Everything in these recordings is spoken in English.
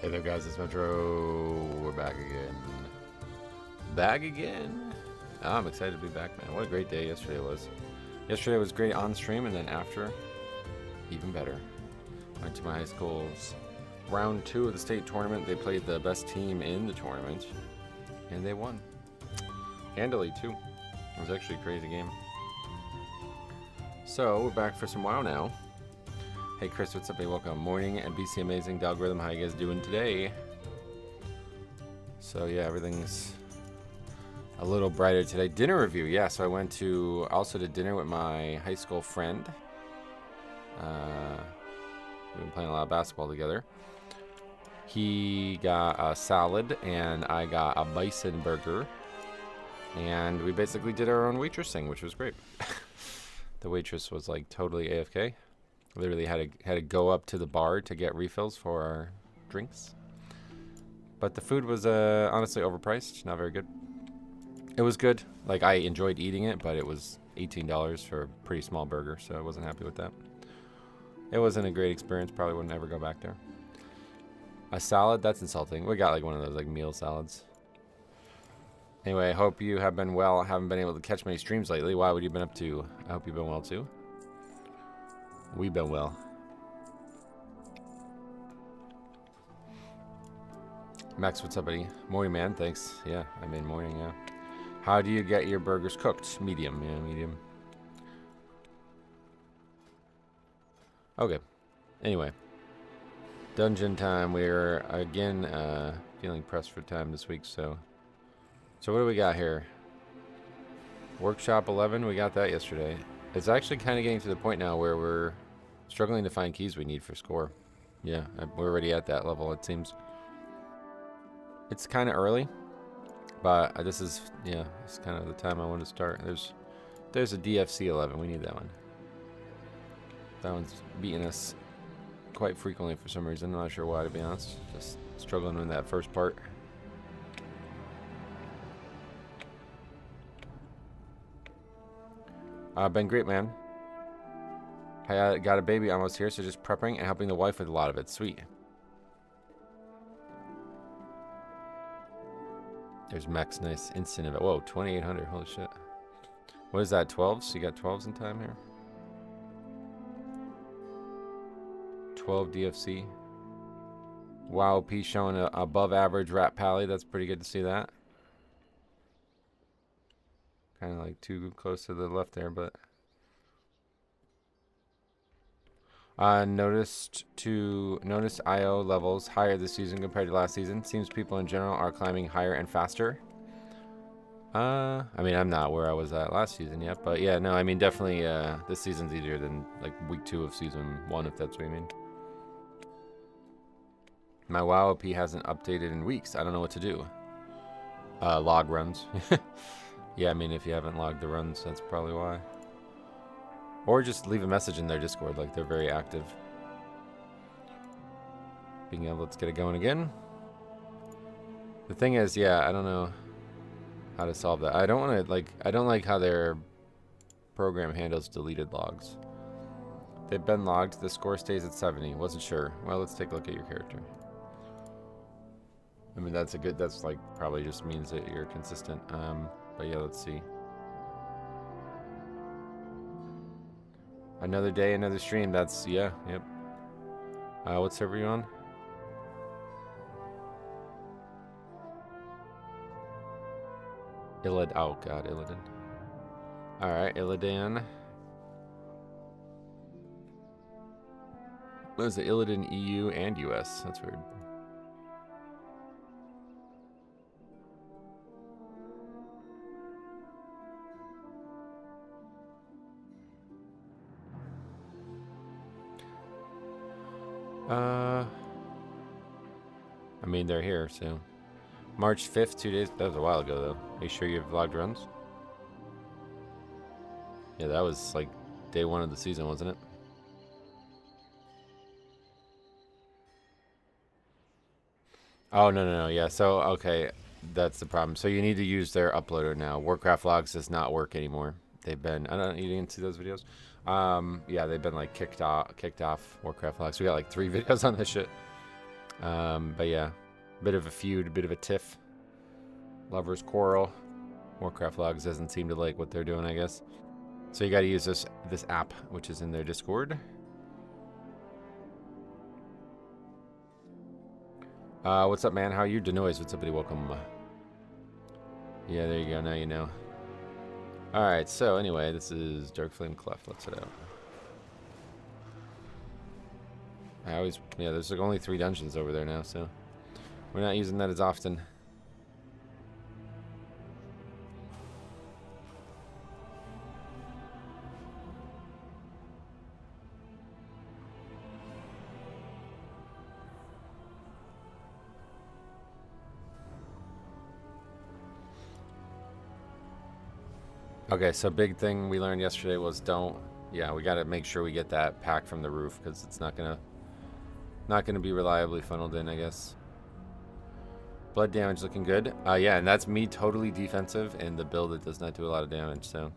Hey there guys, it's Metro. We're back again. Back again? Oh, I'm excited to be back, man. What a great day yesterday was. Yesterday was great on stream, and then after, even better. Went to my high school's round 2 of the state tournament. They played the best team in the tournament, and they won. Handily, too. It was actually a crazy game. So, we're back for some WoW now. Hey Chris, what's up? Hey, welcome. Morning and BC Amazing Dalgorithm. How you guys doing today? So yeah, everything's a little brighter today. Dinner review, yeah. So I went to dinner with my high school friend. We've been playing a lot of basketball together. He got a salad and I got a bison burger, and we basically did our own waitressing, which was great. The waitress was like totally AFK. Literally had to go up to the bar to get refills for our drinks. But the food was honestly overpriced, not very good. It was good. Like, I enjoyed eating it, but it was $18 for a pretty small burger, so I wasn't happy with that. It wasn't a great experience. Probably wouldn't ever go back there. A salad? That's insulting. We got like one of those like meal salads. Anyway, I hope you have been well. I haven't been able to catch many streams lately. Why would you been up to? I hope you've been well too. We've been well. Max, what's up, buddy? Morning, man. Thanks. Yeah, I mean morning, yeah. How do you get your burgers cooked? Medium, yeah, medium. Okay. Anyway. Dungeon time. We're, again, feeling pressed for time this week, so... So what do we got here? Workshop 11, we got that yesterday. It's actually kind of getting to the point now where we're struggling to find keys we need for score. Yeah, we're already at that level, it seems. It's kind of early, but this is, yeah, it's kind of the time I want to start. There's a DFC 11, we need that one. That one's beating us quite frequently for some reason. I'm not sure why, to be honest. Just struggling with that first part. Been great, man. I got a baby almost here, so just prepping and helping the wife with a lot of it. Sweet. There's Max, nice instant event. Whoa, 2,800. Holy shit. What is that, 12s? You got 12s in time here? 12 DFC. WoW P showing a above average Rat Pally. That's pretty good to see that. Kind of like too close to the left there, but... Notice IO levels higher this season compared to last season. Seems people in general are climbing higher and faster. I mean, I'm not where I was at last season yet, but yeah, no, I mean, definitely this season's easier than like week 2 of season 1, if that's what you mean. My WoW OP hasn't updated in weeks. I don't know what to do. Log runs. Yeah, I mean, if you haven't logged the runs, that's probably why. Or just leave a message in their Discord, like they're very active. Being able to get it going again. The thing is, yeah, I don't know how to solve that. I don't want to, like, I don't like how their program handles deleted logs. They've been logged, the score stays at 70. Wasn't sure. Well, let's take a look at your character. I mean, that's like, probably just means that you're consistent. But yeah, let's see. Another day, another stream. That's, yeah, yep. What server are you on? Illid. Oh, God, Illidan. Alright, Illidan. What is it? Illidan EU and US. That's weird. I mean, they're here, so. March 5th, 2 days. That was a while ago, though. Are you sure you have logged runs? Yeah, that was like day 1 of the season, wasn't it? Oh, no. Yeah, so, okay. That's the problem. So you need to use their uploader now. Warcraft logs does not work anymore. They've been, I don't know, you didn't see those videos? Yeah, they've been like kicked off Warcraft logs. We got like 3 videos on this shit. But yeah, bit of a feud, bit of a tiff. Lovers quarrel. Warcraft logs doesn't seem to like what they're doing, I guess. So you got to use this app, which is in their Discord. What's up, man? How are you? Denoise, what's up, buddy? Welcome. Yeah, there you go. Now you know. Alright, so anyway, this is Dark Flame Cleft. Let's head out. Yeah, there's like only 3 dungeons over there now, so we're not using that as often. Okay, so big thing we learned yesterday was we got to make sure we get that pack from the roof, because it's not gonna be reliably funneled in, I guess. Blood damage looking good. Yeah, and that's me totally defensive in the build that does not do a lot of damage, so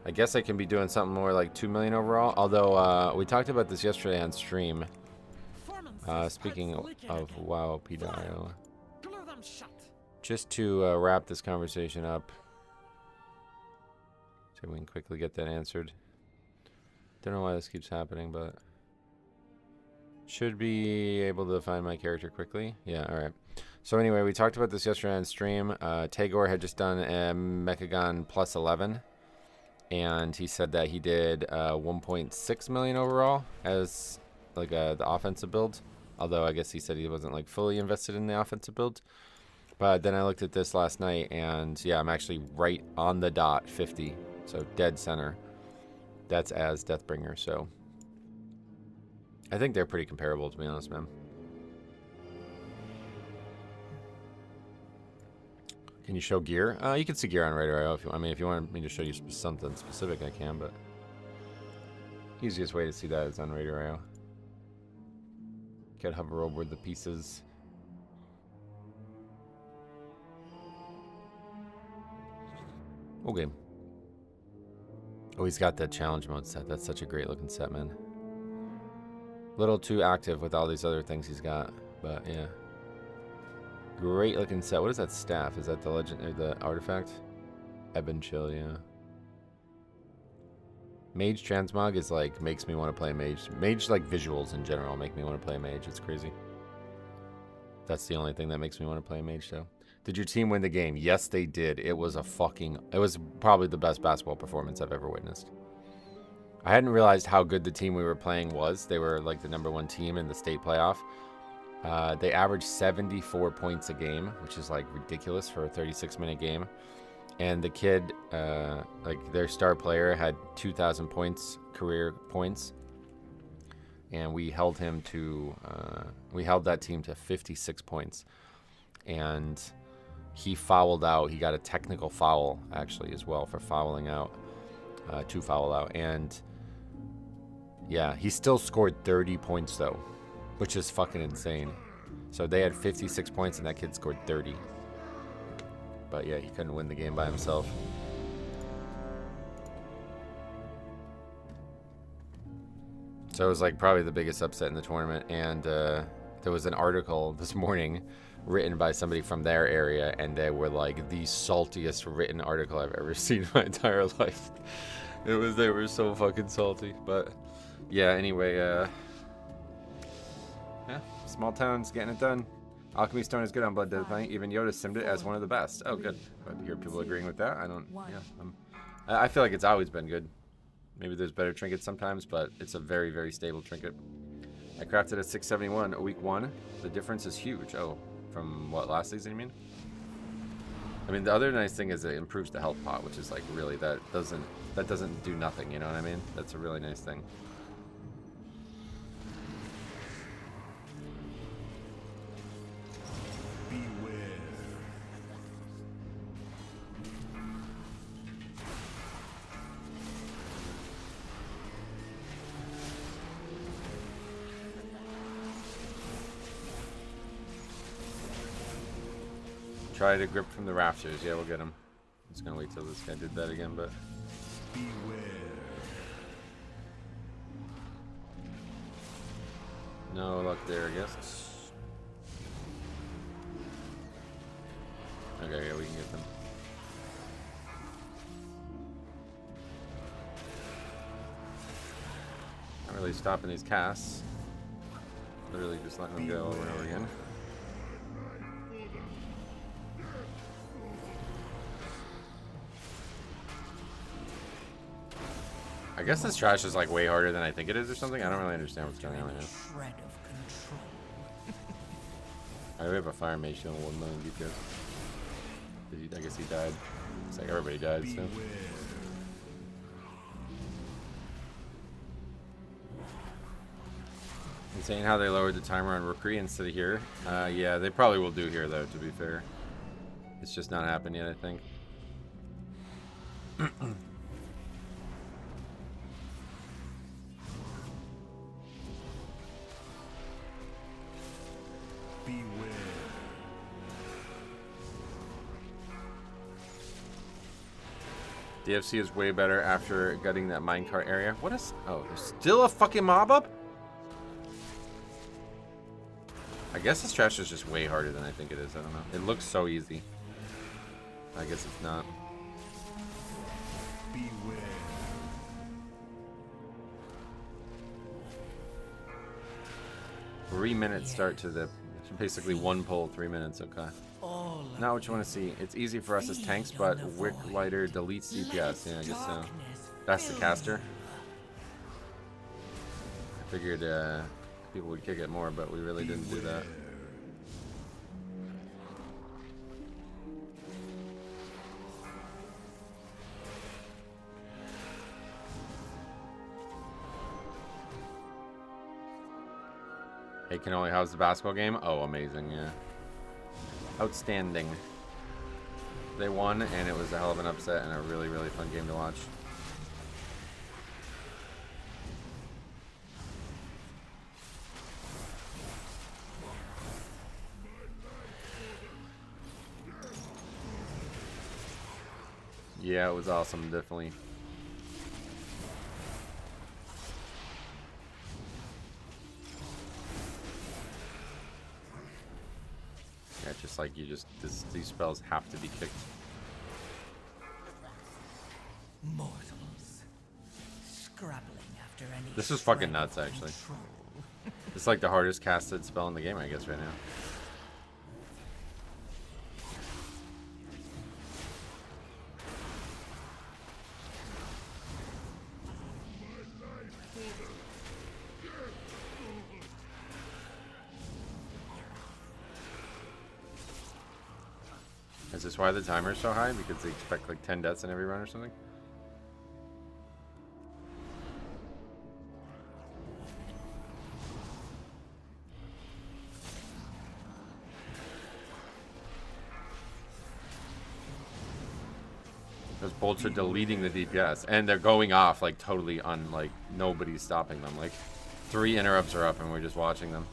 I guess I can be doing something more like 2 million overall, although we talked about this yesterday on stream. Speaking of WoW PDIO, just to wrap this conversation up, so we can quickly get that answered. Don't know why this keeps happening, but should be able to find my character quickly. Yeah, alright. So anyway, we talked about this yesterday on stream. Tagore had just done a Mechagon plus 11, and he said that he did 1.6 million overall as like the offensive build. Although I guess he said he wasn't like fully invested in the offensive build. But then I looked at this last night, and yeah, I'm actually right on the dot, 50. So dead center. That's as Deathbringer, so I think they're pretty comparable, to be honest, man. Can you show gear? You can see gear on Radar. If you want me to show you something specific, I can, but easiest way to see that is on Radar. Can hover over the pieces. Okay. Oh, he's got that challenge mode set. That's such a great looking set, man. Little too active with all these other things he's got, but yeah. Great looking set. What is that staff? Is that the legend or the artifact? Ebon Chill, yeah. Mage Transmog is like, makes me want to play Mage. Mage, like visuals in general, make me want to play Mage. It's crazy. That's the only thing that makes me want to play Mage, though. Did your team win the game? Yes, they did. It was probably the best basketball performance I've ever witnessed. I hadn't realized how good the team we were playing was. They were like the #1 team in the state playoff. They averaged 74 points a game, which is like ridiculous for a 36-minute game. And the kid, like their star player, had 2,000 points, career points. And we held him to, we held that team to 56 points. And he fouled out. He got a technical foul, actually, as well, for fouling out, to foul out. And, yeah, he still scored 30 points, though, which is fucking insane. So they had 56 points, and that kid scored 30. But, yeah, he couldn't win the game by himself. So it was, like, probably the biggest upset in the tournament. And there was an article this morning written by somebody from their area, and they were like the saltiest written article I've ever seen in my entire life. They were so fucking salty. But yeah, anyway, yeah, small towns getting it done. Alchemy Stone is good on Blood Death Knight. Even Yoda simmed it as one of the best. Oh, good. Glad to hear people agreeing with that. I feel like it's always been good. Maybe there's better trinkets sometimes, but it's a very, very stable trinket. I crafted a 671 week 1. The difference is huge. Oh. From what, last season, you mean? I mean, the other nice thing is it improves the health pot, which is like really, that doesn't do nothing, you know what I mean? That's a really nice thing. Try to grip from the rafters. Yeah, we'll get him. I'm just gonna wait till this guy did that again, but beware. No luck there, I guess. Okay, yeah, we can get them. Not really stopping these casts. Literally just letting them go over and over again. I guess this trash is like way harder than I think it is or something. I don't really understand what's going on right now. Alright, we have a fire mage showing 1 million DPS. I guess he died. It's like everybody died, so. Insane how they lowered the timer on Rookery instead of here. Yeah, they probably will do here though, to be fair. It's just not happened yet, I think. DFC is way better after gutting that minecart area. What is... Oh, there's still a fucking mob up? I guess this trash is just way harder than I think it is. I don't know. It looks so easy. I guess it's not. Beware. 3 minutes start to the... Basically 1 pull, 3 minutes, okay. Not what you want to see. It's easy for us as tanks, but Wick Lighter deletes DPS. Yeah, I guess so. That's the caster. I figured people would kick it more, but we really didn't do that. Hey, Cannoli, how's the basketball game? Oh, amazing, yeah. Outstanding. They won, and it was a hell of an upset and a really, really fun game to watch. Yeah, it was awesome, definitely. Yeah, just like you just, these spells have to be kicked. Mortals, scrabbling after any. This is fucking nuts, actually. It's like the hardest casted spell in the game, I guess, right now. Is this why the timer is so high? Because they expect like 10 deaths in every run or something? Those bolts are deleting the DPS, and they're going off like totally on, like nobody's stopping them. Like 3 interrupts are up and we're just watching them.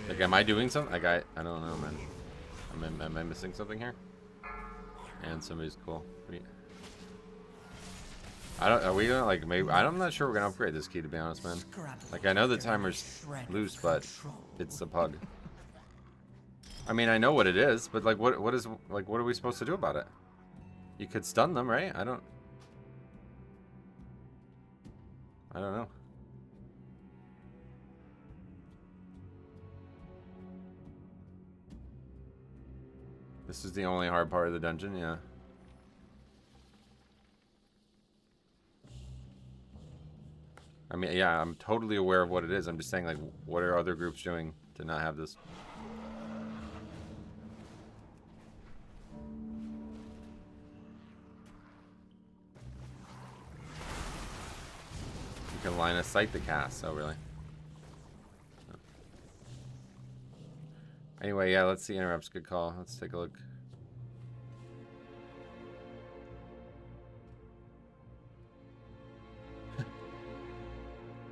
Like, am I doing something? Like, I don't know, man. Am I missing something here? And somebody's cool. Are we gonna, like, maybe, I'm not sure we're gonna upgrade this key, to be honest, man. Like, I know the timer's loose, but it's a pug. I mean, I know what it is, but, like, what are we supposed to do about it? You could stun them, right? I don't know. This is the only hard part of the dungeon, yeah. I mean, yeah, I'm totally aware of what it is. I'm just saying, like, what are other groups doing to not have this? You can line of sight the cast, oh really? Anyway, yeah, let's see interrupts. Good call. Let's take a look.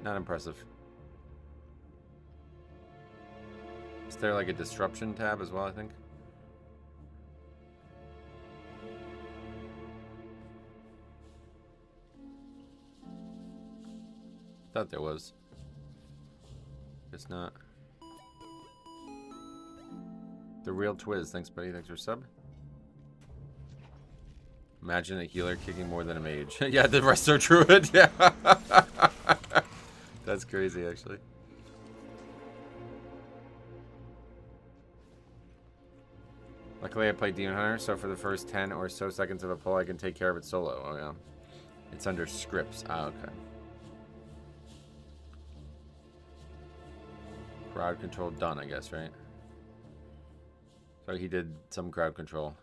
Not impressive. Is there like a disruption tab as well, I think? Thought there was. Guess not. The Real Twiz. Thanks, buddy. Thanks for sub. Imagine a healer kicking more than a mage. Yeah, the rest are druid. Yeah. That's crazy, actually. Luckily, I play Demon Hunter, so for the first 10 or so seconds of a pull, I can take care of it solo. Oh, yeah. It's under scripts. Ah, okay. Crowd control done, I guess, right? So he did some crowd control.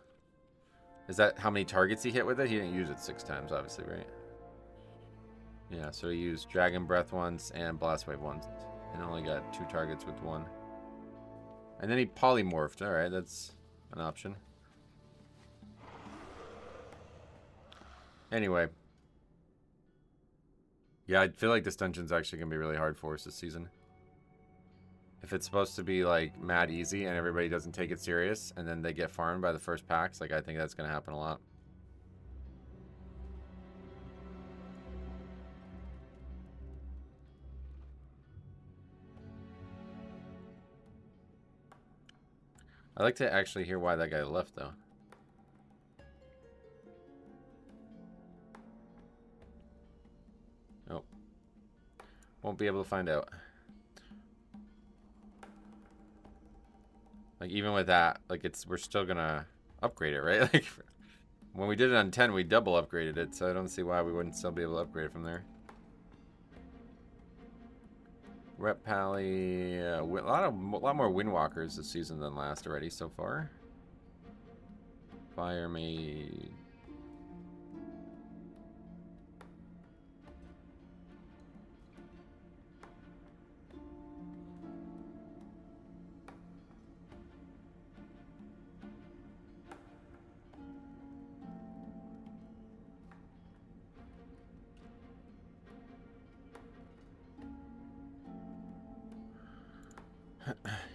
Is that how many targets he hit with it? He didn't use it 6 times, obviously, right? Yeah, so he used Dragon Breath once and Blast Wave once. And only got 2 targets with 1. And then he polymorphed. Alright, that's an option. Anyway. Yeah, I feel like this dungeon's actually going to be really hard for us this season. If it's supposed to be, like, mad easy and everybody doesn't take it serious, and then they get farmed by the first packs, like, I think that's going to happen a lot. I'd like to actually hear why that guy left, though. Oh. Won't be able to find out. Like, even with that, like, we're still gonna upgrade it, right? Like, when we did it on 10, we double upgraded it, so I don't see why we wouldn't still be able to upgrade it from there. Rep Pally, a lot more Windwalkers this season than last already so far. Fire Maid.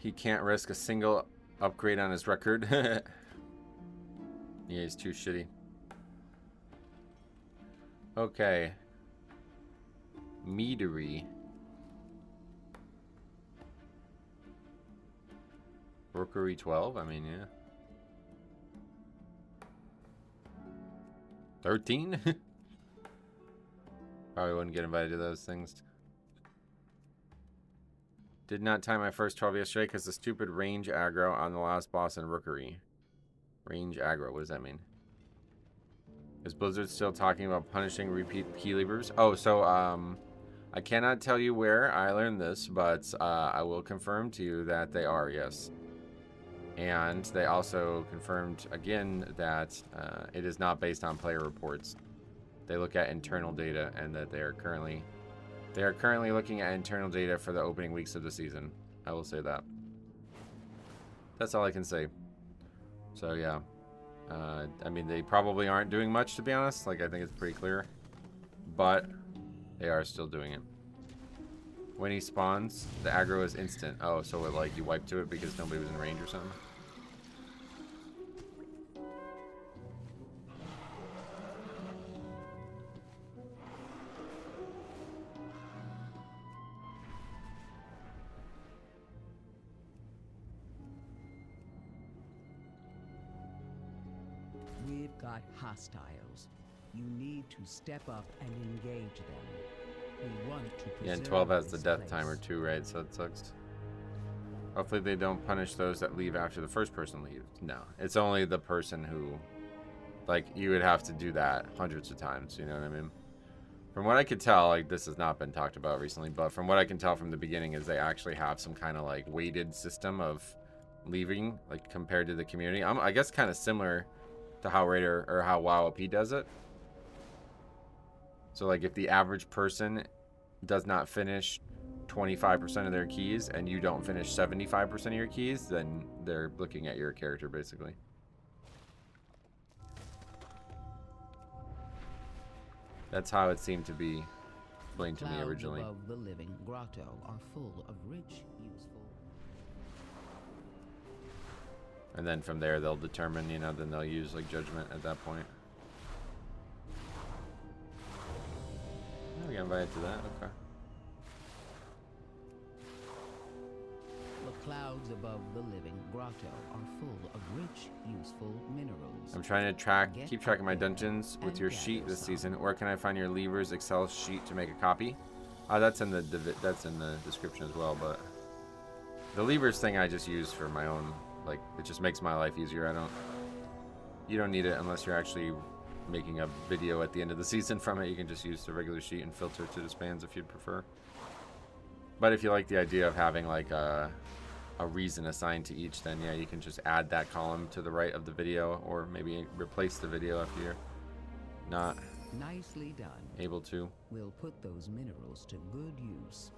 He can't risk a single upgrade on his record. Yeah, he's too shitty. Okay. Meadery. Rookery 12? I mean, yeah. 13? Probably wouldn't get invited to those things. Did not time my first 12 yesterday because the stupid range aggro on the last boss in Rookery. Range aggro, what does that mean? Is Blizzard still talking about punishing repeat key leavers? Oh, so, I cannot tell you where I learned this, but I will confirm to you that they are, yes. And they also confirmed again that it is not based on player reports. They look at internal data, and that they are currently looking at internal data for the opening weeks of the season. I will say that. That's all I can say. So yeah, I mean, they probably aren't doing much, to be honest. Like, I think it's pretty clear, but they are still doing it. When he spawns, the aggro is instant. Oh, so it, like, you wipe to it because nobody was in range or something? We've got hostiles. You need to step up and engage them. We want to Yeah, and preserve 12 has the this death place. timer too, right? So it sucks. Hopefully they don't punish those that leave after the first person leaves. No, it's only the person who, like, you would have to do that hundreds of times, you know what I mean? From what I could tell, like, this has not been talked about recently, but from what I can tell from the beginning is they actually have some kind of, like, weighted system of leaving, like, compared to the community. I guess kind of similar to how Raider or how WoWOP does it. So, like, if the average person does not finish 25% of their keys and you don't finish 75% of your keys, then they're looking at your character, basically. That's how it seemed to be explained to me originally. Clouds above the living grotto are full of rich, useful. And then from there, they'll determine, you know, then they'll use, like, judgment at that point. Oh, we got invited to that? Okay. clouds above the living grotto are full of rich, useful minerals. I'm trying to keep track of my dungeons with your sheet this season. Where can I find your levers Excel sheet to make a copy? That's in the description as well. But the levers thing I just use for my own. Like, it just makes my life easier. You don't need it unless you're actually making a video at the end of the season from it. You can just use the regular sheet and filter to disbands if you'd prefer. But if you like the idea of having like a reason assigned to each, then yeah, you can just add that column to the right of the video, or maybe replace the video if you're not Nicely done. able to. We'll put those minerals to good use.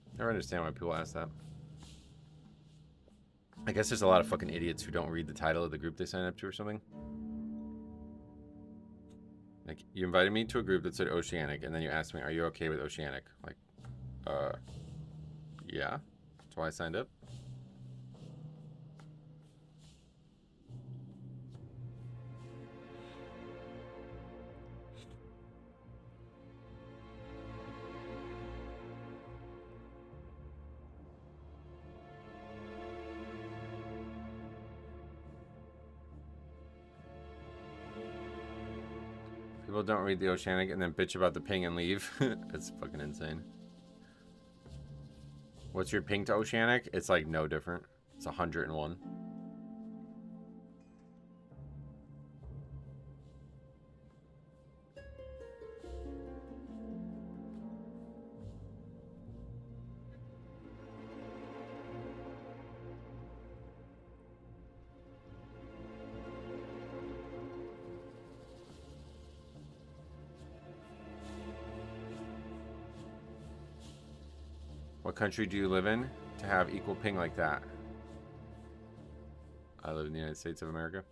I never understand why people ask that. I guess there's a lot of fucking idiots who don't read the title of the group they sign up to or something. Like, you invited me to a group that said Oceanic, and then you asked me, are you okay with Oceanic? Like, yeah. That's why I signed up. People don't read the Oceanic and then bitch about the ping and leave. It's fucking insane. What's your ping to Oceanic? It's like no different. It's 101. What country do you live in to have equal ping like that? I live in the United States of America.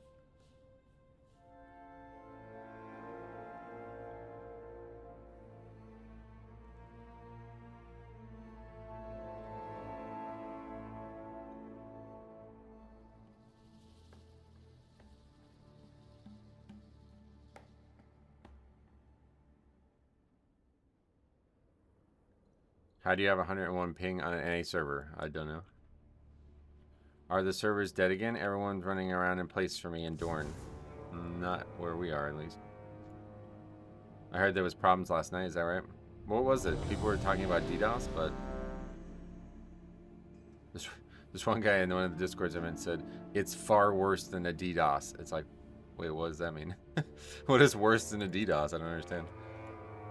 How do you have 101 ping on an NA server? I don't know. Are the servers dead again? Everyone's running around in place for me in Dorne. Not where we are, at least. I heard there was problems last night, is that right? What was it? People were talking about DDoS, but... This one guy in one of the Discords I'm in said, it's far worse than a DDoS. It's like, wait, what does that mean? What is worse than a DDoS? I don't understand.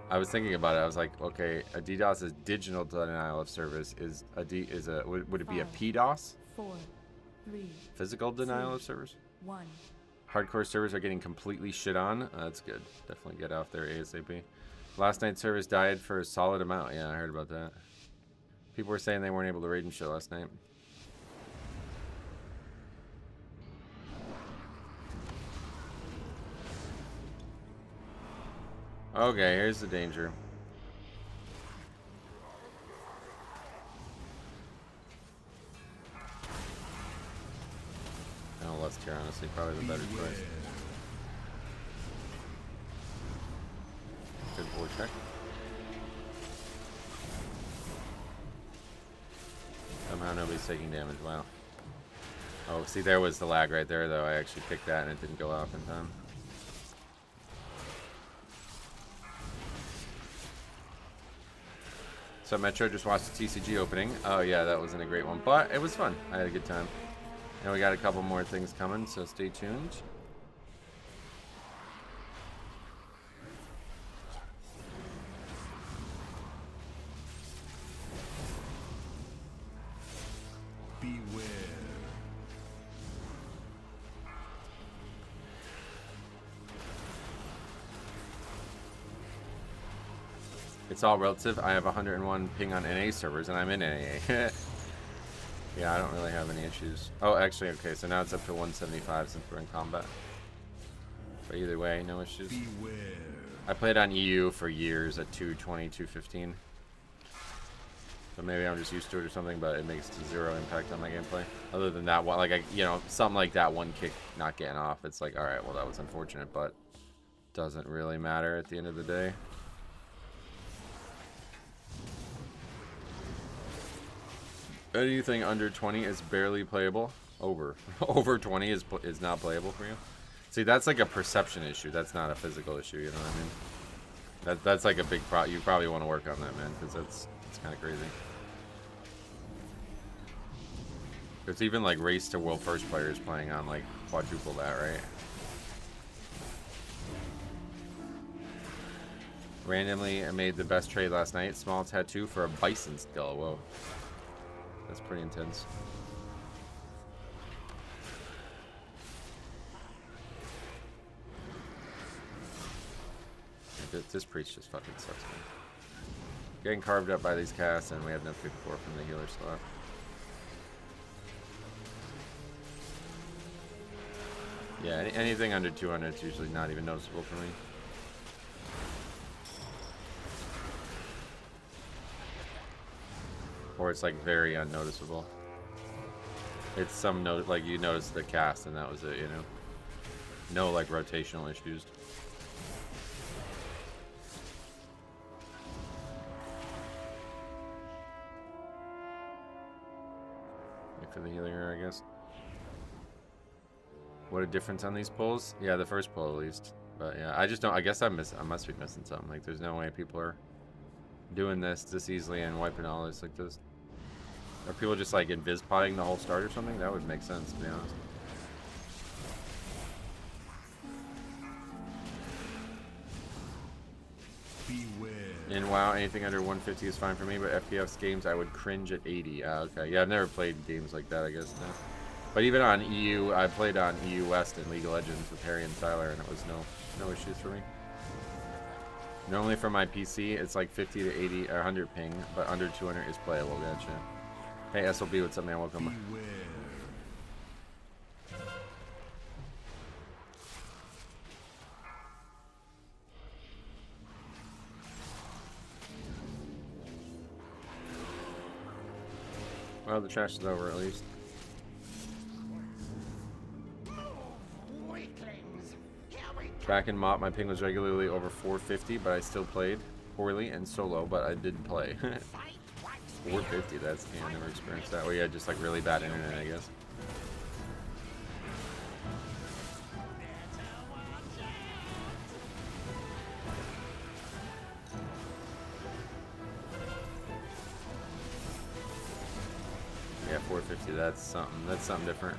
I was thinking about it. I was like, okay, a DDoS is digital denial of service. Would it be a PDoS? 4, 3, physical denial of service? 1. Hardcore servers are getting completely shit on. That's good. Definitely get off there ASAP. Last night's service died for a solid amount. Yeah, I heard about that. People were saying they weren't able to raid and show last night. Okay, here's the danger. Oh, Lust here, honestly, probably the better choice. Good board check. Somehow nobody's taking damage. Wow. Oh, see, there was the lag right there, though. I actually picked that and it didn't go off in time. So Metro just watched the TCG opening. Oh yeah, that wasn't a great one, but it was fun. I had a good time. And we got a couple more things coming, so stay tuned. Beware. It's all relative. I have 101 ping on NA servers, and I'm in NA. Yeah, I don't really have any issues. Oh, actually, okay, so now it's up to 175 since we're in combat. But either way, no issues. Beware. I played on EU for years at 220, 215. So maybe I'm just used to it or something, but it makes zero impact on my gameplay. Other than that one, like, something like that one kick not getting off, it's like, alright, well, that was unfortunate, but doesn't really matter at the end of the day. Anything under 20 is barely playable. Over 20 is not playable for you. See, that's like a perception issue. That's not a physical issue, you know what I mean? That's like a big you probably want to work on that, man, because it's kind of crazy. There's even like race to world first players playing on like quadruple that, right? Randomly, I made the best trade last night. Small tattoo for a bison skull. Whoa. That's pretty intense. This priest just fucking sucks, man. Getting carved up by these casts, and we have no pick 4 from the healer slot. Yeah, anything under 200 is usually not even noticeable for me. Or it's like very unnoticeable. It's some note, like you notice the cast and that was it, you know. No like rotational issues. Wait for the healer here, I guess. What a difference on these pulls. Yeah, the first pull at least. But yeah, I just don't. I guess I must be missing something. Like, there's no way people are doing this easily and wiping all this like this. Are people just like invis potting the whole start or something? That would make sense, to be honest. Beware. In WoW, anything under 150 is fine for me, but FPS games I would cringe at 80. Okay, yeah, I've never played games like that, I guess. No. But even on EU, I played on EU West and League of Legends with Harry and Tyler, and it was no issues for me. Normally for my PC, it's like 50 to 80 or 100 ping, but under 200 is playable. Gotcha. Hey SLB, what's up, man? Welcome. Beware. Well, the trash is over at least. Back in MOP, my ping was regularly over 450, but I still played poorly and solo, but I did play. 450, that's, yeah, I never experienced that. Well, yeah, just like really bad internet, I guess. Yeah, 450, that's something different.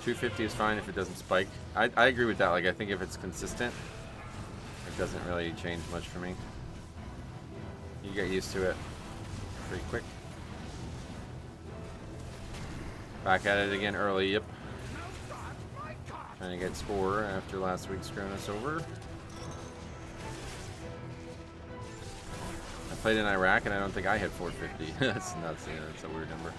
$250 is fine if it doesn't spike. I agree with that. Like, I think if it's consistent, it doesn't really change much for me. You get used to it pretty quick. Back at it again early, yep. Trying to get score after last week screwing us over. I played in Iraq and I don't think I hit 450. That's nuts, yeah, that's a weird number.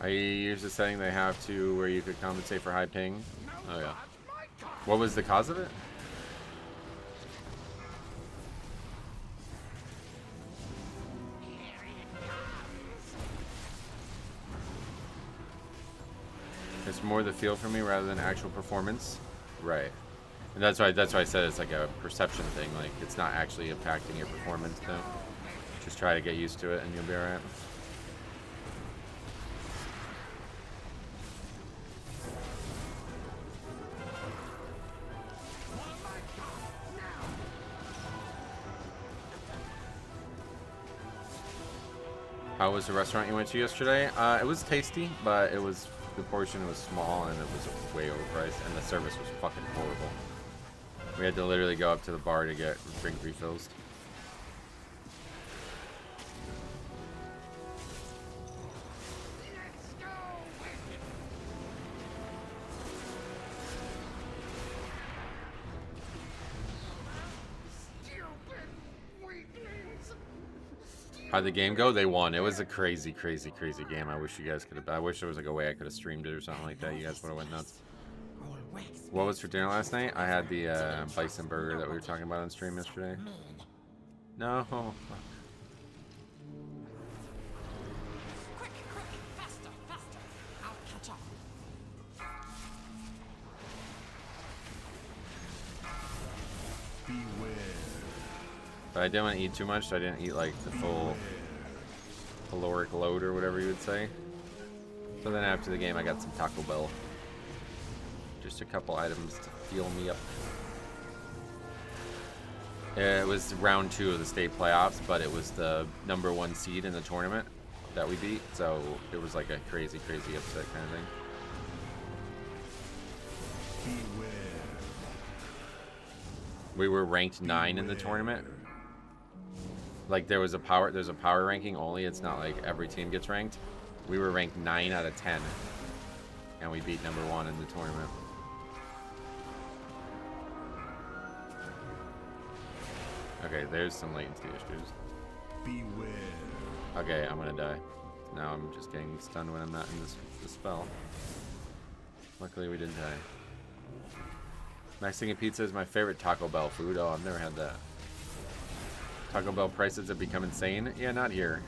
I use the setting they have to where you could compensate for high ping. Oh yeah. What was the cause of it? It's more the feel for me rather than actual performance. Right. And that's why I said it's like a perception thing. Like, it's not actually impacting your performance though. Just try to get used to it and you'll be alright. How was the restaurant you went to yesterday? It was tasty, but the portion was small and it was way overpriced, and the service was fucking horrible. We had to literally go up to the bar to get drink refills. How'd the game go? They won. It was a crazy, crazy, crazy game. I wish you guys could have. I wish there was like a way I could have streamed it or something like that. You guys would have went nuts. What was for dinner last night? I had the bison burger that we were talking about on stream yesterday. No. Oh, fuck. Quick, faster. I'll catch up. Beware. But I didn't want to eat too much, so I didn't eat like the full caloric load or whatever you would say. So then after the game, I got some Taco Bell. Just a couple items to fuel me up. It was round 2 of the state playoffs, but it was the #1 seed in the tournament that we beat, so it was like a crazy, crazy upset kind of thing. Beware. We were ranked 9 in the tournament. Like there's a power ranking only. It's not like every team gets ranked. We were ranked 9 out of 10, and we beat #1 in the tournament. Okay, there's some latency issues. Beware. Okay, I'm gonna die. Now I'm just getting stunned when I'm not in this spell. Luckily we didn't die. Mexican pizza is my favorite Taco Bell food. Oh, I've never had that. Taco Bell prices have become insane. Yeah, not here.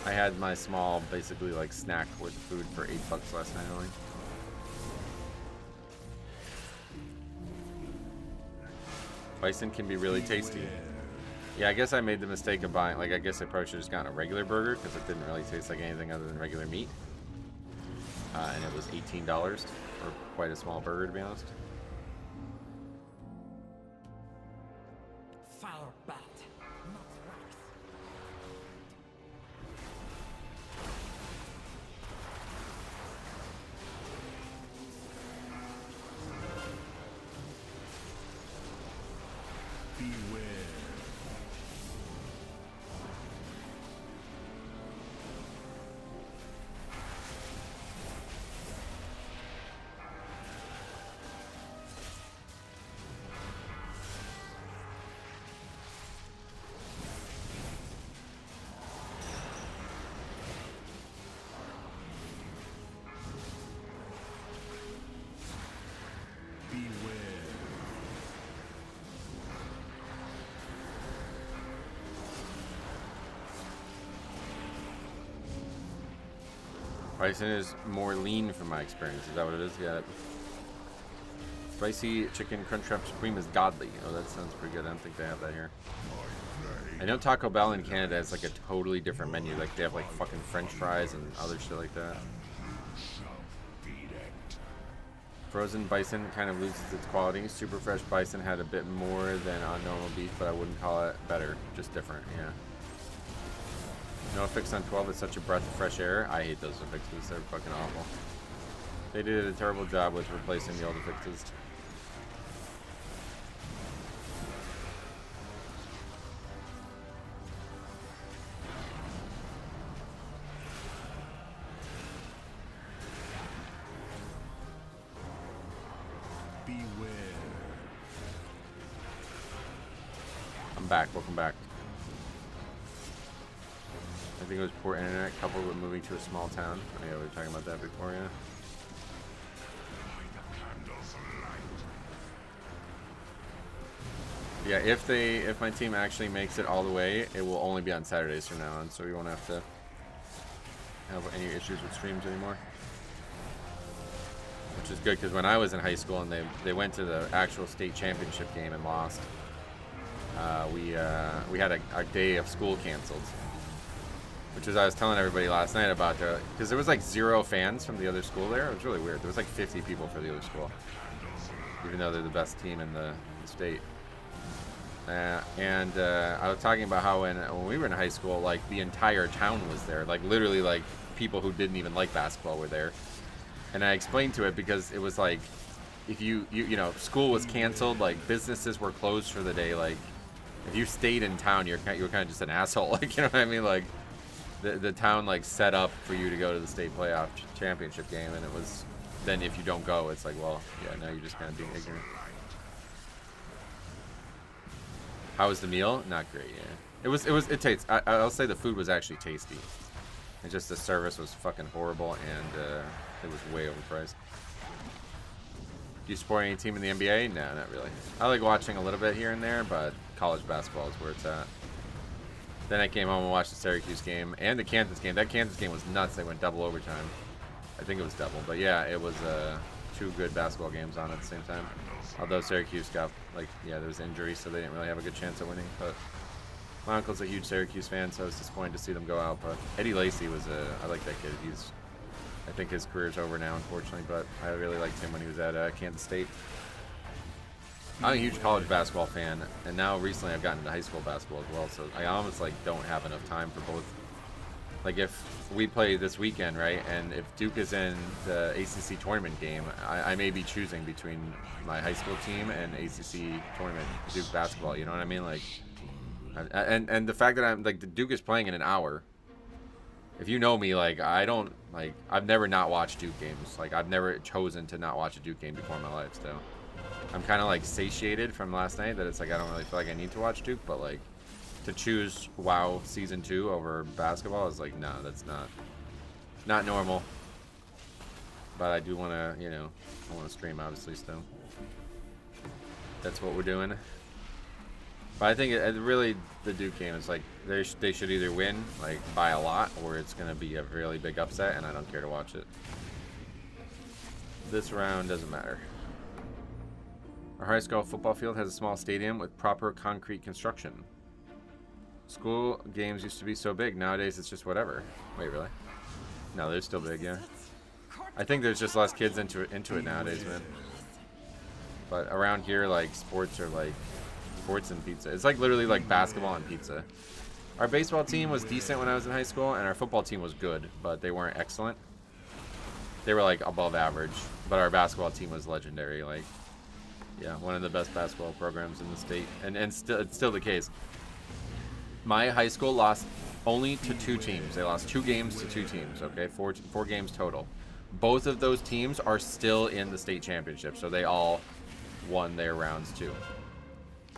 I had my small, basically like snack worth of food for $8 last night only. Bison can be really tasty. Yeah, I guess I made the mistake of buying, like I guess I probably should have just gotten a regular burger because it didn't really taste like anything other than regular meat. And it was $18 for quite a small burger, to be honest. Fire bat, not wax. Beware. Bison is more lean from my experience. Is that what it is? Yeah. Spicy chicken Crunchwrap Supreme is godly. Oh, that sounds pretty good. I don't think they have that here. I know Taco Bell in Canada is like a totally different menu. Like they have like fucking French fries and other shit like that. Frozen bison kind of loses its quality. Super fresh bison had a bit more than on normal beef, but I wouldn't call it better. Just different, yeah. No effects on 12 is such a breath of fresh air. I hate those affixes. They're fucking awful. They did a terrible job with replacing the old affixes. Beware. I'm back. Welcome back. I think it was poor internet coupled with moving to a small town. Oh, yeah, we were talking about that before, yeah. Yeah, if my team actually makes it all the way, it will only be on Saturdays from now on, so we won't have to have any issues with streams anymore. Which is good, because when I was in high school and they went to the actual state championship game and lost, we had our day of school canceled. Which is, I was telling everybody last night about, because there was like 0 fans from the other school there. It was really weird. There was like 50 people for the other school, even though they're the best team in the state. I was talking about how when we were in high school, like the entire town was there, like literally like people who didn't even like basketball were there. And I explained to it because it was like, if you know, school was canceled, like businesses were closed for the day. Like, if you stayed in town, you were kind of just an asshole. Like, you know what I mean? Like, the town like set up for you to go to the state playoff championship game, and it was then if you don't go, it's like, well, yeah, now you're just kind of being ignorant. How was the meal? Not great. Yeah, it tastes. I'll say the food was actually tasty. It's just the service was fucking horrible, and it was way overpriced. Do you support any team in the NBA? No, not really. I like watching a little bit here and there, but college basketball is where it's at. Then I came home and watched the Syracuse game and the Kansas game. That Kansas game was nuts. They went double overtime. I think it was double, but yeah, it was two good basketball games on at the same time. Although Syracuse got, like, yeah, there was injury, so they didn't really have a good chance of winning. But my uncle's a huge Syracuse fan, so I was disappointed to see them go out. But Eddie Lacy was I like that kid. I think his career's over now, unfortunately, but I really liked him when he was at Kansas State. I'm a huge college basketball fan, and now recently I've gotten into high school basketball as well, so I almost like don't have enough time for both. Like if we play this weekend, right, and if Duke is in the ACC tournament game, I may be choosing between my high school team and ACC tournament Duke basketball. You know what I mean? Like, and the fact that I'm like the Duke is playing in an hour. If you know me, like I've never not watched Duke games. Like I've never chosen to not watch a Duke game before in my life. So I'm kind of like satiated from last night that it's like I don't really feel like I need to watch Duke, but like to choose WoW Season 2 over basketball is like, no, that's not normal. But I do want to, you know, I want to stream obviously still. That's what we're doing. But I think it really, the Duke game is like, they should either win, like, by a lot, or it's going to be a really big upset, and I don't care to watch it. This round doesn't matter. Our high school football field has a small stadium with proper concrete construction. School games used to be so big. Nowadays, it's just whatever. Wait, really? No, they're still big, yeah. I think there's just less kids into it nowadays, man. But around here, like, sports are like sports and pizza. It's like literally like basketball and pizza. Our baseball team was decent when I was in high school, and our football team was good, but they weren't excellent. They were like above average, but our basketball team was legendary. Like, yeah, one of the best basketball programs in the state, and still it's still the case. My high school lost only to 2 teams. They lost 2 games to 2 teams. Okay, four games total. Both of those teams are still in the state championship, so they all won their rounds too.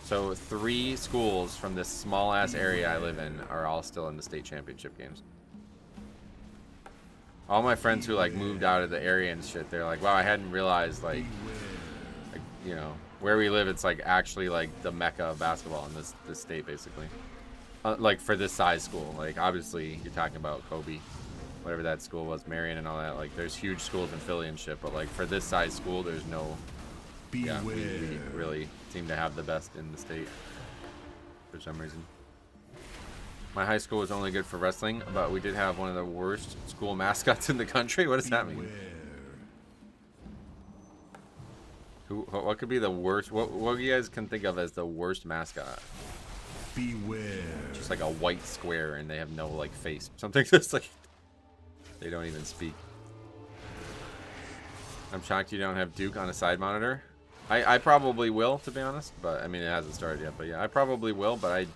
So 3 schools from this small ass area I live in are all still in the state championship games. All my friends who like moved out of the area and shit, they're like, wow, I hadn't realized like you know, where we live, it's like actually like the mecca of basketball in this state basically. Like for this size school, like obviously you're talking about Kobe, whatever that school was, Marion and all that. Like there's huge schools in Philly and shit, but like for this size school, there's no. Yeah, we really seem to have the best in the state for some reason. My high school was only good for wrestling, but we did have one of the worst school mascots in the country. What does that mean? What could be the worst? What you guys can think of as the worst mascot? Beware. Just like a white square, and they have no like face. Something that's like they don't even speak. I'm shocked you don't have Duke on a side monitor. I probably will, to be honest, but I mean it hasn't started yet. But yeah, I probably will. But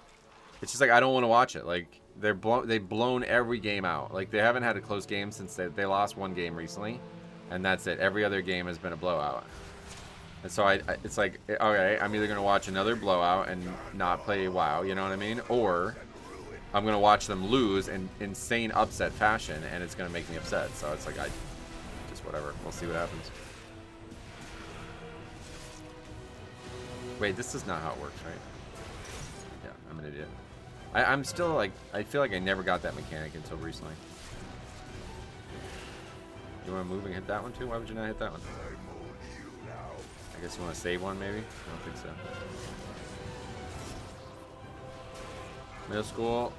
it's just like I don't want to watch it. Like they've blown every game out. Like they haven't had a close game since they lost 1 game recently, and that's it. Every other game has been a blowout. And so it's like, okay, I'm either gonna watch another blowout and not play WoW, you know what I mean, or I'm gonna watch them lose in insane upset fashion, and it's gonna make me upset. So it's like just whatever. We'll see what happens. Wait, this is not how it works, right? Yeah, I'm an idiot. I'm still like, I feel like I never got that mechanic until recently. You want to move and hit that one too? Why would you not hit that one? I guess you want to save one maybe? I don't think so. Middle school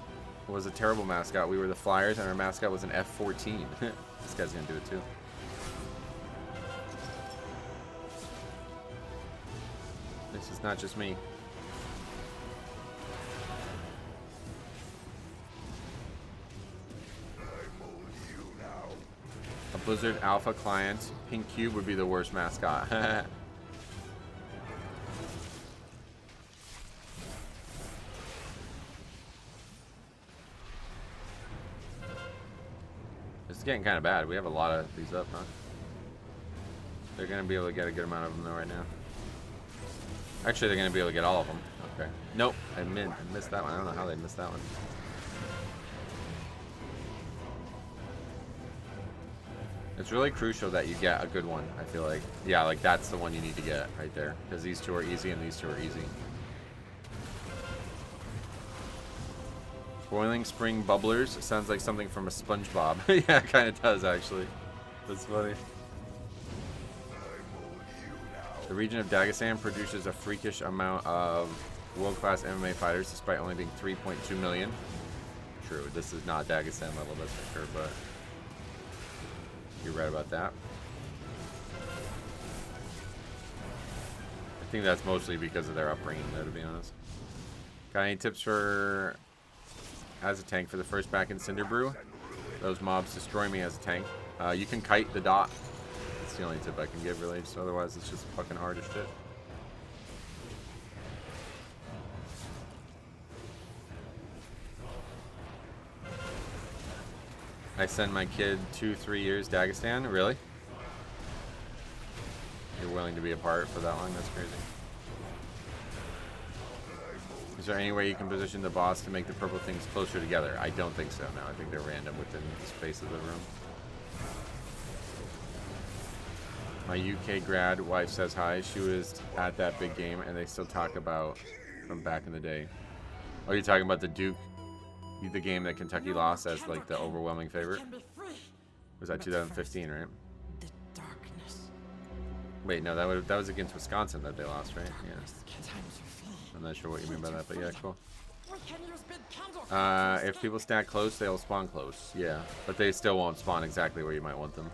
was a terrible mascot. We were the Flyers, and our mascot was an F-14. This guy's going to do it too. This is not just me. Blizzard Alpha client. Pink Cube would be the worst mascot. This is getting kind of bad. We have a lot of these up, huh? They're going to be able to get a good amount of them though right now. Actually, they're going to be able to get all of them. Okay. Nope. I missed that one. I don't know how they missed that one. It's really crucial that you get a good one, I feel like. Yeah, like that's the one you need to get right there. Because these two are easy and these two are easy. Boiling Spring Bubblers. It sounds like something from a SpongeBob. Yeah, it kind of does, actually. That's funny. The region of Dagestan produces a freakish amount of world-class MMA fighters, despite only being 3.2 million. True, this is not Dagestan level, that's for sure, but you're right about that. I think that's mostly because of their upbringing, though, to be honest. Got any tips for as a tank for the first back in Cinderbrew? Those mobs destroy me as a tank. You can kite the dot. That's the only tip I can give, really. Just otherwise, it's just fucking hard as shit. I send my kid 2-3 years Dagestan. Really? You're willing to be apart for that long? That's crazy. Is there any way you can position the boss to make the purple things closer together? I don't think so, no. I think they're random within the space of the room. My UK grad wife says hi. She was at that big game, and they still talk about from back in the day. Oh, you're talking about the Duke, the game that Kentucky lost as like the overwhelming favorite? Was that 2015, right? The darkness. Wait, no, that was against Wisconsin that they lost, right? Yeah. I'm not sure what you mean by that, but yeah, cool. If people stack close, they'll spawn close. Yeah, but they still won't spawn exactly where you might want them.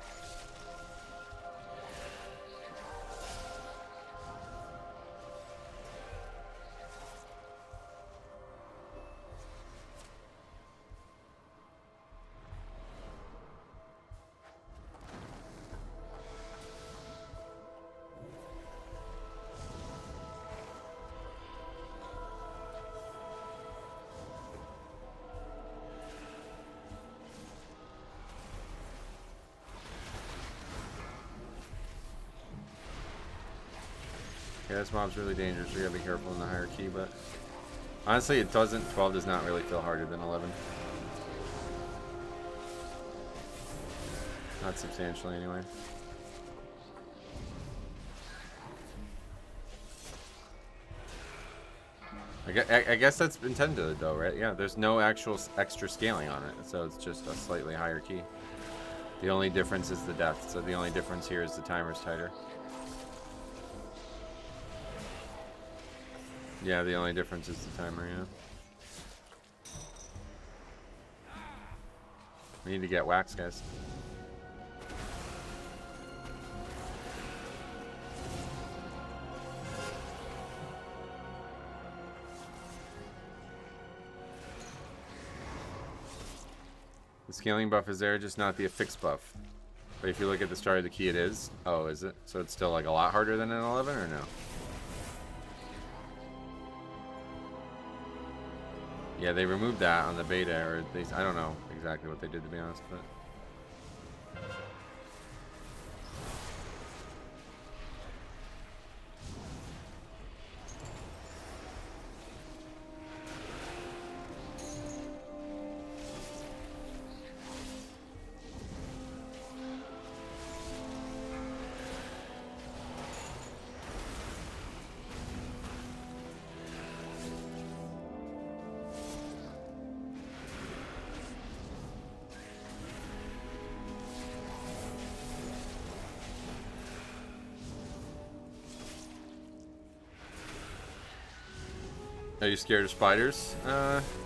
Yeah, this mob's really dangerous, so you gotta be careful in the higher key, but honestly, it doesn't. 12 does not really feel harder than 11. Not substantially, anyway. I guess that's intended, though, right? Yeah, there's no actual extra scaling on it, so it's just a slightly higher key. The only difference is the depth, so the only difference here is the timer's tighter. Yeah, the only difference is the timer, yeah. We need to get wax, guys. The scaling buff is there, just not the affix buff. But if you look at the start of the key, it is. Oh, is it? So it's still like a lot harder than an 11, or no? Yeah, they removed that on the beta, or they, I don't know exactly what they did, to be honest, but... Are you scared of spiders?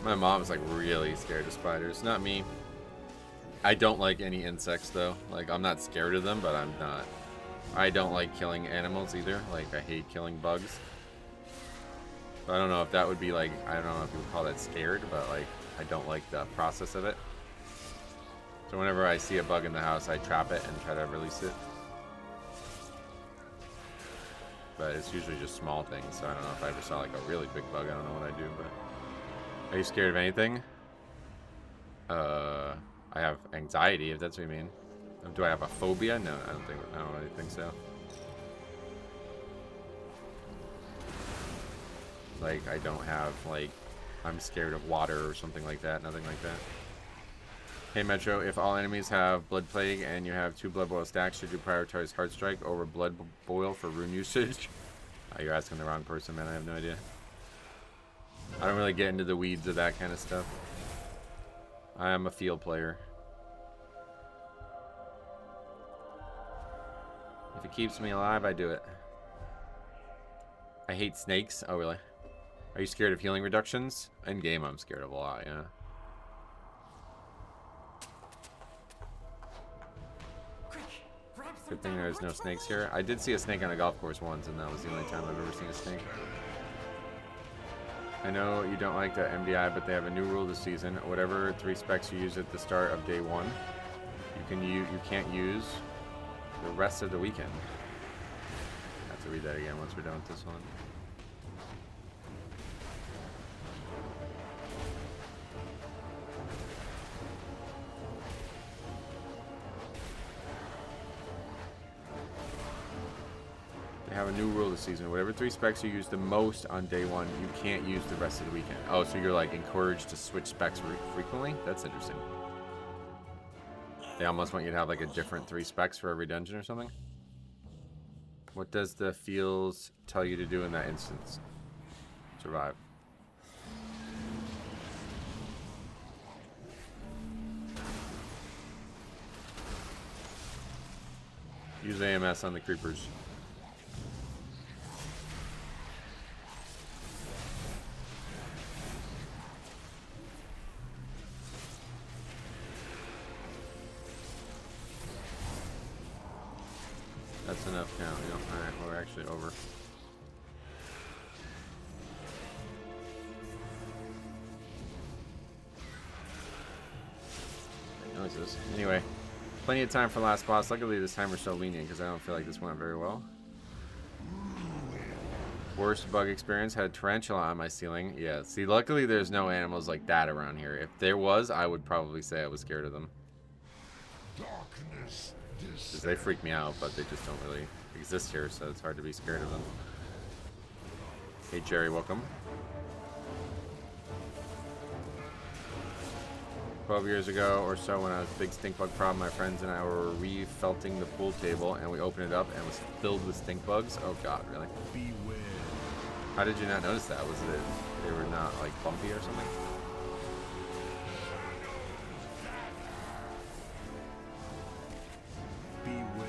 My mom's like really scared of spiders. Not me. I don't like any insects though. Like, I'm not scared of them, but I'm not. I don't like killing animals either. Like, I hate killing bugs. But I don't know if that would be like, I don't know if you would call that scared, but like, I don't like the process of it. So whenever I see a bug in the house, I trap it and try to release it. But it's usually just small things, so I don't know if I ever saw like a really big bug. I don't know what I do, but... Are you scared of anything? I have anxiety, if that's what you mean. Do I have a phobia? No, I don't really think so. Like, I don't have, like, I'm scared of water or something like that. Nothing like that. Hey, Metro, if all enemies have Blood Plague and you have 2 Blood Boil stacks, should you prioritize Heart Strike over Blood Boil for rune usage? You're asking the wrong person, man. I have no idea. I don't really get into the weeds of that kind of stuff. I am a field player. If it keeps me alive, I do it. I hate snakes. Oh, really? Are you scared of healing reductions? In game, I'm scared of a lot, yeah. Good thing there's no snakes here. I did see a snake on a golf course once, and that was the only time I've ever seen a snake. I know you don't like the MDI, but they have a new rule this season. Whatever 3 specs you use at the start of day 1, you can't use the rest of the weekend. I have to read that again once we're done with this one. They have a new rule this season. Whatever 3 specs you use the most on day 1, you can't use the rest of the weekend. Oh, so you're like encouraged to switch specs frequently? That's interesting. They almost want you to have like a different 3 specs for every dungeon or something? What does the feels tell you to do in that instance? Survive. Use AMS on the creepers. That's enough count. Alright, we're actually over. Noises. Anyway, plenty of time for last boss. Luckily this timer's so lenient because I don't feel like this went very well. Worst bug experience, had tarantula on my ceiling. Yeah, see, luckily there's no animals like that around here. If there was, I would probably say I was scared of them. Because they freak me out, but they just don't really exist here, so it's hard to be scared of them. Hey Jerry, welcome. 12 years ago or so, when I was a big stink bug problem, my friends and I were refelting the pool table, and we opened it up and it was filled with stink bugs. Oh god, really? Beware. How did you not notice that? Was it they were not like bumpy or something? Beware.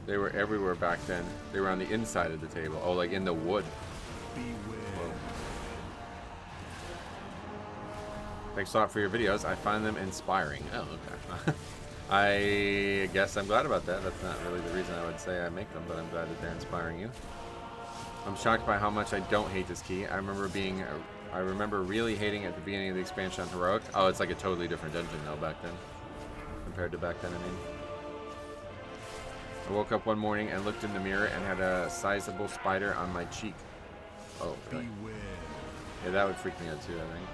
They were everywhere back then. They were on the inside of the table. Oh, like in the wood. Beware. Whoa. Thanks a lot for your videos. I find them inspiring. Oh, okay. I guess I'm glad about that. That's not really the reason I would say I make them, but I'm glad that they're inspiring you. I'm shocked by how much I don't hate this key. I remember really hating it at the beginning of the expansion on Heroic. Oh, it's like a totally different dungeon though back then. Compared to back then, I mean. I woke up one morning and looked in the mirror and had a sizable spider on my cheek. Oh, really? Beware. Yeah, that would freak me out too, I think.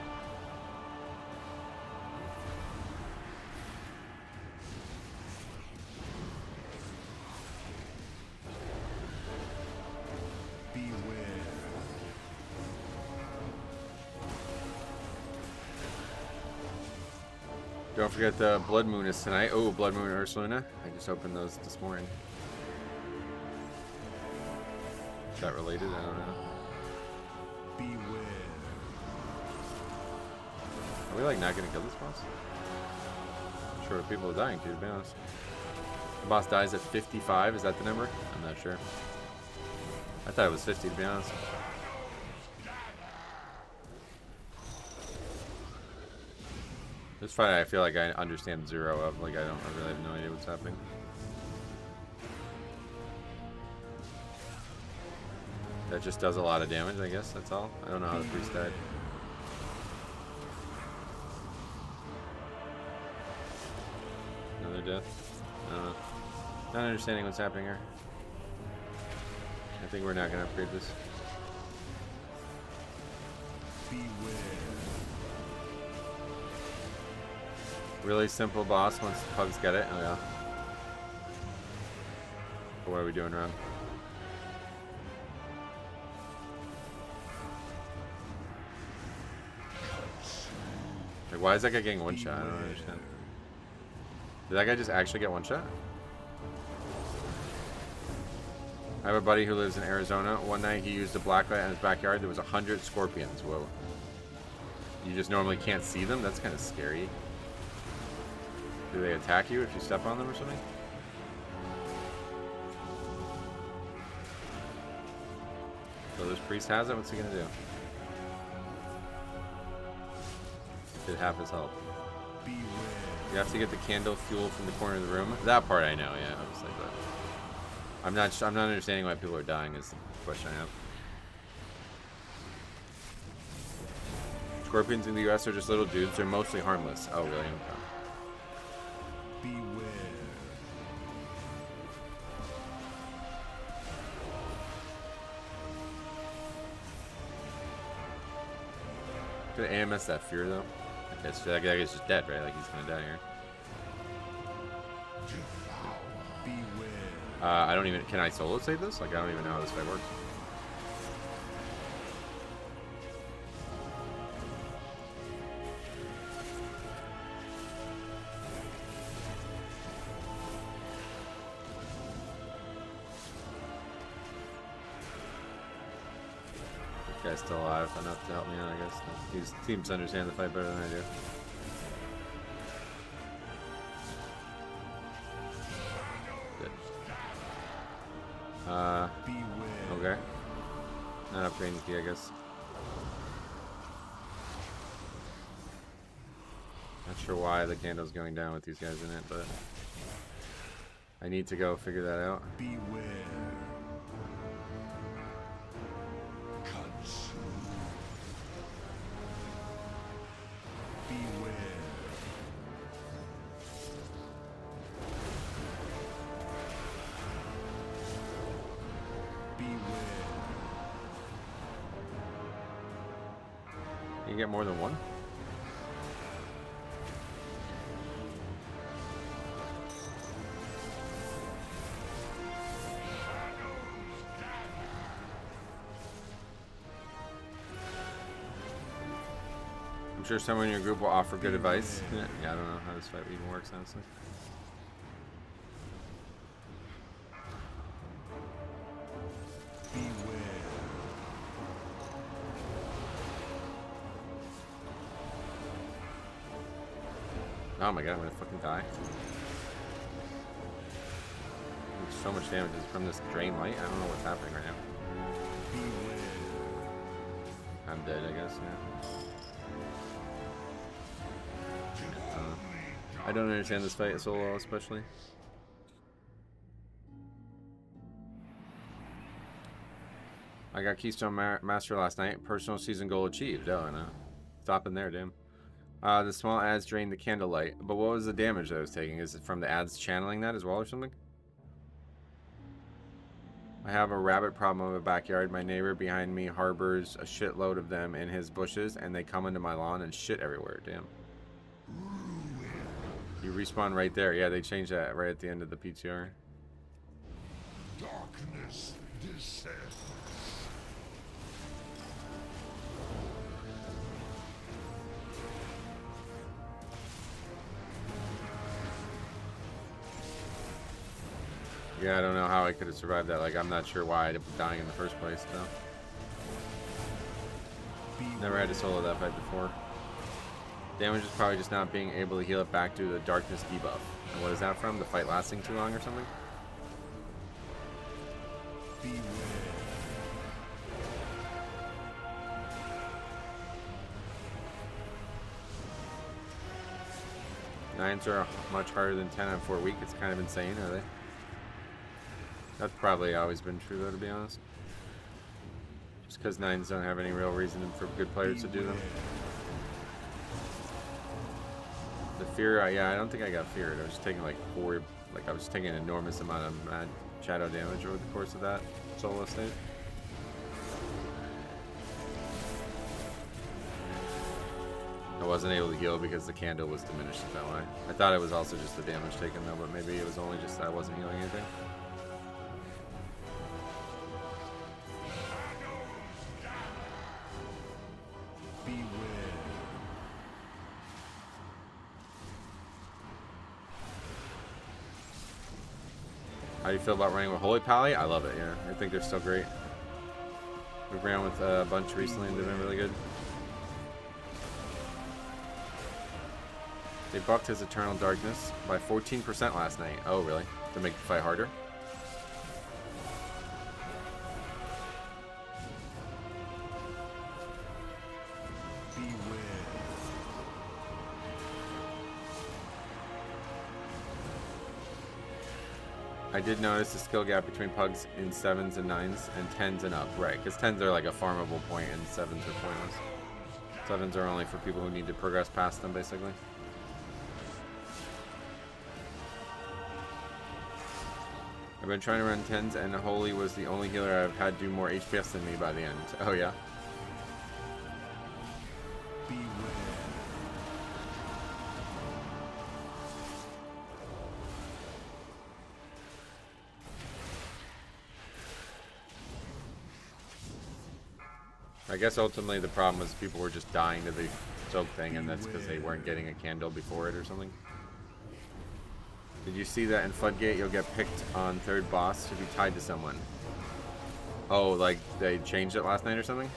Beware. Don't forget the Blood Moon is tonight. Oh, Blood Moon Ursulina. I just opened those this morning. Is that related? I don't know. Beware. Are we like not gonna kill this boss? I'm sure people are dying to be honest. The boss dies at 55, is that the number? I'm not sure. I thought it was 50 to be honest. This fight, I feel like I understand zero of. Like, I really have no idea what's happening. That just does a lot of damage, I guess. That's all. I don't know how the priest died. Another death. I don't know. Not understanding what's happening here. I think we're not going to upgrade this. Beware. Really simple boss once the pugs get it. Oh, yeah. What are we doing wrong? Like, why is that guy getting one shot? I don't understand. Did that guy just actually get one shot? I have a buddy who lives in Arizona. One night he used a blacklight in his backyard. There was 100 scorpions. Whoa. You just normally can't see them? That's kind of scary. Do they attack you if you step on them or something? So this priest has it? What's he gonna do? Did half his health. Beware. You have to get the candle fuel from the corner of the room. That part I know, yeah. I was like that. I'm not understanding why people are dying is the question I have. Scorpions in the US are just little dudes. They're mostly harmless. Oh, really? Okay. Beware. Could AMS that fear though? I guess that guy is just dead, right? Like he's gonna die here. Beware. I don't even. Can I solo save this? Like I don't even know how this fight works. This guy's still alive enough to help me out, I guess. These teams understand the fight better than I do. Good. Beware. Okay. Not upgrading key, I guess. Not sure why the candle's going down with these guys in it, but I need to go figure that out. Beware. Beware. Beware. You can get more than one? I'm sure someone in your group will offer good advice. Yeah, I don't know how this fight even works, honestly. Beware. Oh my god, I'm gonna fucking die. So much damage is from this drain light. I don't know what's happening right now. Beware. I'm dead, I guess, yeah. I don't understand this fight solo, especially. I got Keystone Master last night. Personal season goal achieved. Oh, no. Stopping there, damn. The small ads drained the candlelight. But what was the damage that I was taking? Is it from the ads channeling that as well or something? I have a rabbit problem in my backyard. My neighbor behind me harbors a shitload of them in his bushes, and they come into my lawn and shit everywhere. Damn. You respawn right there. Yeah, they changed that right at the end of the PTR. Darkness descends. Yeah, I don't know how I could have survived that. Like, I'm not sure why I ended up dying in the first place, though. Never had to solo that fight before. Damage is probably just not being able to heal it back due to the darkness debuff. And what is that from? The fight lasting too long or something? Beware. 9s are much harder than 10 on 4 week. It's kind of insane, are they? That's probably always been true, though, to be honest. Just because 9s don't have any real reason for good players to do them. The fear, yeah, I don't think I got feared. I was just taking like I was taking an enormous amount of mad shadow damage over the course of that solo state. I wasn't able to heal because the candle was diminished that way. I thought it was also just the damage taken though, but maybe it was only just that I wasn't healing anything. How do you feel about running with Holy Pally? I love it, yeah. I think they're still great. We ran with a bunch recently and they've been really good. They buffed his Eternal Darkness by 14% last night. Oh, really? To make the fight harder? I did notice the skill gap between pugs in 7s and 9s and 10s and up. Right, because 10s are like a farmable point and 7s are pointless. 7s are only for people who need to progress past them, basically. I've been trying to run 10s and Holy was the only healer I've had do more HPS than me by the end. Oh yeah? I guess ultimately the problem was people were just dying to the soak thing, and that's because they weren't getting a candle before it or something. Did you see that in Floodgate you'll get picked on third boss to be tied to someone? Oh, like they changed it last night or something?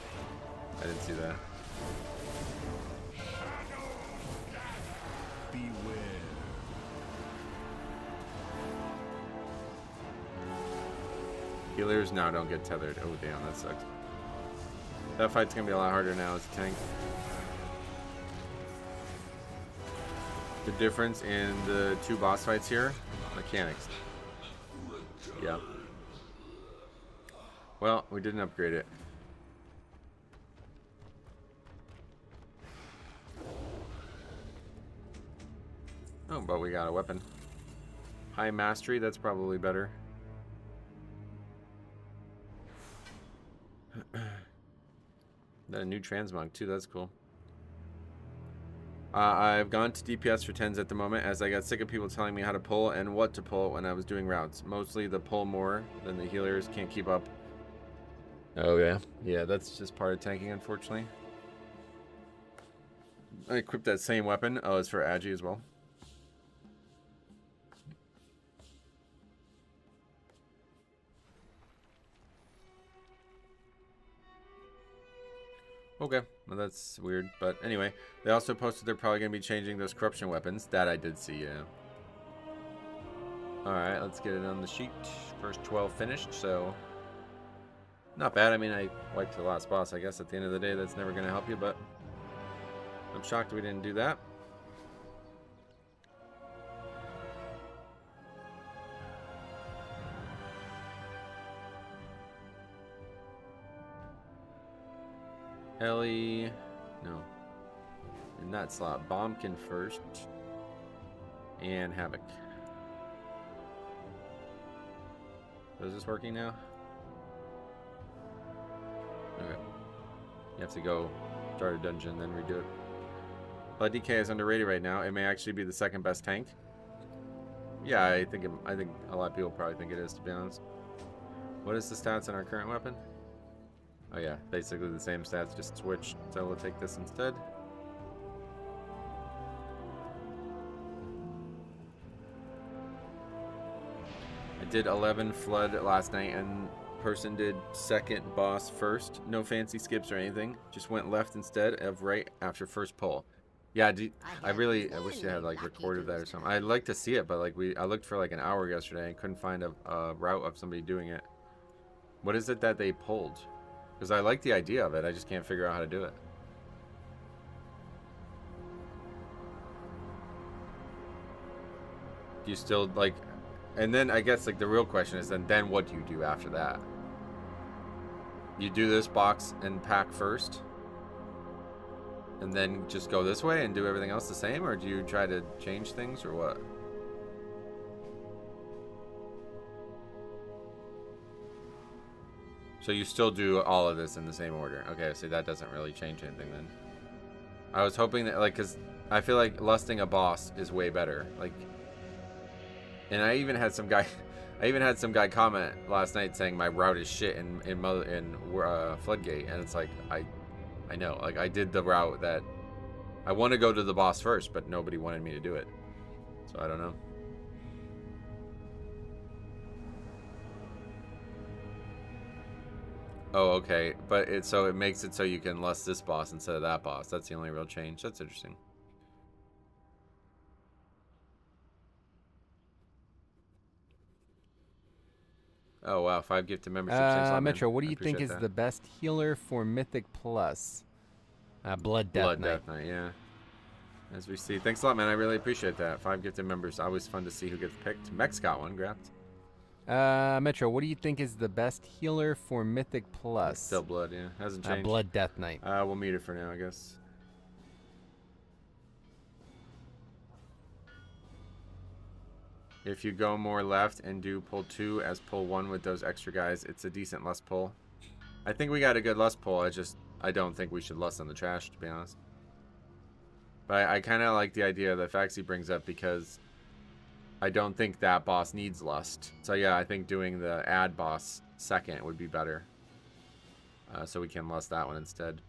I didn't see that. Healers now don't get tethered. Oh damn, that sucks. That fight's gonna be a lot harder now as a tank. The difference in the two boss fights here, mechanics. Yeah. Well, we didn't upgrade it. Oh, but we got a weapon. High mastery, that's probably better. A new transmog too, that's cool. I've gone to DPS for 10s at the moment as I got sick of people telling me how to pull and what to pull when I was doing routes. Mostly the pull more than the healers can't keep up. Oh yeah. Yeah, that's just part of tanking, unfortunately. I equipped that same weapon. Oh, it's for Agi as well. Okay, well that's weird, but anyway, they also posted they're probably going to be changing those corruption weapons. That I did see, yeah. Alright, let's get it on the sheet. First 12 finished, so not bad. I mean, I wiped the last boss. I guess at the end of the day, that's never going to help you, but I'm shocked we didn't do that. Ellie, no, in that slot. Bombkin first, and Havoc. Is this working now? Okay. You have to go start a dungeon, then redo it. Blood DK is underrated right now. It may actually be the second best tank. Yeah, I think a lot of people probably think it is, to be honest. What is the stats on our current weapon? Oh yeah, basically the same stats, just switched. So we'll take this instead. I did 11 flood last night, and person did second boss first. No fancy skips or anything. Just went left instead of right after first pull. Yeah, I wish you had like recorded that or something. I'd like to see it, but like I looked for like an hour yesterday and couldn't find a route of somebody doing it. What is it that they pulled? Because I like the idea of it, I just can't figure out how to do it. you still like, and then I guess like the real question is then what do you do after that? You do this box and pack first, and then just go this way and do everything else the same, or do you try to change things, or what? So you still do all of this in the same order. Okay, so that doesn't really change anything then. I was hoping that, like, because I feel like lusting a boss is way better. Like, and I even had some guy comment last night saying my route is shit in Floodgate, and it's like, I know, like, I did the route that I want to go to the boss first, but nobody wanted me to do it, so I don't know. Oh, okay, but it makes it so you can lust this boss instead of that boss. That's the only real change. That's interesting. Oh wow, 5 gifted memberships. Thanks a lot, Metro, man. what do I you think appreciate is that. the best healer for Mythic Plus? Blood Death Knight. Death Knight, yeah. As we see. Thanks a lot, man. I really appreciate that. 5 gifted members. Always fun to see who gets picked. Mex got one grabbed. Metro, what do you think is the best healer for Mythic Plus? Still blood, yeah. Hasn't changed. Blood Death Knight. We'll meet it for now, I guess. If you go more left and do pull 2 as pull 1 with those extra guys, it's a decent lust pull. I think we got a good lust pull. I don't think we should lust on the trash, to be honest. But I kind of like the idea that Faxi brings up, because I don't think that boss needs lust. So yeah, I think doing the ad boss second would be better. So we can lust that one instead.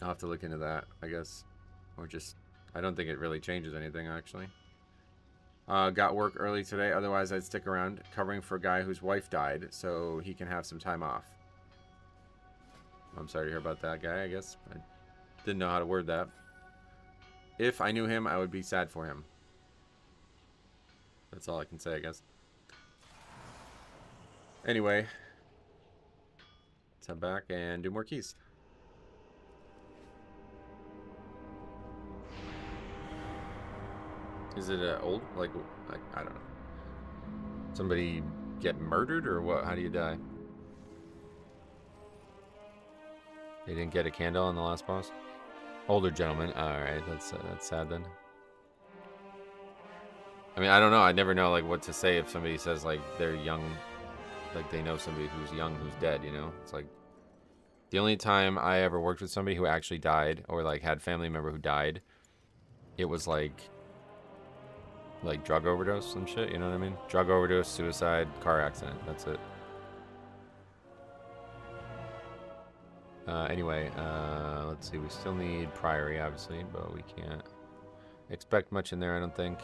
I'll have to look into that, I guess. Or just, I don't think it really changes anything, actually. Got work early today, otherwise I'd stick around, covering for a guy whose wife died, so he can have some time off. I'm sorry to hear about that guy, I guess. I didn't know how to word that. If I knew him, I would be sad for him. That's all I can say, I guess. Anyway, let's head back and do more keys. Is it old, like, I don't know. Somebody get murdered or what? How do you die? They didn't get a candle on the last boss? Older gentleman. Alright, that's sad then. I mean, I don't know. I never know, like, what to say if somebody says, like, they're young, like, they know somebody who's young who's dead, you know? It's like, the only time I ever worked with somebody who actually died, or, like, had family member who died, it was, like drug overdose and shit, you know what I mean? Drug overdose, suicide, car accident. That's it. Anyway, let's see. We still need Priory, obviously, but we can't expect much in there, I don't think.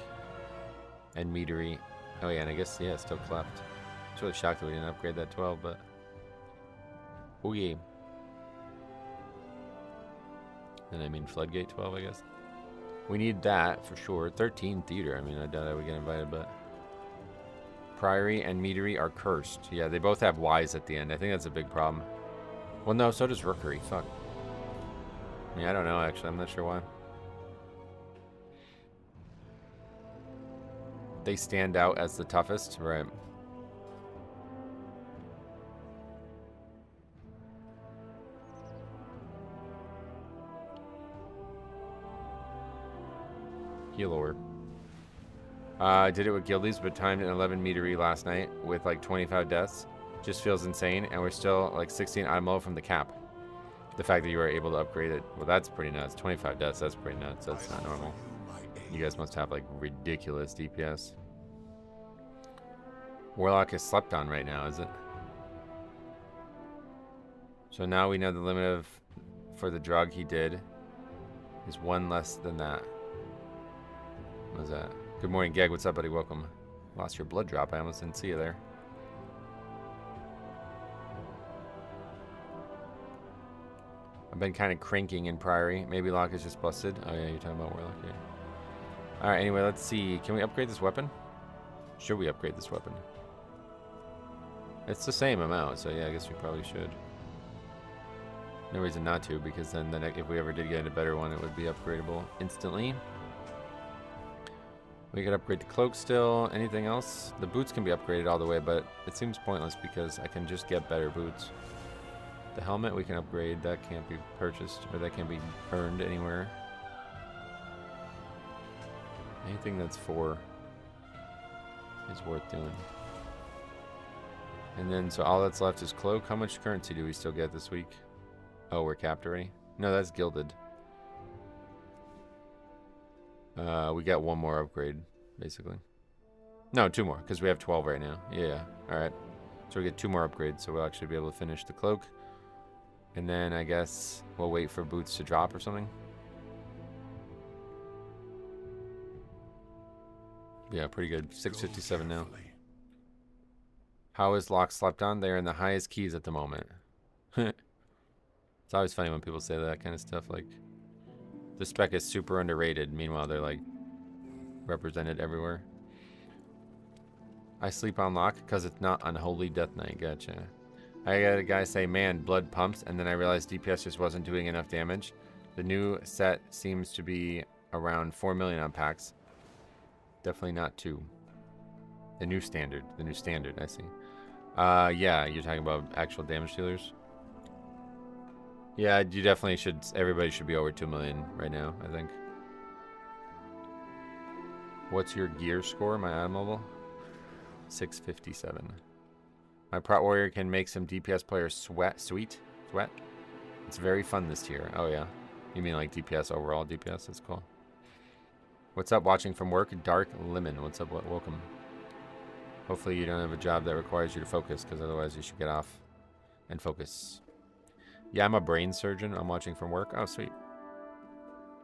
And Meadery. Oh, yeah, and I guess, yeah, still cleft. I was really shocked that we didn't upgrade that 12, but... Oh, yeah. And I mean Floodgate 12, I guess. We need that for sure. 13 Theater. I mean, I doubt I would get invited, but... Priory and Meadery are cursed. Yeah, they both have Ys at the end. I think that's a big problem. Well, no, so does Rookery. Fuck. I mean, I don't know, actually. I'm not sure why. They stand out as the toughest, right? Healer. I did it with Guildies, but timed an 11 metery last night with like 25 deaths. Just feels insane, and we're still like 16 IMO from the cap. The fact that you were able to upgrade it, well, that's pretty nuts. 25 deaths, that's pretty nuts. That's not normal. You guys must have like ridiculous DPS. Warlock is slept on right now, is it? So now we know the limit of for the drug he did is 1 less than that. What was that? Good morning, Geg. What's up, buddy? Welcome. Lost your blood drop. I almost didn't see you there. I've been kind of cranking in Priory. Maybe Lock is just busted. Oh, yeah, you're talking about Warlock. Yeah. Alright, anyway, let's see. Can we upgrade this weapon? Should we upgrade this weapon? It's the same amount, so yeah, I guess we probably should. No reason not to, because then if we ever did get a better one, it would be upgradable instantly. We could upgrade the cloak still. Anything else? The boots can be upgraded all the way, but it seems pointless because I can just get better boots. The helmet we can upgrade. That can't be purchased, or that can't be earned anywhere. Anything that's 4 is worth doing. And then, so all that's left is cloak. How much currency do we still get this week? Oh, we're capped already? No, that's gilded. We got 1 more upgrade, basically. No, 2 more, because we have 12 right now. Yeah, alright. So we get 2 more upgrades, so we'll actually be able to finish the cloak. And then I guess we'll wait for boots to drop or something. Yeah, pretty good. 657 now. How is Lock slept on? They're in the highest keys at the moment. It's always funny when people say that kind of stuff. Like, the spec is super underrated. Meanwhile, they're like represented everywhere. I sleep on Lock because it's not Unholy Death Knight. Gotcha. I had a guy say, man, blood pumps. And then I realized DPS just wasn't doing enough damage. The new set seems to be around 4 million on packs. Definitely not 2. The new standard, I see. Yeah, you're talking about actual damage dealers? Yeah, you definitely should, everybody should be over 2 million right now, I think. What's your gear score, my automobile? 657. My Prot Warrior can make some DPS players sweat. It's very fun this tier. Oh yeah. You mean like DPS overall DPS? That's cool. What's up, watching from work? Dark Lemon. What's up? Welcome. Hopefully you don't have a job that requires you to focus, because otherwise you should get off and focus. Yeah, I'm a brain surgeon. I'm watching from work. Oh, sweet.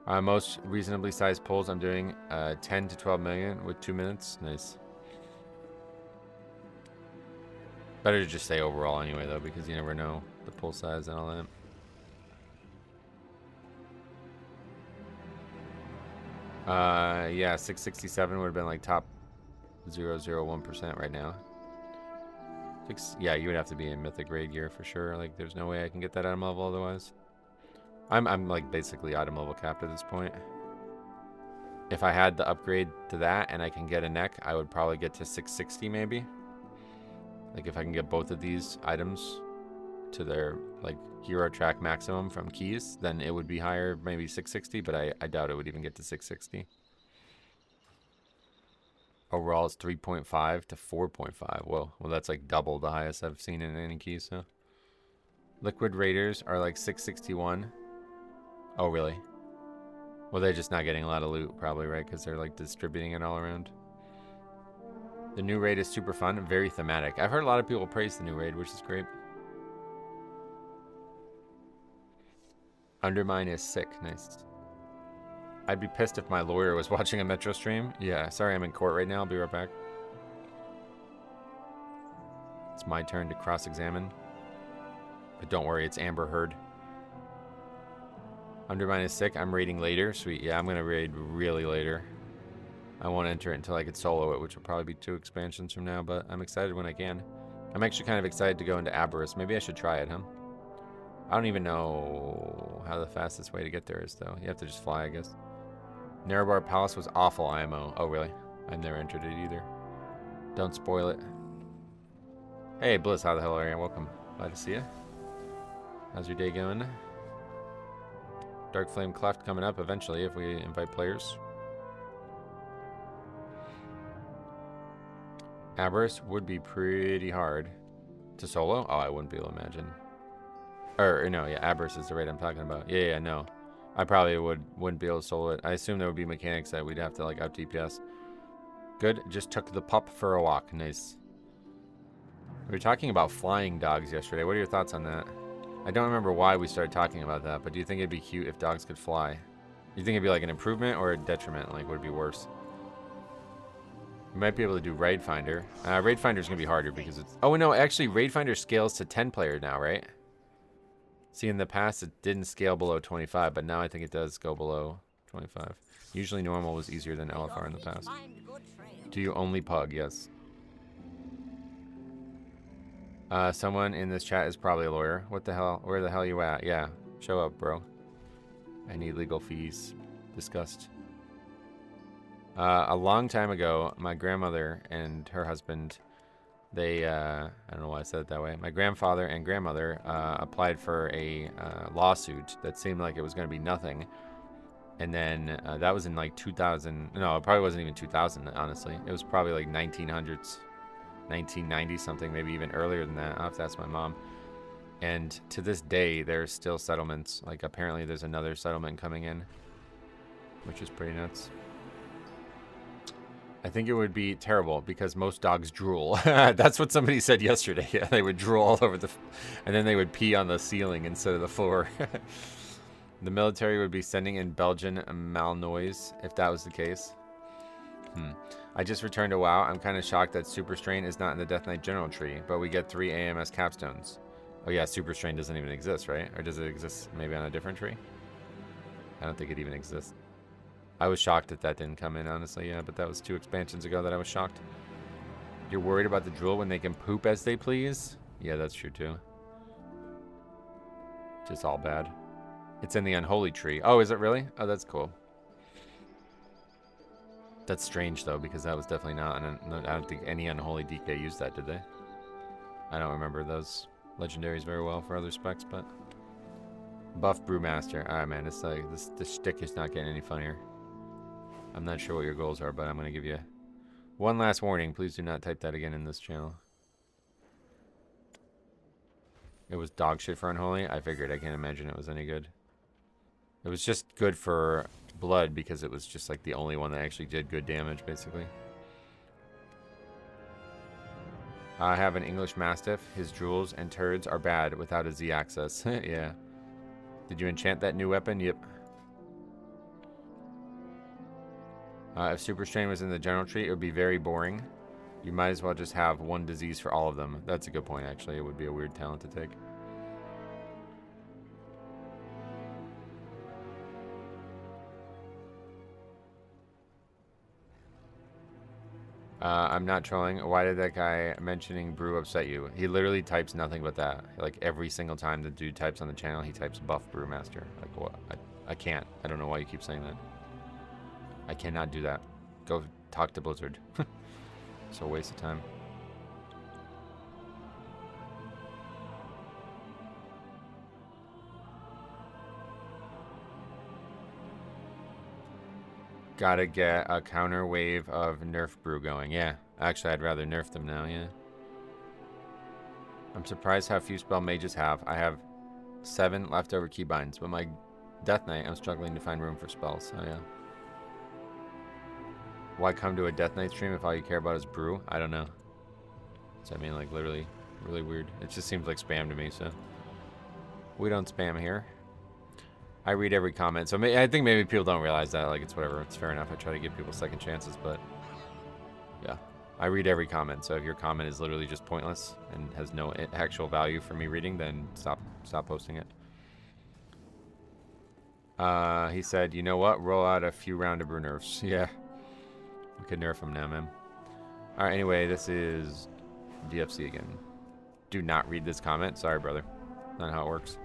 Most reasonably sized pulls, I'm doing 10 to 12 million with 2 minutes. Nice. Better to just say overall anyway, though, because you never know the pull size and all that. Yeah, 667 would have been like top 0.001% right now. Yeah, you would have to be in Mythic grade gear for sure. Like, there's no way I can get that item level otherwise. I'm like basically item level capped at this point. If I had the upgrade to that and I can get a neck, I would probably get to 660 maybe. Like if I can get both of these items to their like hero track maximum from keys, then it would be higher, maybe 660, but I doubt it would even get to 660. Overall it's 3.5 to 4.5. Whoa, well that's like double the highest I've seen in any key, so. Liquid Raiders are like 661. Oh really? Well, they're just not getting a lot of loot probably, right? Because they're like distributing it all around. The new raid is super fun and very thematic. I've heard a lot of people praise the new raid, which is great. Undermine is sick. Nice. I'd be pissed if my lawyer was watching a Metro stream. Yeah, sorry, I'm in court right now. I'll be right back. It's my turn to cross-examine. But don't worry, it's Amber Heard. Undermine is sick. I'm raiding later. Sweet. Yeah, I'm going to raid really later. I won't enter it until I could solo it, which will probably be 2 expansions from now, but I'm excited when I can. I'm actually kind of excited to go into Aberrus. Maybe I should try it, huh? I don't even know how the fastest way to get there is, though. You have to just fly, I guess. Narrowbar Palace was awful IMO. Oh, really? I've never entered it either. Don't spoil it. Hey, Bliss, how the hell are you? Welcome. Glad to see you. How's your day going? Dark Flame Cleft coming up eventually if we invite players. Aberrus would be pretty hard to solo. Oh, I wouldn't be able to imagine. Or no, yeah, Aberrus is the raid I'm talking about. Yeah, no. I probably wouldn't be able to solo it. I assume there would be mechanics that we'd have to like out DPS. Good, just took the pup for a walk. Nice. We were talking about flying dogs yesterday. What are your thoughts on that? I don't remember why we started talking about that, but do you think it'd be cute if dogs could fly? Do you think it'd be like an improvement or a detriment? Like, would it be worse? We might be able to do Raid Finder. Raid Finder's gonna be harder because it's... Oh, no, actually, Raid Finder scales to 10 player now, right? See, in the past, it didn't scale below 25, but now I think it does go below 25. Usually normal was easier than LFR in the past. Do you only pug? Yes. Someone in this chat is probably a lawyer. What the hell? Where the hell you at? Yeah, show up, bro. I need legal fees. Discussed. A long time ago, my grandmother and her husband, they, I don't know why I said it that way. My grandfather and grandmother applied for a lawsuit that seemed like it was going to be nothing. And then that was in like 2000. No, it probably wasn't even 2000, honestly. It was probably like 1900s, 1990 something, maybe even earlier than that. I'll have to ask my mom. And to this day, there's still settlements. Like, apparently there's another settlement coming in, which is pretty nuts. I think it would be terrible because most dogs drool. That's what somebody said yesterday. Yeah, they would drool all over and then they would pee on the ceiling instead of the floor. The military would be sending in Belgian Malinois if that was the case. I just returned to WoW. I'm kind of shocked that Super Strain is not in the Death Knight General tree, but we get 3 AMS capstones. Oh yeah, Super Strain doesn't even exist, right? Or does it exist maybe on a different tree? I don't think it even exists. I was shocked that that didn't come in, honestly, yeah, but that was 2 expansions ago that I was shocked. You're worried about the drool when they can poop as they please? Yeah, that's true too. Just all bad. It's in the Unholy tree. Oh, is it really? Oh, that's cool. That's strange, though, because that was definitely not... I don't think any Unholy DK used that, did they? I don't remember those legendaries very well for other specs, but... Buff Brewmaster. Alright, man, it's like... This shtick is not getting any funnier. I'm not sure what your goals are, but I'm going to give you one last warning. Please do not type that again in this channel. It was dog shit for Unholy? I figured. I can't imagine it was any good. It was just good for blood because it was just like the only one that actually did good damage, basically. I have an English Mastiff. His drools and turds are bad without a Z axis. Yeah. Did you enchant that new weapon? Yep. If Super Strain was in the general tree, it would be very boring. You might as well just have one disease for all of them. That's a good point, actually. It would be a weird talent to take. I'm not trolling. Why did that guy mentioning brew upset you? He literally types nothing but that. Like, every single time the dude types on the channel, he types buff brewmaster. Like, what? I can't. I don't know why you keep saying that. I cannot do that. Go talk to Blizzard. It's a waste of time. Gotta get a counter wave of nerf brew going. Yeah, actually I'd rather nerf them now, yeah. I'm surprised how few spell mages have. I have 7 leftover keybinds, but my Death Knight, I'm struggling to find room for spells, so yeah. Why come to a Death Knight stream if all you care about is brew? I don't know. So I mean, like, literally, really weird. It just seems like spam to me, so. We don't spam here. I read every comment, so I think maybe people don't realize that. Like, it's whatever. It's fair enough. I try to give people second chances, but yeah, I read every comment. So if your comment is literally just pointless and has no actual value for me reading, then stop posting it. He said, you know what? Roll out a few round of brew nerfs. Yeah, we could nerf them now, man. All right. Anyway, this is DFC again. Do not read this comment. Sorry, brother. Not how it works.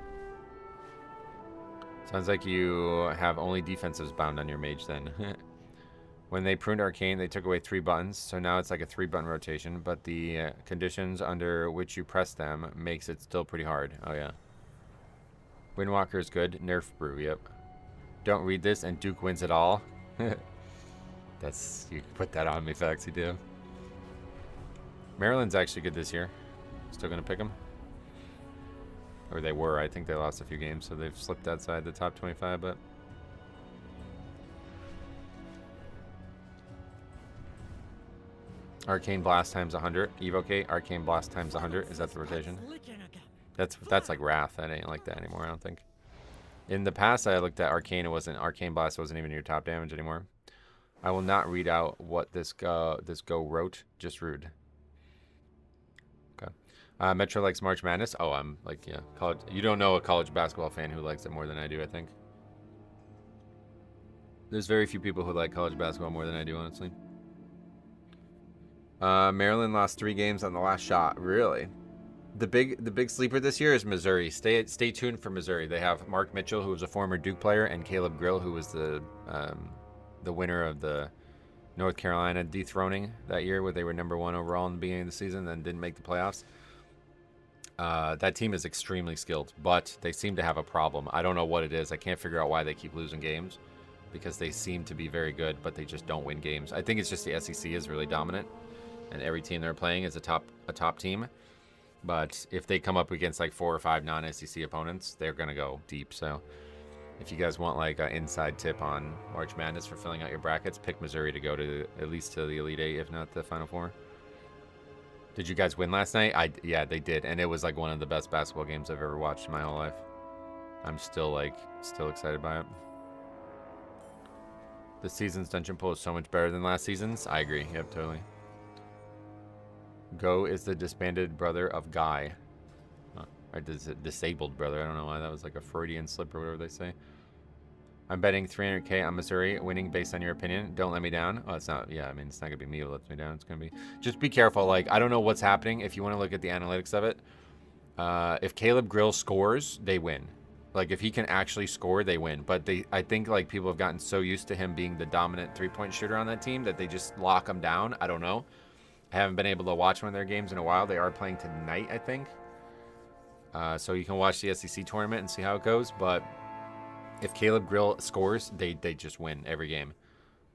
Sounds like you have only defensives bound on your mage then. When they pruned Arcane, they took away 3 buttons, so now it's like a 3-button rotation, but the conditions under which you press them makes it still pretty hard. Oh yeah. Windwalker is good. Nerf brew, yep. Don't read this and Duke wins it all. That's, you can put that on me, facts, you do. Maryland's actually good this year. Still gonna pick them. Or they were. I think they lost a few games, so they've slipped outside the top 25, but... Arcane Blast times 100. Evocate, Arcane Blast times 100. Is that the rotation? That's like Wrath. That ain't like that anymore, I don't think. In the past, I looked at Arcane. Arcane Blast wasn't even your top damage anymore. I will not read out what this go wrote. Just rude. Okay. Metro likes March Madness. Oh, I'm like, yeah, college. You don't know a college basketball fan who likes it more than I do, I think. There's very few people who like college basketball more than I do, honestly. Maryland lost 3 games on the last shot. Really? The big sleeper this year is Missouri. Stay tuned for Missouri. They have Mark Mitchell, who was a former Duke player, and Caleb Grill, who was the winner of the North Carolina dethroning that year where they were #1 overall in the beginning of the season, then didn't make the playoffs. That team is extremely skilled, but they seem to have a problem. I don't know what it is. I can't figure out why they keep losing games, because they seem to be very good, but they just don't win games. I think it's just the SEC is really dominant, and every team they're playing is a top team. But if they come up against like 4 or 5 non-SEC opponents, they're gonna go deep. So if you guys want like an inside tip on March Madness for filling out your brackets, pick Missouri to go to at least to the Elite Eight, if not the Final Four. Did you guys win last night? Yeah, they did, and it was like one of the best basketball games I've ever watched in my whole life. I'm still excited by it. This season's dungeon pool is so much better than last season's. I agree. Yep, totally. Go is the disbanded brother of Guy. Or disabled brother. I don't know why. That was like a Freudian slip or whatever they say. I'm betting 300K on Missouri winning based on your opinion. Don't let me down. Oh, it's not. Yeah, I mean, it's not going to be me who lets me down. It's going to be... Just be careful. Like, I don't know what's happening. If you want to look at the analytics of it, if Caleb Grill scores, they win. Like, if he can actually score, they win. But I think, like, people have gotten so used to him being the dominant three-point shooter on that team that they just lock him down. I don't know. I haven't been able to watch one of their games in a while. They are playing tonight, I think. So you can watch the SEC tournament and see how it goes. But if Caleb Grill scores, they just win every game.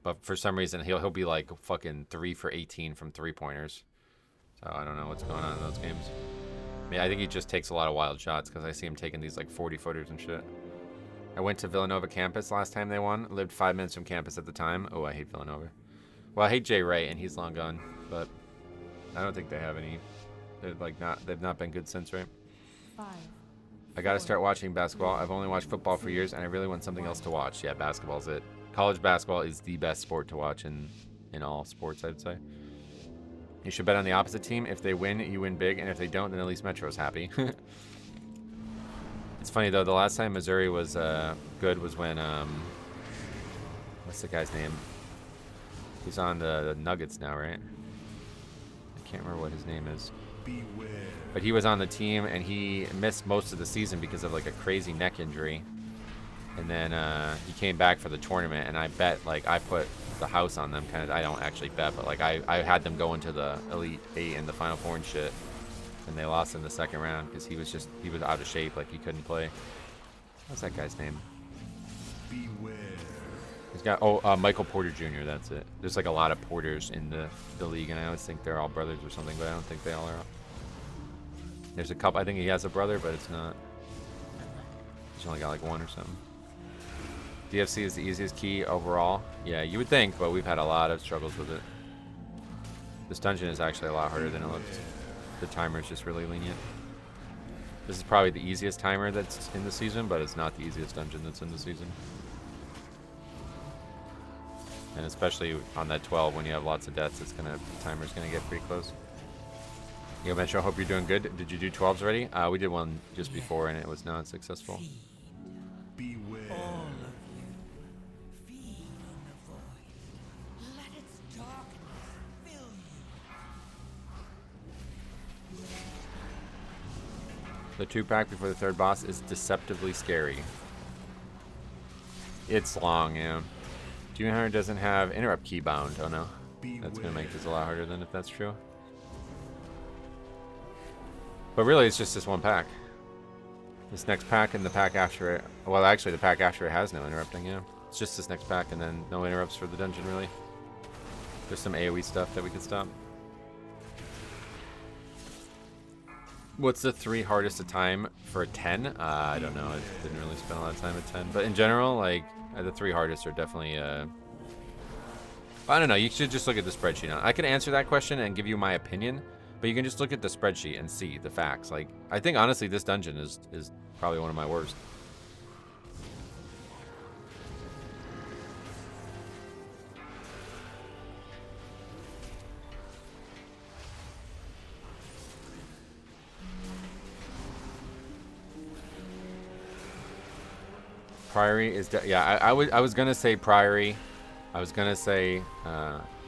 But for some reason, he'll be like fucking 3 for 18 from three-pointers. So I don't know what's going on in those games. I mean, I think he just takes a lot of wild shots because I see him taking these like 40-footers and shit. I went to Villanova campus last time they won. Lived 5 minutes from campus at the time. Oh, I hate Villanova. Well, I hate Jay Wright, and he's long gone. But I don't think they have any. They've not been good since, right? 5. I gotta start watching basketball. I've only watched football for years, and I really want something else to watch. Yeah, basketball's it. College basketball is the best sport to watch in all sports, I'd say. You should bet on the opposite team. If they win, you win big, and if they don't, then at least Metro's happy. It's funny, though. The last time Missouri was good was when... what's the guy's name? He's on the Nuggets now, right? I can't remember what his name is. Beware. But he was on the team, and he missed most of the season because of like a crazy neck injury. And then he came back for the tournament, and I bet, like, I put the house on them. Kind of, I don't actually bet, but like I had them go into the Elite Eight and the Final Four and shit. And they lost in the second round because he was out of shape, like he couldn't play. What's that guy's name? Beware. He's got Michael Porter Jr. That's it. There's like a lot of Porters in the league, and I always think they're all brothers or something, but I don't think they all are. There's a couple. I think he has a brother, but it's not. He's only got like one or something. DFC is the easiest key overall. Yeah, you would think, but we've had a lot of struggles with it. This dungeon is actually a lot harder than it looks. The timer is just really lenient. This is probably the easiest timer that's in the season, but it's not the easiest dungeon that's in the season. And especially on that 12, when you have lots of deaths, the timer's gonna get pretty close. Yo, Metro, hope you're doing good. Did you do 12s already? We did one just before, and it was not successful. Beware. All of you. Feed on the void. Let its darkness fill you. The 2-pack before the 3rd boss is deceptively scary. It's long, yeah. Demon Hunter doesn't have interrupt key bound. Oh no. That's gonna make this a lot harder than if that's true. But really, it's just this one pack. This next pack and the pack after it. Well, actually, the pack after it has no interrupting, yeah. It's just this next pack and then no interrupts for the dungeon, really. There's some AoE stuff that we can stop. What's the 3 hardest to time for a 10? I don't know. I didn't really spend a lot of time at 10. But in general, like, the 3 hardest are definitely... I don't know. You should just look at the spreadsheet. I can answer that question and give you my opinion, but you can just look at the spreadsheet and see the facts. Like, I think, honestly, this dungeon is probably one of my worst. Priory is... yeah, I was going to say Priory. I was going to say...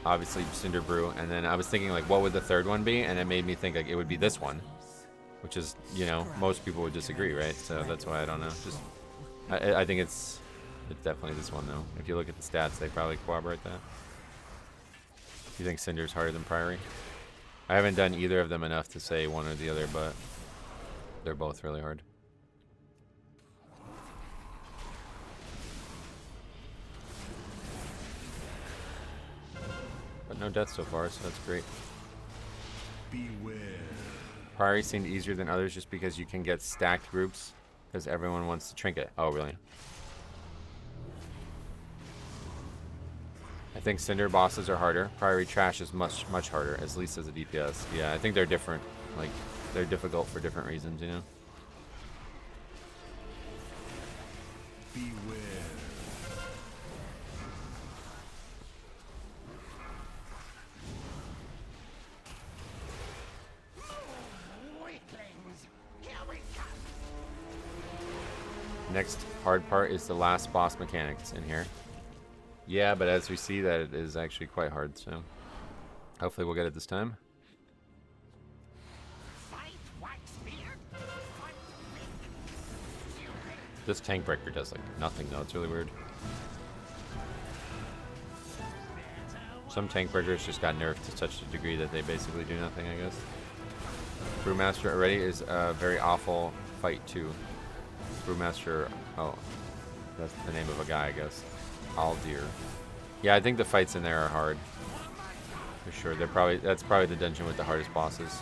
obviously Cinder Brew, and then I was thinking like what would the 3rd one be, and it made me think like it would be this one, which is, you know, most people would disagree, right? So that's why I don't know. Just I think it's definitely this one though. If you look at the stats, they probably corroborate that. You think Cinder's harder than Priory? I haven't done either of them enough to say one or the other, but they're both really hard. But no deaths so far, so that's great. Beware. Priory seemed easier than others just because you can get stacked groups because everyone wants to trinket. Oh, really? I think Cinder bosses are harder. Priory Trash is much harder, at least as a DPS. Yeah, I think they're different. Like, they're difficult for different reasons, you know? Beware. Weaklings, here we come. Next hard part is the last boss mechanics in here. Yeah, but as we see that it is actually quite hard, so hopefully we'll get it this time. Fight Waxbeard. Fight me. This tank breaker does like nothing though, it's really weird. Some tank breakers just got nerfed to such a degree that they basically do nothing, I guess. Brewmaster already is a very awful fight too. Brewmaster, oh, that's the name of a guy, I guess. Aldir. Yeah, I think the fights in there are hard. For sure. That's probably the dungeon with the hardest bosses.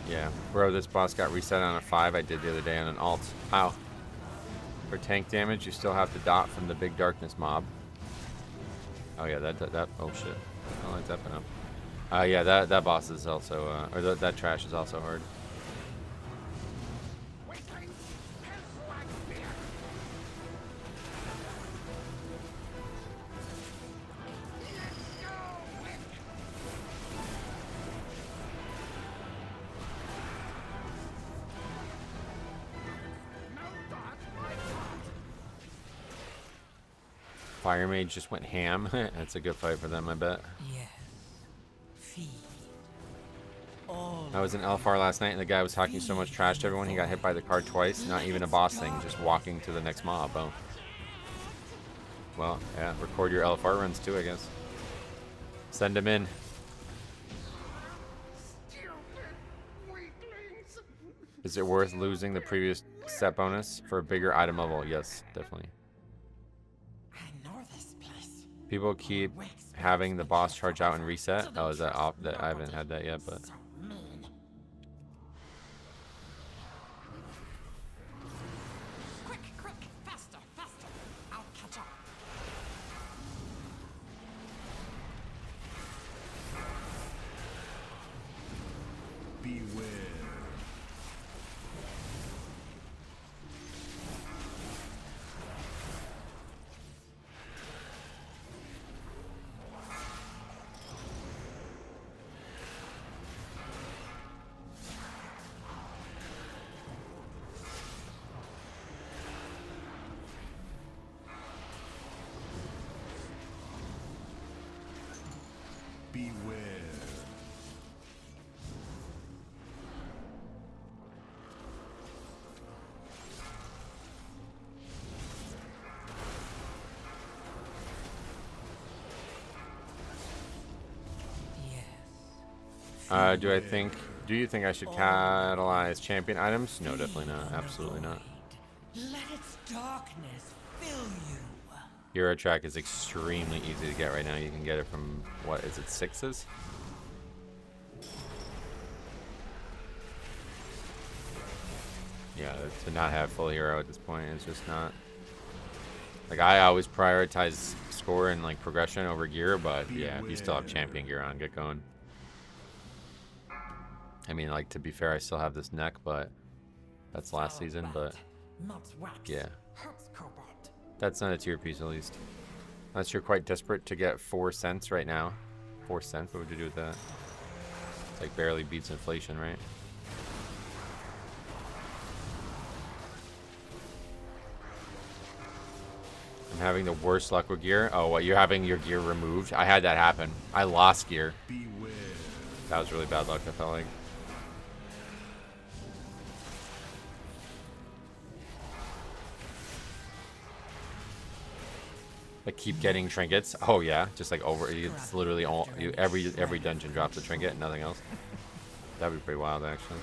Yeah. Bro, this boss got reset on a 5 I did the other day on an alt. Ow. For tank damage, you still have to dot from the big darkness mob. Oh yeah, that oh shit. Oh, that's up and up. Yeah, that boss is also, or that trash is also hard. Weaklings, here's Waxbeard. Let's go, Wick. No dot, my dot. Fire Mage just went ham. That's a good fight for them, I bet. Yes. Feed. All I was in LFR last night and the guy was talking so much trash to everyone he got hit by the card twice. Not even a boss thing, just walking to the next mob. Oh. Well, yeah, record your LFR runs too, I guess. Send them in. stupid weaklings. Is it worth losing the previous set bonus for a bigger item level? Yes, definitely. I know this place. People keep having the boss charge out and reset. Oh, is that off? That I haven't had that yet, but So mean. Quick, faster. I'll catch up. Beware. Beware. Yes. Do you think I should catalyze champion items? No, definitely not. Absolutely not. Let its darkness fill you. Hero track is extremely easy to get right now. You can get it from, what, is it 6s? Yeah, to not have full hero at this point is just not. Like, I always prioritize score and, like, progression over gear, but yeah, if you still have champion gear on, get going. I mean, like, to be fair, I still have this neck, but that's last season, but Not wax. yeah. Hurts cobalt. That's not a tier piece, at least. Unless you're quite desperate to get 4 cents right now. 4 cents? What would you do with that? It's like barely beats inflation, right? I'm having the worst luck with gear. Oh, what? You're having your gear removed? I had that happen. I lost gear. Beware. That was really bad luck, I felt like. Like keep getting trinkets. Oh yeah, just like over. It's literally all every dungeon drops a trinket and nothing else. That'd be pretty wild actually.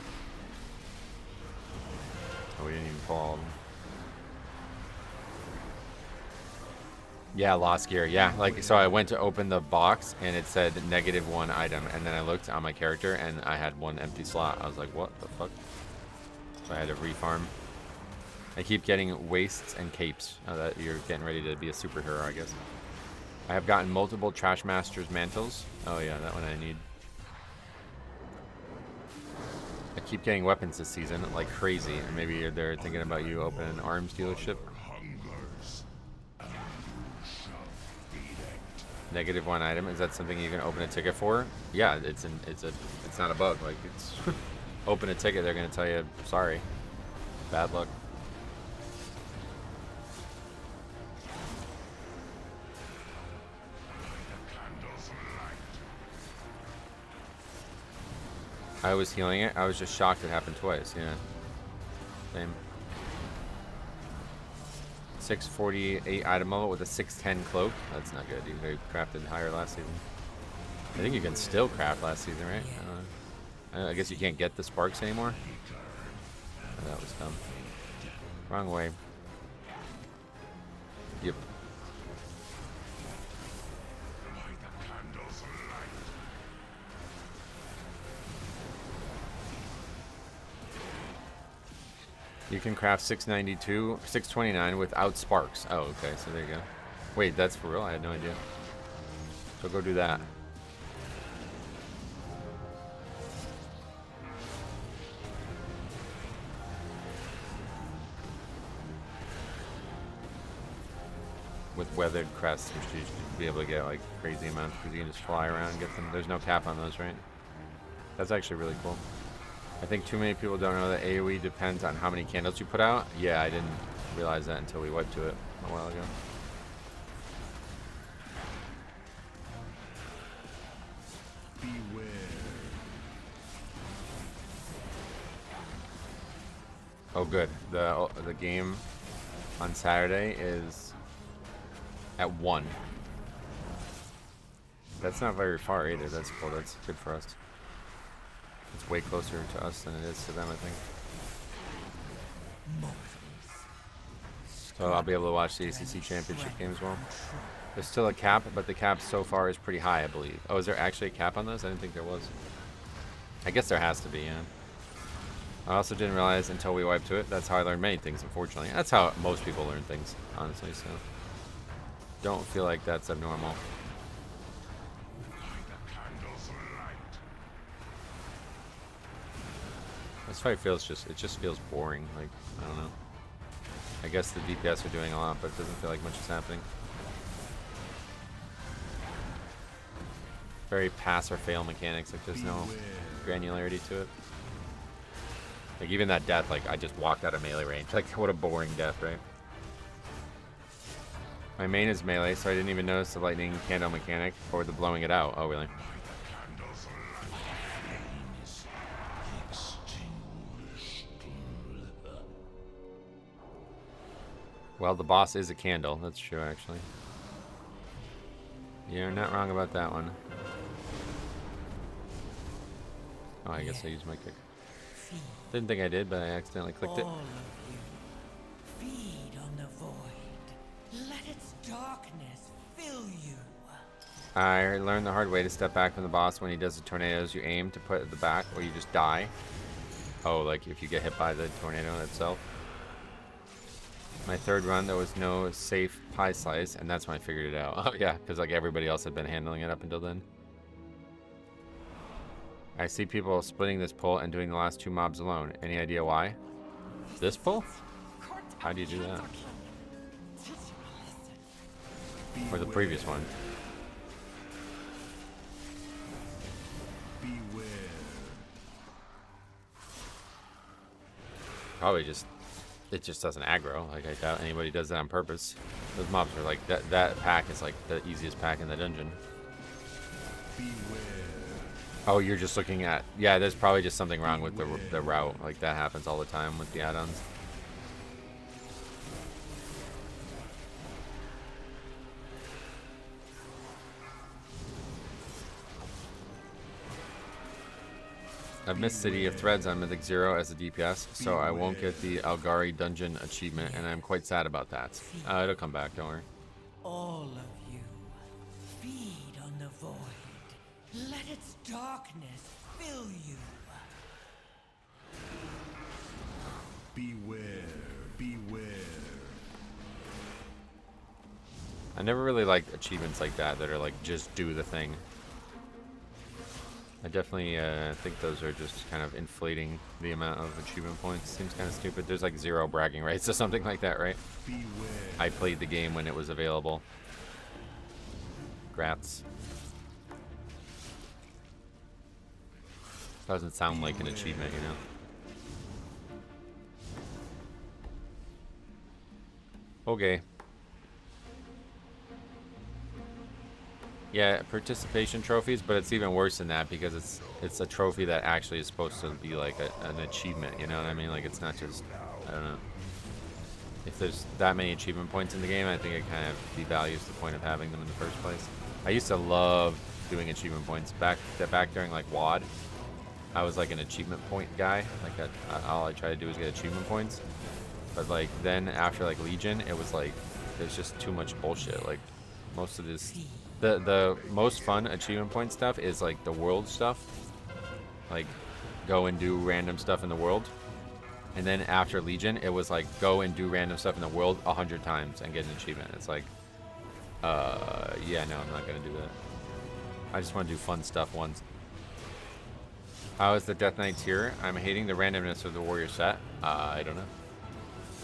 Oh, we didn't even pull all of them. Yeah, lost gear. Yeah, like so I went to open the box and it said -1 item, and then I looked on my character and I had 1 empty slot. I was like, what the fuck? So I had to refarm. I keep getting wastes and capes. Oh, that you're getting ready to be a superhero, I guess. I have gotten multiple Trash Masters mantles. Oh yeah, that one I need. I keep getting weapons this season like crazy, and maybe they're thinking about you opening an arms dealership. -1 item. Is that something you can open a ticket for? Yeah, it's not a bug. Like it's open a ticket, they're gonna tell you sorry, bad luck. I was healing it. I was just shocked it happened twice. Yeah, same. 648 item level with a 610 cloak. That's not good. You crafted higher last season. I think you can still craft last season, right? I guess you can't get the sparks anymore. Oh, that was dumb. Wrong way. Yep. You can craft 629 without sparks. Oh, okay, so there you go. Wait, that's for real? I had no idea. So go do that. With weathered crests, you should be able to get like crazy amounts because you can just fly around and get them. There's no cap on those, right? That's actually really cool. I think too many people don't know that AoE depends on how many candles you put out. Yeah, I didn't realize that until we wiped to it a while ago. Beware. Oh, good. The game on Saturday is at 1. That's not very far either. That's cool. That's good for us. It's way closer to us than it is to them, I think. So I'll be able to watch the ACC Championship game as well. There's still a cap, but the cap so far is pretty high, I believe. Oh, is there actually a cap on this? I didn't think there was. I guess there has to be, yeah. I also didn't realize until we wiped to it. That's how I learned many things, unfortunately. That's how most people learn things, honestly, so. Don't feel like that's abnormal. This fight feels it just feels boring. Like, I don't know. I guess the DPS are doing a lot, but it doesn't feel like much is happening. Very pass or fail mechanics. Like, there's no granularity to it. Like, even that death, like, I just walked out of melee range. Like, what a boring death, right? My main is melee, so I didn't even notice the lightning candle mechanic or the blowing it out. Oh, really? Well, the boss is a candle. That's true, actually. You're not wrong about that one. Oh, I guess I used my kick. Didn't think I did, but I accidentally clicked it. All of you, feed on the void. Let its darkness fill you. I learned the hard way to step back from the boss when he does the tornadoes. You aim to put at the back, or you just die. Oh, like if you get hit by the tornado itself. My third run, there was no safe pie slice, and that's when I figured it out. Oh yeah, because like everybody else had been handling it up until then. I see people splitting this pull and doing the last 2 mobs alone. Any idea why? This pull? How do you do that? Or the previous one? Beware. Probably just, it just doesn't aggro. Like, I doubt anybody does that on purpose. Those mobs are like, that pack is like the easiest pack in the dungeon. Beware. Oh, you're just looking at, yeah, there's probably just something wrong with the route. Like, that happens all the time with the add-ons. I've missed City of Threads on Mythic 0 as a DPS, so I won't get the Algari Dungeon achievement, and I'm quite sad about that. It'll come back, don't worry. All of you, feed on the void. Let its darkness fill you. Beware, beware. I never really liked achievements like that are like, just do the thing. I definitely think those are just kind of inflating the amount of achievement points. Seems kind of stupid. There's like 0 bragging rights or something like that, right? Beware. I played the game when it was available. Grats. Doesn't sound like an achievement, you know? Okay. Yeah, participation trophies, but it's even worse than that because it's a trophy that actually is supposed to be like an achievement, you know what I mean? Like it's not just, I don't know. If there's that many achievement points in the game, I think it kind of devalues the point of having them in the first place. I used to love doing achievement points. Back during like WoD, I was like an achievement point guy. Like all I tried to do was get achievement points. But like then after like Legion, it was like there's just too much bullshit. Like most of this, the most fun achievement point stuff is like the world stuff. Like go and do random stuff in the world. And then after Legion, it was like go and do random stuff in the world 100 times and get an achievement. It's like, yeah, no, I'm not gonna do that. I just want to do fun stuff once. How is the Death Knight tier? I'm hating the randomness of the warrior set. I don't know.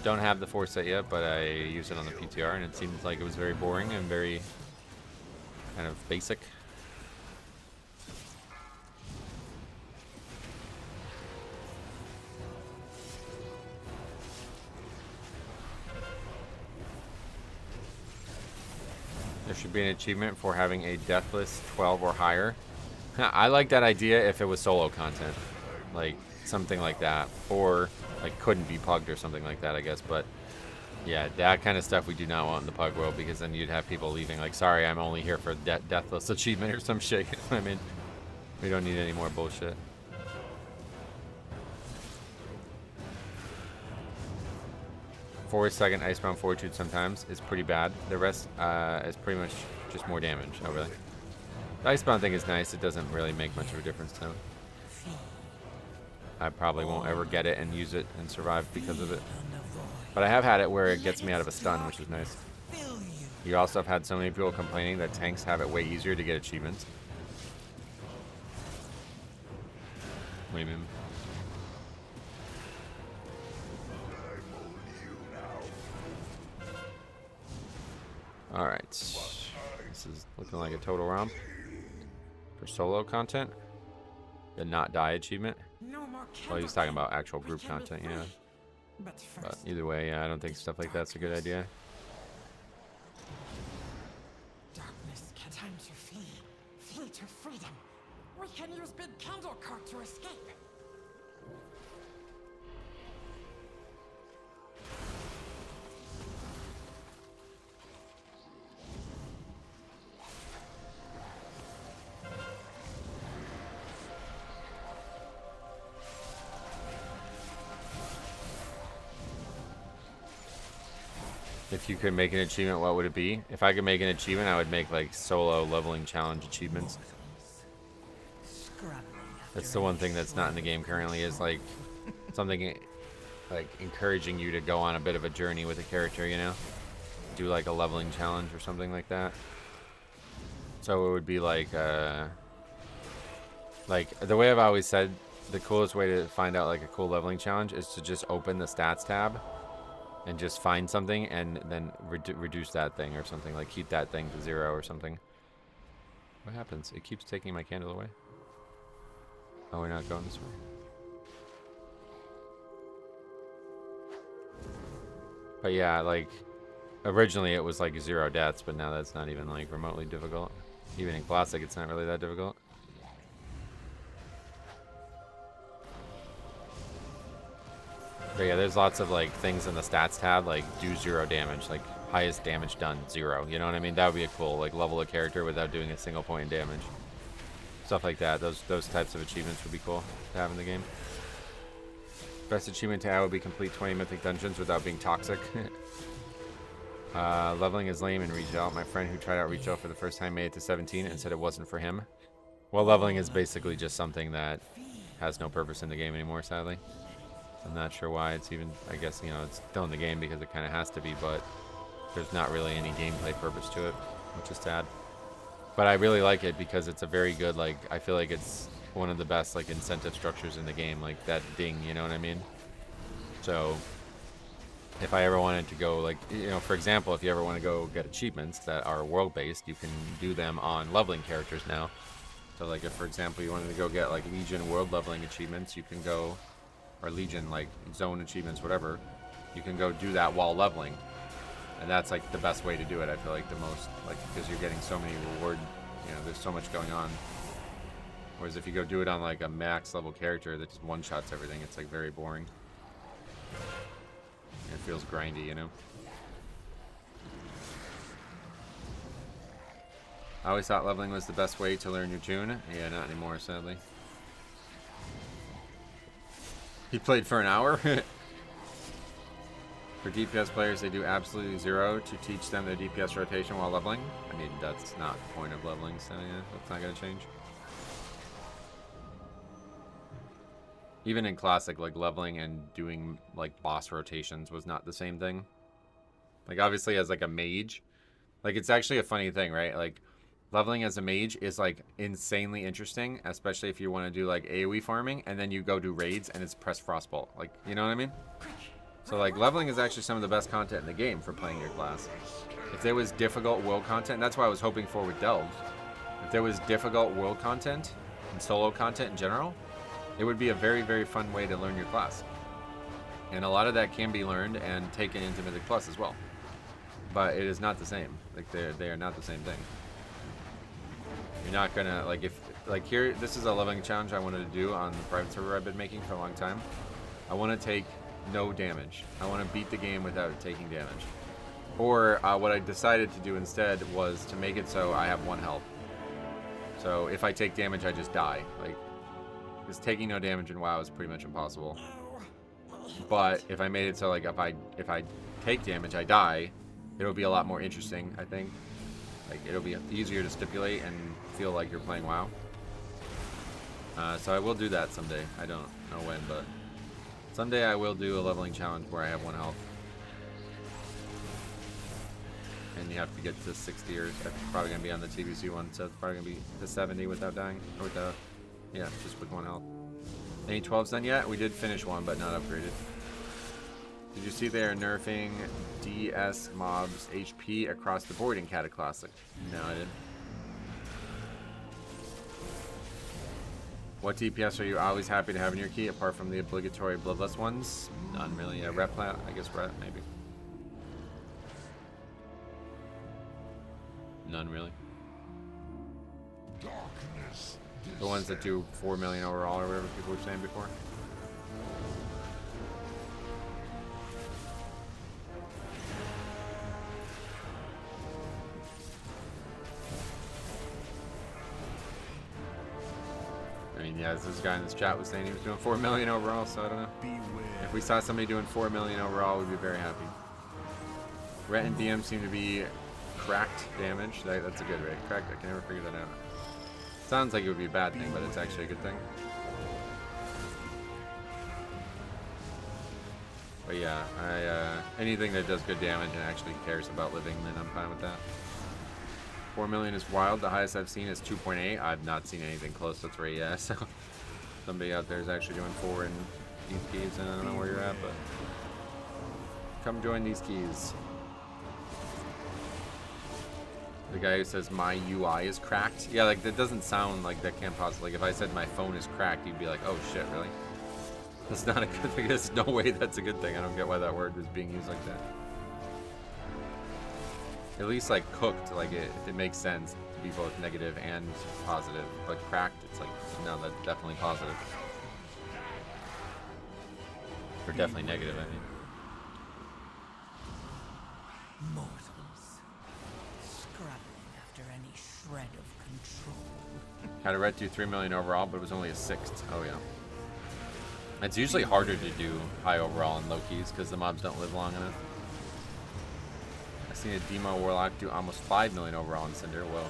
Don't have the 4 set yet, but I used it on the PTR, and it seemed like it was very boring and very kind of basic. There should be an achievement for having a Deathless 12 or higher. I like that idea if it was solo content. Like, something like that. Or, like, couldn't be pugged or something like that, I guess. But, yeah, that kind of stuff we do not want in the pug world, because then you'd have people leaving like, sorry, I'm only here for Deathless achievement or some shit. I mean, we don't need any more bullshit. Second Icebound Fortitude sometimes is pretty bad. The rest is pretty much just more damage. Oh, really? The Icebound thing is nice. It doesn't really make much of a difference, though. I probably won't ever get it and use it and survive because of it. But I have had it where it gets me out of a stun, which is nice. You also have had so many people complaining that tanks have it way easier to get achievements. What do you mean? Alright. This is looking like a total romp for solo content. The not die achievement. Well, he was talking about actual group content, you know. But either way, yeah, I don't think stuff like that's a good idea. Darkness can time to flee. Flee to freedom. We can use big candle cart to escape. If you could make an achievement, what would it be? If I could make an achievement, I would make like solo leveling challenge achievements. That's the one thing that's not in the game currently, is like something like encouraging you to go on a bit of a journey with a character, you know? Do like a leveling challenge or something like that. So it would be like the way I've always said, the coolest way to find out like a cool leveling challenge is to just open the stats tab and just find something and then reduce that thing or something. Like keep that thing to 0 or something. What happens? It keeps taking my candle away. Oh, we're not going this way. But yeah, like originally it was like 0 deaths, but now that's not even like remotely difficult. Even in Classic, it's not really that difficult. But yeah, there's lots of like things in the stats tab, like do 0 damage, like highest damage done 0. You know what I mean? That would be a cool like level of character without doing a single point in damage. Stuff like that. Those types of achievements would be cool to have in the game. Best achievement to add would be complete 20 mythic dungeons without being toxic. Leveling is lame in retail. My friend who tried out retail for the first time made it to 17 and said it wasn't for him. Well, leveling is basically just something that has no purpose in the game anymore, sadly. I'm not sure why it's even, I guess, you know, it's still in the game because it kind of has to be, but there's not really any gameplay purpose to it, which is sad. But I really like it because it's a very good, like, I feel like it's one of the best, like, incentive structures in the game, like that ding, you know what I mean? So if I ever wanted to go, like, you know, for example, if you ever want to go get achievements that are world-based, you can do them on leveling characters now. So, like, if, for example, you wanted to go get, like, Legion world leveling achievements, you can go, or Legion, like, zone achievements, whatever, you can go do that while leveling. And that's, like, the best way to do it, I feel like, the most, like, because you're getting so many reward, you know, there's so much going on. Whereas if you go do it on, like, a max level character that just one-shots everything, it's, like, very boring. It feels grindy, you know? I always thought leveling was the best way to learn your tune. Yeah, not anymore, sadly. He played for an hour? For DPS players, they do absolutely zero to teach them their DPS rotation while leveling. I mean, that's not the point of leveling, so yeah, that's not going to change. Even in Classic, like, leveling and doing, like, boss rotations was not the same thing. Like, obviously, as, like, a mage, like, it's actually a funny thing, right? Like, leveling as a mage is, like, insanely interesting, especially if you want to do, like, AoE farming, and then you go do raids, and it's press frostbolt. Like, you know what I mean? So, like, leveling is actually some of the best content in the game for playing your class. If there was difficult world content, that's what I was hoping for with Delves. If there was difficult world content and solo content in general, it would be a very, very fun way to learn your class. And a lot of that can be learned and taken into Mythic Plus as well. But it is not the same. Like, they are not the same thing. You're not gonna, like, if, like, here, this is a leveling challenge I wanted to do on the private server I've been making for a long time. I want to take no damage. I want to beat the game without taking damage. Or what I decided to do instead was to make it so I have 1 health. So if I take damage, I just die. Like, because taking no damage in WoW is pretty much impossible. But if I made it so, like, if I take damage, I die, it'll be a lot more interesting, I think. Like, it'll be easier to stipulate and feel like you're playing WoW. So I will do that someday. I don't know when, but someday I will do a leveling challenge where I have 1 health. And you have to get to 60, or it's probably going to be on the TBC one, so it's probably going to be to 70 without dying. Or without, yeah, just with 1 health. Any 12s done yet? We did finish one, but not upgraded. Did you see they're nerfing DS mobs HP across the board in Cataclassic? No, I didn't. What DPS are you always happy to have in your key, apart from the obligatory bloodless ones? None really. Yeah, Ret Plant, I guess Ret, maybe. None really. The ones that do 4 million overall or whatever people were saying before. I mean, yeah, this guy in this chat was saying he was doing 4 million overall, so I don't know. If we saw somebody doing 4 million overall, we'd be very happy. Ret and DM seem to be cracked damage. That's a good rate. Cracked, I can never figure that out. Sounds like it would be a bad thing, but it's actually a good thing. But yeah, anything that does good damage and actually cares about living, then I'm fine with that. 4 million is wild. The highest I've seen is 2.8. I've not seen anything close to 3 yet, so somebody out there is actually doing 4 in these keys, and I don't know where you're at, but come join these keys. The guy who says my UI is cracked. Yeah, like, that doesn't sound like that can't possibly. Like, if I said my phone is cracked, you'd be like, oh shit, really? That's not a good thing. There's no way that's a good thing. I don't get why that word was being used like that. At least, like, cooked, like, it makes sense to be both negative and positive. But cracked, it's like, no, that's definitely positive. Or definitely negative, I mean. Mortals, scrabbling after any shred of control. Had a red 2 3 million overall, but it was only a 6th. Oh yeah. It's usually harder to do high overall in low keys because the mobs don't live long enough. I've seen a Demo Warlock do almost 5 million overall in Cinder. Well.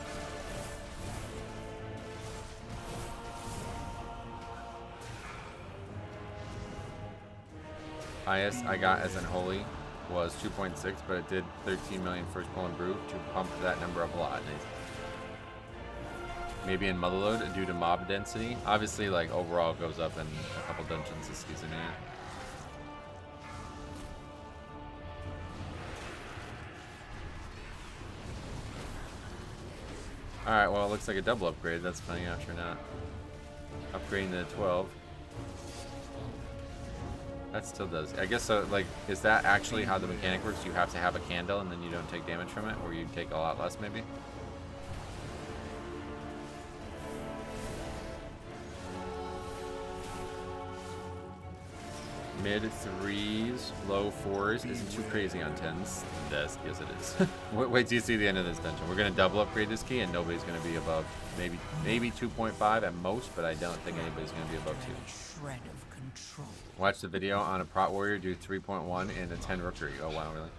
Highest I got as Unholy was 2.6, but it did 13 million first pull and brew to pump that number up a lot. Nice. Maybe in Motherload due to mob density. Obviously, like overall goes up in a couple dungeons this season. Yeah. All right. Well, it looks like a double upgrade. That's funny after not upgrading to 12. That still does. I guess so. Like, is that actually how the mechanic works? You have to have a candle, and then you don't take damage from it, or you take a lot less, maybe. Mid 3s, low 4s isn't too crazy on 10s. Yes, it is. Wait till you see the end of this dungeon. We're gonna double upgrade this key, and nobody's gonna be above maybe 2.5 at most, but I don't think anybody's gonna be above 2. Shred of control. Watch the video on a Prot Warrior do 3.1 and a 10 Rookery. Oh wow, really?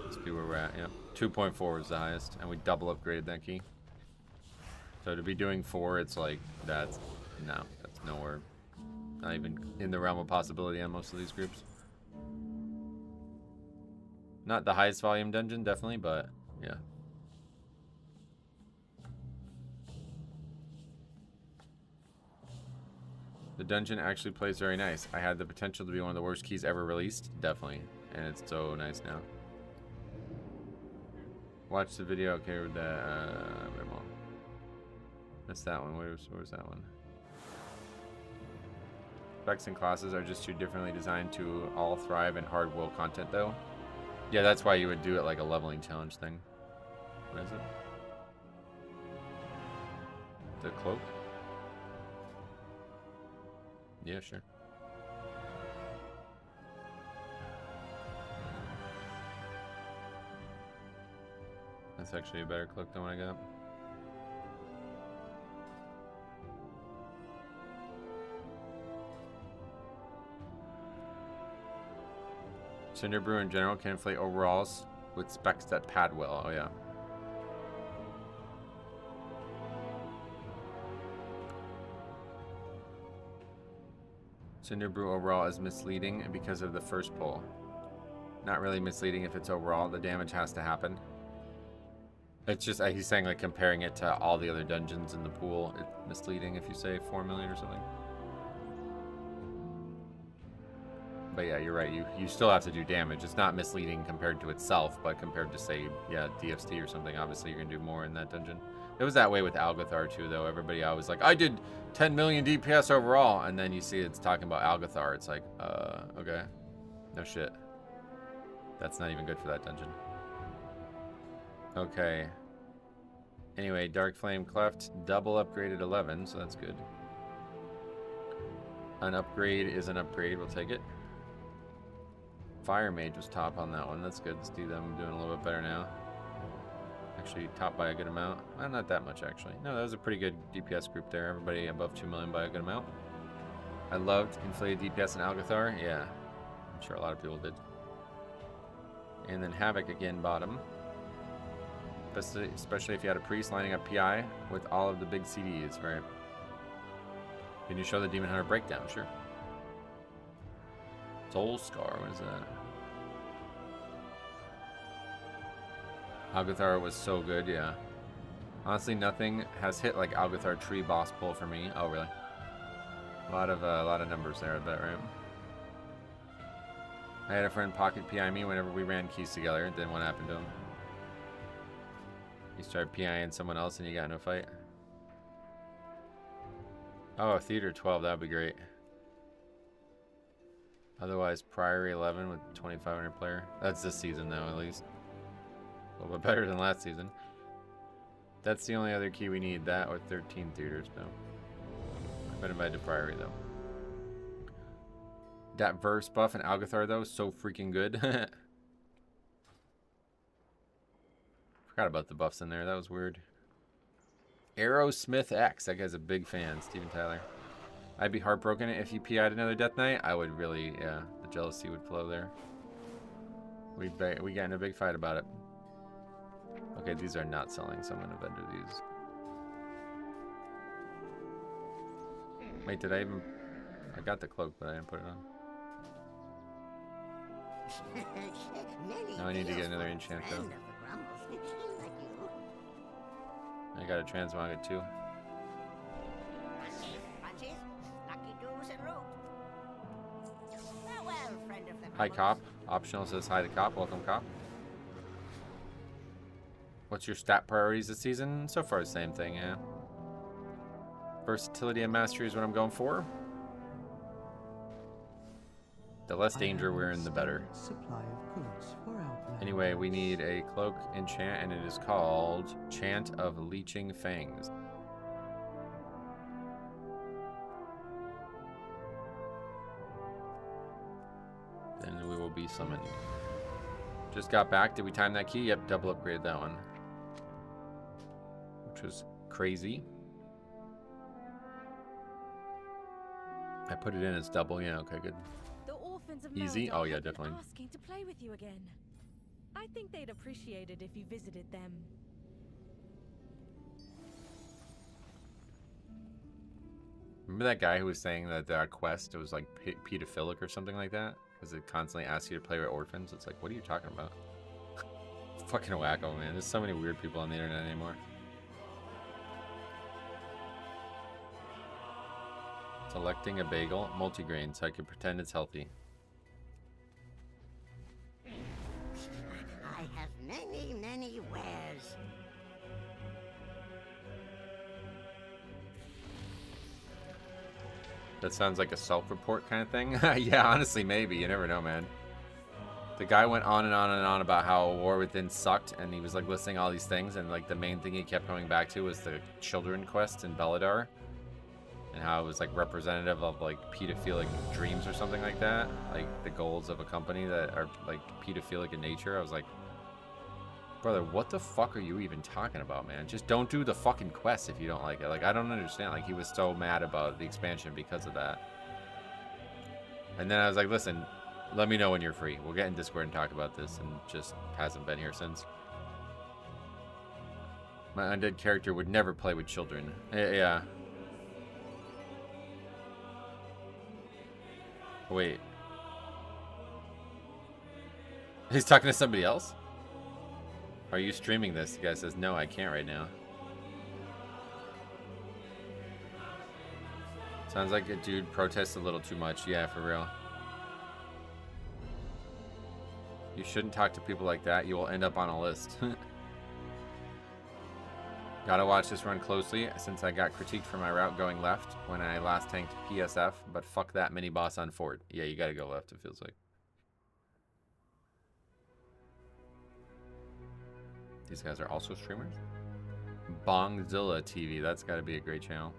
Let's see where we're at. Yeah, 2.4 was the highest, and we double upgraded that key. So to be doing 4, it's like that's nowhere. Not even in the realm of possibility on most of these groups. Not the highest volume dungeon, definitely, but yeah. The dungeon actually plays very nice. I had the potential to be one of the worst keys ever released, definitely, and it's so nice now. Watch the video. Okay, with that. Missed that one. Where was that one? Specs and classes are just too differently designed to all thrive in hard will content, though. Yeah, that's why you would do it like a leveling challenge thing. What is it? The cloak? Yeah, sure. That's actually a better cloak than what I got. Cinder Brew in general can inflate overalls with specs that pad well. Oh yeah. Cinder Brew overall is misleading because of the first pull. Not really misleading if it's overall. The damage has to happen. It's just he's saying like comparing it to all the other dungeons in the pool. It's misleading if you say 4 million or something. But yeah, you're right. You still have to do damage. It's not misleading compared to itself, but compared to, say, yeah, DFT or something, obviously you're going to do more in that dungeon. It was that way with Algathar, too, though. Everybody always like, I did 10 million DPS overall, and then you see it's talking about Algathar. It's like, okay. No shit. That's not even good for that dungeon. Okay. Anyway, Dark Flame Cleft, double upgraded 11, so that's good. An upgrade is an upgrade. We'll take it. Fire Mage was top on that one. That's good to see them doing a little bit better now. Actually, top by a good amount. Well, not that much, actually. No, that was a pretty good DPS group there. Everybody above 2 million by a good amount. I loved inflated DPS in Algathar. Yeah, I'm sure a lot of people did. And then Havoc again, bottom. Especially if you had a priest lining up PI with all of the big CDs, right? Can you show the Demon Hunter breakdown? Sure. Soul Scar, what is that? Algathar was so good, yeah. Honestly, nothing has hit like Algathar tree boss pull for me. Oh, really? A lot of numbers there, I bet, right? I had a friend pocket PI me whenever we ran keys together, and then what happened to him? You started PIing someone else and you got in a fight? Oh, Theater 12, that'd be great. Otherwise, Priory 11 with 2,500 player. That's this season, though, at least. A little bit better than last season. That's the only other key we need, that or 13 theaters, no. I've been invited to Priory, though. That verse buff in Algathar, though, is so freaking good. Forgot about the buffs in there, that was weird. Aerosmith X. That guy's a big fan. Steven Tyler. I'd be heartbroken if he PI'd another Death Knight. I would really, yeah. The jealousy would flow there. We got in a big fight about it. Okay, these are not selling, so I'm gonna vendor these. Wait, did I even... I got the cloak, but I didn't put it on. Now I need to get another enchant though. I got a transmog too. Hi Cop. Optional says hi to Cop. Welcome Cop. What's your stat priorities this season? So far the same thing, yeah. Versatility and mastery is what I'm going for. The less danger we're in, the better. Anyway, we need a cloak enchant, and it is called Chant of Leeching Fangs. Then we will be summoned. Just got back. Did we time that key? Yep, double upgraded that one. Which was crazy. I put it in as double. Yeah, okay, good. Easy? Oh yeah, definitely. Asking to play with you again. I think they'd appreciate it if you visited them. Remember that guy who was saying that that quest was like pedophilic or something like that? Because it constantly asks you to play with orphans. It's like, what are you talking about? Fucking wacko, man. There's so many weird people on the internet anymore. Selecting a bagel, multigrain, so I can pretend it's healthy. I have many, many wares. That sounds like a self-report kind of thing. Yeah, honestly, maybe. You never know, man. The guy went on and on and on about how War Within sucked, and he was like listing all these things, and like the main thing he kept coming back to was the children quest in Belladar, and how it was like representative of like pedophilic dreams or something like that, like the goals of a company that are like pedophilic in nature. I was like, brother, what the fuck are you even talking about, man? Just don't do the fucking quest if you don't like it. Like, I don't understand. Like, he was so mad about the expansion because of that. And then I was like, listen, let me know when you're free. We'll get in Discord and talk about this, and just hasn't been here since. My undead character would never play with children. Yeah. Wait. He's talking to somebody else? Are you streaming this? The guy says, no, I can't right now. Sounds like a dude protests a little too much. Yeah, for real. You shouldn't talk to people like that. You will end up on a list. Gotta watch this run closely, since I got critiqued for my route going left when I last tanked PSF, but fuck that mini boss on Fort. Yeah, you gotta go left, it feels like. These guys are also streamers. Bongzilla TV, that's gotta be a great channel.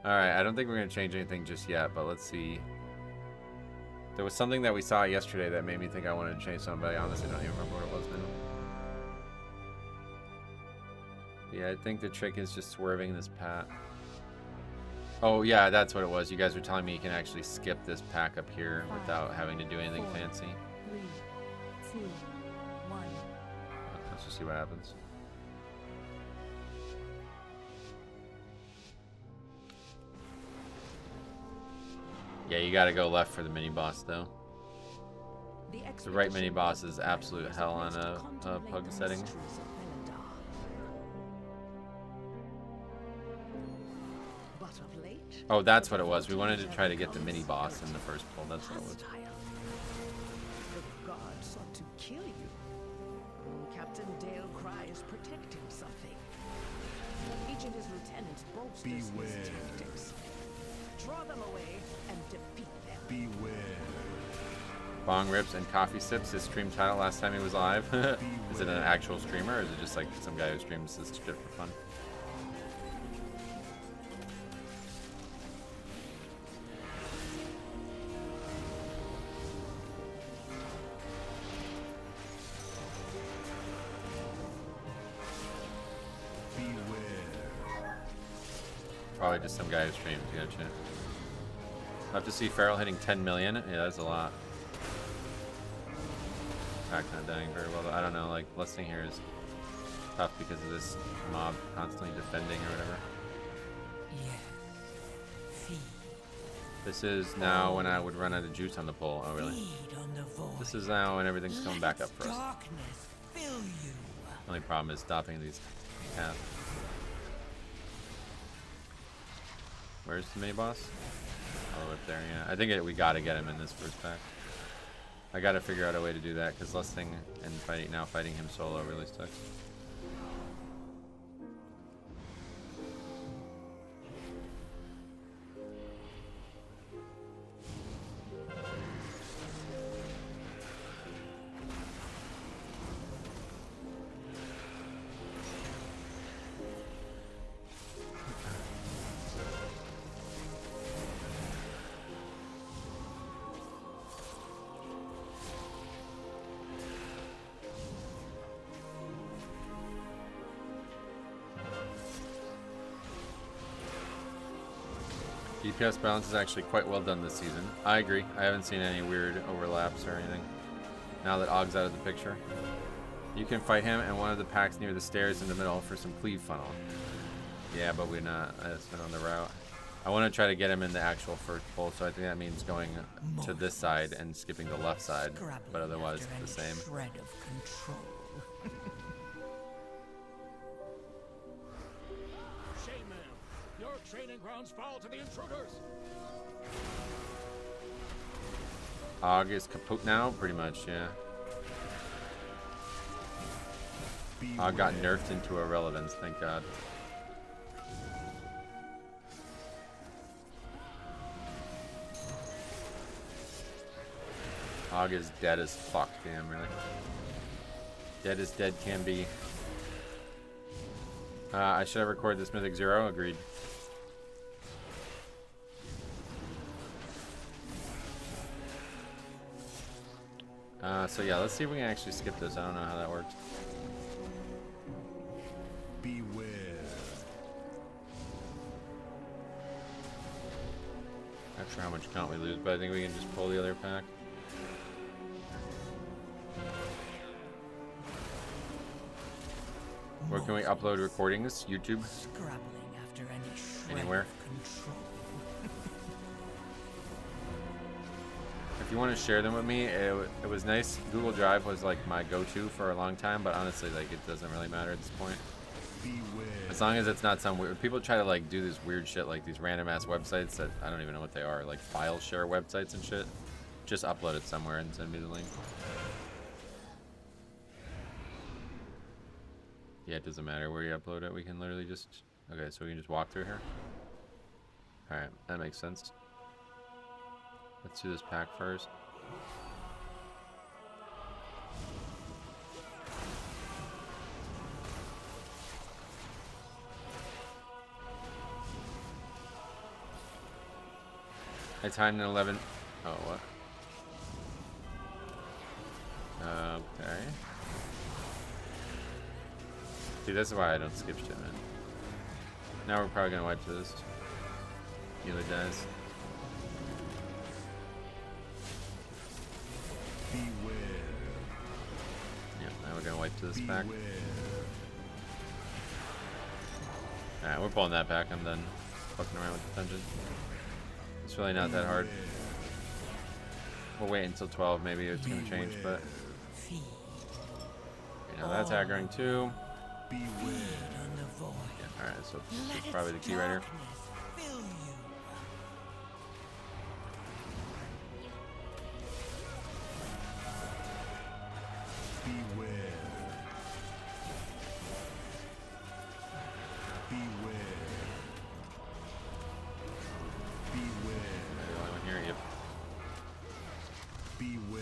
Alright, I don't think we're gonna change anything just yet, but let's see. There was something that we saw yesterday that made me think I wanted to change something, but I honestly don't even remember what it was now. Yeah, I think the trick is just swerving this path. Oh yeah, that's what it was. You guys were telling me you can actually skip this pack up here without having to do anything fancy. 3, 2, 1. Let's just see what happens. Yeah, you gotta go left for the mini boss though. The right mini boss is absolute hell on a pug setting. Oh, that's what it was. We wanted to try to get the mini boss in the first pull. That's what it was. The god sought to kill you. Captain Dale Cry is protecting something. Each of his lieutenants boast his tactics. Draw them away and defeat them. Beware. Bong Rips and Coffee Sips, his stream title last time he was live. Is it an actual streamer, or is it just like some guy who streams this shit for fun? Beware. probably just some guy who streams. Gotcha. I'll have to see Feral hitting 10 million. Yeah, that's a lot. Pack not dying very well, though. I don't know, like, listing here is tough because of this mob constantly defending or whatever. Yes. Feed. This is now when I would run out of juice on the pole. Oh, really? Feed on the void. This is now when everything's coming back up for us. Darkness fill you. Only problem is stopping these paths. Where's the mini boss? Oh, up there, yeah. I think we gotta get him in this first pack. I gotta figure out a way to do that because Lusting and fighting him solo really sucks. DPS balance is actually quite well done this season. I agree. I haven't seen any weird overlaps or anything. Now that Ogg's out of the picture. You can fight him in one of the packs near the stairs in the middle for some cleave funnel. Yeah, but we're not. That's not on the route. I want to try to get him in the actual first pull, so I think that means going to this side and skipping the left side. But otherwise, it's the same. Shred of control. Your training grounds fall to the intruders. Ogg is kaput now, pretty much, yeah. Ogg got nerfed into irrelevance, thank God. Ogg is dead as fuck, damn, really. Dead as dead can be. I should have recorded this Mythic 0, agreed. So yeah, let's see if we can actually skip this. I don't know how that works. Beware. Not sure how much count we lose, but I think we can just pull the other pack. Where can we upload recordings? YouTube? Scrabbling after any shred Anywhere? of control. If you want to share them with me, it was nice. Google Drive was like my go-to for a long time, but honestly, like, it doesn't really matter at this point. Beware. As long as it's not some weird... People try to like do this weird shit, like these random-ass websites that I don't even know what they are, like file share websites and shit. Just upload it somewhere and send me the link. Yeah, it doesn't matter where you upload it. We can literally just... Okay, so we can just walk through here. Alright, that makes sense. Let's do this pack first. I timed an 11. Oh, what? Okay. See, this is why I don't skip shit, man. Now we're probably gonna wipe this. Healer dies. Beware. Yeah, now we're gonna wipe to this pack. Beware. Alright, we're pulling that back. I'm done fucking around with the dungeon. It's really not that hard. We'll wait until 12, maybe it's gonna change, but... Feed. You know, that's aggroing too. Beware. On the void. Yeah, alright, so Let that's probably the its key right here. darkness fill you. Beware. Beware. Beware. The only one here, yep. Beware.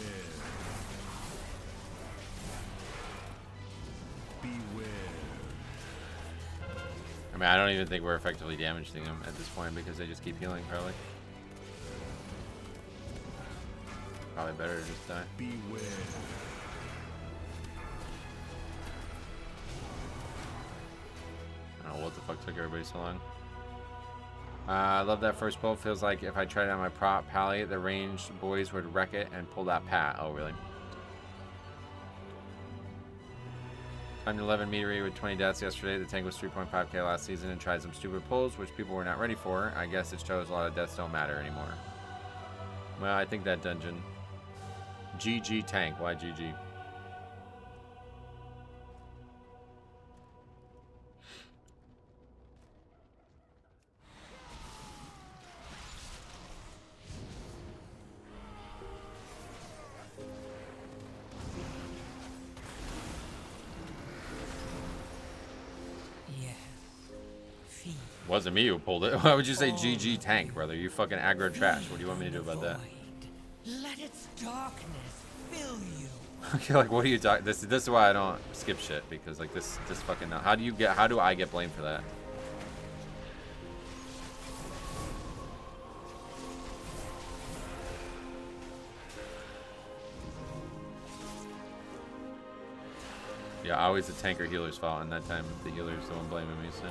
Beware. I mean, I don't even think we're effectively damaging them at this point because they just keep healing, probably. Probably better to just die. Beware. I don't know what the fuck took everybody so long. I love that first pull. Feels like if I tried it on my prop pally, the ranged boys would wreck it and pull that pat. Oh, really? 111 meter with 20 deaths yesterday. The tank was 3.5k last season and tried some stupid pulls, which people were not ready for. I guess it shows a lot of deaths don't matter anymore. Well, I think that dungeon. GG tank. Why GG? Wasn't me who pulled it. Why would you say GG tank, brother? You fucking aggro trash. What do you want me to do about that? Let its darkness fill you. Okay, like what are you talking? This is why I don't skip shit, because like this fucking. How do I get blamed for that? Yeah, always the tank or healer's fault, and that time the healer's the one blaming me. So.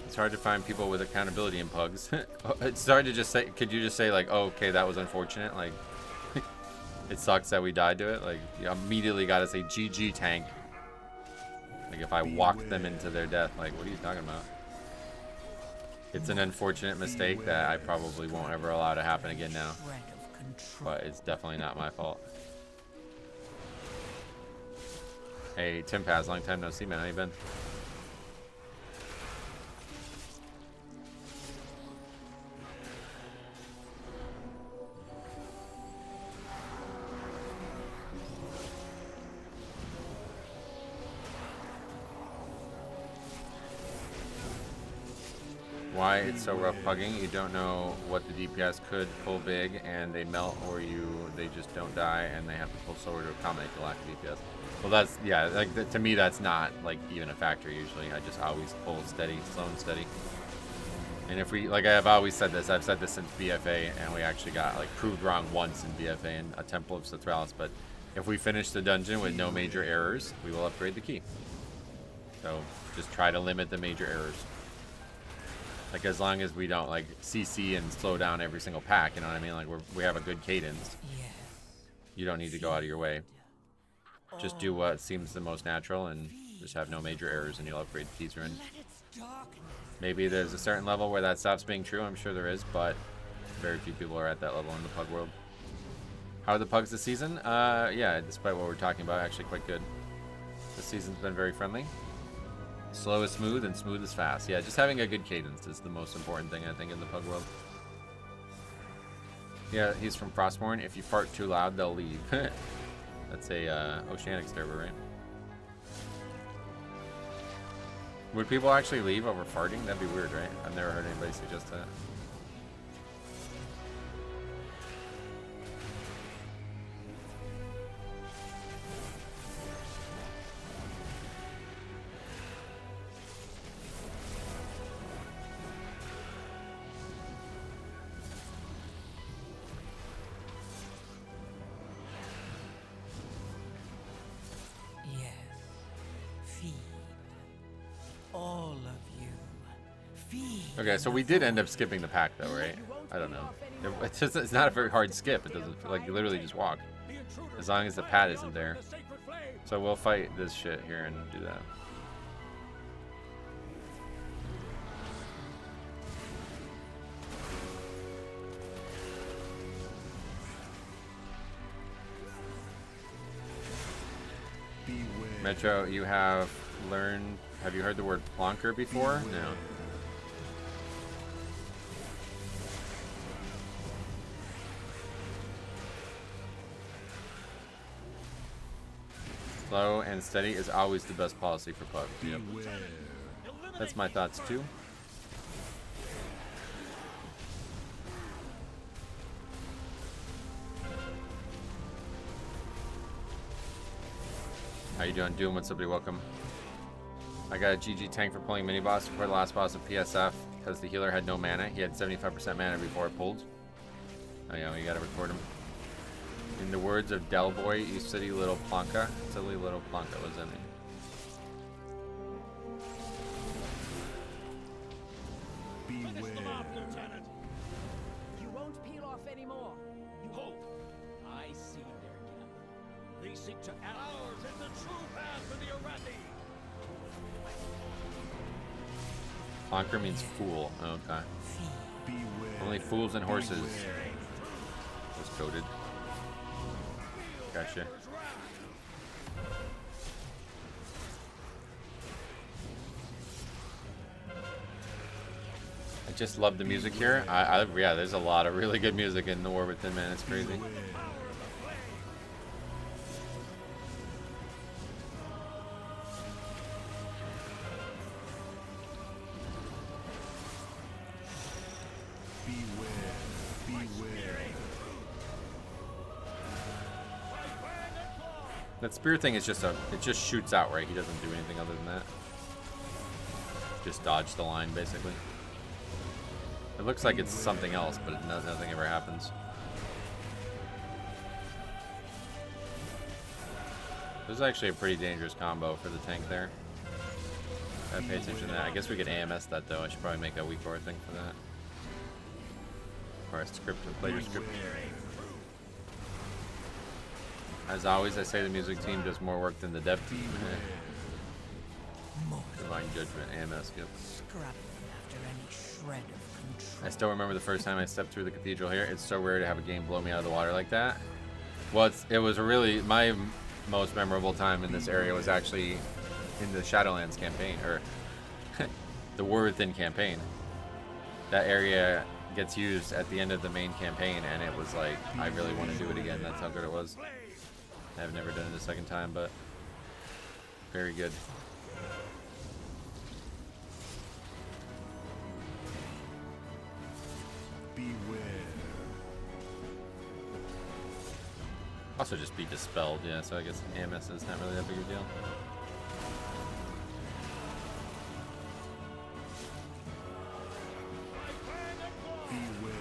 It's hard to find people with accountability in pugs. It's hard to just say. Could you just say like, oh, okay, that was unfortunate. Like, it sucks that we died to it. Like, you immediately got to say GG tank. Like, if I walked them into their death, like, what are you talking about? It's an unfortunate mistake that I probably won't ever allow to happen again now. But it's definitely not my fault. Hey, Tim Paz, long time no see, man. How you been? Why it's so rough pugging, you don't know what the DPS could pull big and they melt, or they just don't die and they have to pull slower to accommodate the lack of DPS. Well, that's, yeah, like to me that's not like even a factor usually. I just always pull steady, slow and steady. And if we, like I've always said this, I've said this since BFA, and we actually got like proved wrong once in BFA in a Temple of Citralis, but if we finish the dungeon with no major errors, we will upgrade the key. So just try to limit the major errors. Like, as long as we don't, like, CC and slow down every single pack, you know what I mean? Like, we have a good cadence. You don't need to go out of your way. Just do what seems the most natural and just have no major errors, and you'll upgrade the keys rune. Maybe there's a certain level where that stops being true. I'm sure there is, but very few people are at that level in the pug world. How are the pugs this season? Yeah, despite what we're talking about, actually quite good. This season's been very friendly. Slow is smooth and smooth is fast. Yeah, just having a good cadence is the most important thing, I think, in the pug world. Yeah, he's from Frostborn. If you fart too loud, they'll leave. That's a Oceanic server, right? Would people actually leave over farting? That'd be weird, right? I've never heard anybody suggest that. Okay, so we did end up skipping the pack though, right? I don't know. It's not a very hard skip. It doesn't feel like you literally just walk. As long as the pad isn't there. So we'll fight this shit here and do that. Metro, you have learned, have you heard the word plonker before? No. Slow and steady is always the best policy for pug. Yep. That's my thoughts too. How you doing? Doom, what's up, buddy? Welcome. I got a GG tank for pulling mini boss before the last boss of PSF because the healer had no mana. He had 75% mana before it pulled. Oh yeah, you gotta record him. In the words of Del Boy, you silly little plonka. Silly little plonka was in it. Finish them off, Lieutenant. You won't peel off anymore. You hope. I see their gap. They seek to ours is the true path to the Arathi. Plonker means fool. Okay. Beware. Only fools and horses. Was coded. Gotcha. I just love the music here. Yeah, there's a lot of really good music in the War Within, man. It's crazy. That spear thing is just it just shoots out, right? He doesn't do anything other than that. Just dodge the line, basically. It looks like it's something else, but nothing ever happens. This is actually a pretty dangerous combo for the tank there. Gotta pay attention to that. I guess we could AMS that though. I should probably make a weak aura thing for that. Or a script, a player script. As always, I say the music team does more work than the dev team. Divine Judgment, AMS, yep. Scrap after any shred of control. I still remember the first time I stepped through the cathedral here. It's so rare to have a game blow me out of the water like that. Well, it was really, my most memorable time in this area was actually in the Shadowlands campaign, or the War Within campaign. That area gets used at the end of the main campaign, and it was like, I really want to do it again. That's how good it was. I've never done it a second time, but very good. Beware. Also just be dispelled, yeah, so I guess AMS is not really that big a deal. Beware.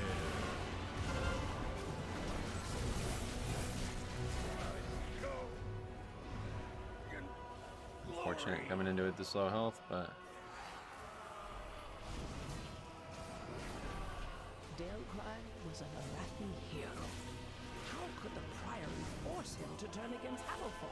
Fortunate coming into it this low health, but Dalcry was an Arathi hero. How could the Priory force him to turn against Halford?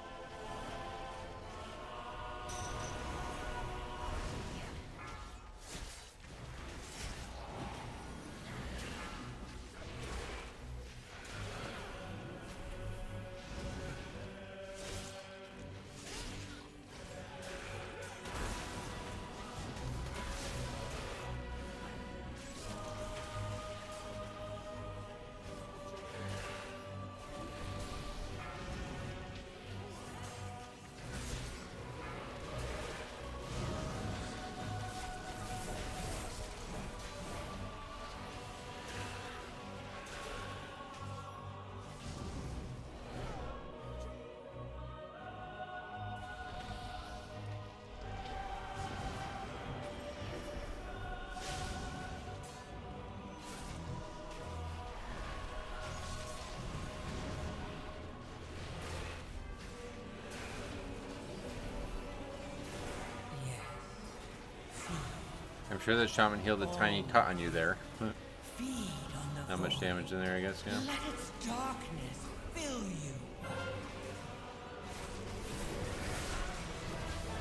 I'm sure that shaman healed a tiny cut on you there. Feed on the Not much damage in there, I guess, yeah. Let its darkness fill you.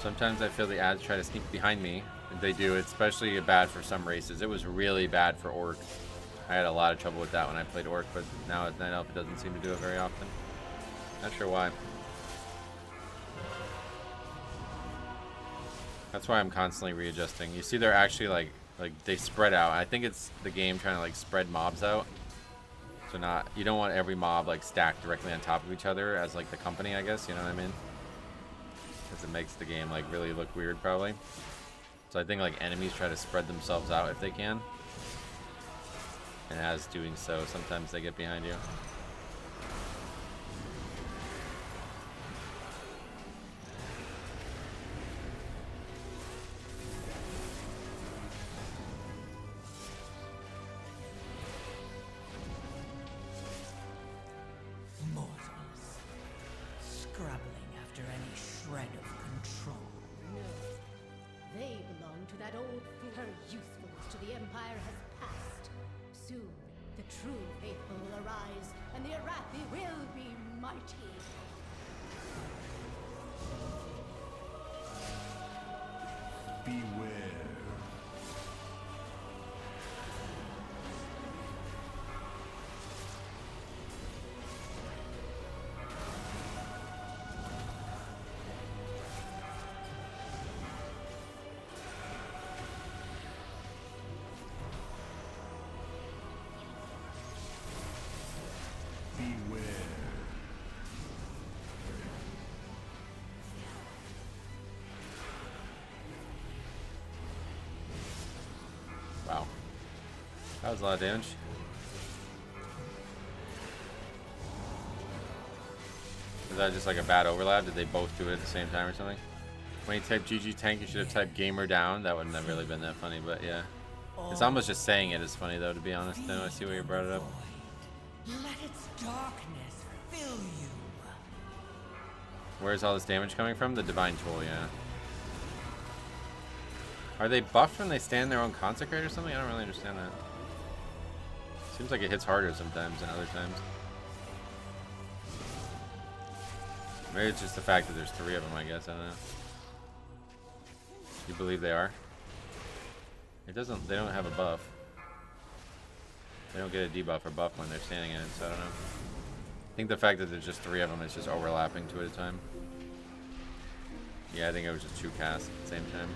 Sometimes I feel the ads try to sneak behind me. They do, it's especially bad for some races. It was really bad for Orc. I had a lot of trouble with that when I played Orc, but now at Night Elf it doesn't seem to do it very often. Not sure why. That's why I'm constantly readjusting. You see they're actually like they spread out. I think it's the game trying to like spread mobs out. So you don't want every mob like stacked directly on top of each other as like the company, I guess, you know what I mean? Because it makes the game like really look weird probably. So I think like enemies try to spread themselves out if they can. And as doing so, sometimes they get behind you. after any shred of control. No. They belong to that old fool. Her usefulness to the Empire has passed. Soon, the true faithful will arise, and the Arathi will be mighty. Beware. Beware. Wow. That was a lot of damage. Is that just like a bad overlap? Did they both do it at the same time or something? When you type GG Tank, you should have typed Gamer Down. That wouldn't have really been that funny, but yeah. It's almost just saying it is funny, though, to be honest. Then I see why you brought it up. Let its darkness fill you. Where's all this damage coming from? The Divine Tool, yeah. Are they buffed when they stand their own Consecrate or something? I don't really understand that. Seems like it hits harder sometimes than other times. Maybe it's just the fact that there's 3 of them, I guess. I don't know. You believe they are? It doesn't. They don't have a buff. They don't get a debuff or buff when they're standing in it, so I don't know. I think the fact that there's just 3 of them is just overlapping 2 at a time. Yeah, I think it was just 2 casts at the same time.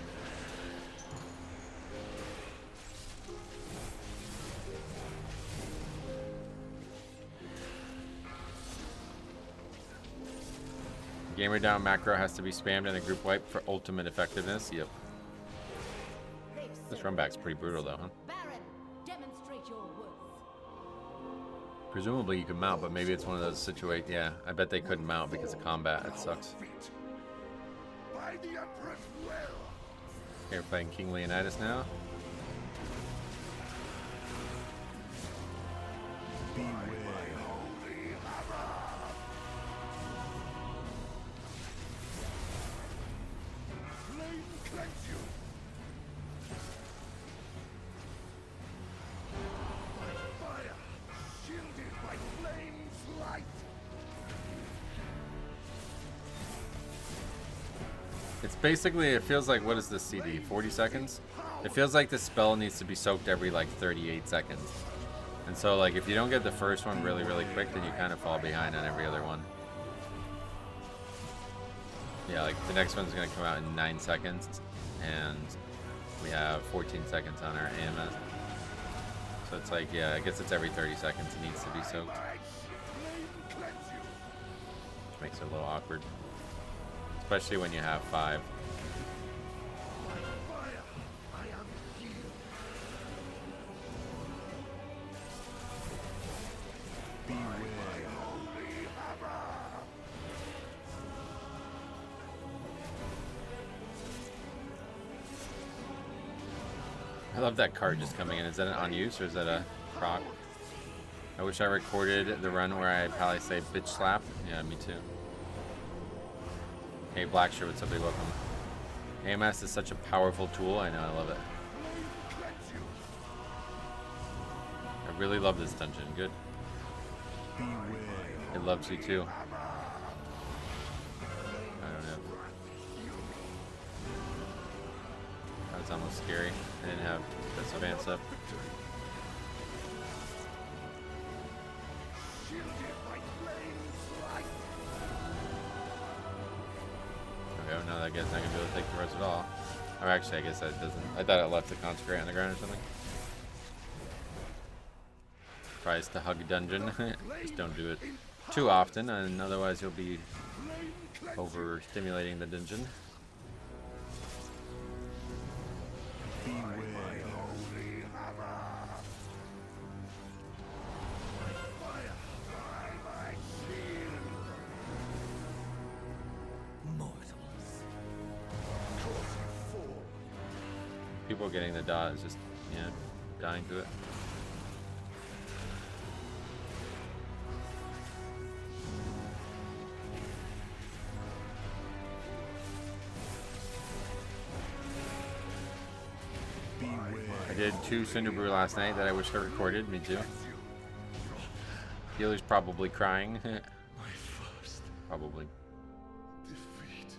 Gamer Down macro has to be spammed in a group wipe for ultimate effectiveness. Yep. This run back's pretty brutal though, huh? Baron, demonstrate your worth. Presumably you could mount, but maybe it's one of those situations. Yeah, I bet they couldn't mount because of combat. It sucks. By the Emperor's will. Okay, we're fighting King Leonidas now. It's basically, it feels like, what is this CD? 40 seconds? It feels like the spell needs to be soaked every like 38 seconds. And so like if you don't get the first one really, really quick, then you kind of fall behind on every other one. Yeah, like the next one's going to come out in 9 seconds, and we have 14 seconds on our AMS. So it's like, yeah, I guess it's every 30 seconds it needs to be soaked. Which makes it a little awkward. Especially when you have 5. I love that card just coming in. Is that an on use or is that a proc? I wish I recorded the run where I probably say bitch slap. Yeah, me too. Hey Blackshirt, what's up, big welcome. AMS is such a powerful tool. I know, I love it. I really love this dungeon. Good. It loves you too. I don't know. That's almost scary. I didn't have this advance up. Okay, no, that guy's not gonna be able to take the rest at all. Or actually, I guess that doesn't. I thought it left the Consecrate on the ground or something. Tries to hug a dungeon. Just don't do it too often, and otherwise you'll be overstimulating the dungeon. People getting the dot is just, yeah, dying to it. did 2 Cinder Brew last night that I wish I recorded. Me too. Healer's probably crying. My first Probably. defeat.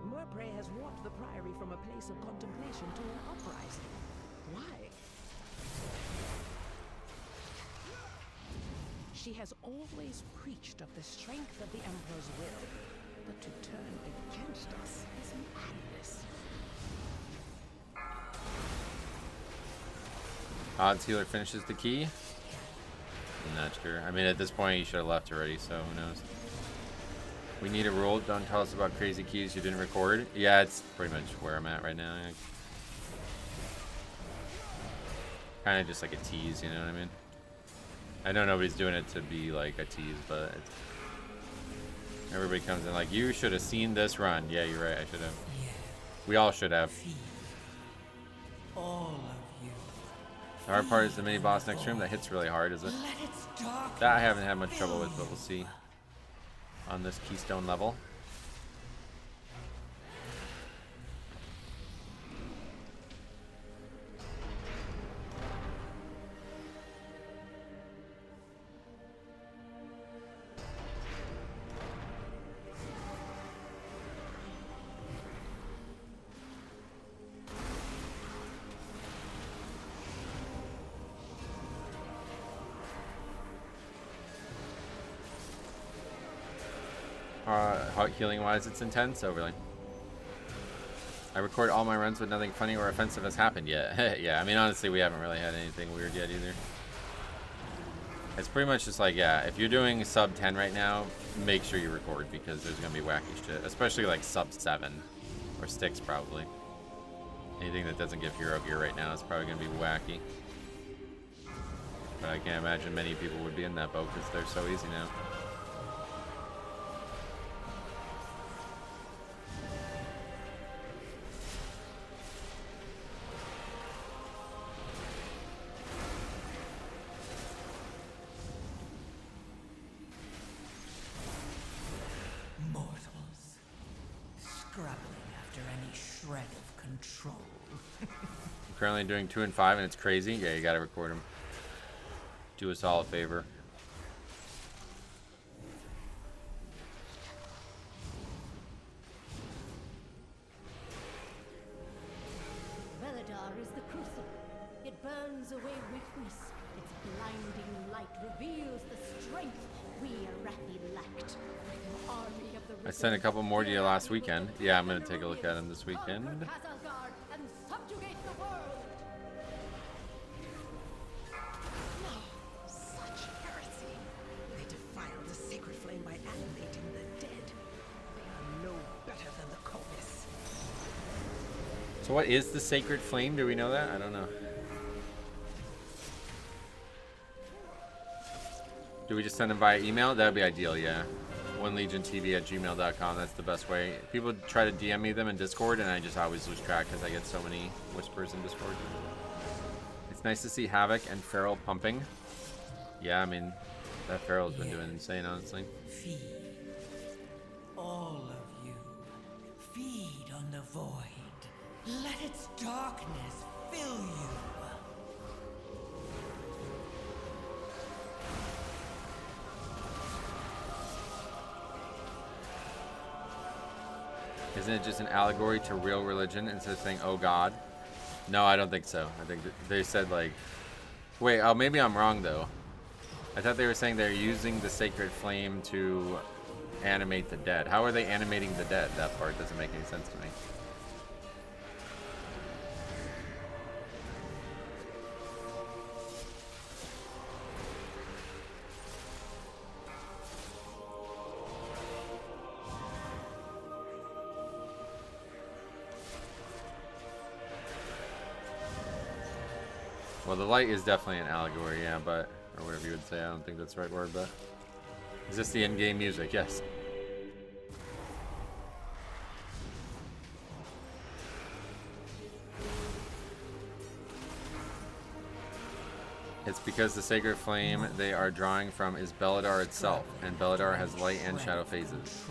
Murpray has warped the Priory from a place of contemplation to an uprising. Why? She has always preached of the strength of the Emperor's will, but to turn against us is madness. Odds Healer finishes the key. I'm not sure. I mean, at this point, you should have left already, so who knows. We need a rule. Don't tell us about crazy keys you didn't record. Yeah, it's pretty much where I'm at right now. Kind of just like a tease, you know what I mean? I know nobody's doing it to be like a tease, but everybody comes in like, you should have seen this run. Yeah, you're right. I should have. We all should have. All of you. The hard part is the mini boss next room. That hits really hard, is it? Let its darkness That I haven't had much trouble with, but we'll see on this Keystone level. Healing wise, it's intense. Oh, really? I record all my runs with nothing funny or offensive has happened yet. Yeah, I mean, honestly, we haven't really had anything weird yet either. It's pretty much just like, yeah, if you're doing sub 10 right now, make sure you record because there's going to be wacky shit. Especially like sub 7 or sticks, probably. Anything that doesn't give hero gear right now is probably going to be wacky. But I can't imagine many people would be in that boat because they're so easy now. Currently doing 2 and 5 and it's crazy. Yeah, you gotta record them. Do us all a favor. Veladar is the crucible. It burns away weakness. Its blinding light reveals the strength we Arathi lacked. The army of the I sent a couple more to you last weekend. Yeah, I'm gonna take a look at them this weekend. And subjugate the world. No, such heresy. They defile the sacred flame by animating the dead. They are no better than the Covis. So what is the sacred flame? Do we know that? I don't know. Do we just send them via email? That would be ideal, yeah. OneLegionTV@gmail.com. That's the best way. People try to DM me them in Discord, and I just always lose track because I get so many whispers in Discord. It's nice to see Havoc and Feral pumping. Yeah, I mean, that Feral's been doing insane, honestly. Feed. All of you. Feed on the void. Let its darkness fill you. Isn't it just an allegory to real religion instead of saying, oh God? No, I don't think so. I think they said like... Wait, oh, maybe I'm wrong though. I thought they were saying they're using the sacred flame to animate the dead. How are they animating the dead? That part doesn't make any sense to me. Well, the light is definitely an allegory, yeah, but... Or whatever you would say, I don't think that's the right word, but... Is this the in-game music? Yes. It's because the sacred flame they are drawing from is Beladar itself, and Beladar has light and shadow phases.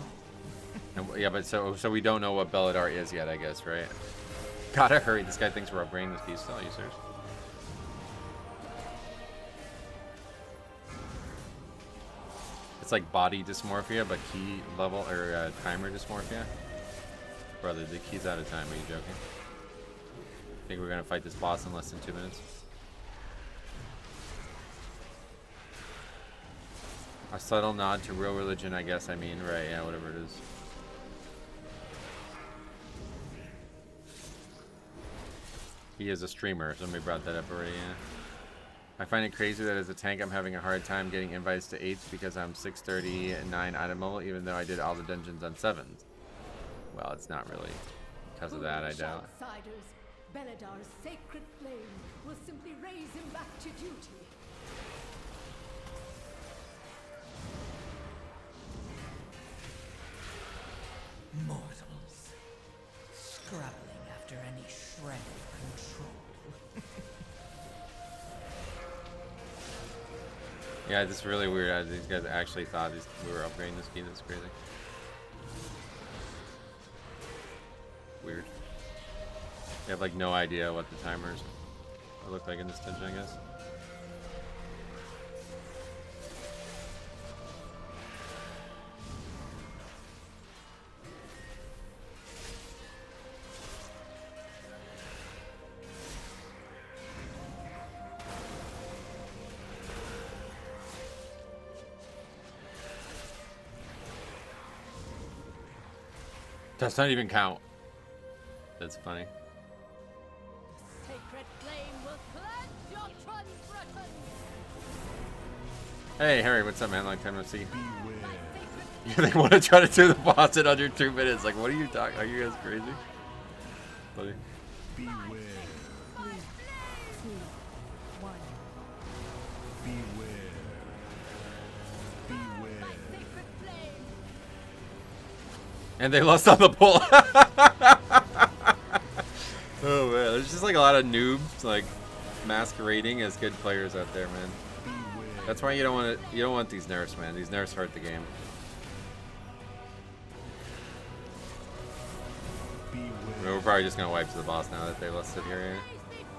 And, yeah, but so we don't know what Belladar is yet, I guess, right? Gotta hurry. This guy thinks we're upgrading this key still. Are you serious? It's like body dysmorphia, but key level or timer dysmorphia. Brother, the key's out of time. Are you joking? Think we're gonna fight this boss in less than 2 minutes? A subtle nod to real religion, I guess. I mean, right? Yeah, whatever it is. He is a streamer. Somebody brought that up already. Yeah. I find it crazy that as a tank, I'm having a hard time getting invites to 8s because I'm 639 item level, even though I did all the dungeons on 7s. Well, it's not really because of that, I doubt. Outsiders, Beladar's sacred flame will simply raise him back to duty. Mortals, scrabbling after any shred of control. Yeah, it's really weird. These guys actually thought we were upgrading this key. That's crazy. Weird. They have like no idea what the timers look like in this dungeon, I guess. Does not even count. That's funny. Sacred flame will cleanse your transgressions. Hey, Harry, what's up, man? Long time no see. Yeah, they want to try to do the boss in under 2 minutes. Like, what are you talking? Are you guys crazy? Buddy. Beware. 3, 2, 1. Beware. Beware. Sacred flame. And they lost on the pull. Oh man, there's just like a lot of noobs like masquerading as good players out there, man. That's why you don't want these nerfs, man. These nerfs hurt the game. I mean, we're probably just gonna wipe to the boss now that they lost it here.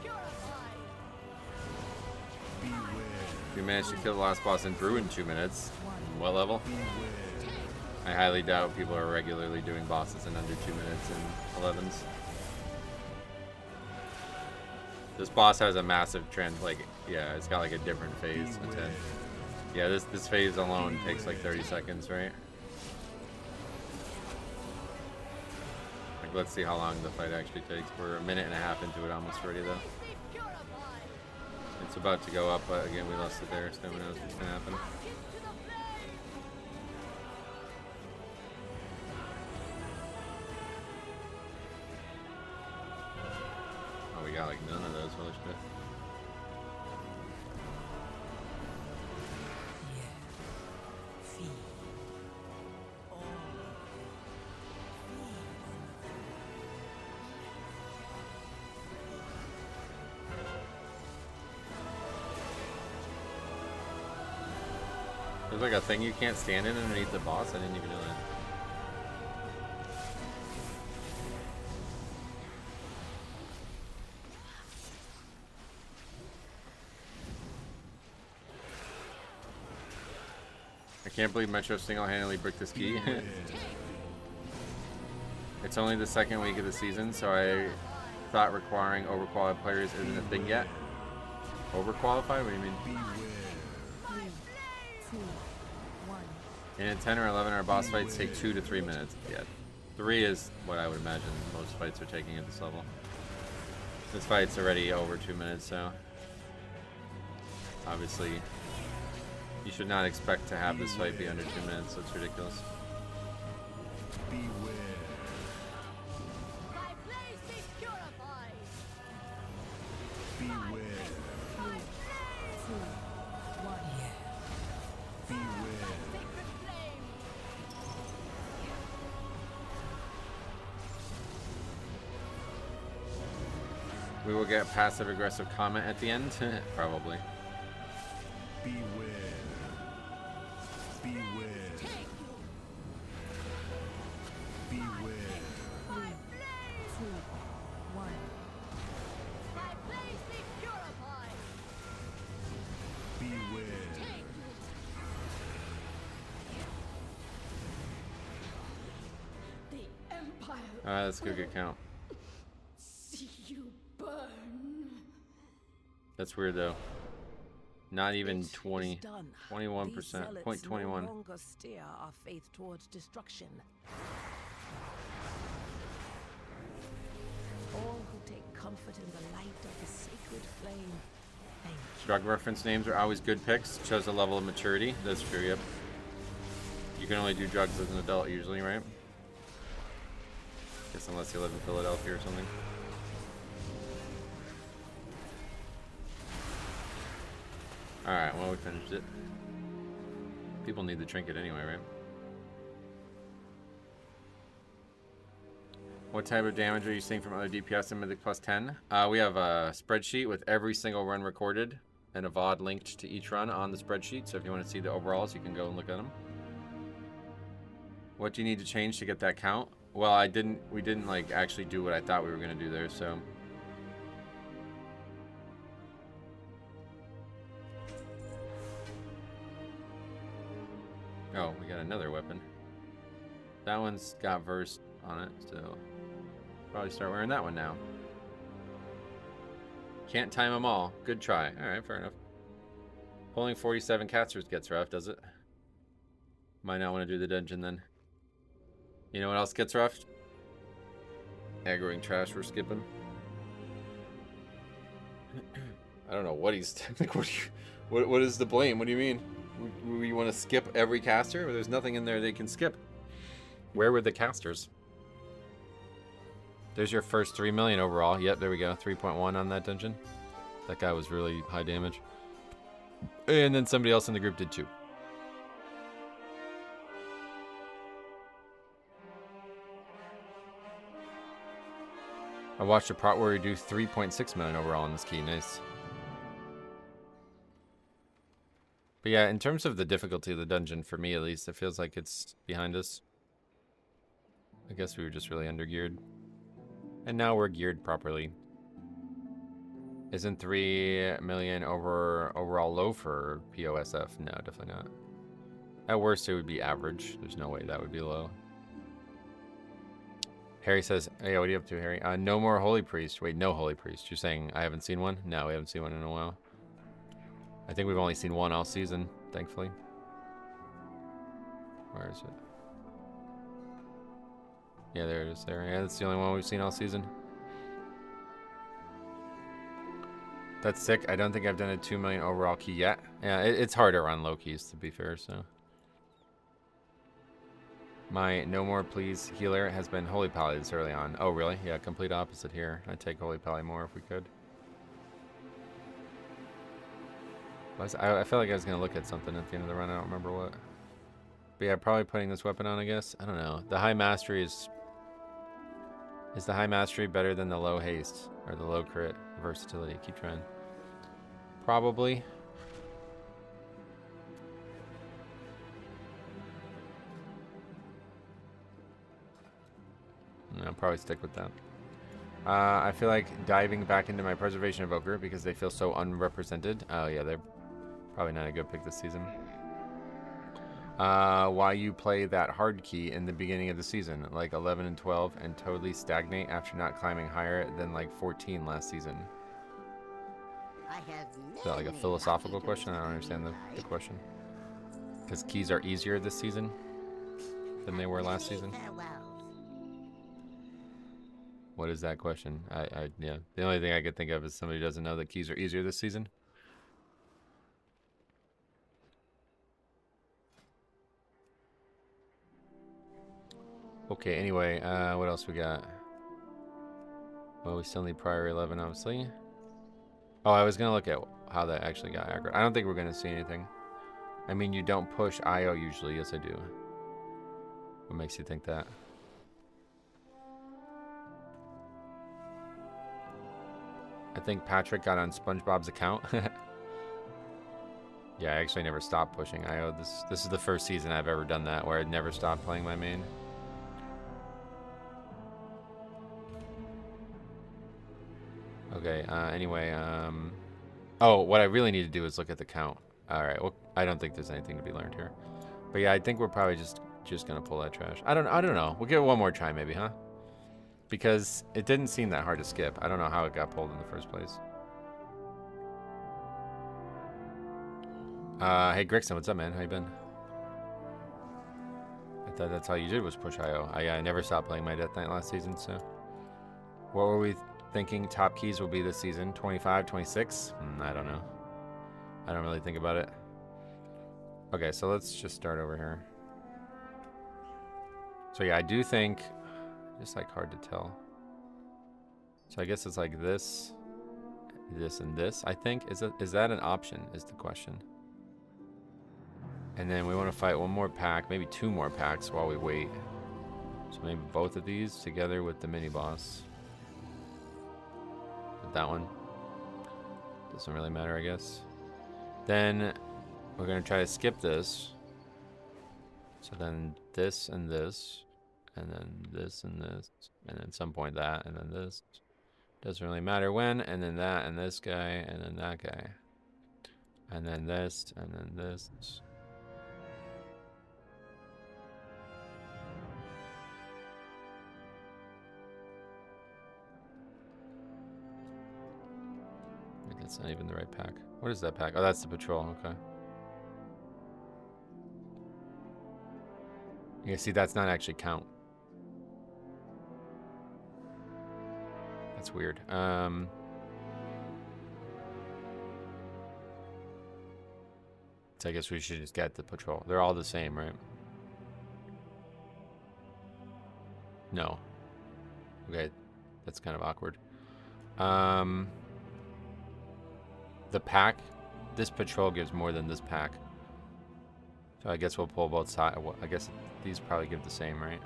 Yeah. We managed to kill the last boss in Brew in 2 minutes. What level? I highly doubt people are regularly doing bosses in under 2 minutes in 11s. This boss has a massive trend, like, yeah, it's got like a different phase. Yeah, this phase alone takes like 30 seconds, right? Like, let's see how long the fight actually takes. We're a minute and a half into it almost already, though. It's about to go up, but again, we lost it there, so nobody knows what's gonna happen. Oh, we got like none of those, holy shit. There's like a thing you can't stand in underneath the boss. I didn't even know that. I can't believe Metro single-handedly bricked this key. It's only the second week of the season, so I thought requiring overqualified players isn't a thing yet. Overqualified? What do you mean? 3, 2, 1. And in 10 or 11, our boss fights take 2 to 3 minutes. Yeah, 3 is what I would imagine most fights are taking at this level. This fight's already over 2 minutes, so obviously you should not expect to have this fight be under 2 minutes. That's ridiculous. Beware. My place is purified. Beware. 3, 2, 1. Beware. Sacred flame. We will get passive-aggressive comment at the end? Probably. Beware. Beware. Alright, let's go get count. See you burn. That's weird though. Not even It is 20, done. 21%, These zealots 0.21. no longer steer our faith towards destruction. All who take comfort in the light of the sacred flame, thank you. Drug reference names are always good picks. Shows a level of maturity. That's true, yep. You can only do drugs as an adult usually, right? Guess unless you live in Philadelphia or something. Alright, well we finished it. People need the trinket anyway, right? What type of damage are you seeing from other DPS in Mythic Plus 10? We have a spreadsheet with every single run recorded and a VOD linked to each run on the spreadsheet. So if you want to see the overalls, you can go and look at them. What do you need to change to get that count? Well, we didn't like actually do what I thought we were going to do there, so. Oh, we got another weapon. That one's got verse on it, so probably start wearing that one now. Can't time them all. Good try. Alright, fair enough. Pulling 47 casters gets rough, does it? Might not want to do the dungeon then. You know what else gets rough? Aggroing trash we're skipping. I don't know what he's like. What is the blame? What do you mean? We want to skip every caster? There's nothing in there they can skip. Where were the casters? There's your first 3 million overall. Yep, there we go. 3.1 on that dungeon. That guy was really high damage. And then somebody else in the group did 2. I watched a part where we do 3.6 million overall on this key. Nice. But yeah, in terms of the difficulty of the dungeon, for me at least, it feels like it's behind us. I guess we were just really undergeared. And now we're geared properly. Isn't 3 million overall low for POSF? No, definitely not. At worst, it would be average. There's no way that would be low. Harry says, hey, what are you up to, Harry? No more Holy Priest. Wait, no Holy Priest. You're saying I haven't seen one? No, we haven't seen one in a while. I think we've only seen one all season, thankfully. Where is it? Yeah, there it is there. Yeah, that's the only one we've seen all season. That's sick. I don't think I've done a 2 million overall key yet. Yeah, it's harder on low keys, to be fair, so. My no more please healer has been Holy Pally this early on. Oh, really? Yeah, complete opposite here. I'd take Holy Pally more if we could. I felt like I was going to look at something at the end of the run. I don't remember what. But yeah, probably putting this weapon on, I guess. I don't know. The high mastery is... Is the high mastery better than the low haste? Or the low crit versatility? Keep trying. Probably. I'll probably stick with that. I feel like diving back into my Preservation Evoker because they feel so unrepresented. Oh yeah, they're probably not a good pick this season. Why you play that hard key in the beginning of the season, like 11 and 12, and totally stagnate after not climbing higher than like 14 last season? Is that like a philosophical question? I don't understand the question. Because keys are easier this season than they were last season? What is that question? Yeah. The only thing I could think of is somebody doesn't know that keys are easier this season. Okay, anyway, what else we got? Well, we still need prior 11, obviously. Oh, I was going to look at how that actually got aggro. I don't think we're going to see anything. I mean, you don't push IO usually. Yes, I do. What makes you think that? I think Patrick got on SpongeBob's account. Yeah, I actually never stopped pushing IO. This is the first season I've ever done that, where I'd never stopped playing my main. Okay, anyway, oh, what I really need to do is look at the count. Alright, well, I don't think there's anything to be learned here. But yeah, I think we're probably just gonna pull that trash. I don't know. We'll give it one more try maybe, huh? because it didn't seem that hard to skip. I don't know how it got pulled in the first place. Hey Grixon, what's up, man? How you been? I thought that's all you did was push IO. I never stopped playing my Death Knight last season, so. What were we thinking top keys will be this season? 25, 26? I don't know. I don't really think about it. Okay, so let's just start over here. So yeah, I do think, just like hard to tell. So I guess it's like this, and this, I think. Is that an option is the question. And then we want to fight one more pack, maybe 2 more packs while we wait. So maybe both of these together with the mini boss. That one doesn't really matter, I guess. Then we're gonna try to skip this. So then this and this, and then this and this, and then some point that, and then this. Doesn't really matter when, and then that, and this guy, and then that guy, and then this, and then this. That's not even the right pack. What is that pack? Oh, that's the patrol. Okay. You see, that's not actually count. That's weird. So I guess we should just get the patrol. They're all the same, right? No. Okay. That's kind of awkward. The pack, this patrol gives more than this pack. So I guess we'll pull both sides. I guess these probably give the same, right?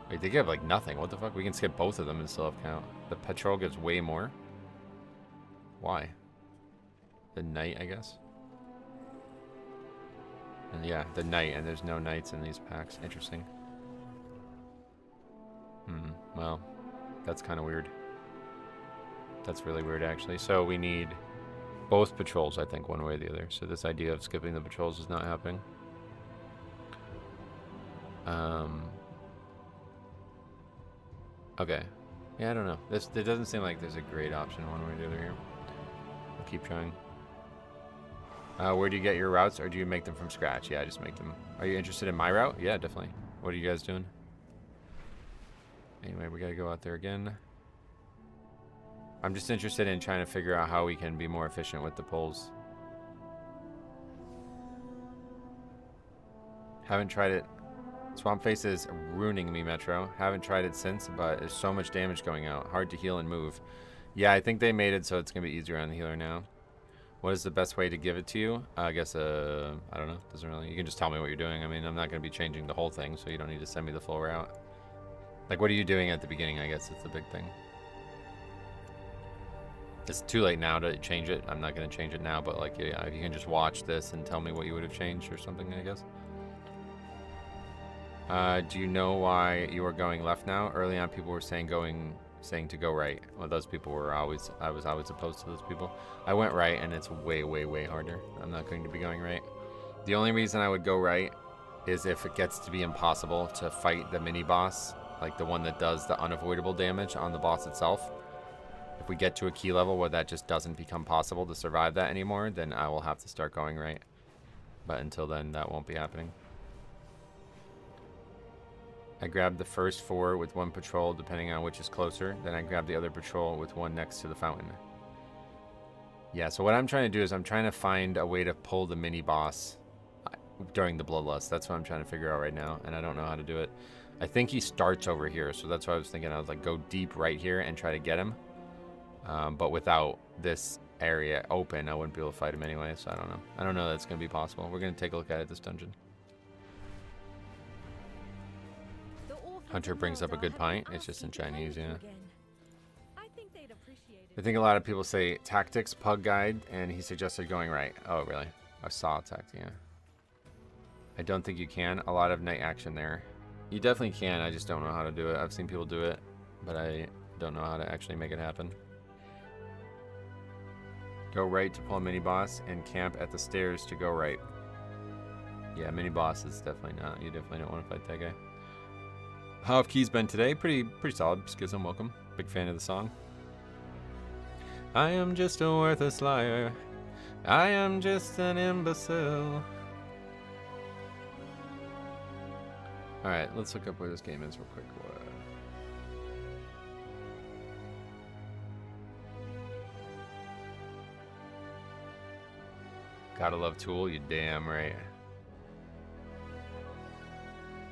Wait, they give like nothing. What the fuck? We can skip both of them and still have count. The patrol gives way more. Why? The knight, I guess. And yeah, the knight, and there's no knights in these packs. Interesting. Well. That's kind of weird. That's really weird, actually. So we need both patrols, I think, one way or the other. So this idea of skipping the patrols is not happening. Okay. Yeah, I don't know. It doesn't seem like there's a great option one way or the other here. I'll keep trying. Where do you get your routes, or do you make them from scratch? Yeah, I just make them. Are you interested in my route? Yeah, definitely. What are you guys doing? Anyway, we gotta go out there again. I'm just interested in trying to figure out how we can be more efficient with the pulls. Haven't tried it. Swamp Face is ruining me, Metro. Haven't tried it since, but there's so much damage going out. Hard to heal and move. Yeah, I think they made it so it's gonna be easier on the healer now. What is the best way to give it to you? I guess, I don't know. Doesn't really. You can just tell me what you're doing. I mean, I'm not gonna be changing the whole thing, so you don't need to send me the full route. Like, what are you doing at the beginning? I guess it's the big thing. It's too late now to change it. I'm not going to change it now, but, like, yeah, if you can just watch this and tell me what you would have changed or something, I guess. Do you know why you are going left now? Early on, people were saying to go right. Well, those people were I was always opposed to those people. I went right, and it's way, way, way harder. I'm not going to be going right. The only reason I would go right is if it gets to be impossible to fight the mini-boss, like the one that does the unavoidable damage on the boss itself. If we get to a key level where that just doesn't become possible to survive that anymore, then I will have to start going right. But until then, that won't be happening. I grabbed the first 4 with 1 patrol, depending on which is closer. Then I grabbed the other patrol with 1 next to the fountain. Yeah, so what I'm trying to do is I'm trying to find a way to pull the mini-boss during the Bloodlust. That's what I'm trying to figure out right now, and I don't know how to do it. I think he starts over here, so that's why I was thinking. I was like, go deep right here and try to get him. But without this area open, I wouldn't be able to fight him anyway, so I don't know. I don't know that's going to be possible. We're going to take a look at it this dungeon. Hunter brings up a good point. It's just in Chinese, yeah. I think a lot of people say tactics, pug guide, and he suggested going right. Oh, really? I saw tactic, yeah. I don't think you can. A lot of night action there. You definitely can, I just don't know how to do it. I've seen people do it, but I don't know how to actually make it happen. Go right to pull a mini boss and camp at the stairs to go right. Yeah, mini boss is definitely not. You definitely don't want to fight that guy. How have keys been today? Pretty solid. Schism, welcome. Big fan of the song. I am just a worthless liar. I am just an imbecile. Alright, let's look up where this game is real quick. Gotta love Tool, you damn right.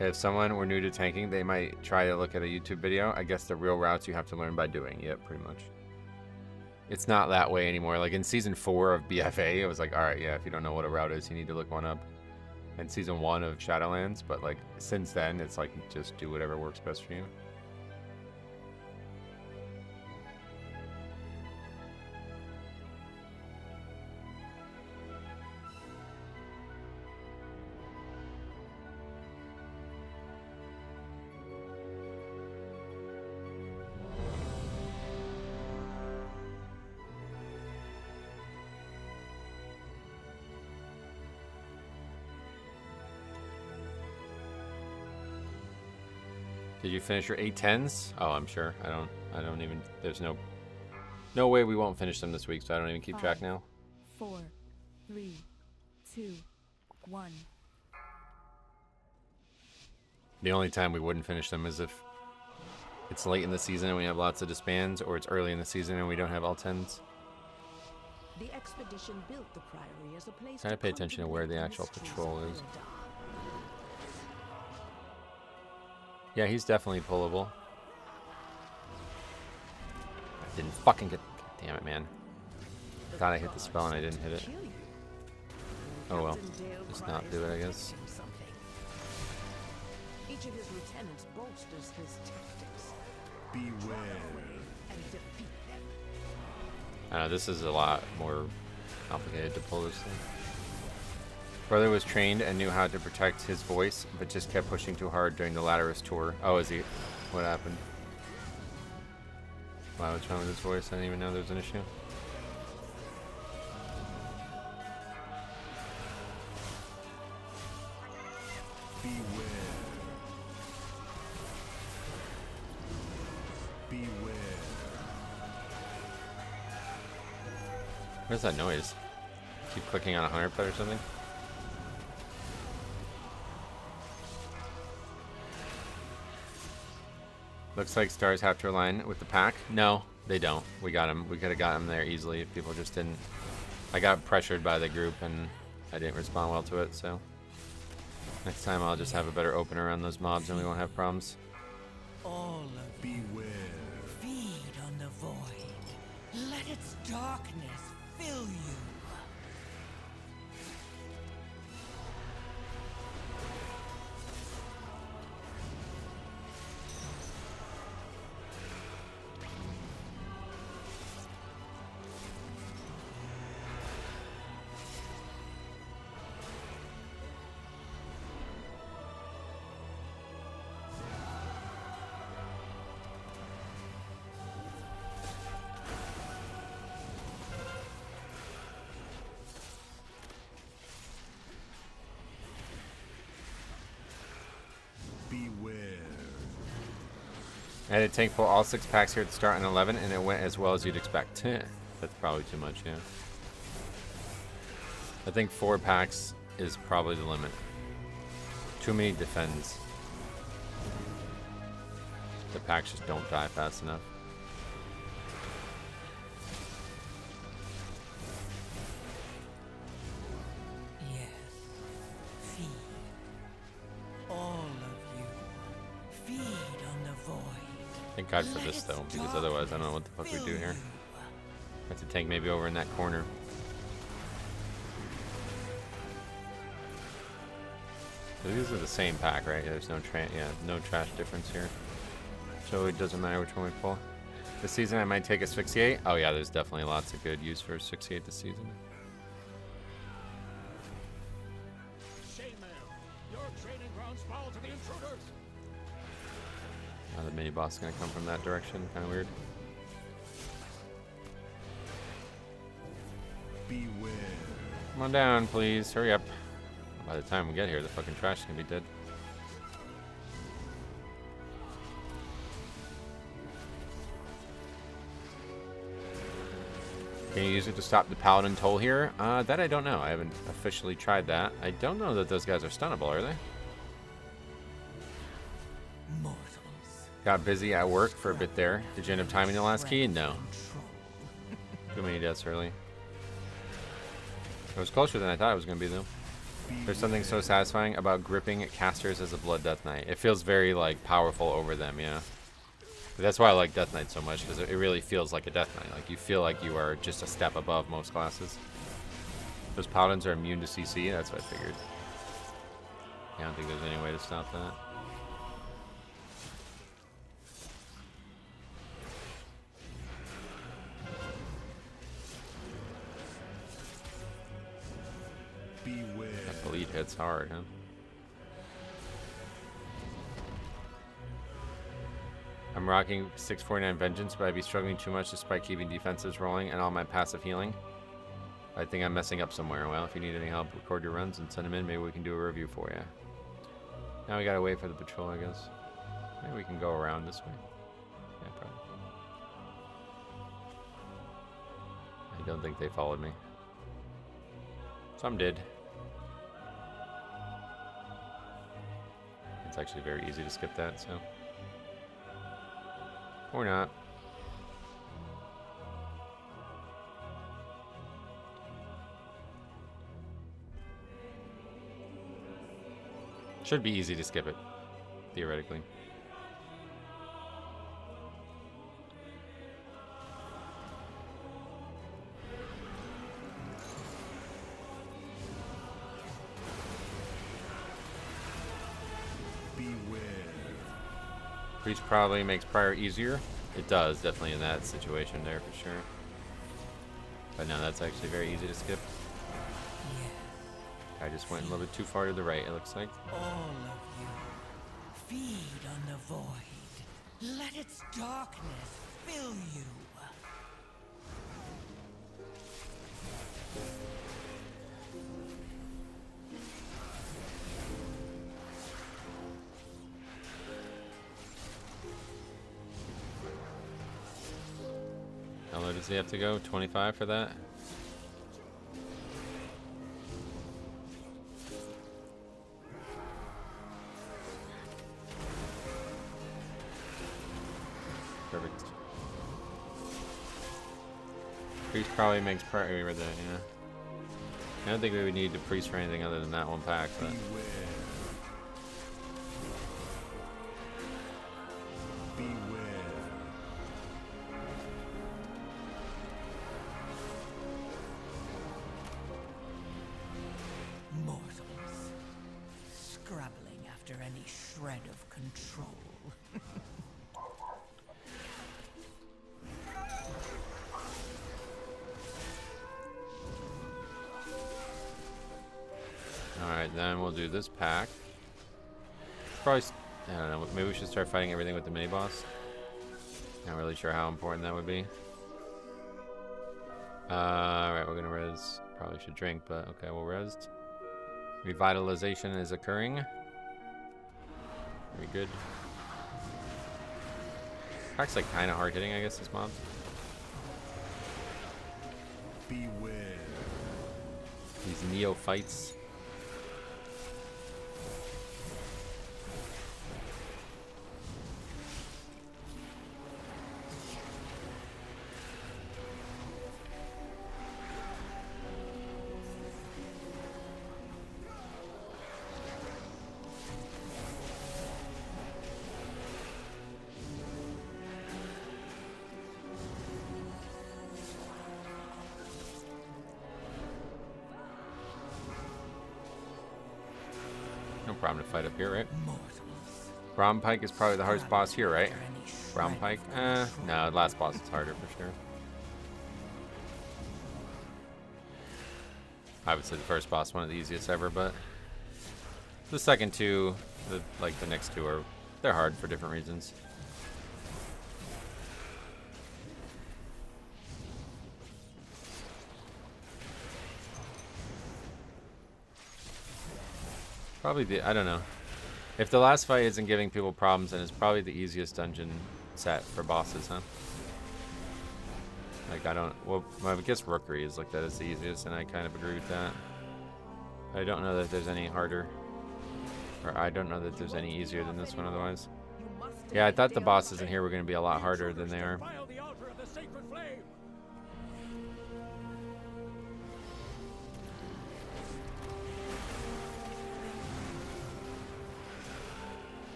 If someone were new to tanking, they might try to look at a YouTube video. I guess the real routes you have to learn by doing. Yep, pretty much. It's not that way anymore. Like in season 4 of BFA, it was like, alright, yeah, if you don't know what a route is, you need to look one up. And season 1 of Shadowlands, but like since then, it's like just do whatever works best for you. Did you finish your 810s? Oh, I'm sure. I don't even, there's no way we won't finish them this week, so I don't even keep track now. 4, 3, 2, 1. The only time we wouldn't finish them is if it's late in the season and we have lots of disbands, or it's early in the season and we don't have all 10s. The expedition built the priory as a place Try to pay attention to where the actual patrol is. Yeah, he's definitely pullable. I didn't fucking get... Damn it, man. Thought I hit the spell and I didn't hit it. Oh well. Just not do it, I guess. Each of his lieutenants bolsters his tactics. Beware. And defeat them. I know, this is a lot more complicated to pull this thing. Brother was trained and knew how to protect his voice, but just kept pushing too hard during the Lattice tour. Oh, is he? What happened? Wow, what's wrong with his voice? I didn't even know there was an issue. Beware. Beware. Where's that noise? Keep clicking on a 100 pet or something? Looks like stars have to align with the pack. No, they don't. We got him. We could have got him there easily if people just didn't. I got pressured by the group and I didn't respond well to it, so next time I'll just have a better opener on those mobs and we won't have problems. All of Beware. feed on the void. Let its darkness fill you. I had a tank pull all 6 packs here at the start on 11, and it went as well as you'd expect. That's probably too much, yeah. I think 4 packs is probably the limit. Too many defends. The packs just don't die fast enough. Yes. Feed. All of you. Feed on the void. Thank God for this though, because otherwise I don't know what the fuck we do here. I have to tank maybe over in that corner. So these are the same pack, right? There's no no trash difference here. So it doesn't matter which one we pull. This season I might take Asphyxiate. Oh yeah, there's definitely lots of good use for Asphyxiate this season. Shame, man. Your training grounds fall to the intruders. Now the mini boss is gonna come from that direction. Kind of weird. Beware. Come on down, please. Hurry up. By the time we get here, the fucking trash is gonna be dead. Can you use it to stop the paladin toll here? That I don't know. I haven't officially tried that. I don't know that those guys are stunnable, are they? Got busy at work for a bit there. Did you end up timing the last key? No. Too many deaths early. It was closer than I thought it was going to be, though. There's something so satisfying about gripping casters as a Blood Death Knight. It feels very, like, powerful over them, yeah. But that's why I like Death Knight so much, because it really feels like a Death Knight. Like, you feel like you are just a step above most classes. Those paladins are immune to CC, that's what I figured. Yeah, I don't think there's any way to stop that. Beware. That bleed hits hard, huh? I'm rocking 649 Vengeance, but I'd be struggling too much despite keeping defenses rolling and all my passive healing. I think I'm messing up somewhere. Well, if you need any help, record your runs and send them in. Maybe we can do a review for you. Now we gotta wait for the patrol, I guess. Maybe we can go around this way. Yeah, probably. I don't think they followed me. Some did. It's actually very easy to skip that, so. Or not. Should be easy to skip it, theoretically. Beware. Priest probably makes prior easier. It does, definitely in that situation there for sure. But no, that's actually very easy to skip. I just went a little bit too far to the right, it looks like. All of you, feed on the void. Let its darkness fill you. How low does he have to go? 25 for that? Perfect. Priest probably makes priority with that, yeah. I don't think we would need the priest for anything other than that one pack, but. Beware. Beware. Mortals, scrabbling after any shred of control. Alright, then we'll do this pack. Probably, I don't know, maybe we should start fighting everything with the mini-boss. Not really sure how important that would be. Alright, we're gonna res. Probably should drink, but okay, we'll res. Revitalization is occurring. Very good. Pack's like kinda hard hitting, I guess, this mob. Beware. These neophytes. No problem to fight up here, right? Brown Pike is probably the hardest boss here, right? Brown Pike? No, the last boss is harder for sure. I would say the first boss one of the easiest ever, but the second two, the next two they're hard for different reasons. Probably the, I don't know. If the last fight isn't giving people problems, then it's probably the easiest dungeon set for bosses, huh? Like, I don't, well, I guess Rookery is looked at as the easiest, and I kind of agree with that. I don't know that there's any harder, or I don't know that there's any easier than this one otherwise. Yeah, I thought the bosses in here were going to be a lot harder than they are.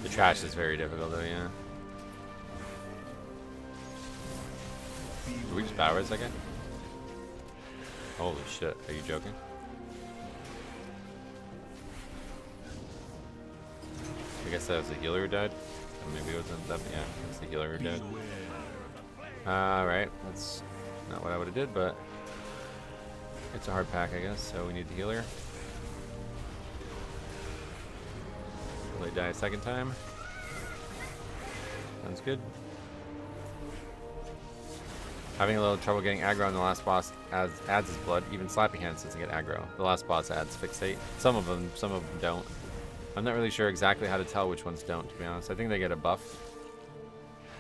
The trash is very difficult though, yeah. Did we just power a second? Holy shit, are you joking? I guess that was the healer who died. Or maybe it wasn't that, yeah, it's the healer who died. Alright, that's not what I would have did, but it's a hard pack, I guess, so we need the healer. Will he die a second time? Sounds good. Having a little trouble getting aggro on the last boss adds his blood. Even Slappy Hands doesn't get aggro. The last boss adds fixate. Some of them don't. I'm not really sure exactly how to tell which ones don't, to be honest. I think they get a buff.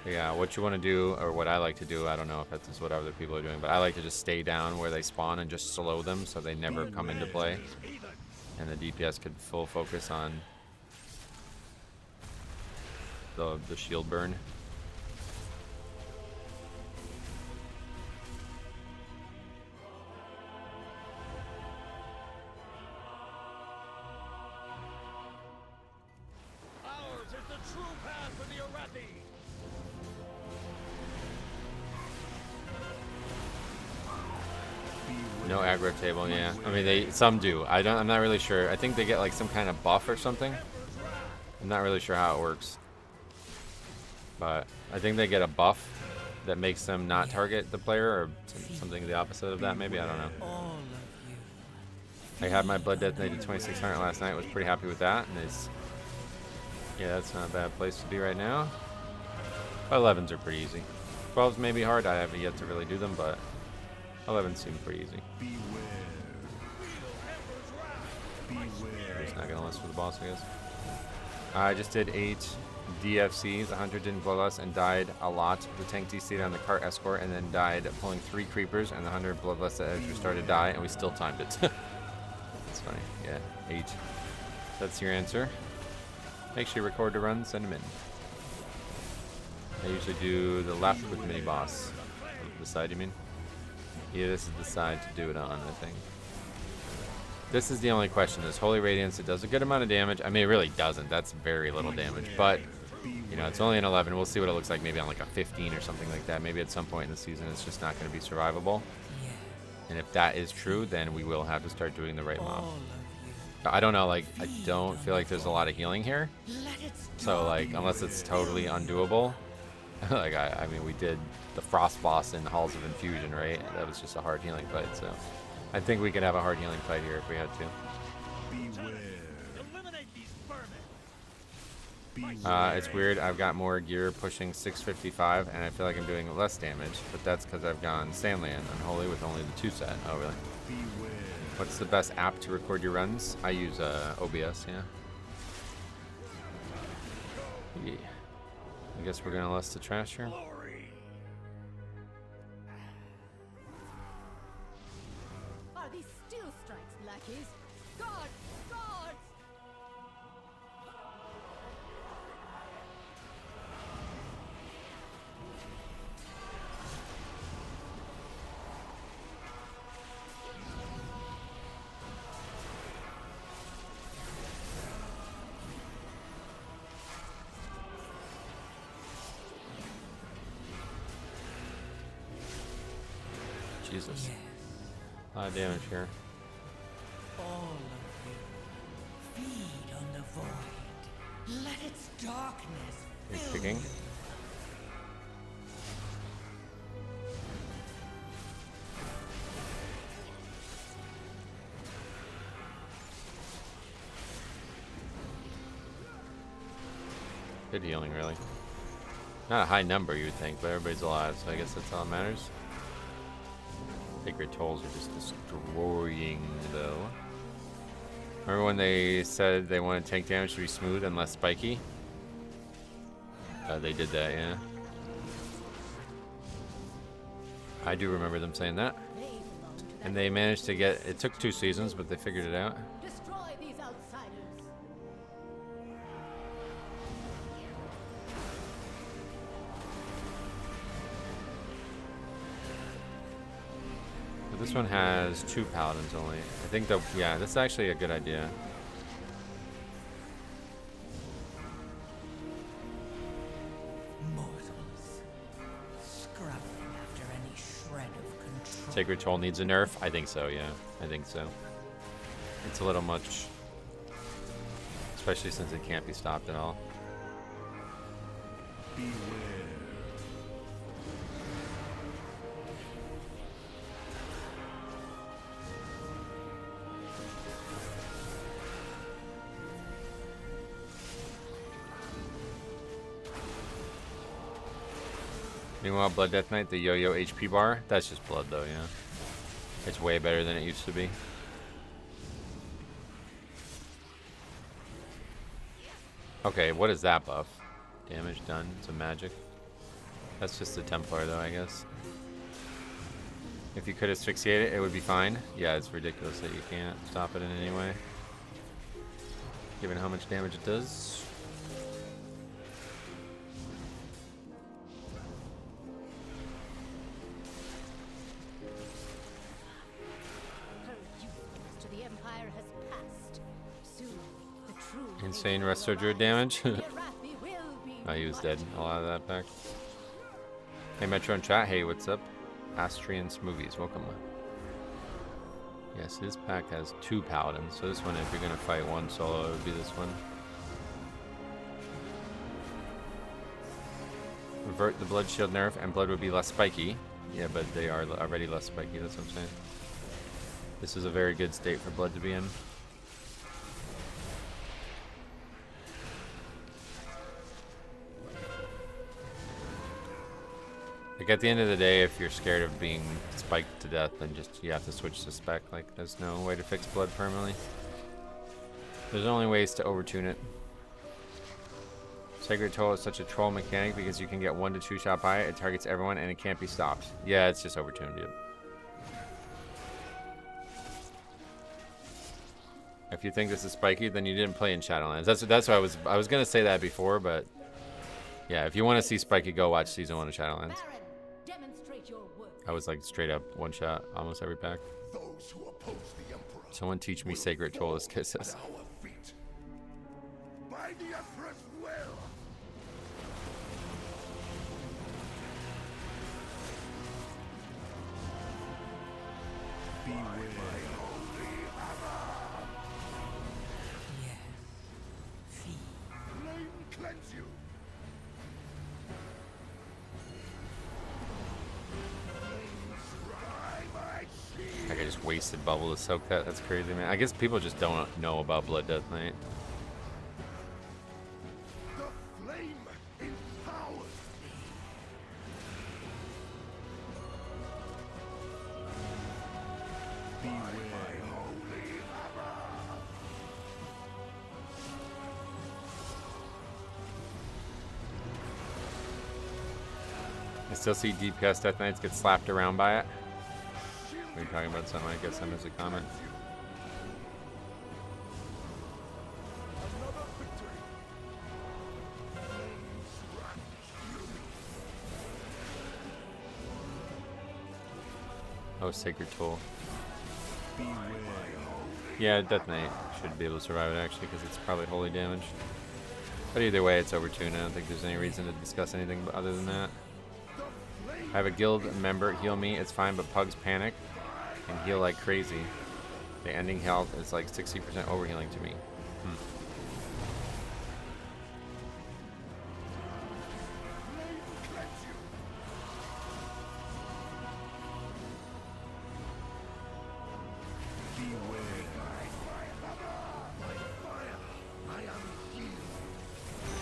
Yeah, what you want to do, or what I like to do, I don't know if that's just what other people are doing, but I like to just stay down where they spawn and just slow them so they never come into play. And the DPS could full focus on the shield burn. Ours is the true path for the Arathi. No aggro table, yeah. I mean, some do. I'm not really sure. I think they get like some kind of buff or something. I'm not really sure how it works. But I think they get a buff that makes them not target the player, or something the opposite of that, maybe. I don't know. I had my blood detonated 2600 last night. Was pretty happy with that. And yeah, that's not a bad place to be right now. 11s are pretty easy. 12s may be hard. I haven't yet to really do them, but 11s seem pretty easy. I'm just not gonna list for the boss, I guess. I just did 8 DFCs. 100 didn't blow us and died a lot. The tank DC'd on the cart escort and then died pulling 3 creepers, and the 100 bloodless edge started to die, and we still timed it. That's funny. Yeah, 8. That's your answer. Make sure you record the run, send them in. I usually do the left with mini boss. The side, you mean? Yeah, this is the side to do it on, I think. This is the only question. This Holy Radiance, it does a good amount of damage. I mean, it really doesn't. That's very little damage. But, you know, it's only an 11. We'll see what it looks like maybe on like a 15 or something like that. Maybe at some point in the season it's just not going to be survivable. And if that is true, then we will have to start doing the right mob. I don't know, like, I don't feel like there's a lot of healing here. So, like, unless it's totally undoable. Like, I mean, we did the Frost boss in Halls of Infusion, right? That was just a hard healing fight, so I think we could have a hard healing fight here if we had to. It's weird. I've got more gear pushing 655, and I feel like I'm doing less damage, but that's because I've gone Sandland Unholy with only the 2 set. Oh, really? What's the best app to record your runs? I use OBS, yeah. I guess we're gonna list the trash here. Are these still strikes, lackeys? Guards! Guards! Jesus. A lot of damage here. All of you, feed on the void. Let its darkness fill Picking. you. Good healing, really. Not a high number, you would think, but everybody's alive, so I guess that's all that matters. Sacred Tolls are just destroying, though. Remember when they said they wanted tank damage to be smooth and less spiky? They did that, yeah. I do remember them saying that. And they managed to get... It took 2 seasons, but they figured it out. Destroy these outsiders. But this one has 2 paladins only. I think the... Yeah, that's actually a good idea. Mortals, scrubbing after any shred of control. Sacred Toll needs a nerf? I think so, yeah. I think so. It's a little much. Especially since it can't be stopped at all. Beware. Meanwhile, Blood Death Knight, the yo-yo HP bar, that's just blood though, yeah. It's way better than it used to be. Okay, what is that buff? Damage done, it's a magic. That's just a Templar though, I guess. If you could asphyxiate it, it would be fine. Yeah, it's ridiculous that you can't stop it in any way. Given how much damage it does. Her usefulness to the Empire has passed. Soon, the true Insane faithful resto will druid arise, damage. and the Arathi will be Oh, he was mighty. dead. I'll add that back. Hey, Metro in chat. Hey, what's up? Astrian Smoothies, welcome. Yes, this pack has 2 paladins. So this one, if you're gonna fight one solo, it would be this one. Revert the blood shield nerf, and blood would be less spiky. Yeah, but they are already less spiky. That's what I'm saying. This is a very good state for blood to be in. Like at the end of the day, if you're scared of being spiked to death, then just you have to switch to spec. Like there's no way to fix blood permanently. There's only ways to overtune it. Sacred Toll is such a troll mechanic because you can get 1 to 2 shot by it. It targets everyone and it can't be stopped. Yeah, it's just overtuned, dude. If you think this is spiky, then you didn't play in Shadowlands. That's what I was gonna say that before, but yeah, if you want to see spiky, go watch season 1 of Shadowlands. Baron, demonstrate your work. I was like straight up 1 shot almost every pack. Those who oppose the Emperor Someone teach me Sacred Troll as kisses. at our feet. By the Emperor's will. Beware. Yes. Feed. Flame cleanse you. Like I just wasted bubble to soak that. That's crazy, man. I guess people just don't know about Blood Death Knight. The flame empowers. Beware. I still see DPS Death Knights get slapped around by it. Are you talking about something? I guess I missed a comment. Another victory. Oh, Sacred Toll. Beware. Yeah, Death Knight should be able to survive it actually because it's probably holy damage. But either way, it's overtuned. I don't think there's any reason to discuss anything other than that. I have a guild member heal me. It's fine, but pugs panic and heal like crazy. The ending health is like 60% overhealing to me.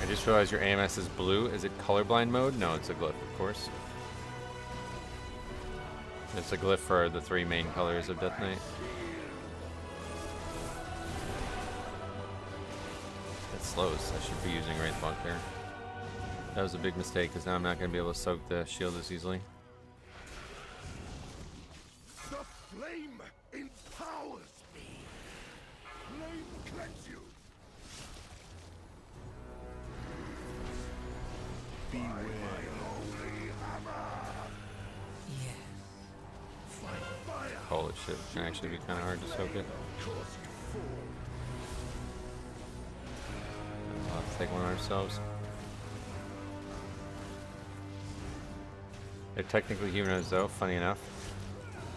I just realized your AMS is blue. Is it colorblind mode? No, it's a glyph, of course. It's a glyph for the 3 main colors of Death Knight. It slows. I should be using Wraith Block there. That was a big mistake because now I'm not going to be able to soak the shield as easily. The flame empowers me. Flame cleanse you. Beware my holy hammer. Yes. Fire. Holy shit, it can actually be kind of hard to soak it. Cause you fall. We'll have to take one ourselves. They're technically humanoids though, funny enough.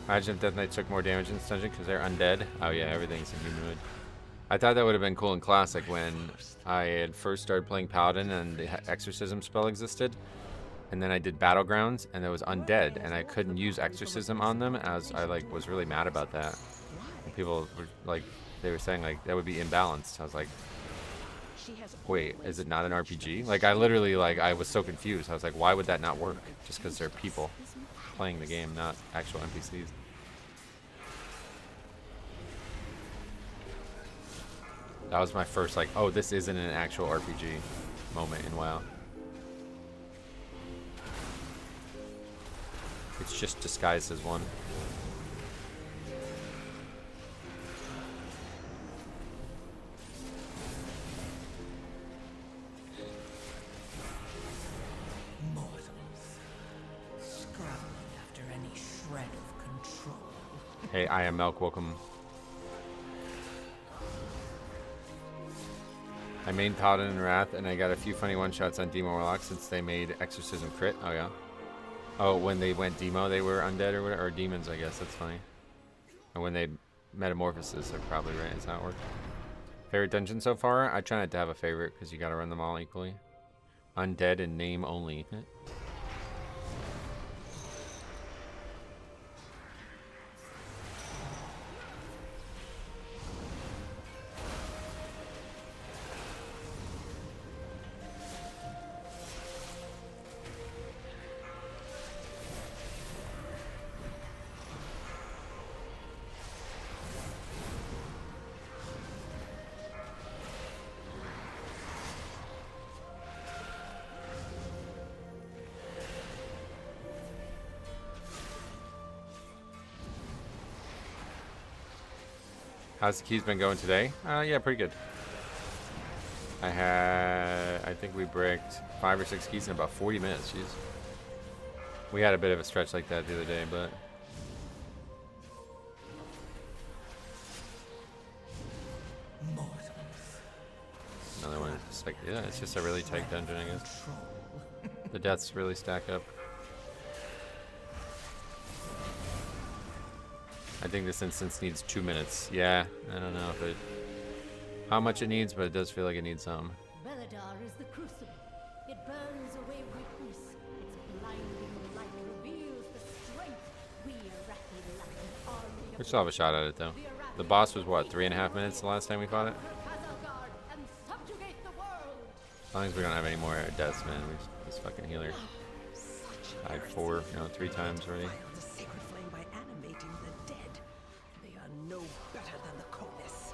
Imagine if Death Knight took more damage in this dungeon because they're undead. Oh yeah, everything's a humanoid. I thought that would have been cool in Classic when I had first started playing Paladin and the Exorcism spell existed. And then I did Battlegrounds and it was undead and I couldn't use Exorcism on them as I like was really mad about that. And people were like, they were saying like that would be imbalanced. I was like, wait, is it not an RPG? Like I literally like I was so confused. I was like, why would that not work? Just because they're people playing the game, not actual NPCs. That was my first like, oh, this isn't an actual RPG moment in WoW. It's just disguised as one. Mortals, scrabbling after any shred of control. Hey, I am Milk, welcome. I main Paladin and Wrath, and I got a few funny one-shots on Demo Warlock since they made Exorcism crit. Oh, yeah. Oh, when they went Demo, they were undead or whatever, or demons, I guess. That's funny. And when they metamorphosis, they're probably right. Is that how it works? Favorite dungeon so far? I try not to have a favorite because you got to run them all equally. Undead and name only. How's the keys been going today? Yeah, pretty good. I think we bricked 5 or 6 keys in about 40 minutes, jeez. We had a bit of a stretch like that the other day, but... Another one, just like, yeah, it's just a really tight dungeon, I guess. The deaths really stack up. I think this instance needs 2 minutes. Yeah, I don't know if it, how much it needs, but it does feel like it needs some. Beledar is the crucible. It burns away weakness. Its blinding light reveals the strength. We Arathi lack an army We still have a shot at it though. The boss was what, 3.5 minutes the last time we fought it? and subjugate the world. As long as we don't have any more deaths, man, we just fucking healer. Died 4, 3 times already. The sacred flame by animating the dead. They are no better than the Conis.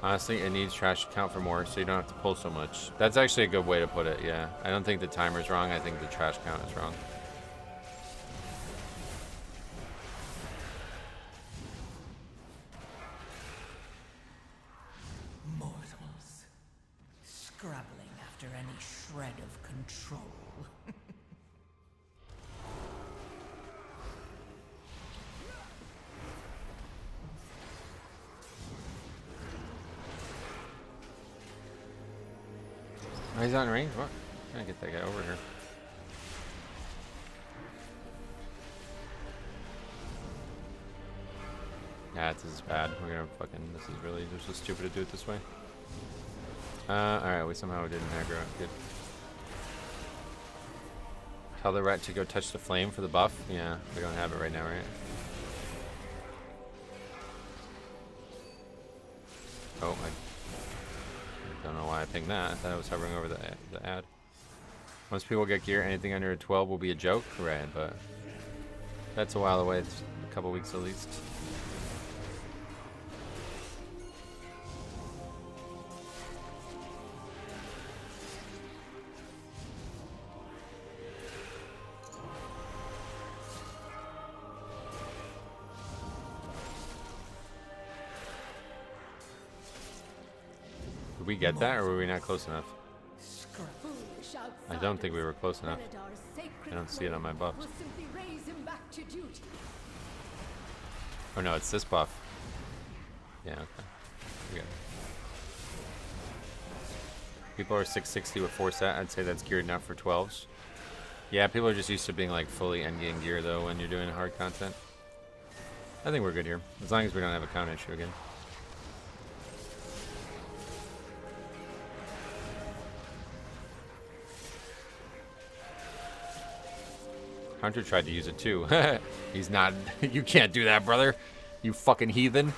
Honestly, it needs trash to count for more, so you don't have to pull so much. That's actually a good way to put it, yeah. I don't think the timer's wrong, I think the trash count is wrong. Mortals, scrabbling after any shred of control. Oh, he's not in range? What? I'm gonna get that guy over here. Yeah, this is bad. We're gonna fucking, this is really just so stupid to do it this way. Alright, we somehow didn't aggro it. Good. Tell the rat to go touch the flame for the buff? Yeah, we don't have it right now, right? Oh, I don't know why I pinged that. I thought I was hovering over the ad. Once people get gear, anything under a 12 will be a joke, right? But that's a while away. It's a couple weeks at least. Did we get that, or were we not close enough? I don't think we were close enough. I don't see it on my buffs. Oh no, it's this buff. Yeah, okay. We got it. People are 660 with 4 set. I'd say that's geared enough for 12s. Yeah, people are just used to being like fully endgame gear though when you're doing hard content. I think we're good here. As long as we don't have a count issue again. Hunter tried to use it too. He's not. You can't do that, brother. You fucking heathen.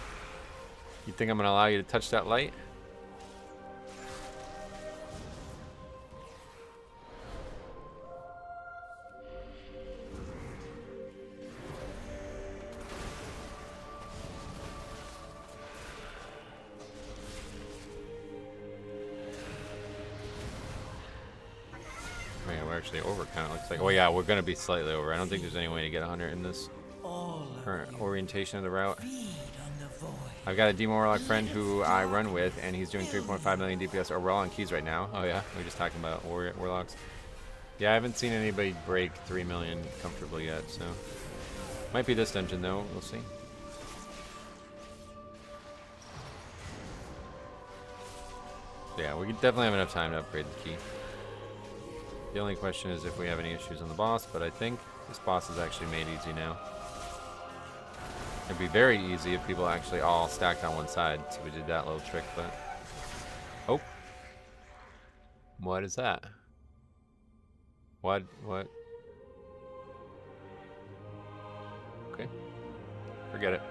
You think I'm gonna allow you to touch that light? Actually over kind of looks like. Oh yeah, we're gonna be slightly over. I don't think there's any way to get 100 in this current orientation of the route. I've got a Demo Warlock friend who I run with, and he's doing 3.5 million DPS overall on keys right now. Oh yeah, we're just talking about Warlocks. Yeah, I haven't seen anybody break 3 million comfortably yet, so might be this dungeon though. We'll see. Yeah, we definitely have enough time to upgrade the key. The only question is if we have any issues on the boss, but I think this boss is actually made easy now. It'd be very easy if people actually all stacked on one side, so we did that little trick, but... Oh! What is that? What? Okay. Forget it.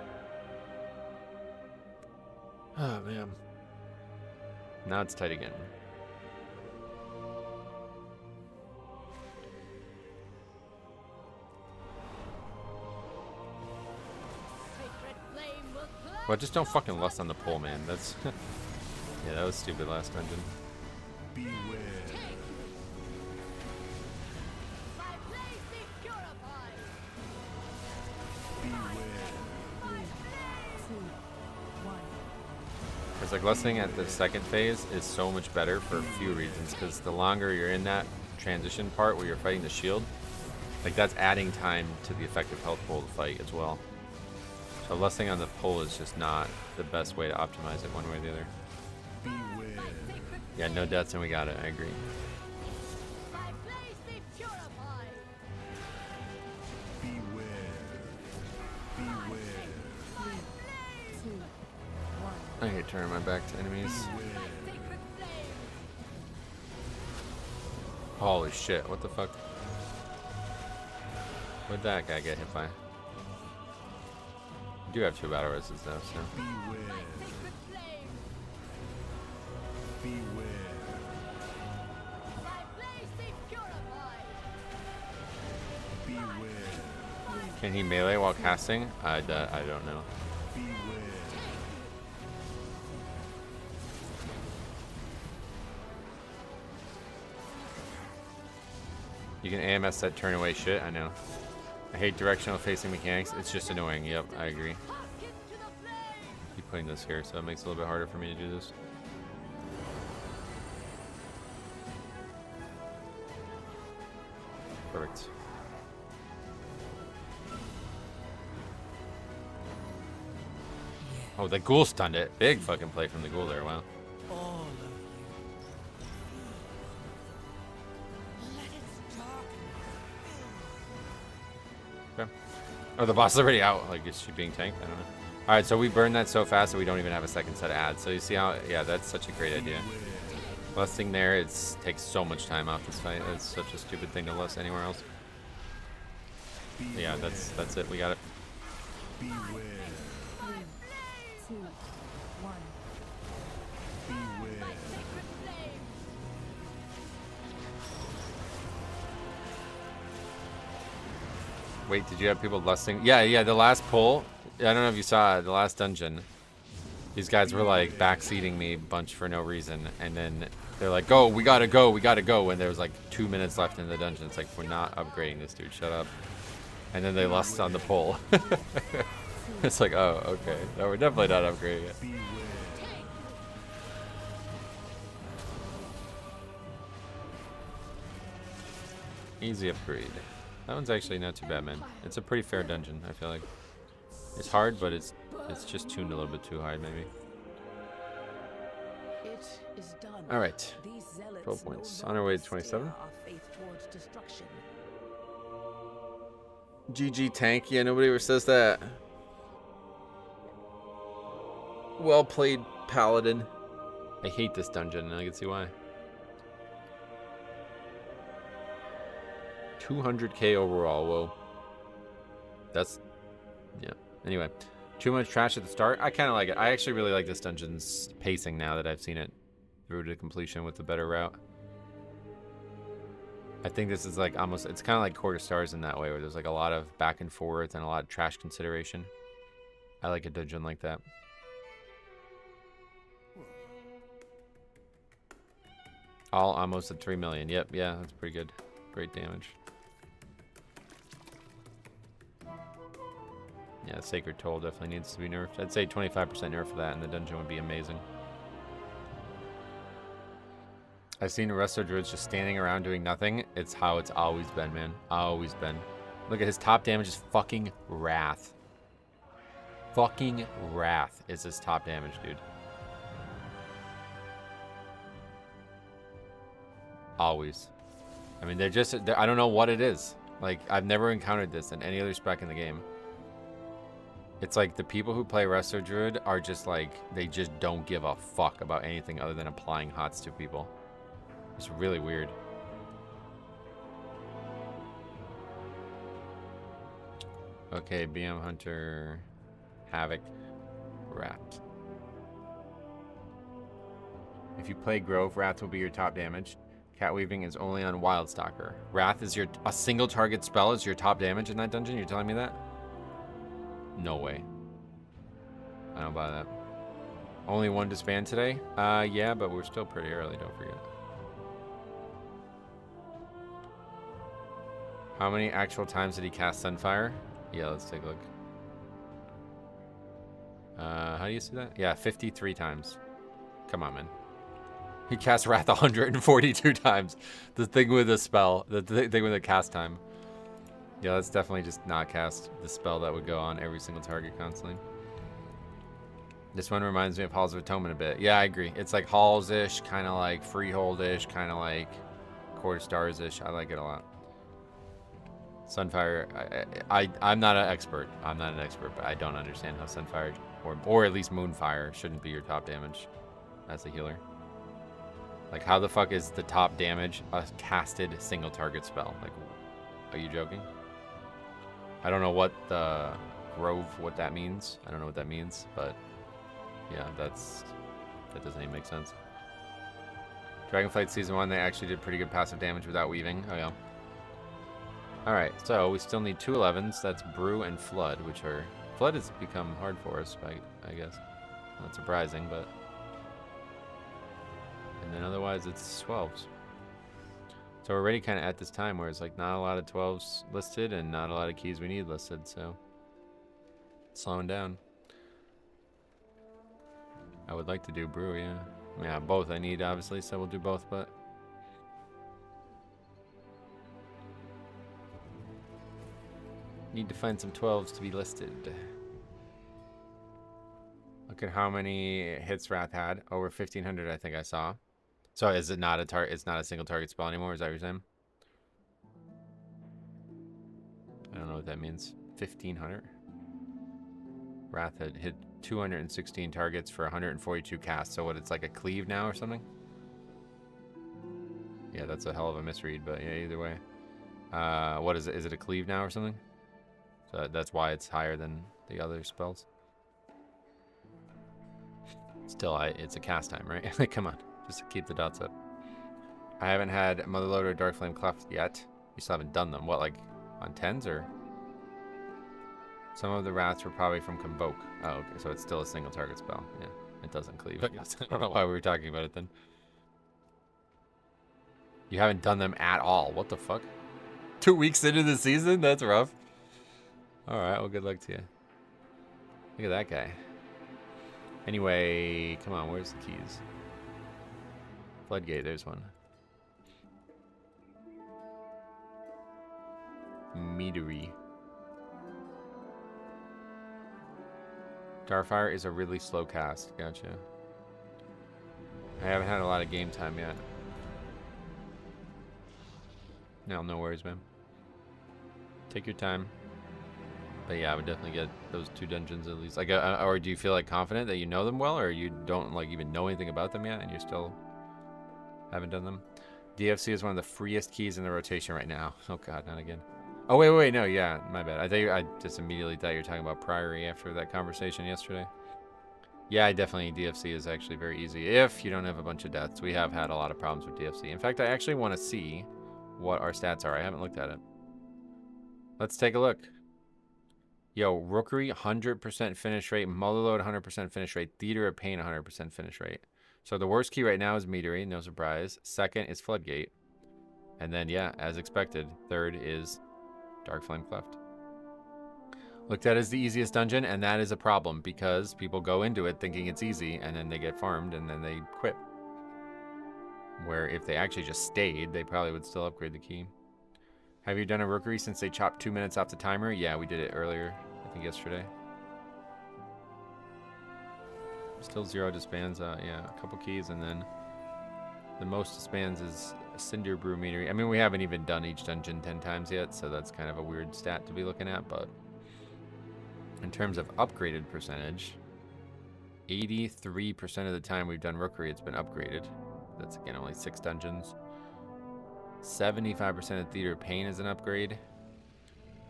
Oh, man. Now it's tight again. Well, just don't fucking lust on the pole, man. That's... yeah, that was stupid last dungeon. Beware. It's like lusting at the second phase is so much better for a few reasons, because the longer you're in that transition part where you're fighting the shield, like that's adding time to the effective health pool to fight as well. So lusting on the pole is just not the best way to optimize it one way or the other. Beware. Yeah, no deaths and we got it, I agree. Beware. Beware. I hate turning my back to enemies. Holy shit, what the fuck? What'd that guy get hit by? We do have 2 battle races though, so. Beware. Beware. Beware. Can he melee while casting? I don't know. Beware. You can AMS that turn away shit, I know. I hate directional facing mechanics, it's just annoying. Yep, I agree. Keep putting this here, so it makes it a little bit harder for me to do this. Perfect. Oh, the ghoul stunned it. Big fucking play from the ghoul there, wow. All of you. Let its darkness Okay. Oh, the boss is already out. Like, is she being tanked? I don't know. Alright, so we burned that so fast that we don't even have a second set of ads. So you see how, yeah, that's such a great idea. Lusting there, it takes so much time off this fight. It's such a stupid thing to lust anywhere else. Yeah, that's it. We got it. Beware. 2, 1. Beware. Wait, did you have people lusting? Yeah, the last pull. I don't know if you saw it, the last dungeon. These guys were like backseating me a bunch for no reason, and then they're like, "Go, we gotta go," and there was like 2 minutes left in the dungeon. It's like, we're not upgrading this, dude. Shut up. And then they lust on the pull. It's like, oh, okay. No, we're definitely not upgrading it. Easy upgrade. That one's actually not too bad, man. It's a pretty fair dungeon, I feel like. It's hard, but it's just tuned a little bit too high, maybe. It is done. All right. These zealots 12 points. no On our way to longer 27. steer our faith towards destruction. GG tank. Yeah, nobody ever says that. Well played, Paladin. I hate this dungeon, and I can see why. 200k overall. Whoa. That's... yeah. Anyway. Too much trash at the start. I kind of like it. I actually really like this dungeon's pacing now that I've seen it through to completion with the better route. I think this is like almost... it's kind of like Quarter Stars in that way, where there's like a lot of back and forth and a lot of trash consideration. I like a dungeon like that. All almost at 3 million. Yep, yeah, that's pretty good. Great damage. Yeah, Sacred Toll definitely needs to be nerfed. I'd say 25% nerf for that, and the dungeon would be amazing. I've seen Resto Druids just standing around doing nothing. It's how it's always been, man. Always been. Look at his top damage is fucking Wrath. Fucking Wrath is his top damage, dude. Always. I mean, I don't know what it is. Like, I've never encountered this in any other spec in the game. It's like the people who play Resto Druid are just like, they just don't give a fuck about anything other than applying hots to people. It's really weird. Okay, BM Hunter, Havoc, Wrath. If you play Grove, Wrath will be your top damage. Cat Weaving is only on Wildstalker. Wrath is a single target spell is your top damage in that dungeon? You're telling me that? No way. I don't buy that. Only one disband today? Yeah, but we're still pretty early, don't forget. How many actual times did he cast Sunfire? Yeah, let's take a look. How do you see that? Yeah, 53 times. Come on, man. He cast Wrath 142 times. The thing with the spell. The thing with the cast time. Yeah, let's definitely just not cast the spell that would go on every single target constantly. This one reminds me of Halls of Atonement a bit. Yeah, I agree. It's like Halls-ish, kind of like Freehold-ish, kind of like Quarter Stars-ish. I like it a lot. Sunfire, I'm not an expert. I'm not an expert, but I don't understand how Sunfire, or at least Moonfire, shouldn't be your top damage as a healer. Like, how the fuck is the top damage a casted single target spell? Like, are you joking? I don't know what the Grove, what that means. I don't know what that means, but yeah, that doesn't even make sense. Dragonflight Season 1, they actually did pretty good passive damage without weaving. Oh, yeah. Alright, so we still need 2 11s. That's Brew and Flood, which are... Flood has become hard for us, I guess. Not surprising, but... And then otherwise, it's 12s. So we're already kind of at this time where it's like not a lot of 12s listed and not a lot of keys we need listed, so... Slowing down. I would like to do Brew, yeah. Yeah, both I need, obviously, so we'll do both, but... Need to find some 12s to be listed. Look at how many hits Wrath had. Over 1,500, I think I saw. So is it not a target? It's not a single target spell anymore. Is that what you're saying? I don't know what that means. 1,500. Wrath had hit 216 targets for 142 casts. So what? It's like a cleave now or something. Yeah, that's a hell of a misread. But yeah, either way. What is it? Is it a cleave now or something? So that's why it's higher than the other spells. Still, it's a cast time, right? Like, come on, just to keep the dots up. I haven't had Motherlode or Darkflame Cleft yet. You still haven't done them. What, like on 10s or? Some of the rats were probably from Convoke. Oh, okay, so it's still a single target spell. Yeah, it doesn't cleave, I guess. I don't know why we were talking about it then. You haven't done them at all. What the fuck? 2 weeks into the season? That's rough. Alright, well, good luck to you. Look at that guy. Anyway, come on, where's the keys? Floodgate, there's one. Meadery. Starfire is a really slow cast. Gotcha. I haven't had a lot of game time yet. No, no worries, man. Take your time. But yeah, I would definitely get those 2 dungeons at least. Like, or do you feel like confident that you know them well, or you don't like even know anything about them yet, and you still haven't done them? DFC is one of the freest keys in the rotation right now. Oh god, not again. Oh wait, no, yeah, my bad. I just immediately thought you were talking about Priory after that conversation yesterday. Yeah, definitely DFC is actually very easy if you don't have a bunch of deaths. We have had a lot of problems with DFC. In fact, I actually want to see what our stats are. I haven't looked at it. Let's take a look. Yo, Rookery, 100% finish rate. Mullerload, 100% finish rate. Theater of Pain, 100% finish rate. So the worst key right now is Meadery, no surprise. Second is Floodgate. And then, yeah, as expected, third is Darkflame Cleft. Looked at as the easiest dungeon, and that is a problem because people go into it thinking it's easy, and then they get farmed, and then they quit. Where if they actually just stayed, they probably would still upgrade the key. Have you done a Rookery since they chopped 2 minutes off the timer? Yeah, we did it earlier, I think yesterday. Still 0 disbands, yeah, a couple keys, and then the most disbands is Cinder Brew Meadery. I mean, we haven't even done each dungeon 10 times yet, so that's kind of a weird stat to be looking at, but in terms of upgraded percentage, 83% of the time we've done Rookery, it's been upgraded. That's, again, only 6 dungeons. 75% of Theater of Pain is an upgrade.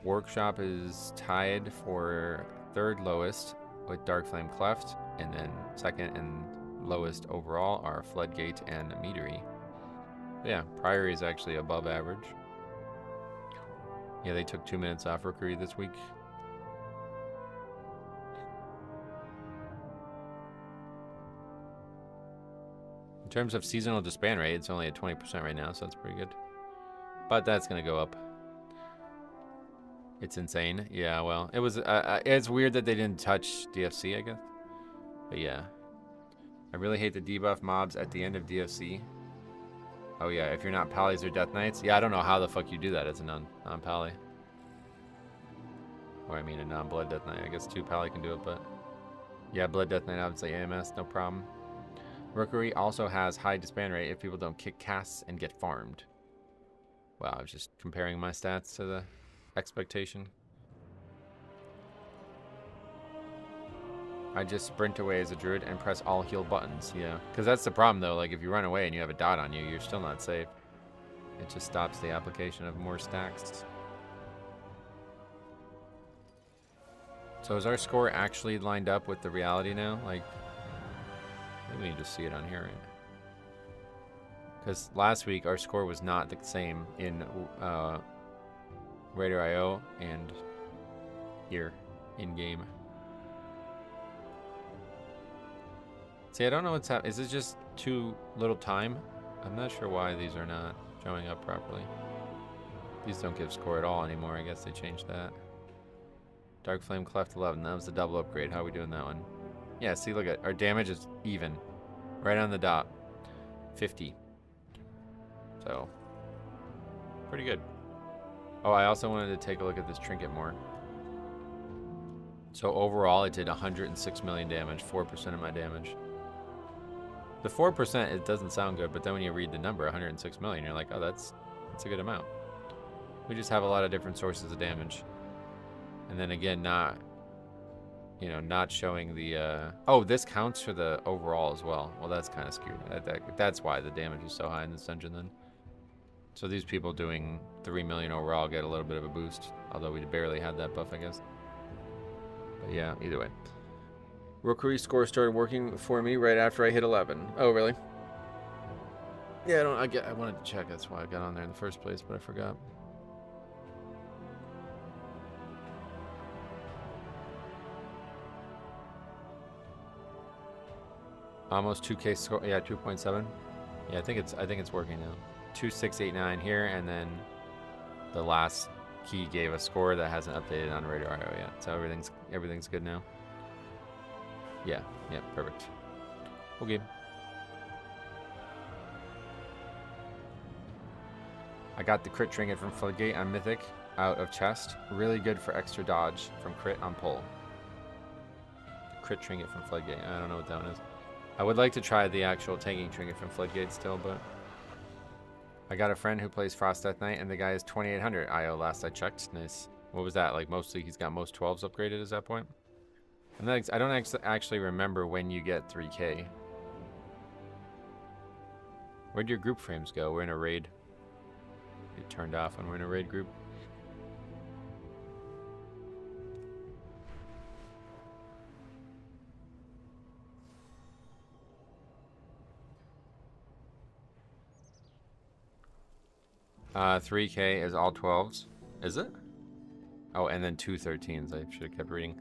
Workshop is tied for 3rd lowest with Darkflame Cleft, and then 2nd and lowest overall are Floodgate and Meadery. Yeah, Priory is actually above average. Yeah, they took 2 minutes off Rookery this week. In terms of seasonal disband rate, it's only at 20% right now, so that's pretty good. But that's gonna go up. It's insane. Yeah, well, it was. It's weird that they didn't touch DFC, I guess. But yeah, I really hate the debuff mobs at the end of DFC. Oh yeah, if you're not Pallies or Death Knights, yeah, I don't know how the fuck you do that as a non-Pally. Or I mean a non-Blood Death Knight. I guess 2 Pally can do it, but yeah, Blood Death Knight obviously AMS, no problem. Rookery also has high disband rate if people don't kick casts and get farmed. Wow, I was just comparing my stats to the expectation. I just sprint away as a druid and press all heal buttons. Yeah, because that's the problem though. Like if you run away and you have a dot on you, you're still not safe. It just stops the application of more stacks. So is our score actually lined up with the reality now? Like, I think we can just see it on here, right? Because last week our score was not the same in Raider.io and here in game. See, I don't know what's happening. Is it just too little time? I'm not sure why these are not showing up properly. These don't give score at all anymore. I guess they changed that. Darkflame Cleft 11. That was the double upgrade. How are we doing that one? Yeah, see, look at our damage is even. Right on the dot. 50. So, pretty good. Oh, I also wanted to take a look at this trinket more. So overall, it did 106 million damage, 4% of my damage. The 4%, it doesn't sound good, but then when you read the number, 106 million, you're like, oh, that's a good amount. We just have a lot of different sources of damage. And then again, not showing the, oh, this counts for the overall as well. Well, that's kind of skewed. That's why the damage is so high in this dungeon then. So these people doing 3 million overall get a little bit of a boost, although we barely had that buff, I guess. But yeah, either way. Rookery score started working for me right after I hit 11. Oh, really? Yeah, I wanted to check. That's why I got on there in the first place, but I forgot. Almost 2K score. Yeah, 2.7. Yeah, I think it's working now. 2689 here, and then the last key gave a score that hasn't updated on Radar.io yet. So everything's good now. Yeah, perfect. Okay. I got the crit trinket from Floodgate on Mythic out of chest. Really good for extra dodge from crit on pull. Crit trinket from Floodgate. I don't know what that one is. I would like to try the actual tanking trinket from Floodgate still, but I got a friend who plays Frost Death Knight, and the guy is 2800 IO last I checked. Nice. What was that? Like mostly he's got most 12s upgraded at that point? And then I don't actually remember when you get 3K. Where'd your group frames go? We're in a raid. Get turned off when we're in a raid group. $3K is all 12s. Is it? Oh, and then 2 13s. I should have kept reading.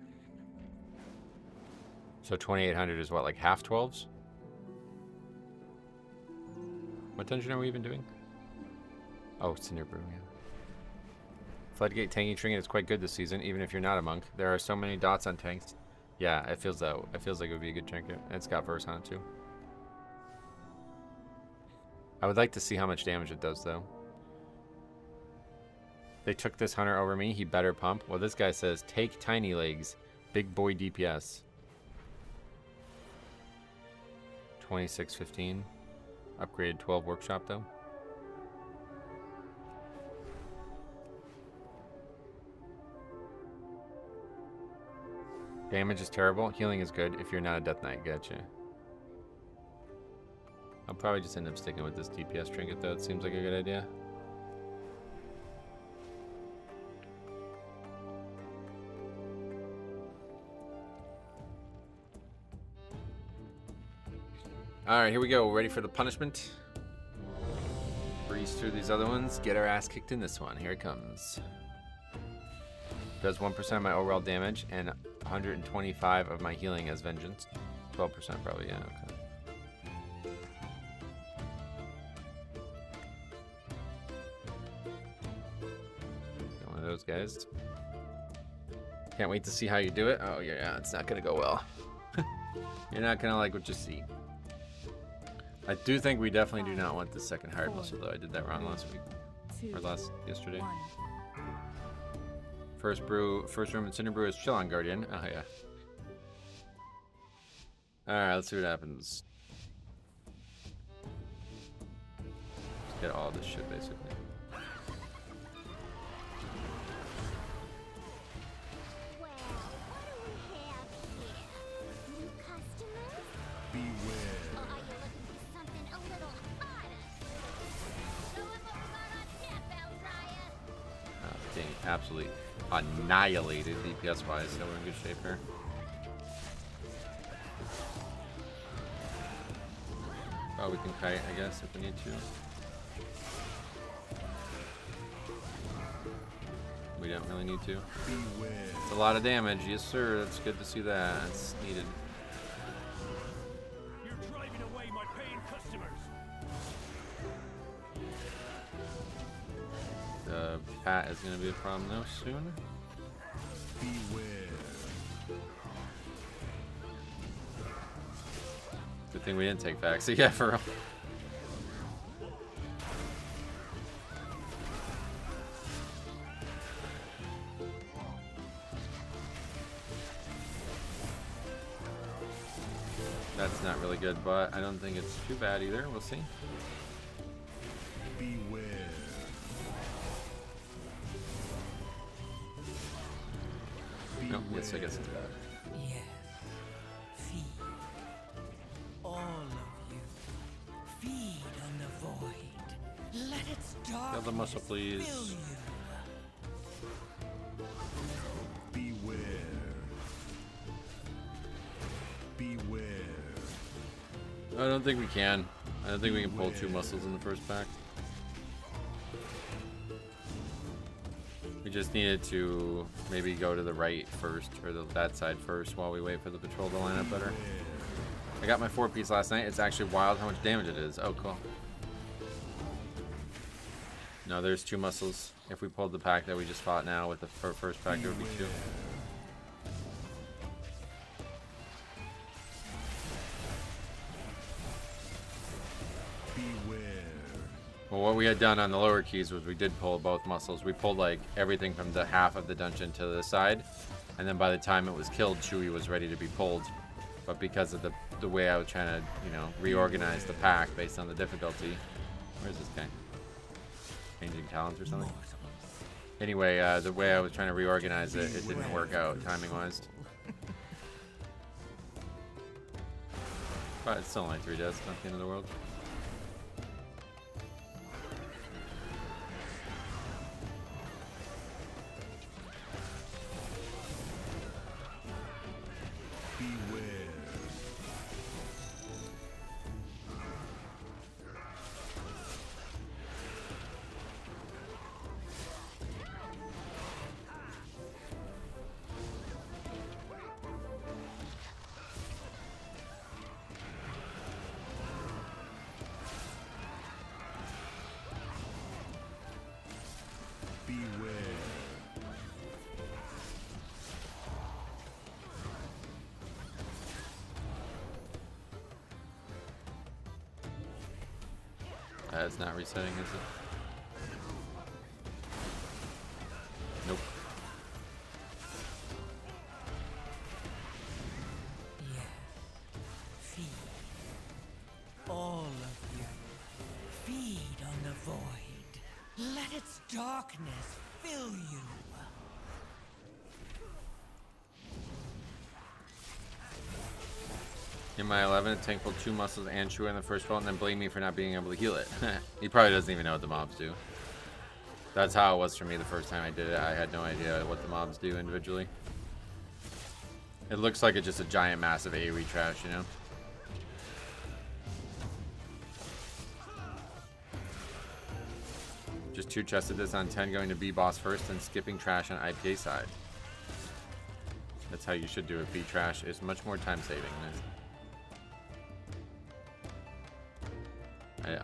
So 2800 is what, like half 12s? What dungeon are we even doing? Oh, Cinder Brew, yeah. Floodgate tanking trinket is quite good this season, even if you're not a monk. There are so many dots on tanks. Yeah, it feels like it would be a good trinket. And it's got verse on it too. I would like to see how much damage it does though. They took this hunter over me, he better pump. Well, this guy says, take tiny legs, big boy DPS. 2615. Upgraded 12 workshop though. Damage is terrible. Healing is good if you're not a Death Knight. Gotcha. I'll probably just end up sticking with this DPS trinket though. It seems like a good idea. Alright, here we go. Ready for the punishment? Breeze through these other ones. Get our ass kicked in this one. Here it comes. Does 1% of my overall damage and 125 of my healing as vengeance. 12% probably, yeah, okay. One of those guys. Can't wait to see how you do it. Oh yeah, it's not gonna go well. You're not gonna like what you see. I do think we definitely do not want the second hired muscle though. I did that wrong last week. Or yesterday. First room in Cinder Brew is Chill on Guardian. Oh yeah. Alright, let's see what happens. Let's get all this shit basically. Absolutely annihilated DPS wise, so we're in good shape here. Oh, we can kite, I guess, if we need to. We don't really need to. It's a lot of damage, yes sir. That's good to see that. It's needed. You're driving away my paying customers. The pat is going to be a problem though soon. Beware. Good thing we didn't take facts. Yeah, for real. That's not really good, but I don't think it's too bad either. We'll see. Beware. No, yes, I guess it's bad. Yes. Feed. All of you. Feed on the void. Let its darkness Kill the muscle, please. fill you. Beware. Beware. I don't think we can. I don't think we can pull 2 muscles in the first pack. We just needed to maybe go to the right first, or that side first, while we wait for the patrol to line up better. I got my 4-piece last night. It's actually wild how much damage it is. Oh, cool. No, there's 2 muscles. If we pulled the pack that we just fought now with the first pack, there would be 2. Well, what we had done on the lower keys was we did pull both muscles. We pulled like everything from the half of the dungeon to the side, and then by the time it was killed, Chewie was ready to be pulled. But because of the way I was trying to, you know, reorganize the pack based on the difficulty. Where's this guy? Changing talents or something? Anyway, the way I was trying to reorganize it, it didn't work out timing-wise. But it's still only 3 deaths, not the end of the world. It's not resetting, is it? Nope. Yes. Feed. All of you. Feed on the void. Let its darkness fill you. In my 11, tank pulled 2 muscles and Chewie in the first roll, and then blame me for not being able to heal it. He probably doesn't even know what the mobs do. That's how it was for me the first time I did it. I had no idea what the mobs do individually. It looks like it's just a giant, massive AoE trash, you know? Just 2-chested this on 10, going to B boss first, and skipping trash on IPA side. That's how you should do it. B trash is much more time saving.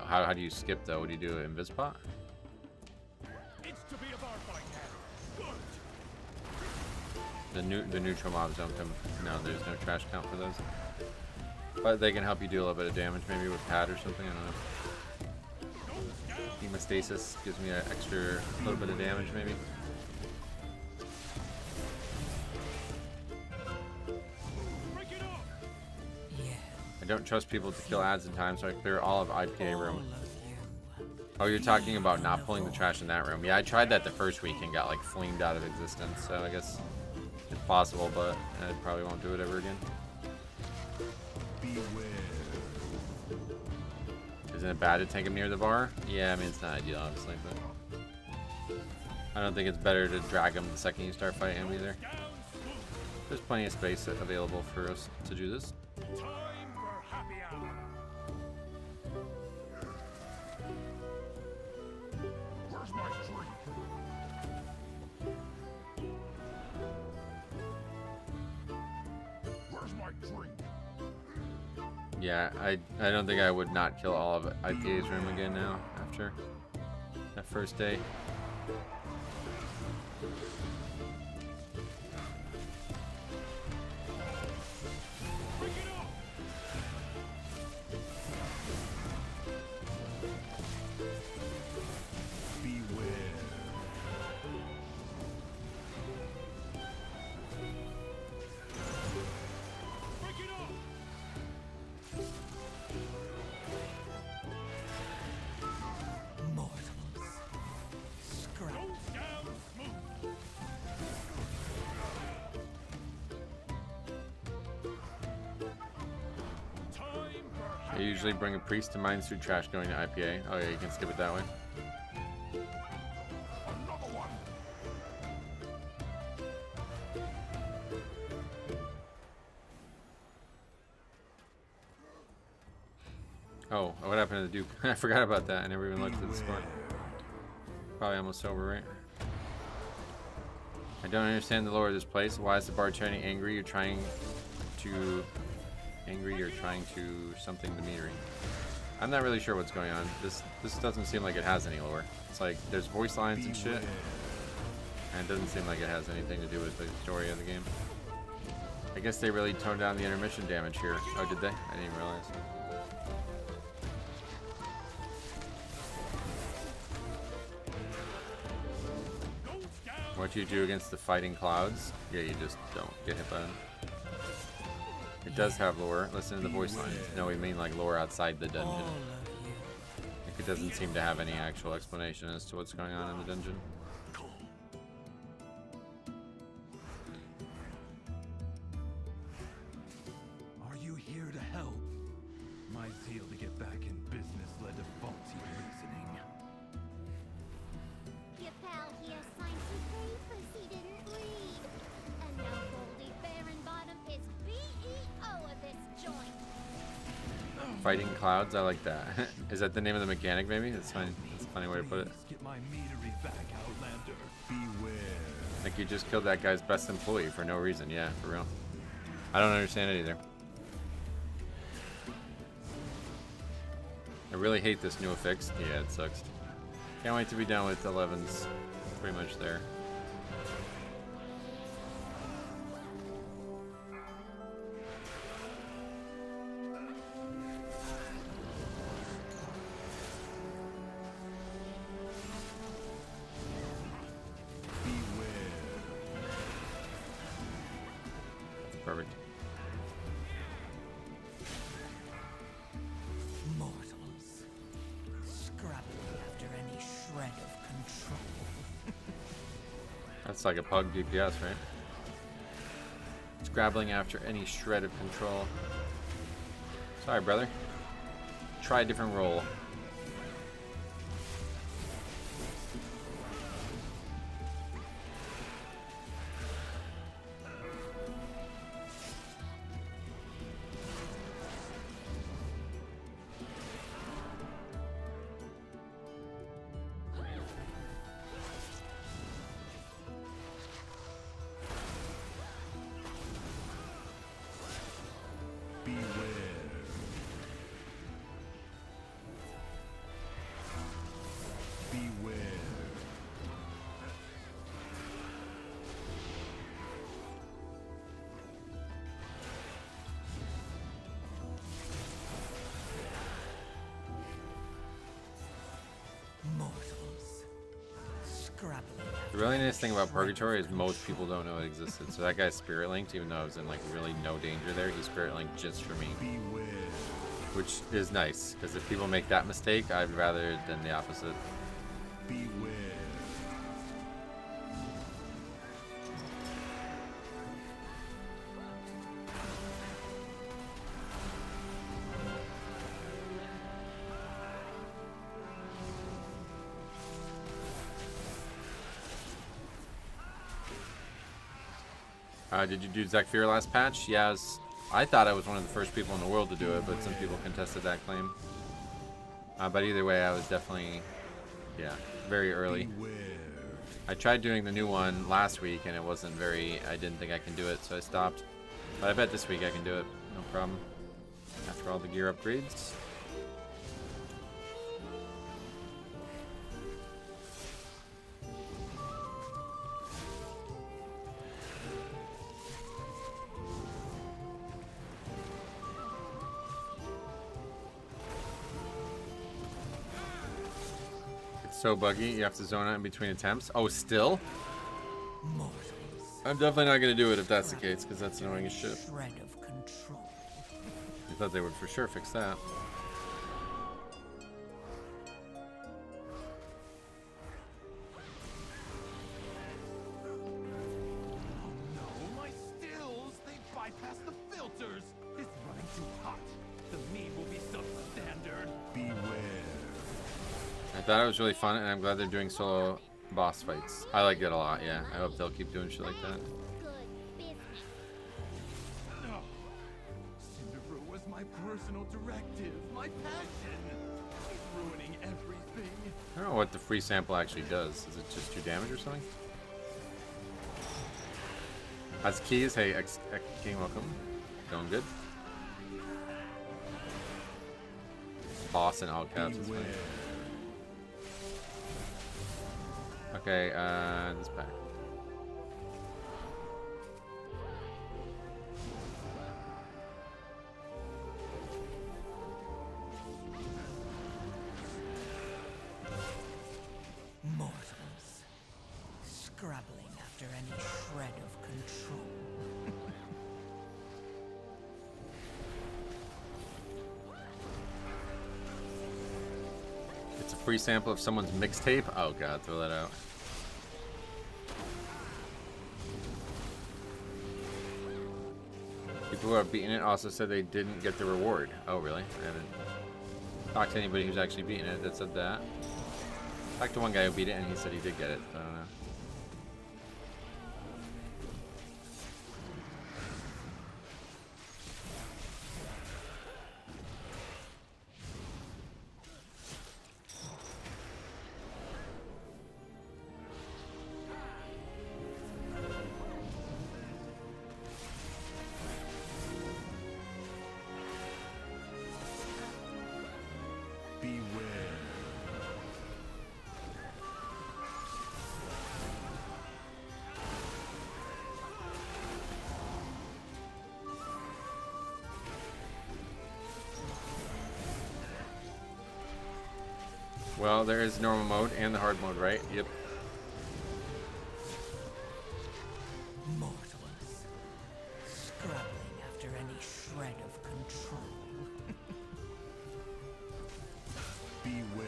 How do you skip though? What do you do? Invispot? It's to be a bar fight now. Good. The neutral mobs don't come. No, there's no trash count for those. But they can help you do a little bit of damage, maybe with pad or something. I don't know. Hemostasis gives me an extra little bit of damage, maybe. I don't trust people to kill ads in time, so I clear all of IPA room. Oh, you're talking about not pulling the trash in that room. Yeah, I tried that the first week and got like flamed out of existence, so I guess it's possible, but I probably won't do it ever again. Isn't it bad to take him near the bar? Yeah, I mean, it's not ideal, obviously, but I don't think it's better to drag him the second you start fighting him either. There's plenty of space available for us to do this. Yeah, I don't think I would not kill all of IPA's room again now after that first day. I usually bring a priest to mines through trash going to IPA. Oh yeah, you can skip it that way. Oh, what happened to the Duke? I forgot about that. I never even looked at the score. Probably almost over, right? I don't understand the lore of this place. Why is the bar turning angry? You're trying to angry or trying to something demeaning. I'm not really sure what's going on. This doesn't seem like it has any lore. It's like there's voice lines and shit, and it doesn't seem like it has anything to do with the story of the game. I guess they really toned down the intermission damage here. Oh, did they? I didn't even realize. What do you do against the fighting clouds? Yeah, you just don't get hit by them. It does have lore. Listen to the voice lines. No, we mean like lore outside the dungeon. Like it doesn't seem to have any actual explanation as to what's going on in the dungeon. Are you here to help? My zeal to get back in business led to faulty reasoning. Your pal here signed some papers he didn't read. And now Goldie Bottom is CEO of this joint. Fighting clouds, I like that. Is that the name of the mechanic maybe? That's fine. That's a funny way to put it. Get my meadery back, Outlander. Beware. Like you just killed that guy's best employee for no reason. Yeah, for real. I don't understand it either. I really hate this new affix. Yeah, it sucks. Can't wait to be done with 11s. Pretty much there. Perfect. Mortals, scrabbling after any shred of control. That's like a pug DPS, right? Scrabbling after any shred of control. Sorry, brother. Try a different role. The really nice thing about Purgatory is most people don't know it existed. So that guy's spirit linked, even though I was in like really no danger there, he's spirit linked just for me. Which is nice, because if people make that mistake, I'd rather than the opposite. Beware. Did you do Zekfir last patch? Yeah, I thought I was one of the first people in the world to do it, but some people contested that claim. But either way, I was definitely, yeah, very early. I tried doing the new one last week, and it wasn't very, I didn't think I can do it, so I stopped. But I bet this week I can do it, no problem. After all the gear upgrades. So buggy, you have to zone out in between attempts. Oh, still? I'm definitely not going to do it if that's the case, because that's annoying as shit. I thought they would for sure fix that. I thought it was really fun, and I'm glad they're doing solo boss fights. I like it a lot, yeah. I hope they'll keep doing shit like that. Cinderbrew was my personal directive, my passion. He's ruining everything. I don't know what the free sample actually does. Is it just 2 damage or something? As keys, hey, King, welcome. Going good. boss in all caps. It's funny. Okay, this back. Mortals, scrabbling after any shred of control. It's a free sample of someone's mixtape. Oh god, throw that out. People who have beaten it also said they didn't get the reward. Oh really? I haven't talked to anybody who's actually beaten it that said that. Talked to one guy who beat it and he said he did get it. So I don't know. Well, there is normal mode and the hard mode, right? Yep. Mortals, scrabbling after any shred of control. Beware.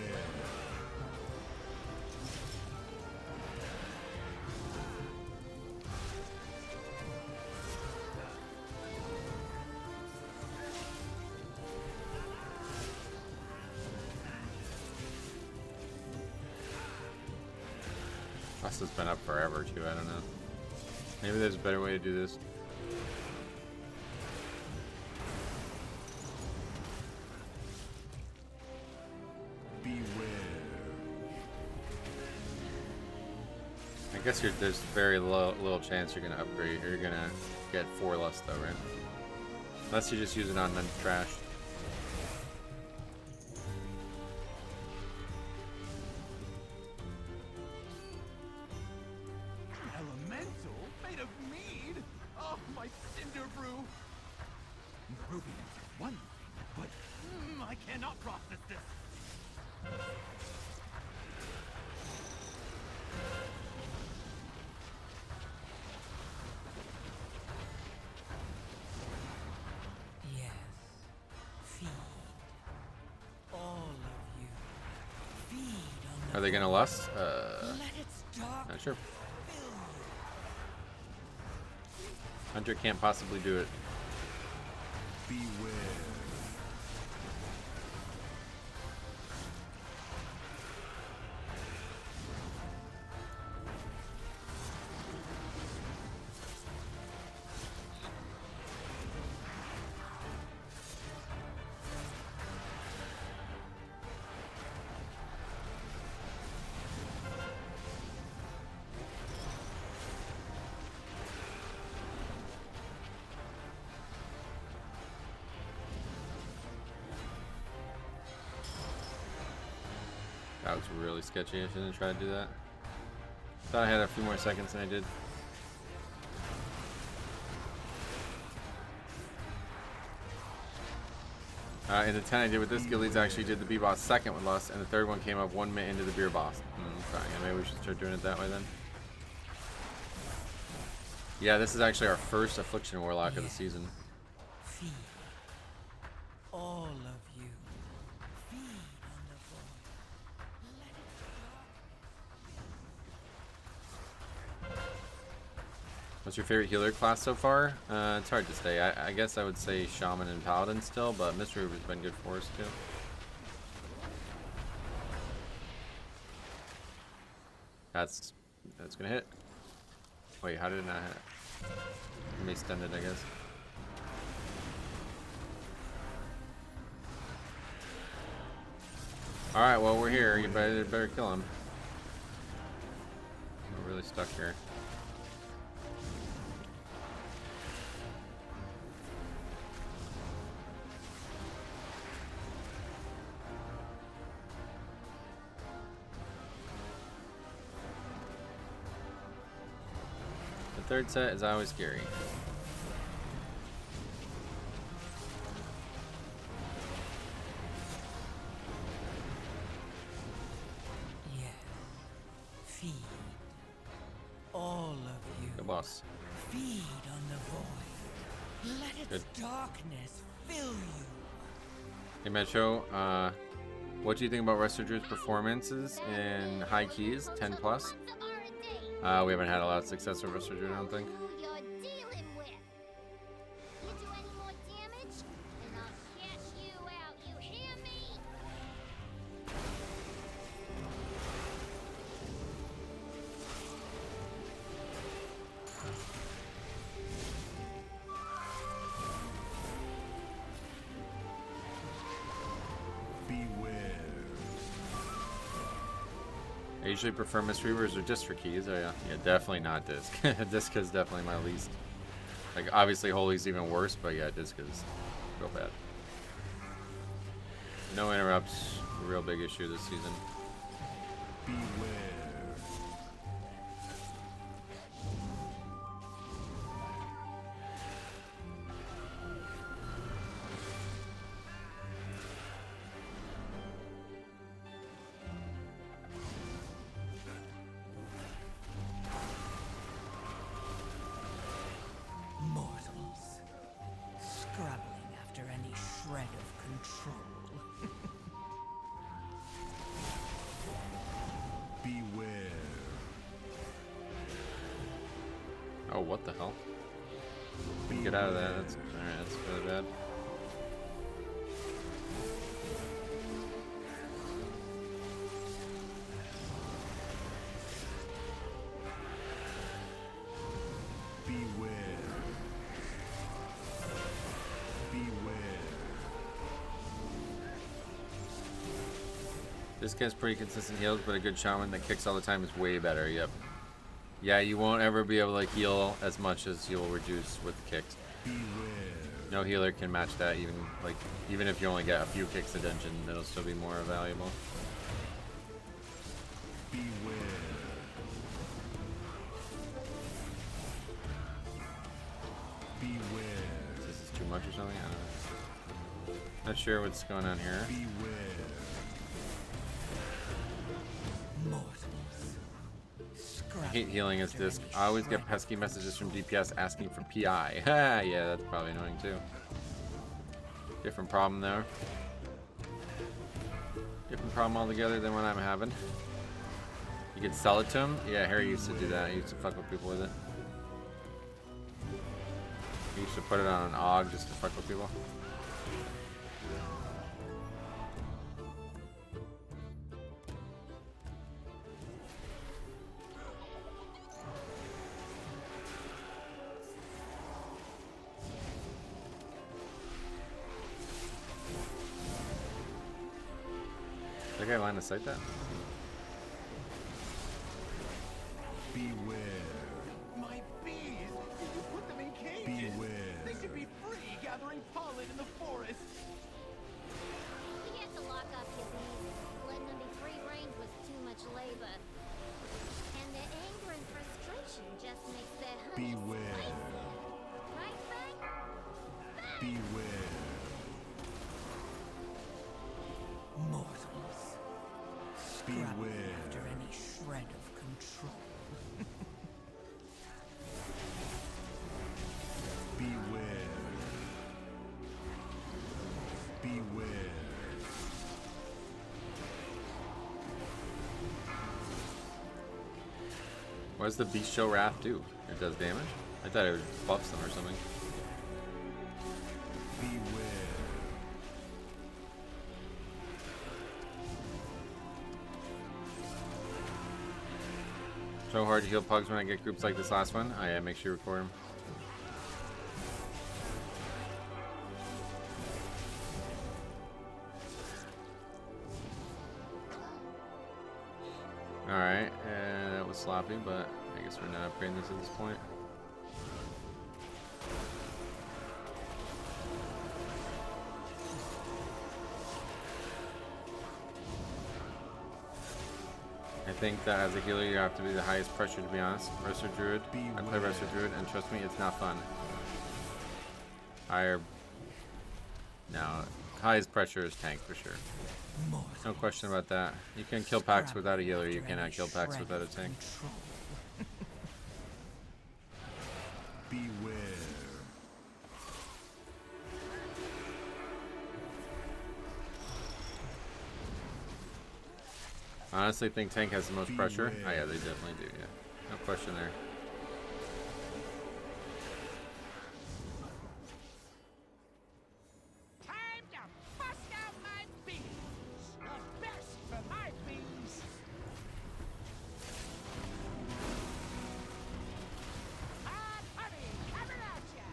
This has been up forever too, I don't know. Maybe there's a better way to do this. Beware. I guess there's very little chance you're gonna upgrade, or you're gonna get 4 less though, right? Unless you just use it on the trash. Are they gonna lust? Not sure. Hunter can't possibly do it. Beware. That was really sketchy. I shouldn't have tried to do that. Thought I had a few more seconds than I did. In the 10 I did with this, Gillies actually did the B-Boss second with Lust, and the third one came up 1 minute into the Beer Boss. Fine. Maybe we should start doing it that way then. Yeah, this is actually our first Affliction Warlock of the season. Feed. All of you. Feed on the void. Let it go. What's your favorite healer class so far? It's hard to say. I guess I would say Shaman and Paladin still, but Mystery has been good for us too. That's gonna hit. Wait, how did it not hit? Let me extend it, I guess. Alright, well we're here. You better kill him. We're really stuck here. third set is always scary. Yeah. Feed. All of you. Good boss. Feed on the void. Let its darkness fill you. Hey Metro, what do you think about Restorage's performances in high keys, 10 plus? We haven't had a lot of success with Restorage, I don't think. Who you're dealing with. You do any more damage, and I'll cash you out. You hear me? Beware. I usually prefer Mistweavers or Disc for keys. Oh yeah, yeah, definitely not Disc. Disc is definitely my least. Like obviously Holy's even worse, but yeah, Disc is real bad. No interrupts, a real big issue this season. Beware. Mortals. Scrabbling after any shred of control. Beware. Oh, what the hell? Get out of that. That's alright. That's really bad. Beware. Beware. This guy's pretty consistent heals, but a good shaman that kicks all the time is way better. Yep. Yeah, you won't ever be able to heal as much as you'll reduce with kicks. Beware. No healer can match that. Even if you only get a few kicks a dungeon, it'll still be more valuable. Beware. Beware. This is too much or something. I don't know. Not sure what's going on here. Beware. Mortals. I hate healing as Disc. I always get pesky messages from DPS asking for PI. Yeah, that's probably annoying too. Different problem there. Different problem altogether than what I'm having. You can sell it to him? Yeah, Harry used to do that. He used to fuck with people with it. He used to put it on an AUG just to fuck with people. That guy line of sight that? Beware. My bees! Did you put them in cages? Beware. They should be free gathering pollen in the forest. You have to lock up your bees. Letting them be free range was too much labor. And their anger and frustration just makes their honey Beware. spicy. Right, Frank? Beware. Mortals. Scrabbling Beware. after any shred of control. Beware. Beware. What does the Beast Show Wrath do? It does damage? I thought it buffs them or something. Beware. So hard to heal pugs when I get groups like this last one. Oh yeah, make sure you record them. Alright, that was sloppy, but I guess we're not upgrading this at this point. I think that as a healer, you have to be the highest pressure, to be honest. Resto Druid. I play Resto Druid, and trust me, it's not fun. Higher. No, highest pressure is tank for sure. No question about that. You can kill packs without a healer, you cannot kill packs without a tank. Beware. I honestly think tank has the most pressure. Oh yeah, they definitely do, yeah. No question there. Time to bust out my beans. The best for my beans. Hot honey coming at ya.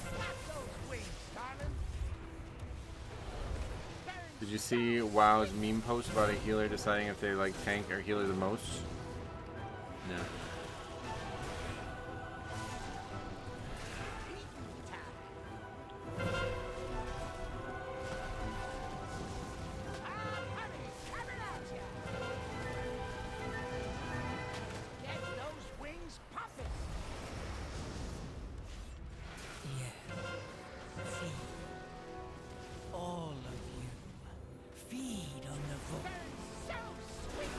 Flap those wings, darling. Did you see WoW's meme post about a healer deciding if they like tank or healer the most? No. Hot honey coming at ya. Get those wings popping. Yeah. Feed. All of you. Feed on the void. So sweet.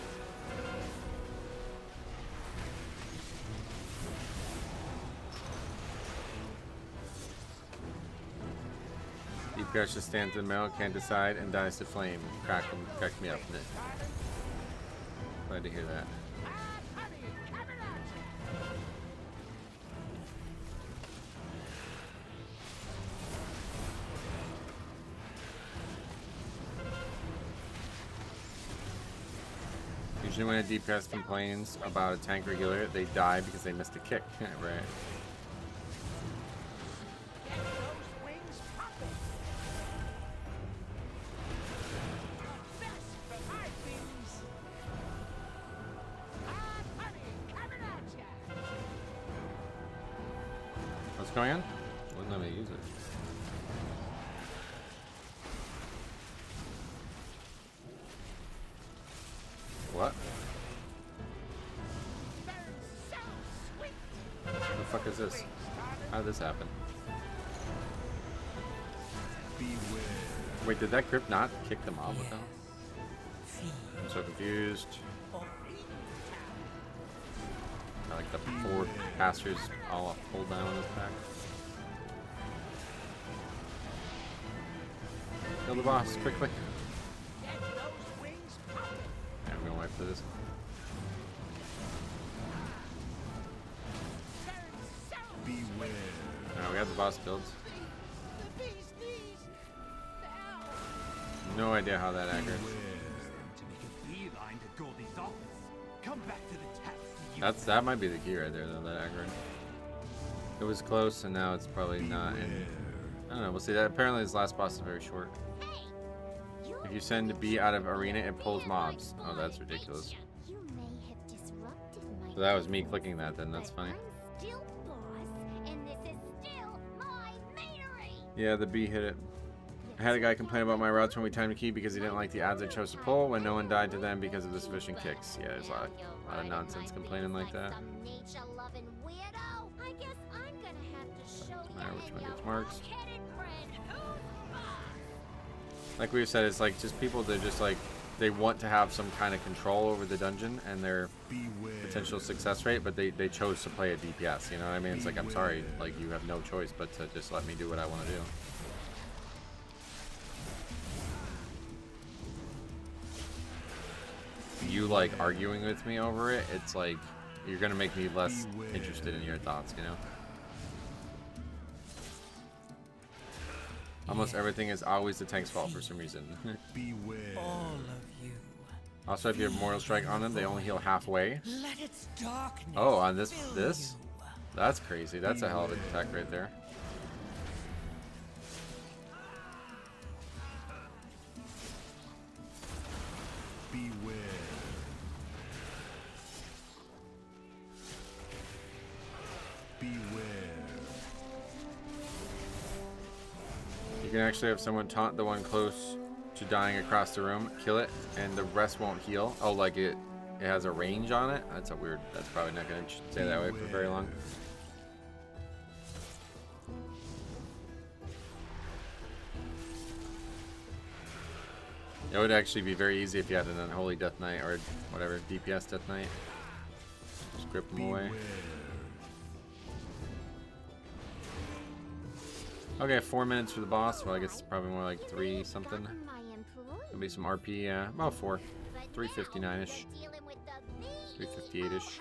DPS just stands in the middle, can't decide, and dies to flame. Crack me up. Glad to hear that. Hot honey coming at ya. Usually when a DPS complains about a tank or healer, they die because they missed a kick. Right. Get those wings popping. The best for my beans. Hot honey coming at ya. What's going on? Wouldn't let me use it. What? So sweet. What the fuck is this? How did this happen? Beware. Wait, did that grip not kick them off? What the hell? Feed. I'm so confused. All I like the 4 casters all pulled down on this pack. Kill the boss quickly. Get those wings popping. I'm gonna wipe for this. Beware. Alright, we got the boss killed. The bee's knees. Now. No idea how that aggroed. To make a beeline to Goldie's office. Come back to the test. That might be the key right there, though. That aggroed. It was close, and now it's probably not. And I don't know. We'll see. That apparently his last boss is very short. If you send a bee out of arena, it pulls mobs. Oh, that's ridiculous. You may have disrupted my So that was me clicking that. Then that's funny. I'm still boss, and this is still my manery. Yeah, the bee hit it. I had a guy complain about my routes when we timed the key because he didn't like the ads I chose to pull when no one died to them because of the sufficient kicks. Yeah, there's a lot of nonsense complaining like that. Some nature-loving weirdo. I guess I'm gonna have to show Doesn't matter you which one and gets your marks. wrong-headed friend who's boss. Like we've said, it's like just people that just like they want to have some kind of control over the dungeon and their potential success rate, but they chose to play a DPS. You know what I mean? It's like, I'm sorry, like you have no choice but to just let me do what I want to do. You like arguing with me over it, it's like you're gonna make me less interested in your thoughts, you know? Almost everything is always the tank's fault for some reason. Beware. All of you. Also, if you have Mortal Strike on them, they only heal halfway. Let its darkness Oh, on this? fill you. That's crazy. That's a hell of an attack right there. Beware. I Beware. You can actually have someone taunt the one close to dying across the room, kill it, and the rest won't heal. Oh, like it has a range on it? That's a weird, that's probably not going to stay that way for very long. It would actually be very easy if you had an Unholy Death Knight or whatever, DPS Death Knight. Just grip them away. Okay, 4 minutes for the boss. Well, I guess it's probably more like 3 something. There'll be some RP, yeah, about 4. 359-ish. 358-ish.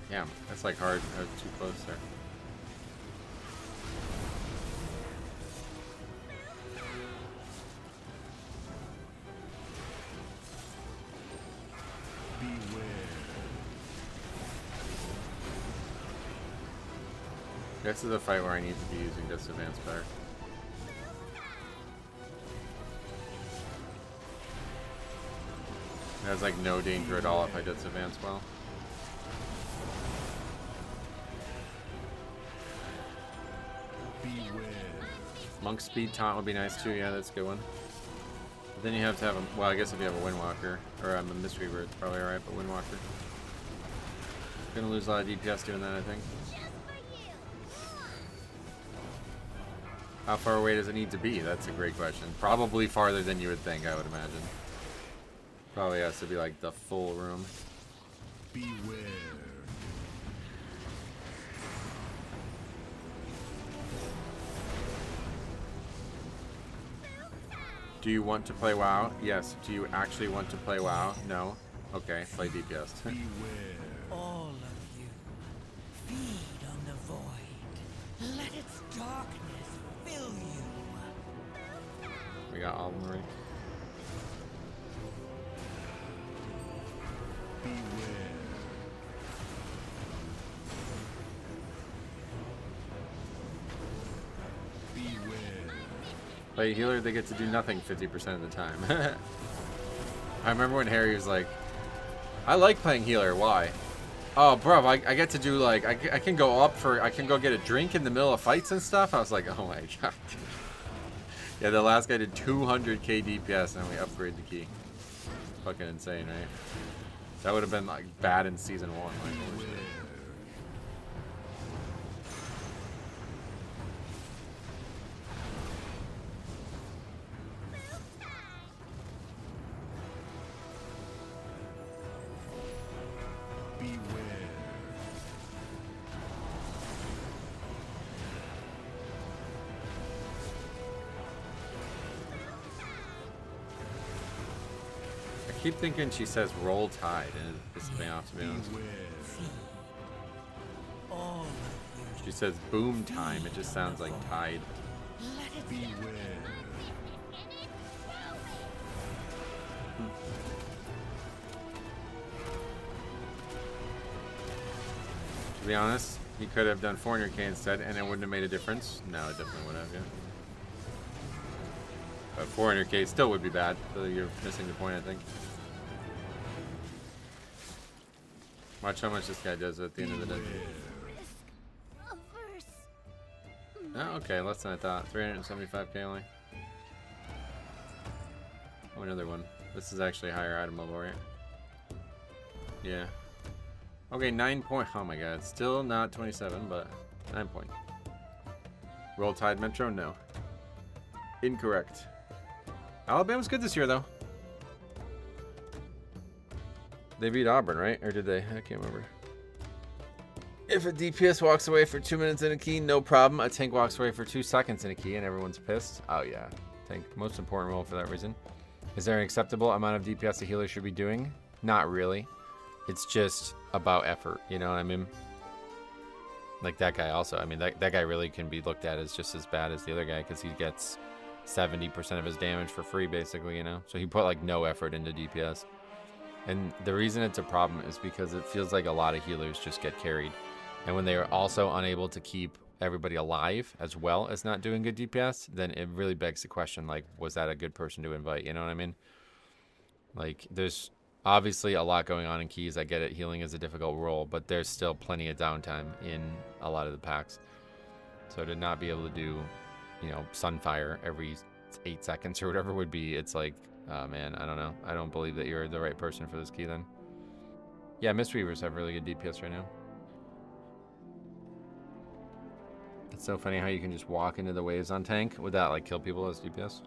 Yeah, that's like hard. I was too close there. This is a fight where I need to be using Disband better. There's like no danger at all if I Disband well. Monk speed taunt would be nice too, yeah, that's a good one. But then you have to have a, well, I guess if you have a Windwalker, or a Mistweaver, it's probably alright, but Windwalker. Gonna lose a lot of DPS doing that, I think. How far away does it need to be? That's a great question. Probably farther than you would think, I would imagine. Probably has to be like the full room. Beware. Do you want to play WoW? Yes. Do you actually want to play WoW? No. Okay, play DPS. All of you, feed on the void. Let its darkness fill you. We got all of them right. Play healer, they get to do nothing 50% of the time. I remember when Harry was like, I like playing healer, why? Oh, bro, I get to do like, I can go up for, I can go get a drink in the middle of fights and stuff. I was like, oh my god. Yeah, the last guy did 200k DPS and we upgrade the key. Fucking insane, right? That would have been like bad in season 1. Like, holy shit. I keep thinking she says roll tide and it's pissing me off, to be honest. She says boom time, it just sounds like tide. To be honest, he could have done 400k instead and it wouldn't have made a difference. No, it definitely would have, yeah. But 400k still would be bad, so you're missing the point, I think. Watch how much this guy does at the end of the dungeon. Oh, okay, less than I thought. 375k only. Oh, another one. This is actually a higher item level, right? Yeah. Okay, 9 point. Oh my god, still not 27, but 9 point. Roll Tide Metro? No. Incorrect. Alabama's good this year, though. They beat Auburn, right? Or did they? I can't remember. If a DPS walks away for 2 minutes in a key, no problem. A tank walks away for 2 seconds in a key and everyone's pissed. Oh, yeah. Tank, most important role for that reason. Is there an acceptable amount of DPS a healer should be doing? Not really. It's just about effort. You know what I mean? Like that guy also. I mean, that guy really can be looked at as just as bad as the other guy because he gets 70% of his damage for free, basically, you know? So he put, like, no effort into DPS. And the reason it's a problem is because it feels like a lot of healers just get carried. And when they are also unable to keep everybody alive as well as not doing good DPS, then it really begs the question, like, was that a good person to invite? You know what I mean? Like, there's obviously a lot going on in keys. I get it. Healing is a difficult role, but there's still plenty of downtime in a lot of the packs. So to not be able to do, you know, Sunfire every 8 seconds or whatever would be, it's like, oh man, I don't know. I don't believe that you're the right person for this key then. Yeah, Mistweavers have really good DPS right now. It's so funny how you can just walk into the waves on tank without like kill people as DPS.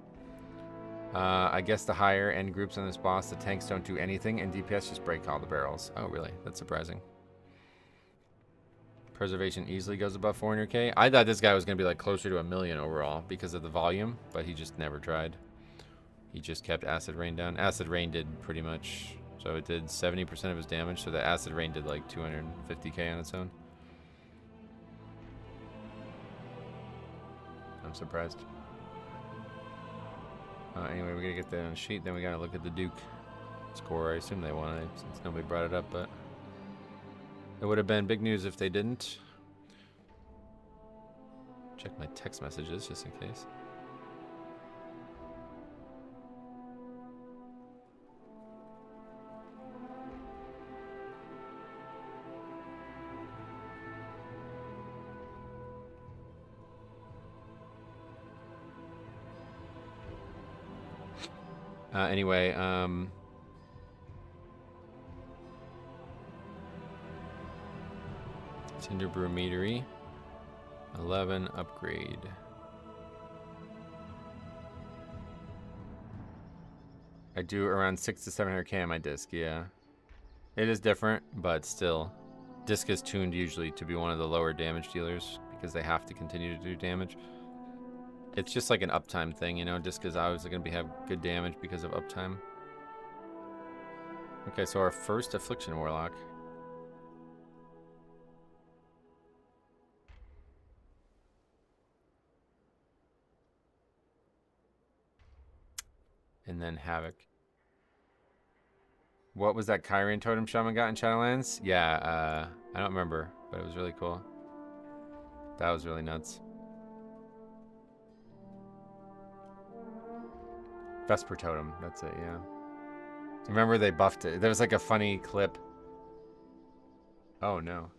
I guess the higher end groups on this boss, the tanks don't do anything and DPS just break all the barrels. Oh really? That's surprising. Preservation easily goes above 400k. I thought this guy was going to be like closer to 1 million overall because of the volume, but he just never tried. He just kept Acid Rain down. Acid Rain did pretty much, so it did 70% of his damage, so the Acid Rain did like 250k on its own. I'm surprised. Anyway, we gotta get that on the sheet, then we gotta look at the Duke score. I assume they won it since nobody brought it up, but it would have been big news if they didn't. Check my text messages just in case. Anyway, Cinder Brew Meadery, 11 upgrade. I do around 600 to 700k on my disc, yeah. It is different, but still. Disc is tuned usually to be one of the lower damage dealers because they have to continue to do damage. It's just like an uptime thing, you know. Disc is always going to have good damage because of uptime. Okay, so our first Affliction Warlock. And then Havoc. What was that Kyrian Totem Shaman got in Shadowlands? Yeah, I don't remember, but it was really cool. That was really nuts. Vesper Totem, that's it, yeah. Remember they buffed it. There was like a funny clip. Oh no.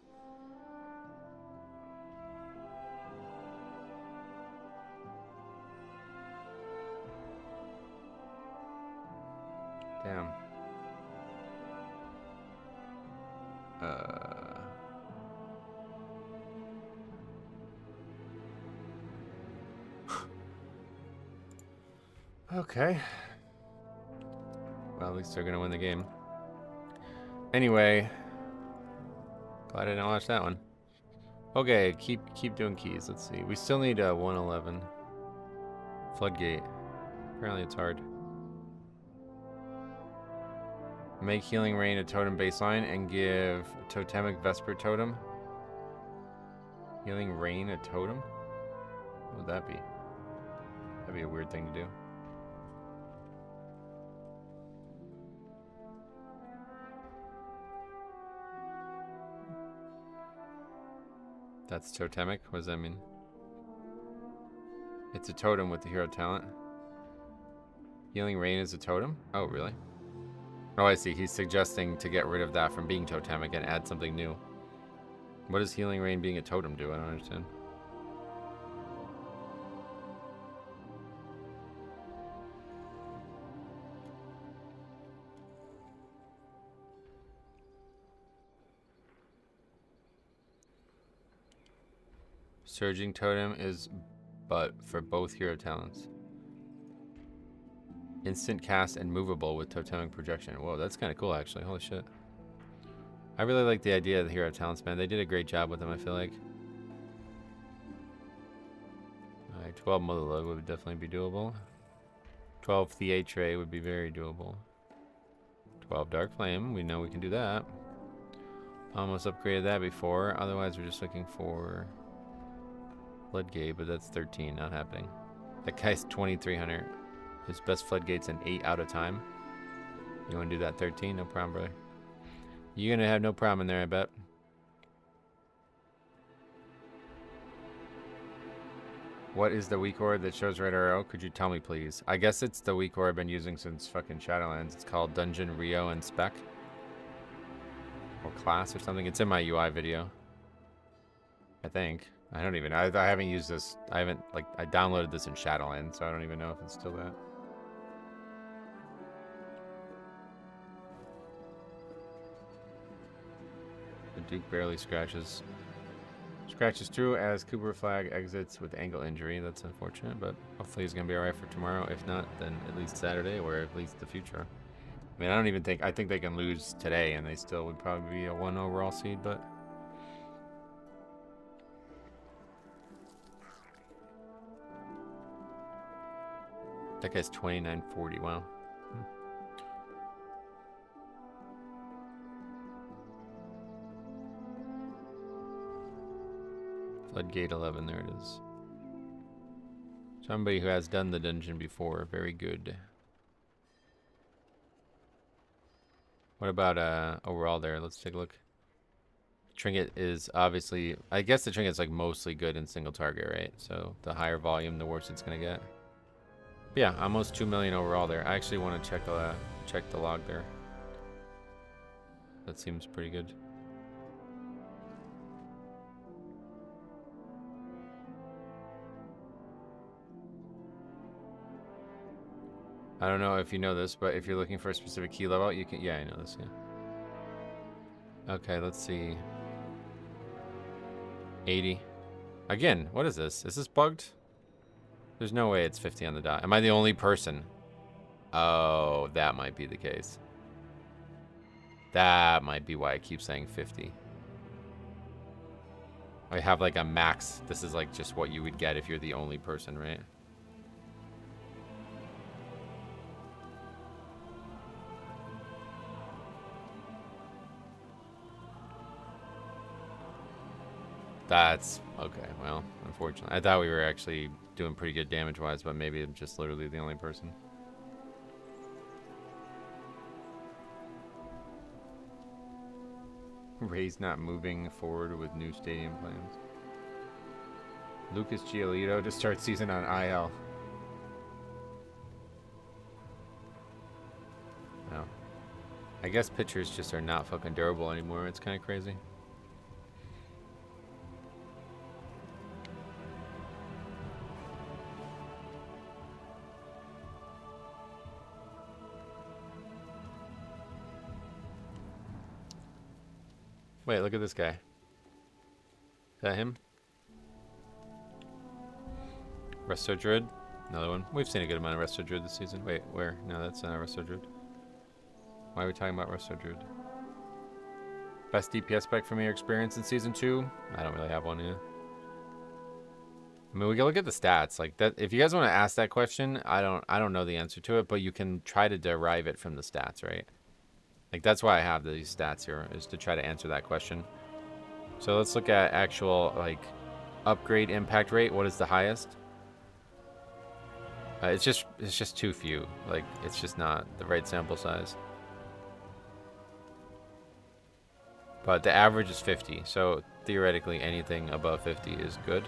Damn. Okay. Well, at least they're gonna win the game. Anyway, glad I didn't watch that one. Okay, keep doing keys. Let's see. We still need a 111 Floodgate. Apparently, it's hard. Make Healing Rain a totem baseline and give Totemic Vesper Totem. Healing Rain a totem? What would that be? That'd be a weird thing to do. That's Totemic? What does that mean? It's a totem with the hero talent. Healing Rain is a totem? Oh, really? Oh, I see. He's suggesting to get rid of that from being Totemic and add something new. What does Healing Rain being a totem do? I don't understand. Surging Totem is but for both hero talents. Instant cast and movable with Totemic Projection. Whoa, that's kind of cool actually. Holy shit. I really like the idea of the hero talents, man. They did a great job with them, I feel like. Alright, 12 Mother Lode would definitely be doable. 12 Theatre would be very doable. 12 Dark Flame, we know we can do that. Almost upgraded that before. Otherwise, we're just looking for Floodgate, but that's 13, not happening. That guy's 2300. His best Floodgate's an 8 out of time. You want to do that 13? No problem, brother. You're going to have no problem in there, I bet. What is the weak orb that shows red arrow? Could you tell me, please? I guess it's the weak orb I've been using since fucking Shadowlands. It's called Dungeon Rio and Spec. Or class or something. It's in my UI video. I think. I don't even... I haven't used this. I haven't... Like, I downloaded this in Shadowlands, so I don't even know if it's still that. The Duke barely scratches. Scratches through as Cooper Flag exits with ankle injury. That's unfortunate, but hopefully he's going to be alright for tomorrow. If not, then at least Saturday or at least the future. I mean, I don't even think... I think they can lose today and they still would probably be a 1 overall seed, but... That guy's 2940. Wow. Floodgate 11, there it is. Somebody who has done the dungeon before. Very good. What about overall there? Let's take a look. Trinket is obviously... I guess the Trinket's like mostly good in single target, right? So the higher volume, the worse it's going to get. But yeah, almost 2 million overall there. I actually want to check the log there. That seems pretty good. I don't know if you know this, but if you're looking for a specific key level, you can... Yeah, I know this, yeah. Okay, let's see. 80. Again, what is this? Is this bugged? There's no way it's 50 on the dot. Am I the only person? Oh, that might be the case. That might be why I keep saying 50. I have like a max. This is like just what you would get if you're the only person, right? That's okay. Well, unfortunately, I thought we were actually doing pretty good damage-wise, but maybe I'm just literally the only person. Ray's not moving forward with new stadium plans. Lucas Giolito to start season on IL. No. I guess pitchers just are not fucking durable anymore. It's kind of crazy. Wait, look at this guy. Is that him? Resto Druid. Another one. We've seen a good amount of Resto Druid this season. Wait, where? No, that's not Resto Druid. Why are we talking about Resto Druid? Best DPS spec from your experience in Season 2? I don't really have one yet. I mean, we can look at the stats. Like that. If you guys want to ask that question, I don't know the answer to it, but you can try to derive it from the stats, right? Like, that's why I have these stats here, is to try to answer that question. So let's look at actual, like, upgrade impact rate. What is the highest? It's just too few. Like, it's just not the right sample size. But the average is 50, so theoretically anything above 50 is good.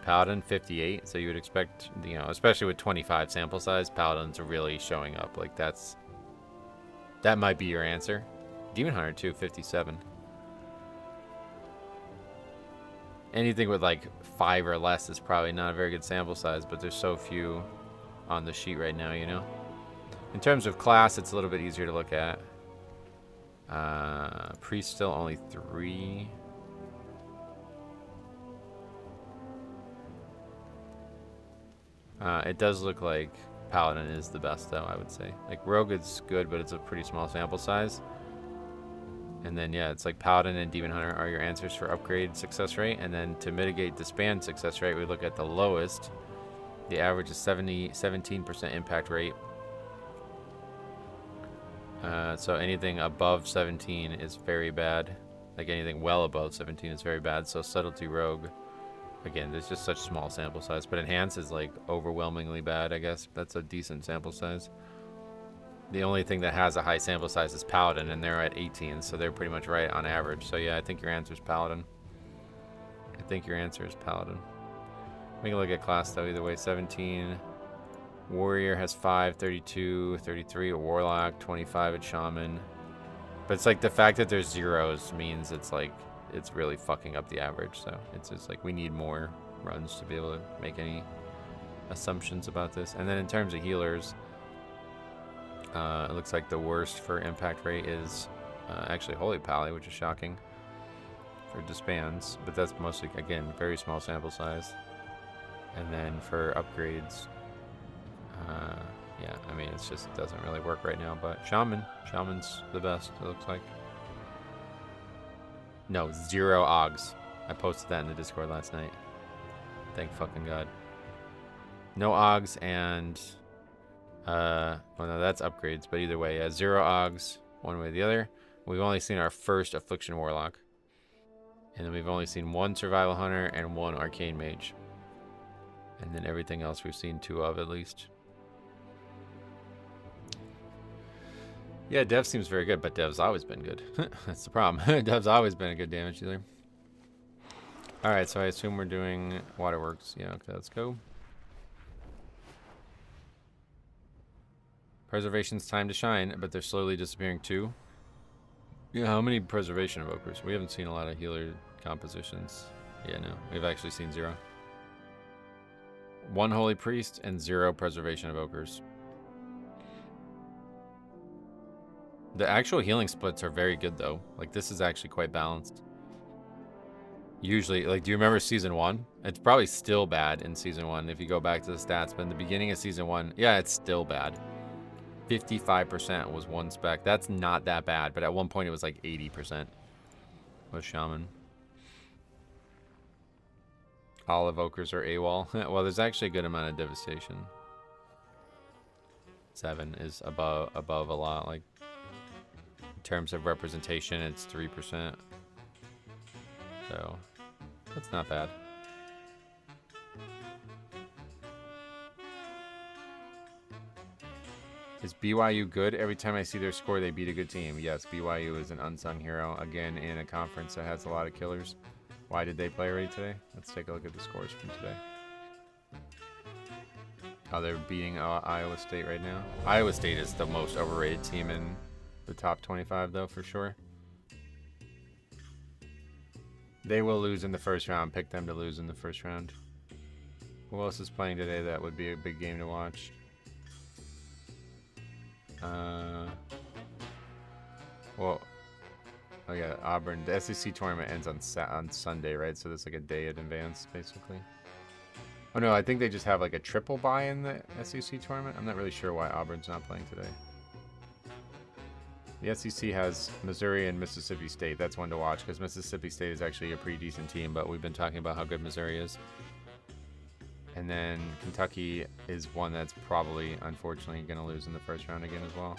Paladin, 58, so you would expect, you know, especially with 25 sample size, Paladins are really showing up. Like, that might be your answer. Demon Hunter too, 57. Anything with like 5 or less is probably not a very good sample size, but there's so few on the sheet right now, you know? In terms of class, it's a little bit easier to look at. Priest still only 3. It does look like Paladin is the best, though, I would say. Like, Rogue is good, but it's a pretty small sample size. And then, yeah, it's like Paladin and Demon Hunter are your answers for upgrade success rate. And then to mitigate Disband success rate, we look at the lowest. The average is 17% impact rate. So anything above 17 is very bad. Like, anything well above 17 is very bad. So Subtlety Rogue... Again, there's just such small sample size, but Enhance is like overwhelmingly bad, I guess. That's a decent sample size. The only thing that has a high sample size is Paladin, and they're at 18, so they're pretty much right on average. So yeah, I think your answer is Paladin. We can look at class though either way. 17. Warrior has 5, 32, 33 at Warlock, 25 at Shaman. But it's like the fact that there's zeros means it's like it's really fucking up the average. So it's just like we need more runs to be able to make any assumptions about this. And then in terms of healers, it looks like the worst for impact rate is actually Holy Pally, which is shocking for disbands. But that's mostly, again, very small sample size. And then for upgrades, yeah, I mean, it's just, it doesn't really work right now. But Shaman's the best, it looks like. No, 0 Augs. I posted that in the Discord last night. Thank fucking God. No Augs and, well, no, that's upgrades. But either way, yeah, 0 Augs, one way or the other. We've only seen our first Affliction Warlock. And then we've only seen 1 Survival Hunter and 1 Arcane Mage. And then everything else we've seen 2 of at least. Yeah, Dev seems very good, but Dev's always been good. That's the problem. Dev's always been a good damage dealer. Alright, so I assume we're doing Waterworks. Yeah, okay, let's go. Preservation's time to shine, but they're slowly disappearing too. Yeah, how many Preservation Evokers? We haven't seen a lot of healer compositions. Yeah, no, we've actually seen 0. 1 Holy Priest and 0 Preservation Evokers. The actual healing splits are very good though. Like this is actually quite balanced. Usually, like, do you remember season 1? It's probably still bad in season 1 if you go back to the stats, but in the beginning of season 1, yeah, it's still bad. 55% was 1 spec. That's not that bad, but at one point it was like 80% was Shaman. All evokers are AWOL. Well, there's actually a good amount of devastation. 7 is above a lot. Like in terms of representation, it's 3%. So that's not bad. Is BYU good? Every time I see their score, they beat a good team. Yes, BYU is an unsung hero. Again, in a conference that has a lot of killers. Why did they play already today? Let's take a look at the scores from today. Oh, they're beating Iowa State right now. Iowa State is the most overrated team in the top 25, though, for sure. They will lose in the first round. Pick them to lose in the first round. Who else is playing today that would be a big game to watch? Well, oh yeah, Auburn. The SEC tournament ends on Sunday, right? So there's like a day in advance, basically. Oh no, I think they just have like a triple bye in the SEC tournament. I'm not really sure why Auburn's not playing today. The SEC has Missouri and Mississippi State. That's one to watch because Mississippi State is actually a pretty decent team, but we've been talking about how good Missouri is. And then Kentucky is one that's probably, unfortunately, going to lose in the first round again as well.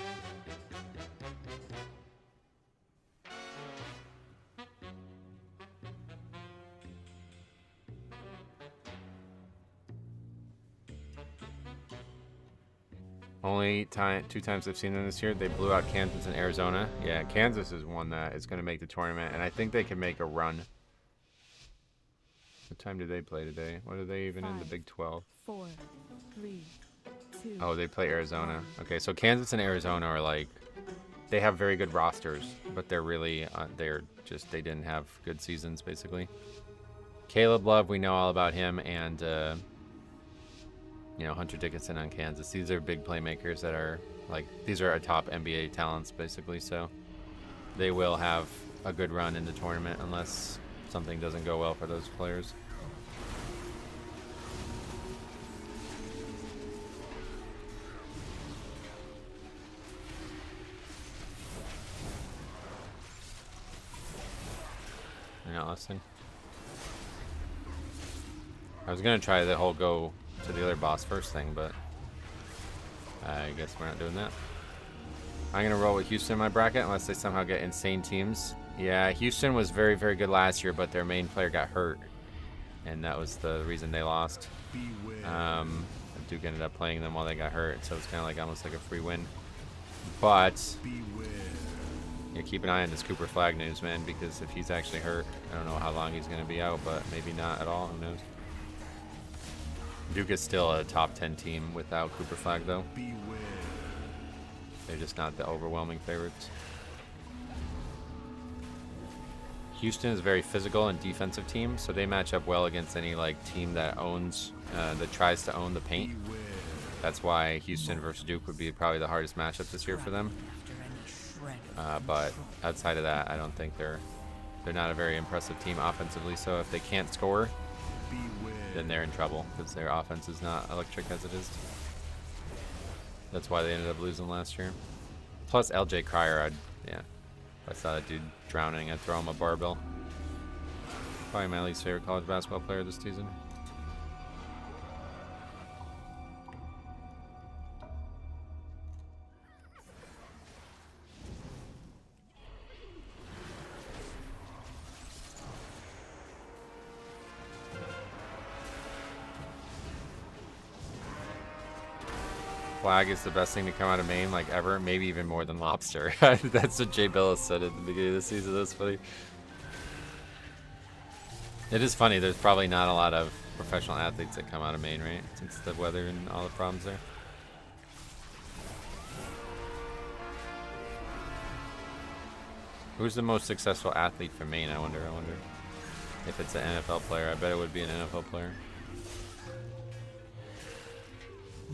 Only 2 times I've seen them this year. They blew out Kansas and Arizona. Yeah, Kansas is one that is going to make the tournament, and I think they can make a run. What time do they play today? What are they even 5, in the Big 12? 4, 3, 2. Oh, they play Arizona. Okay, so Kansas and Arizona are like, they have very good rosters, but they're really, they didn't have good seasons, basically. Caleb Love, we know all about him, and, you know, Hunter Dickinson on Kansas. These are big playmakers that are, like, these are our top NBA talents, basically, so they will have a good run in the tournament unless something doesn't go well for those players. You're not listening? I was gonna try the whole go to the other boss first thing, but I guess we're not doing that. I'm gonna roll with Houston in my bracket unless they somehow get insane teams. Yeah, Houston was very, very good last year, but their main player got hurt, and that was the reason they lost. Duke ended up playing them while they got hurt, so it's kind of like almost like a free win. But yeah, keep an eye on this Cooper Flag news, man, because if he's actually hurt, I don't know how long he's going to be out, but maybe not at all. Who knows? Duke is still a top 10 team without Cooper Flag, though. They're just not the overwhelming favorites. Houston is a very physical and defensive team, so they match up well against any like team that owns, that tries to own the paint. That's why Houston versus Duke would be probably the hardest matchup this year for them. But outside of that, I don't think they're not a very impressive team offensively. So if they can't score, then they're in trouble because their offense is not electric as it is. That's why they ended up losing last year. Plus LJ Cryer, yeah. If I saw that dude drowning, I'd throw him a barbell. Probably my least favorite college basketball player this season. Flag is the best thing to come out of Maine, like ever, maybe even more than lobster. That's what Jay Billis said at the beginning of the season. That's funny. It is funny, there's probably not a lot of professional athletes that come out of Maine, right? Since the weather and all the problems there. Who's the most successful athlete from Maine, I wonder if it's an NFL player. I bet it would be an NFL player.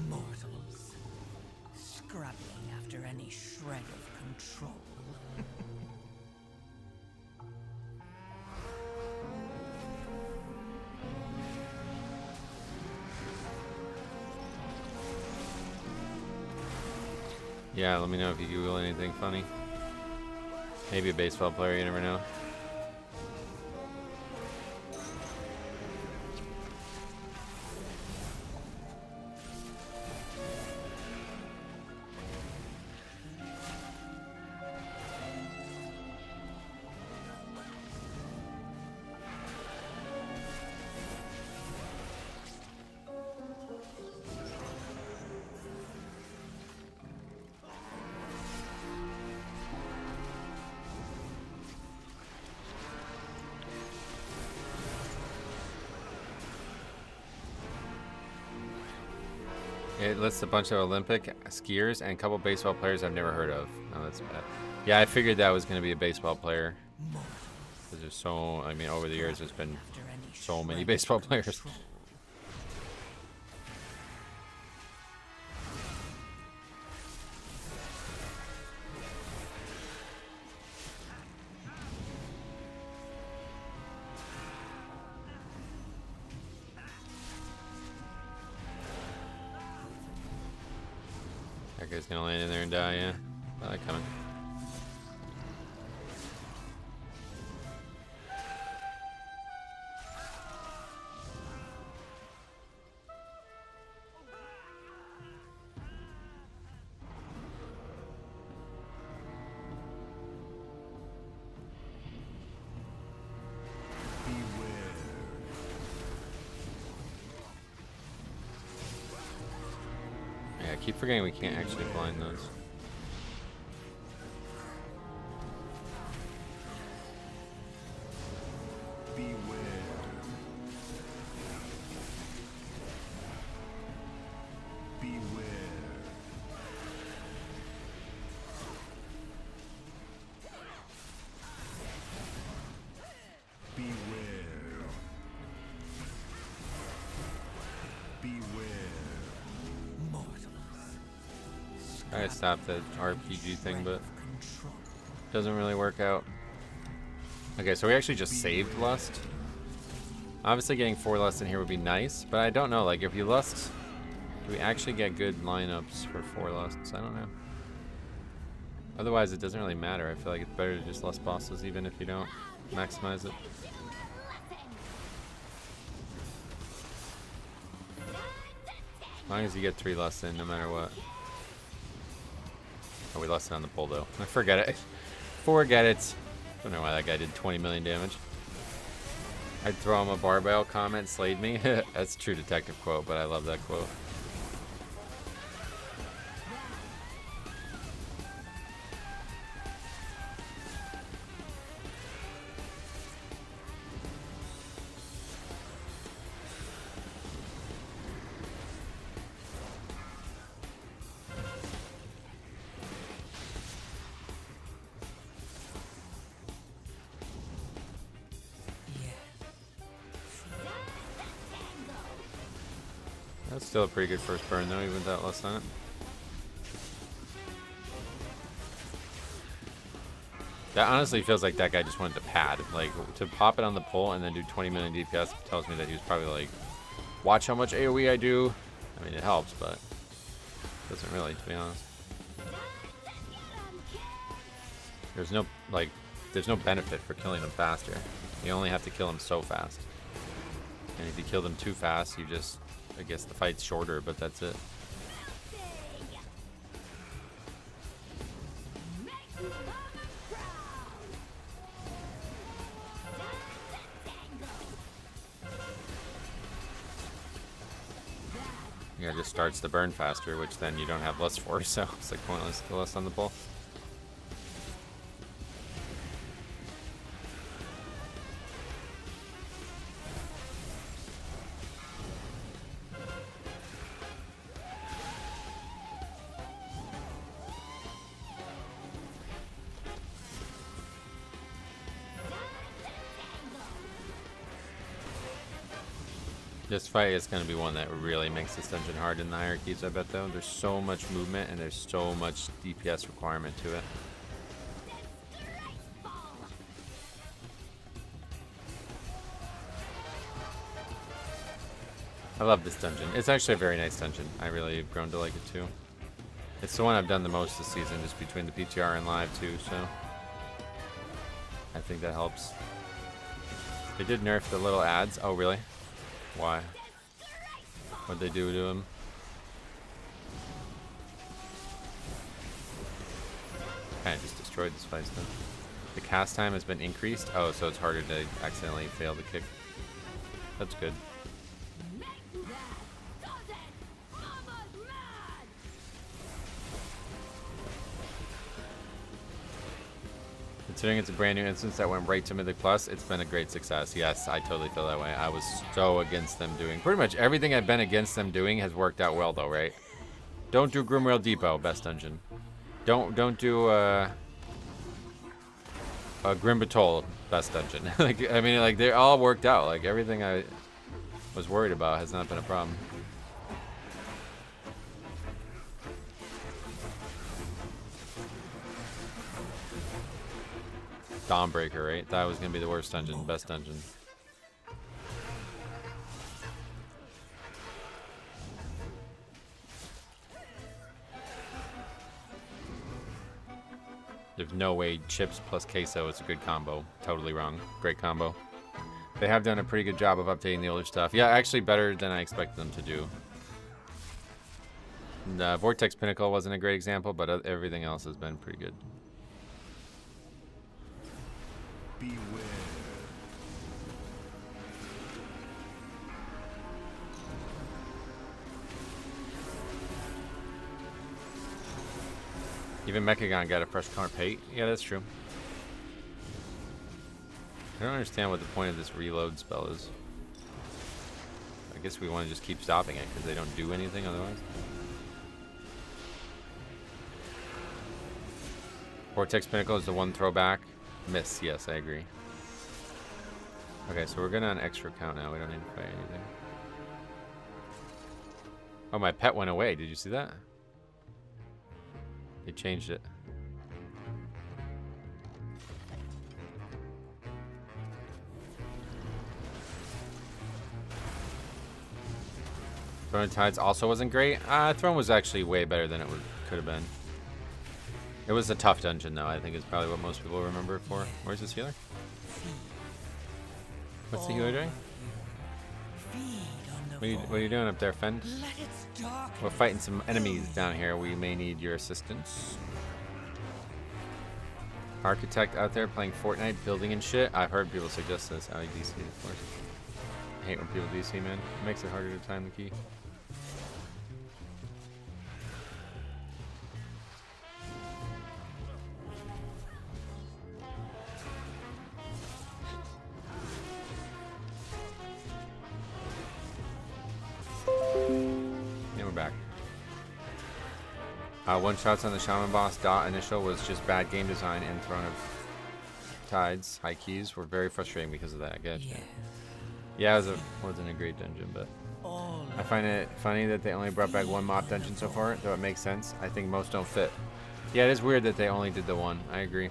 Mortals, scrabbling after any shred of control. Yeah, let me know if you Google anything funny. Maybe a baseball player, you never know. It lists a bunch of Olympic skiers and a couple baseball players I've never heard of. Oh, that's bad. Yeah, I figured that was going to be a baseball player. Because there's so, I mean, over the years there's been so many baseball players. That guy's gonna land in there and die, yeah. I like coming. Yeah, I keep forgetting we can't actually blind those. I stopped the RPG thing, but doesn't really work out. Okay, so we actually just saved Lust. Obviously getting 4 Lust in here would be nice, but I don't know, like if you Lust, do we actually get good lineups for 4 Lusts? I don't know. Otherwise it doesn't really matter. I feel like it's better to just Lust bosses even if you don't maximize it. As long as you get 3 Lusts in, no matter what. Oh, we lost it on the pull though. I forget it. Forget it. Don't know why that guy did 20 million damage. I'd throw him a barbell. Comment slayed me. That's a true detective quote, but I love that quote. That's still a pretty good first burn though, even without less on it. That honestly feels like that guy just wanted to pad. Like, to pop it on the pole and then do 20 million DPS tells me that he was probably like, watch how much AoE I do. I mean, it helps, but doesn't really, to be honest. There's no, like, there's no benefit for killing them faster. You only have to kill them so fast. And if you kill them too fast, you just, I guess the fight's shorter, but that's it. Yeah, it just starts the burn faster, which then you don't have less for, so it's like pointless to less on the pole. This fight is going to be one that really makes this dungeon hard in the hierarchies, I bet, though. There's so much movement and there's so much DPS requirement to it. I love this dungeon. It's actually a very nice dungeon. I really have grown to like it, too. It's the one I've done the most this season, just between the PTR and live, too, so I think that helps. They did nerf the little ads. Oh, really? Why? What'd they do to him? Kinda just destroyed this fight stuff. The cast time has been increased. Oh, so it's harder to accidentally fail the kick. That's good. Considering it's a brand new instance that went right to Mythic Plus, it's been a great success. Yes, I totally feel that way. I was so against them doing. Pretty much everything I've been against them doing has worked out well, though, right? Don't do Grimrail Depot, best dungeon. Don't do Grim Batol, best dungeon. Like, I mean, like, they all worked out. Like, everything I was worried about has not been a problem. Dawnbreaker, right? That was gonna be the worst dungeon, best dungeon. There's no way chips plus queso is a good combo. Totally wrong. Great combo. They have done a pretty good job of updating the older stuff. Yeah, actually better than I expected them to do. And, Vortex Pinnacle wasn't a great example, but everything else has been pretty good. Beware. Even Mechagon got a fresh color paint. Yeah, that's true. I don't understand what the point of this reload spell is. I guess we want to just keep stopping it because they don't do anything otherwise. Vortex Pinnacle is the one throwback. Miss, yes, I agree. Okay, so we're gonna on extra count now. We don't need to fight anything. Oh, my pet went away. Did you see that? They changed it. Throne of Tides also wasn't great. Throne was actually way better than it could have been. It was a tough dungeon, though. I think is probably what most people remember it for. Where's this healer? What's the healer doing? What are you doing up there, Fend? We're fighting some enemies down here. We may need your assistance. Architect out there playing Fortnite, building and shit. I've heard people suggest this. I like DC, of course. I hate when people DC, man. It makes it harder to time the key. Back. One shots on the Shaman boss. Dot initial was just bad game design and Throne of Tides. High keys were very frustrating because of that. I guess. Yeah, it wasn't a great dungeon, but I find it funny that they only brought back one mop dungeon so far, though it makes sense. I think most don't fit. Yeah, it is weird that they only did the one. I agree.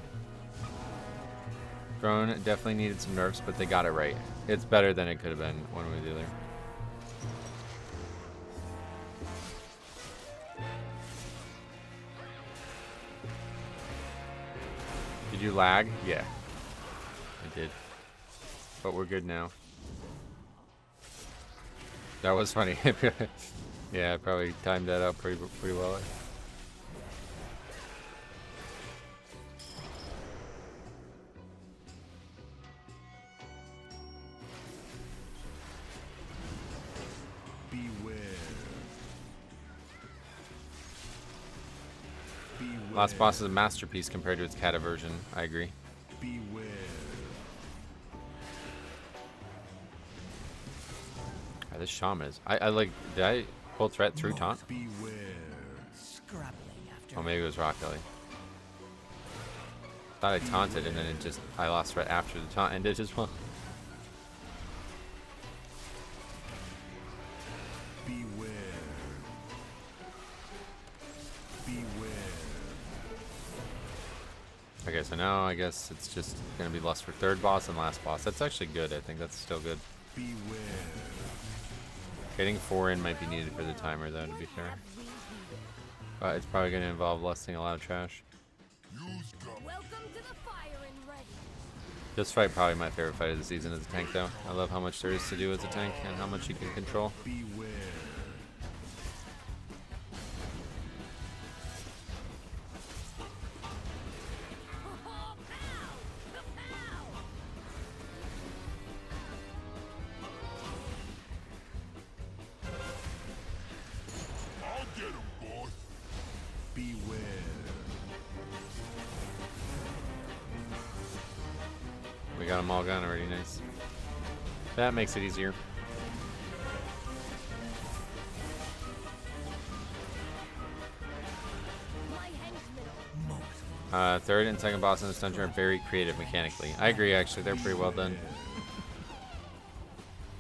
Drone definitely needed some nerfs, but they got it right. It's better than it could have been one way or the other. Did you lag? Yeah, I did. But we're good now. That was funny. Yeah, I probably timed that out pretty well. Last boss is a masterpiece compared to its kata version. I agree. Beware. This shaman is. I like. Did I pull threat through taunt? Beware. Oh, maybe it was Rock Lily. Thought I taunted and then it just. I lost threat after the taunt ended as well. Beware. Beware. Okay, so now I guess it's just gonna be lust for third boss and last boss. That's actually good. I think that's still good. Beware. Getting 4 in might be needed for the timer, though, to be fair. But it's probably going to involve lusting a lot of trash. Welcome to the firing ready. This fight probably my favorite fight of the season as a tank, though. I love how much there is to do as a tank and how much you can control. Beware. We got them all gone already, nice. That makes it easier. Third and second boss in this dungeon are very creative mechanically. I agree, actually, they're pretty well done.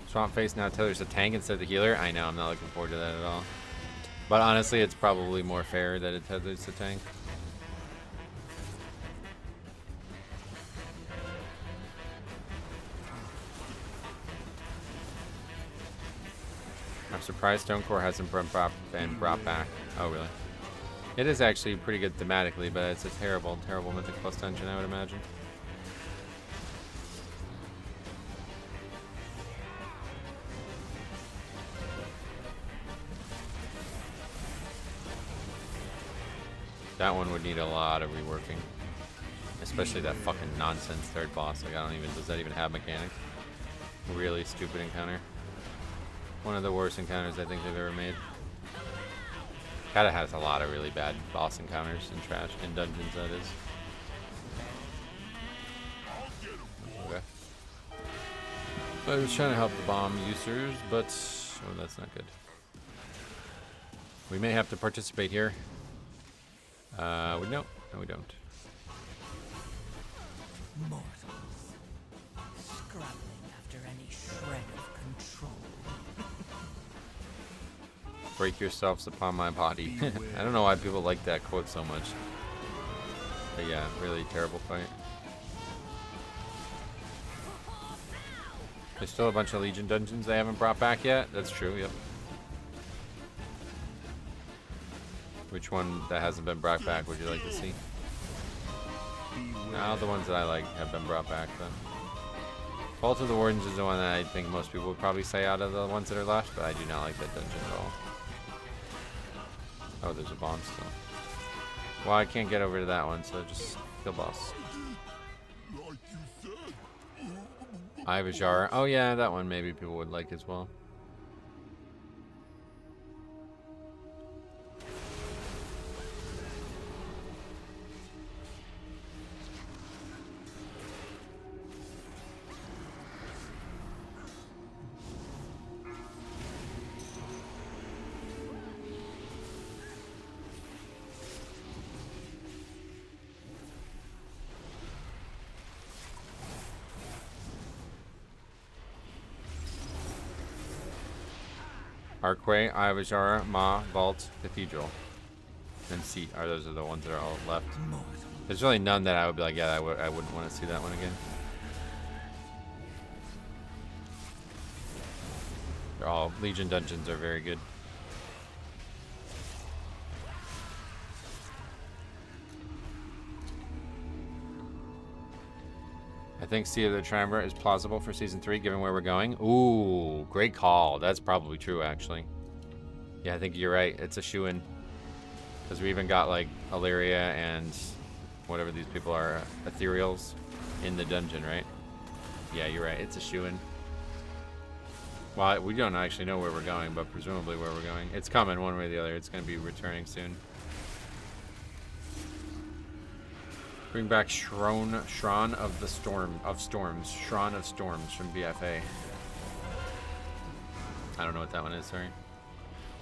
Swamp Face now Tether's a tank instead of the healer. I know, I'm not looking forward to that at all. But honestly, it's probably more fair that it Tether's the tank. I'm surprised Stonecore hasn't been brought back. Oh, really? It is actually pretty good thematically, but it's a terrible, terrible Mythic Plus dungeon, I would imagine. That one would need a lot of reworking. Especially that fucking nonsense third boss. Like, I don't even, does that even have mechanics? Really stupid encounter. One of the worst encounters I think they've ever made. Kata has a lot of really bad boss encounters and trash in dungeons, that is. Okay. I was trying to help the bomb users, but oh, that's not good. We may have to participate here. No, we don't. Mortals, scrabbling after any shred of control. Break yourselves upon my body. I don't know why people like that quote so much. But yeah, really terrible fight. There's still a bunch of Legion dungeons they haven't brought back yet. That's true, yep. Which one that hasn't been brought back would you like to see? Now the ones that I like have been brought back then. Vault of the Wardens is the one that I think most people would probably say out of the ones that are left, but I do not like that dungeon at all. Oh, there's a bomb still. Well, I can't get over to that one, so just kill boss. I have a jar. Oh yeah, that one maybe people would like as well. Arquay, Ivajara, Ma, Vault, Cathedral, and Seat. Those are the ones that are all left. There's really none that I would be like, yeah, I wouldn't want to see that one again. They're all Legion dungeons are very good. I think Sea of the Triumvirate is plausible for Season 3, given where we're going. Ooh, great call. That's probably true, actually. Yeah, I think you're right. It's a shoo-in. Because we even got, like, Illyria and whatever these people are, Ethereals, in the dungeon, right? Yeah, you're right. It's a shoo-in. Well, we don't actually know where we're going, but presumably where we're going. It's coming one way or the other. It's going to be returning soon. Bring back Shron of the Storms from BFA. I don't know what that one is, sorry.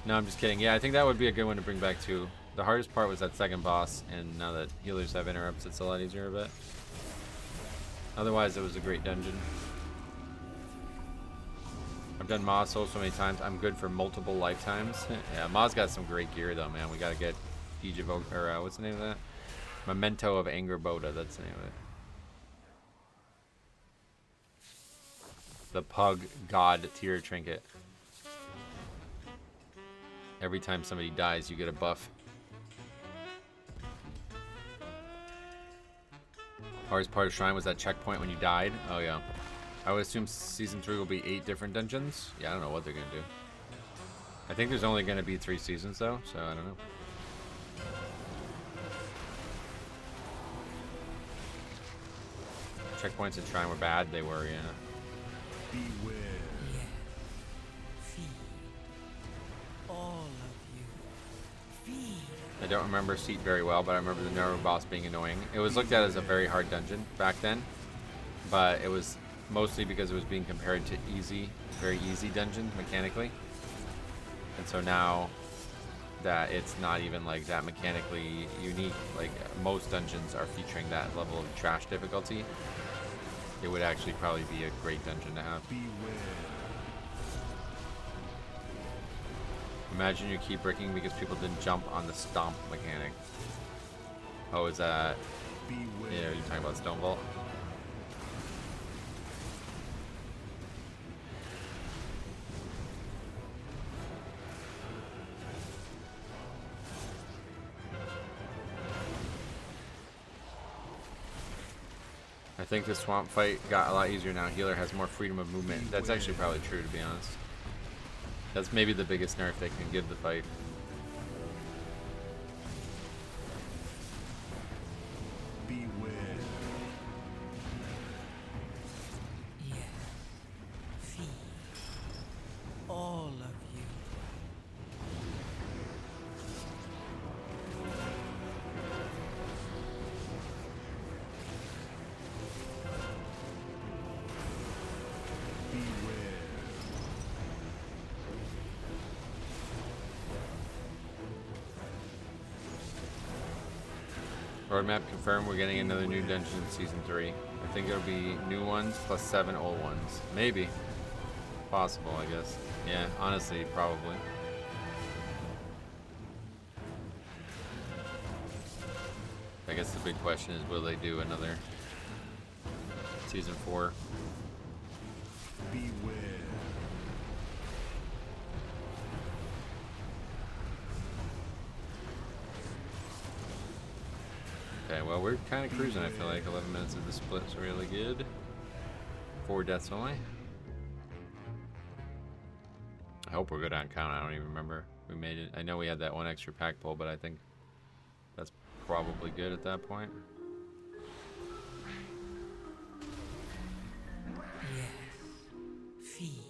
No, I'm just kidding. Yeah, I think that would be a good one to bring back too. The hardest part was that second boss, and now that healers have interrupts, it's a lot easier a bit. Otherwise, it was a great dungeon. I've done Ma Soul so many times. I'm good for multiple lifetimes. Yeah, Ma's got some great gear though, man. We gotta get Egypt, or what's the name of that? Memento of Anger Boda, that's the name of it. The Pug God tier trinket. Every time somebody dies, you get a buff. Hardest part of Shrine was that checkpoint when you died. Oh yeah. I would assume Season 3 will be 8 different dungeons. Yeah, I don't know what they're going to do. I think there's only going to be 3 seasons though, so I don't know. Checkpoints in Shrine were bad. They were, yeah. Beware. Yeah. Feed. All of you. Feed. I don't remember Seat very well, but I remember the Naru boss being annoying. It was looked at as a very hard dungeon back then, but it was mostly because it was being compared to very easy dungeons mechanically. And so now that it's not even like that mechanically unique, like most dungeons are featuring that level of trash difficulty, it would actually probably be a great dungeon to have. Imagine you keep bricking because people didn't jump on the stomp mechanic. Oh, is that... Yeah, are you talking about Stone Vault? I think the swamp fight got a lot easier now. Healer has more freedom of movement. That's actually probably true, to be honest. That's maybe the biggest nerf they can give the fight. Beware. Yeah. Feed. All of you. Roadmap confirmed we're getting another new dungeon in Season 3. I think it'll be new ones plus 7 old ones. Maybe. Possible, I guess. Yeah, honestly, probably. I guess the big question is, will they do another Season 4? Beware. Okay, well, we're kind of cruising, I feel like. 11 minutes of the split's really good. 4 deaths only. I hope we're good on count. I don't even remember. We made it. I know we had that one extra pack pull, but I think that's probably good at that point. Yes. Feed.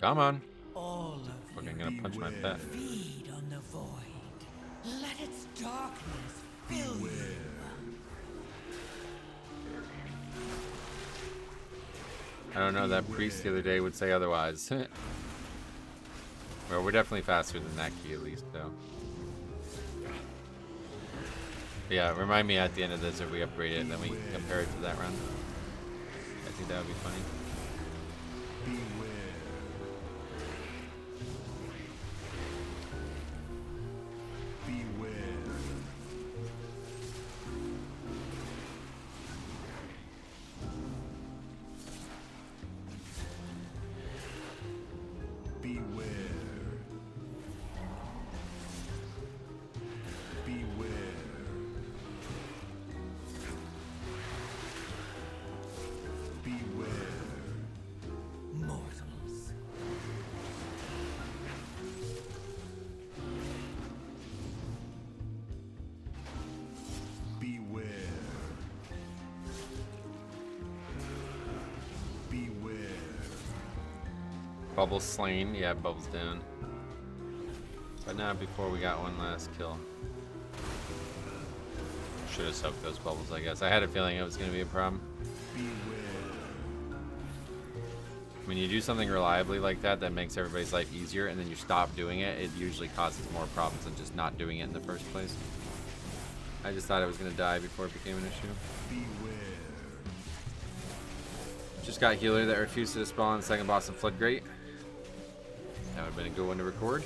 Come on. All of Fucking gonna punch my pet. Feed on the void. Let its darkness fill you. I don't know, that priest the other day would say otherwise. Well, we're definitely faster than that key at least, though. But yeah, remind me at the end of this if we upgrade it and then we compare it to that run. I think that would be funny. Bubbles slain. Yeah, Bubbles down. But not before we got one last kill. Should have soaked those bubbles, I guess. I had a feeling it was going to be a problem. When you do something reliably like that, that makes everybody's life easier, and then you stop doing it, it usually causes more problems than just not doing it in the first place. I just thought it was going to die before it became an issue. Just got healer that refused to spawn second boss of Floodgrate. That would have been a good one to record.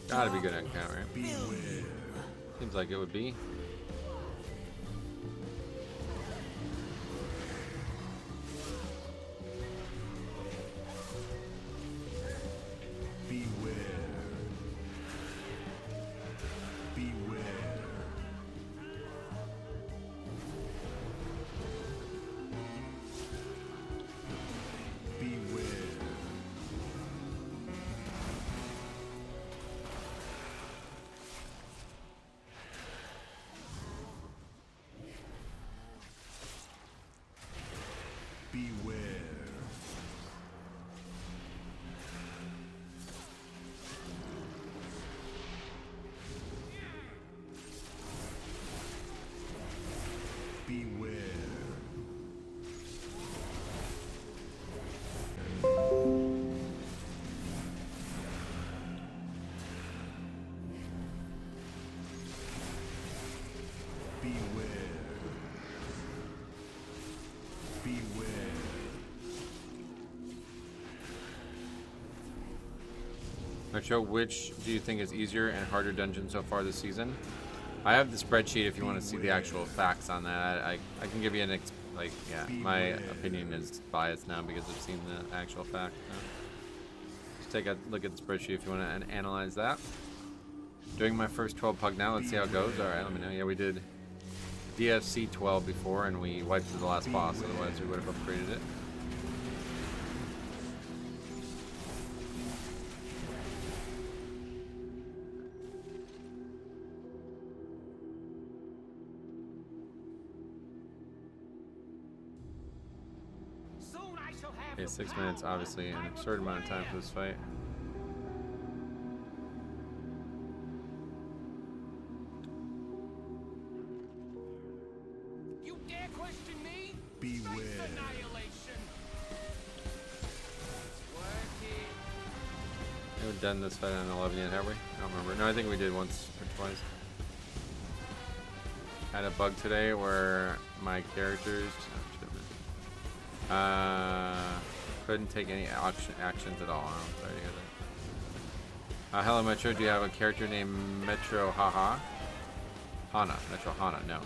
Gotta be good on count, right? Seems like it would be. Metro, which do you think is easier and harder dungeon so far this season? I have the spreadsheet if you want to see the actual facts on that. I can give you an my opinion is biased now because I've seen the actual fact. Just take a look at the spreadsheet if you want to analyze that. Doing my first 12 pug now. Let's see how it goes. All right, let me know. Yeah, we did DFC 12 before and we wiped through the last boss. Otherwise, we would have upgraded it. Okay, 6 minutes, obviously an absurd amount of time for this fight. You dare question me? Beware. Annihilation. We haven't done this fight on 11 yet, have we? I don't remember. No, I think we did once or twice. Had a bug today where my characters couldn't take any actions at all. I'm sorry to hear that. Hello Metro, do you have a character named Metro Haha? Hana, Metro Hana, no.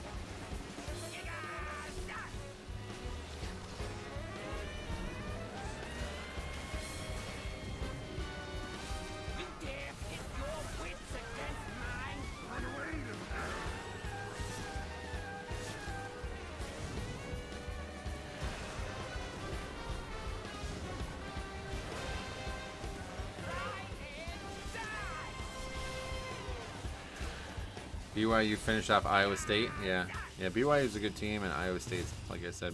BYU finished off Iowa State. Yeah, BYU is a good team, and Iowa State's, like I said,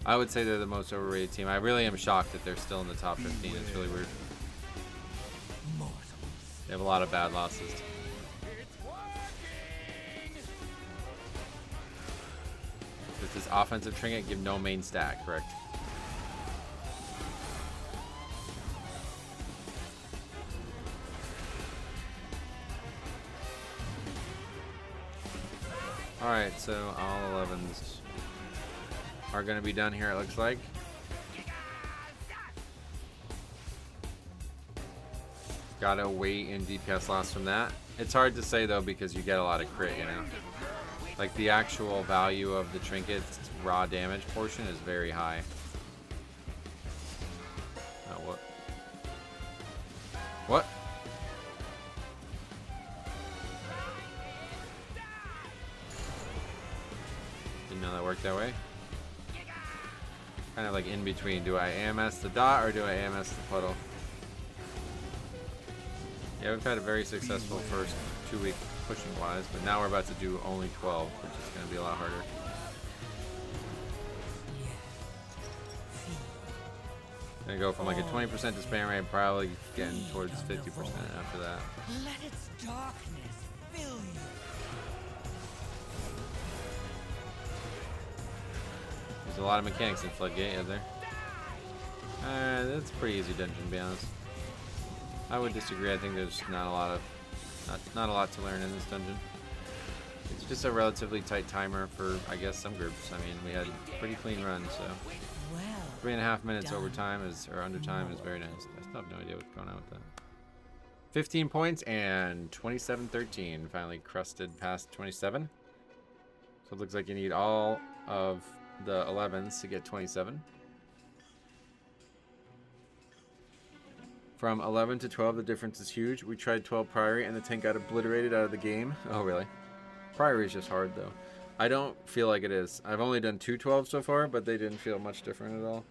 I would say they're the most overrated team. I really am shocked that they're still in the top 15. It's really weird. They have a lot of bad losses. With this offensive trinket, give no main stack, correct? Alright, so all 11s are going to be done here, it looks like. Gotta wait in DPS loss from that. It's hard to say though because you get a lot of crit, you know? Like the actual value of the trinket's raw damage portion is very high. Oh, what? What? Didn't know that worked that way. Kind of like in between. Do I AMS the dot or do I AMS the puddle? Yeah, we've had a very successful first 2 week pushing wise, but now we're about to do only 12, which is going to be a lot harder. Gonna go from like a 20% to spam rate, probably getting towards 50% after that. Let its darkness fill you. There's a lot of mechanics in Floodgate, is there? That's a pretty easy dungeon, to be honest. I would disagree. I think there's not a lot to learn in this dungeon. It's just a relatively tight timer for, I guess, some groups. I mean, we had a pretty clean run, so 3.5 minutes over time or under time is very nice. I still have no idea what's going on with that. 15 points and 27-13. Finally crusted past 27. So it looks like you need all of the 11s to get 27. From 11 to 12, the difference is huge. We tried 12 Priory, and the tank got obliterated out of the game. Oh, really? Priory is just hard, though. I don't feel like it is. I've only done 2 12s so far, but they didn't feel much different at all.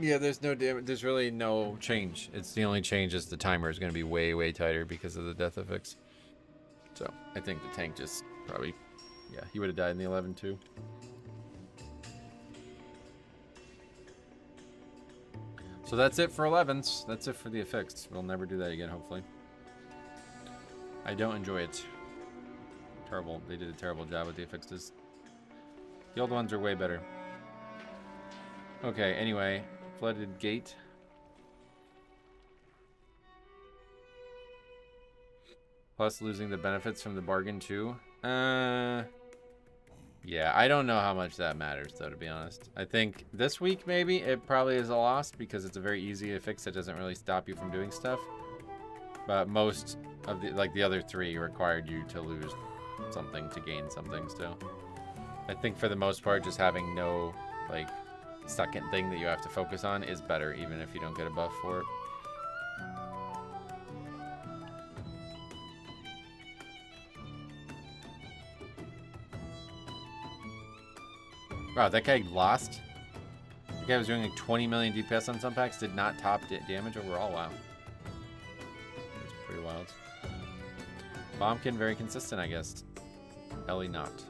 Yeah, there's no damage. There's really no change. It's the only change is the timer is going to be way, way tighter because of the death effects. So, I think the tank just probably... Yeah, he would have died in the 11, too. So that's it for 11s. That's it for the effects. We'll never do that again, hopefully. I don't enjoy it. Terrible. They did a terrible job with the effects. The old ones are way better. Okay, anyway. Flooded Gate. Plus losing the benefits from the bargain, too. Yeah, I don't know how much that matters, though, to be honest. I think this week, maybe, it probably is a loss because it's a very easy fix that doesn't really stop you from doing stuff. But most of the, like the other 3 required you to lose something to gain something still. I think for the most part, just having no, like, second thing that you have to focus on is better, even if you don't get a buff for it. Wow, that guy lost. The guy was doing like 20 million DPS on some packs, did not top damage overall. Wow. That's pretty wild. Bombkin, very consistent, I guess. Ellie not.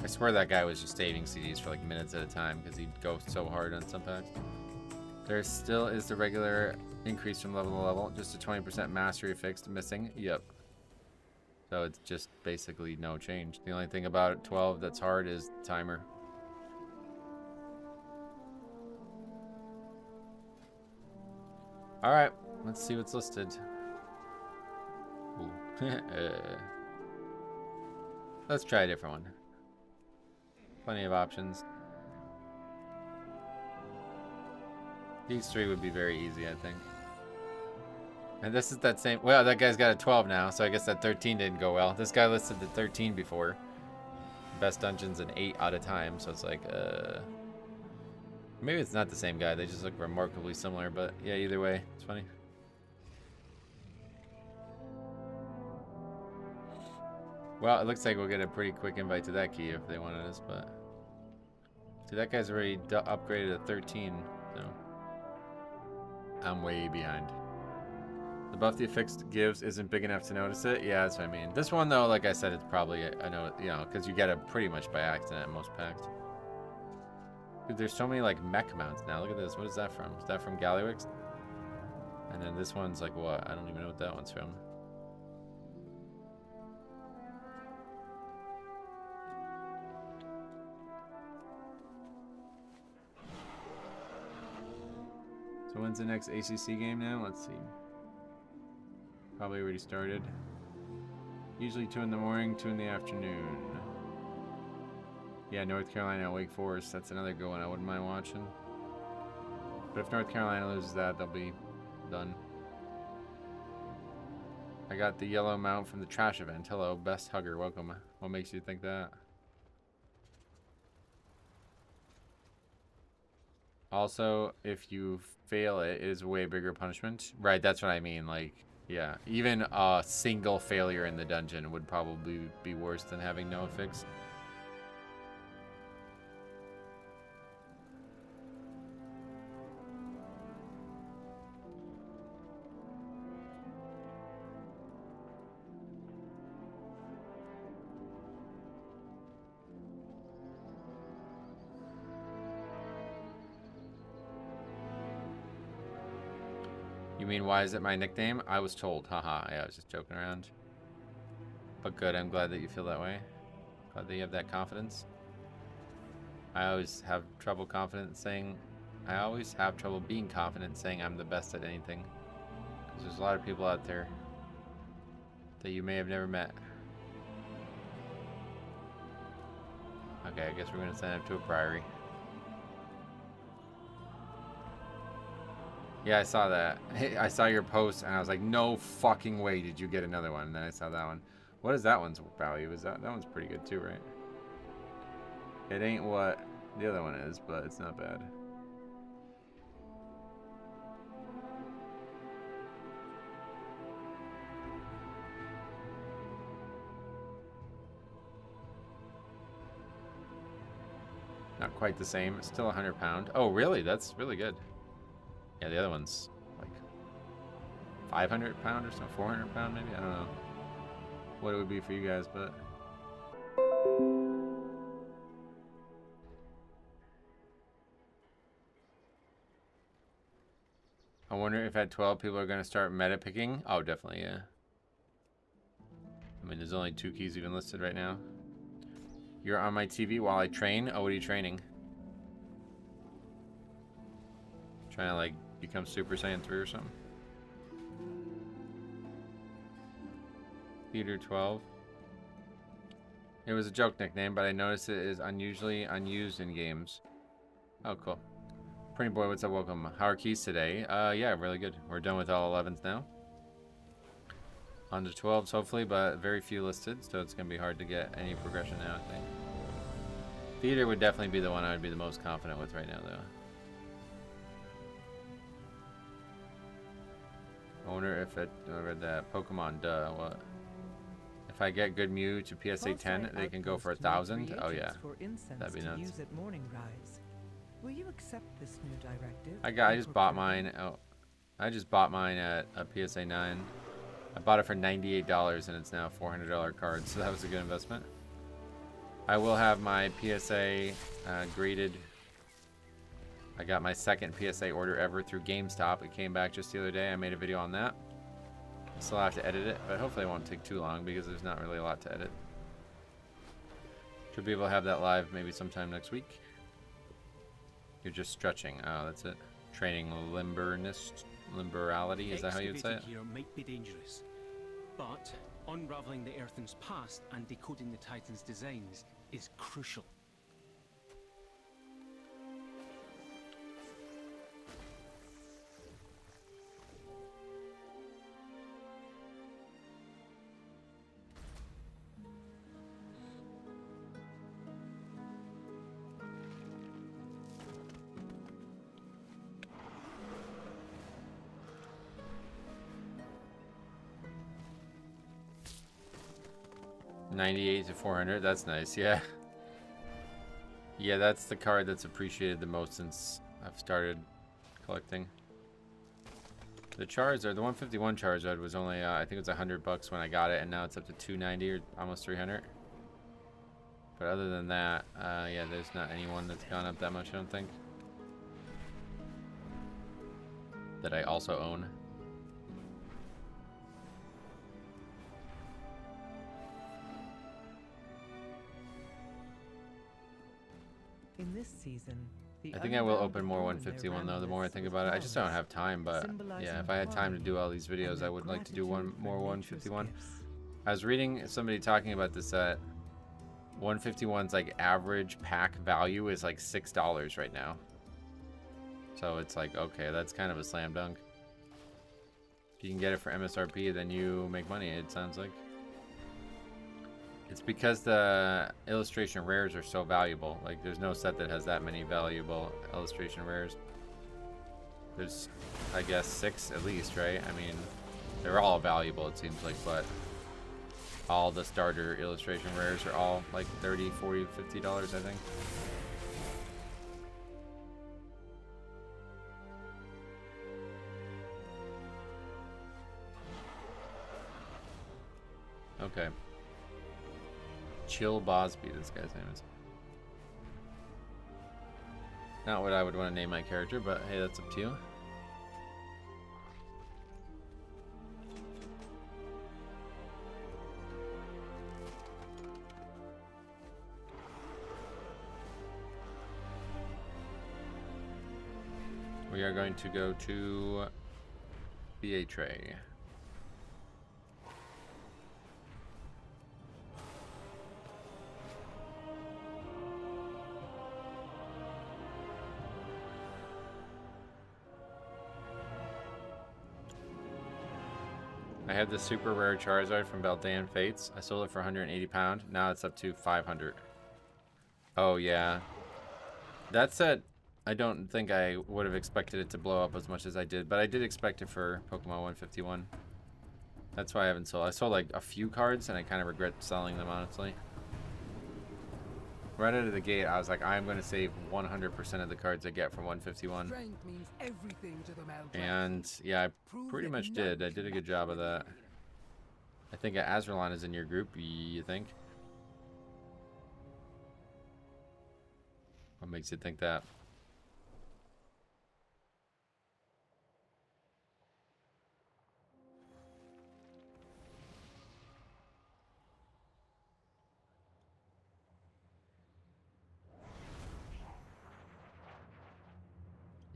I swear that guy was just saving CDs for like minutes at a time because he'd go so hard on some packs. There still is the regular increase from level to level. Just a 20% mastery fixed missing. Yep. So it's just basically no change. The only thing about 12 that's hard is the timer. Alright, let's see what's listed. Ooh. Let's try a different one. Plenty of options. These 3 would be very easy, I think. And this is that same... Well, that guy's got a 12 now, so I guess that 13 didn't go well. This guy listed the 13 before. Best dungeons in 8 out of time, so it's like, maybe it's not the same guy. They just look remarkably similar, but yeah, either way, it's funny. Well, it looks like we'll get a pretty quick invite to that key if they wanted us, but... See, that guy's already upgraded to 13, so... I'm way behind. The buff the affix gives isn't big enough to notice it. Yeah, that's what I mean. This one, though, like I said, it's probably, I know, you know, because you get it pretty much by accident at most packs. Dude, there's so many, like, mech mounts now. Look at this. What is that from? Is that from Gallywix? And then this one's like, what? I don't even know what that one's from. So when's the next ACC game now? Let's see. Probably already started. Usually 2 in the morning, 2 in the afternoon. Yeah, North Carolina, Wake Forest. That's another good one I wouldn't mind watching. But if North Carolina loses that, they'll be done. I got the yellow mount from the trash event. Hello, best hugger. Welcome. What makes you think that? Also, if you fail it, it is a way bigger punishment. Right, that's what I mean. Like, yeah, even a single failure in the dungeon would probably be worse than having no fix. You mean, why is it my nickname? I was told. Haha. Yeah, I was just joking around. But good. I'm glad that you feel that way. Glad that you have that confidence. I always have trouble being confident saying I'm the best at anything. Because there's a lot of people out there that you may have never met. Okay, I guess we're going to send him to a priory. Yeah, I saw that. I saw your post and I was like, no fucking way did you get another one. And then I saw that one. What is that one's value? Is that one's pretty good too, right? It ain't what the other one is, but it's not bad. Not quite the same. It's still £100. Oh, really? That's really good. Yeah, the other one's like £500 or something, £400 maybe. I don't know what it would be for you guys, but I wonder if at 12 people are going to start meta picking. Oh, definitely, yeah. I mean, there's only 2 keys even listed right now. You're on my TV while I train. Oh, what are you training? Trying to like become Super Saiyan 3 or something. Theater 12. It was a joke nickname, but I noticed it is unusually unused in games. Oh, cool. Pretty boy, what's up? Welcome. How are keys today? Yeah, really good. We're done with all 11s now. On to 12s, hopefully, but very few listed, so it's going to be hard to get any progression now, I think. Theater would definitely be the one I would be the most confident with right now, though. I wonder if it, I read that Pokemon, what? If I get good Mew to PSA 10, they can go for 1,000. Oh yeah, that'd be nuts. Will you accept this new directive? I just bought mine. Oh, I just bought mine at a PSA 9. I bought it for $98 and it's now a $400 card, so that was a good investment. I will have my PSA graded. I got my second PSA order ever through GameStop. It came back just the other day. I made a video on that. I still have to edit it, but hopefully it won't take too long because there's not really a lot to edit. Should be able to have that live maybe sometime next week. You're just stretching. Oh, that's it. Training limberality. Is that how you would say it? Here might be dangerous, but unraveling the Earthen's past and decoding the Titan's designs is crucial. $98 to $400. That's nice. Yeah. Yeah, that's the card that's appreciated the most since I've started collecting. The Charizard, the 151 Charizard was only I think it was $100 when I got it, and now it's up to $290 or almost $300. But other than that, yeah, there's not anyone that's gone up that much, I don't think. That I also own. In this season, I think I will open more 151 though, the more I think about it. I just don't have time, but yeah, if I had time to do all these videos, I would like to do one more 151. I was reading somebody talking about this, that 151's like average pack value is like $6 right now. So it's like, okay, that's kind of a slam dunk. If you can get it for MSRP, then you make money, it sounds like. It's because the illustration rares are so valuable. Like, there's no set that has that many valuable illustration rares. There's, I guess, 6 at least, right? I mean, they're all valuable, it seems like, but all the starter illustration rares are all like $30, $40, $50, I think. Okay. Chill Bosby, this guy's name is. Not what I would want to name my character, but hey, that's up to you. We are going to go to BA tray. I had the super rare Charizard from Beldan Fates. I sold it for £180. Now it's up to 500. Oh yeah, that said, I don't think I would have expected it to blow up as much as I did, but I did expect it for Pokemon 151. That's why I haven't sold. I sold like a few cards, and I kind of regret selling them, honestly. Right out of the gate, I was like, I'm going to save 100% of the cards I get from 151. Means everything to the And yeah, I pretty much did. I did a good job of that. I think Azralan is in your group, you think? What makes you think that?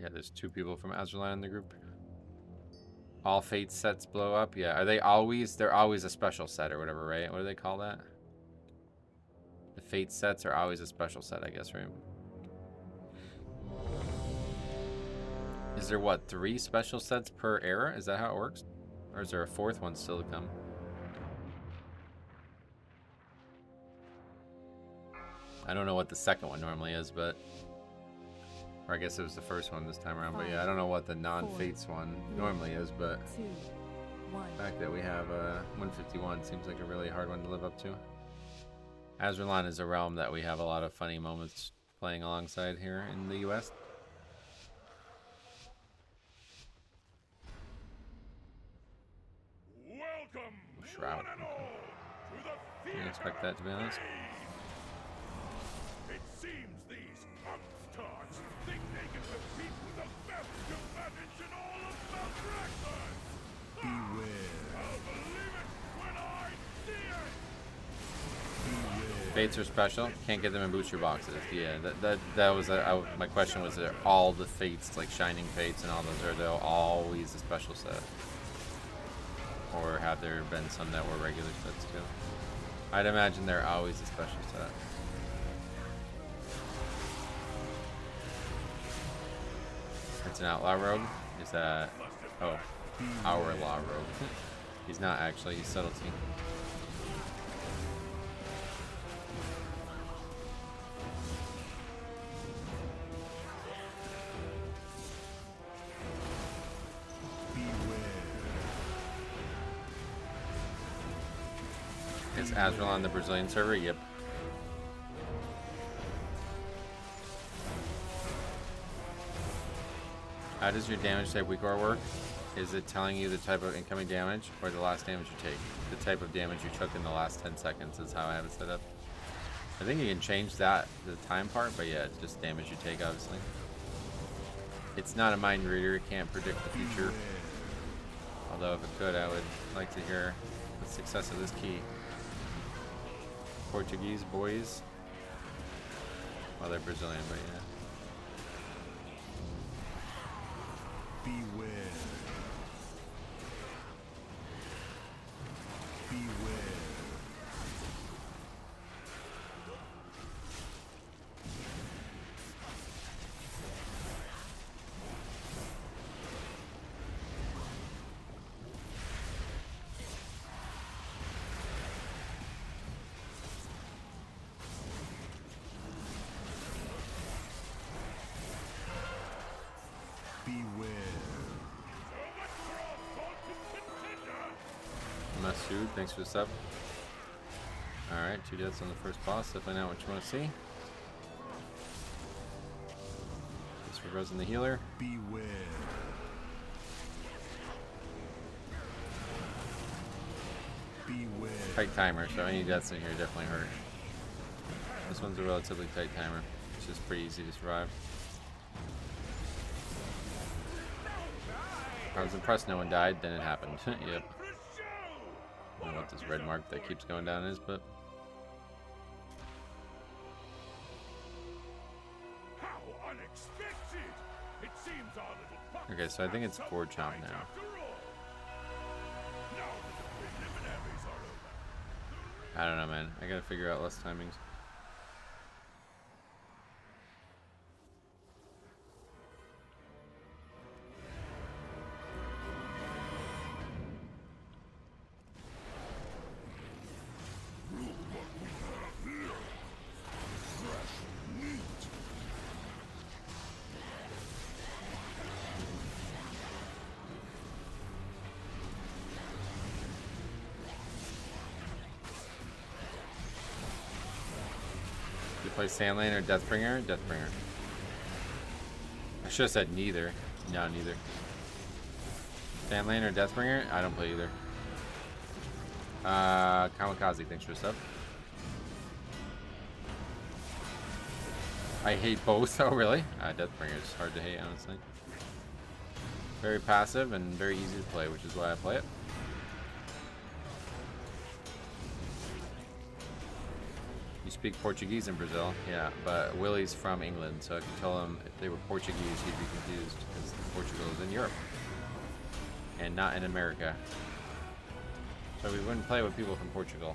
Yeah, there's 2 people from Azralan in the group. All Fate sets blow up? Yeah, are they always... They're always a special set or whatever, right? What do they call that? The Fate sets are always a special set, I guess, right? Is there, what, 3 special sets per era? Is that how it works? Or is there a 4th one still to come? I don't know what the second one normally is, but... Or I guess it was the first one this time around, but yeah, I don't know what the non-Fates one normally is, but the fact that we have 151 seems like a really hard one to live up to. Azralan is a realm that we have a lot of funny moments playing alongside here in the US. Welcome, Shroud. Didn't expect that, to be honest. It seems these upstarts think they can compete with the best combatants in all of Maldraxxus! Beware. I'll believe it when I see it! Fates are special. Can't get them in booster boxes. Yeah, that was my question was: are all the Fates, like Shining Fates and all those, are they always a special set, or have there been some that were regular sets too? I'd imagine they're always a special set. It's an outlaw rogue? Is that... Oh. Our law rogue. He's not actually, he's subtlety. Is Azrael on the Brazilian server? Yep. How does your damage type weak aura work? Is it telling you the type of incoming damage or the last damage you take? The type of damage you took in the last 10 seconds is how I have it set up. I think you can change that, the time part, but yeah, it's just damage you take, obviously. It's not a mind reader, it can't predict the future. Although if it could, I would like to hear the success of this key. Portuguese boys. Well, they're Brazilian, but yeah. Beware. Beware. Sued, thanks for the sub. Alright, 2 deaths on the first boss. Definitely not what you want to see. Thanks for resin the healer. Beware. Beware. Tight timer, so any deaths in here definitely hurt. This one's a relatively tight timer. It's just pretty easy to survive. I was impressed no one died, then it happened. Yep. I don't know what this red mark that keeps going down is, but... How unexpected! It seems our little puppy Okay, so I think it's Gore Chomp now. after all. Now that the preliminaries are over. I don't know, man. I gotta figure out less timings. Play Sandlane or Deathbringer? Deathbringer. I should have said neither. No, neither. Sandlane or Deathbringer? I don't play either. Kamikaze, thanks for the sub. I hate both. Oh, really? Deathbringer is hard to hate, honestly. Very passive and very easy to play, which is why I play it. You speak Portuguese in Brazil? Yeah, but Willie's from England, so I can tell him if they were Portuguese, he'd be confused, because Portugal is in Europe, and not in America. So we wouldn't play with people from Portugal.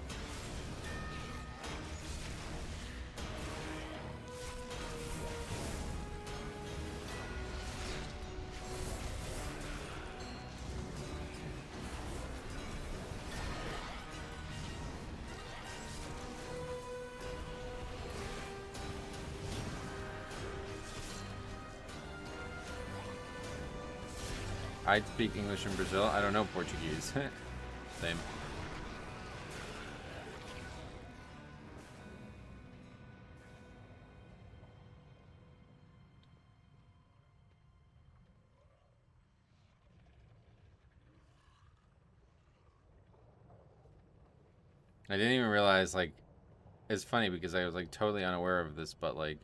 I speak English in Brazil. I don't know Portuguese. Same. I didn't even realize, like, it's funny because I was, like, totally unaware of this, but, like,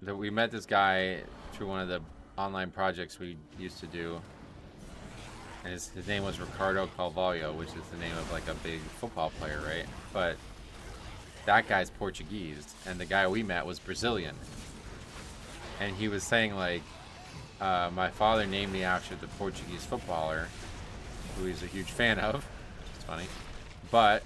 that we met this guy through one of the online projects we used to do, and his name was Ricardo Carvalho, which is the name of like a big football player, right? But that guy's Portuguese, and the guy we met was Brazilian, and he was saying like, my father named me after the Portuguese footballer who he's a huge fan of, which is funny, but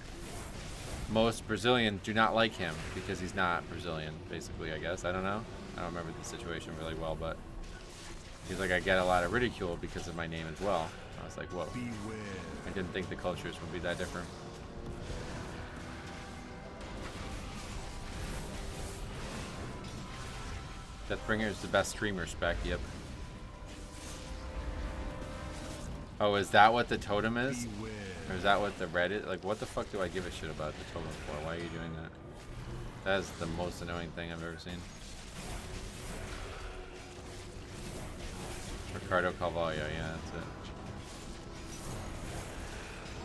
most Brazilians do not like him because he's not Brazilian, basically, I guess. I don't know. I don't remember the situation really well, but he's like, I get a lot of ridicule because of my name as well. I was like, whoa. Beware. I didn't think the cultures would be that different. Deathbringer is the best streamer spec, yep. Oh, is that what the totem is? Beware. Or is that what the red is? Like, what the fuck do I give a shit about the totem for? Why are you doing that? That is the most annoying thing I've ever seen. Ricardo Carvalho, yeah, that's it.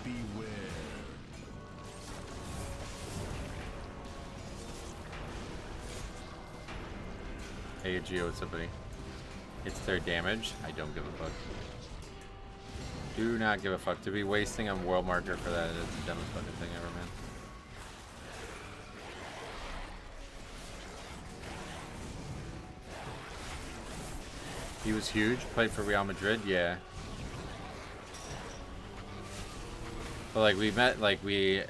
Beware. Hey, Geo, what's up, buddy? It's their damage. I don't give a fuck. Do not give a fuck. To be wasting a world marker for that is the dumbest fucking thing ever, man. He was huge. Played for Real Madrid, yeah. But like we met, like the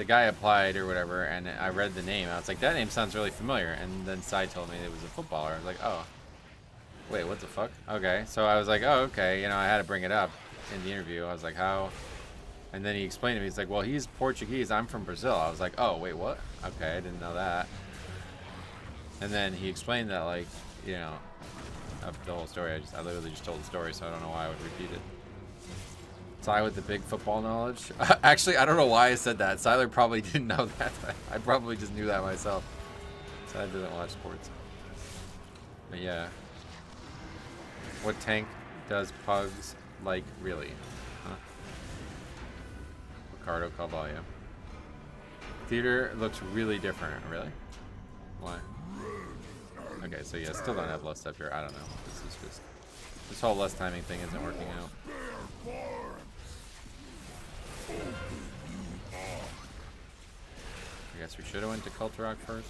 guy applied or whatever, and I read the name. I was like, that name sounds really familiar. And then Sai told me it was a footballer. I was like, oh, wait, what the fuck? Okay, so I was like, oh, okay. You know, I had to bring it up in the interview. I was like, how? And then he explained to me. He's like, well, he's Portuguese. I'm from Brazil. I was like, oh, wait, what? Okay, I didn't know that. And then he explained that, like, you know, the whole story. I literally just told the story, so I don't know why I would repeat it. Cy with the big football knowledge. Actually, I don't know why I said that. Siler probably didn't know that. I probably just knew that myself. Cy doesn't watch sports. But yeah. What tank does Pugs like, really? Huh? Ricardo Calvalia. Theater looks really different. Really? Why? Okay, so yeah, still don't have lust up here. I don't know. This is just... This whole lust timing thing isn't working out. I guess we should have went to Culturock first.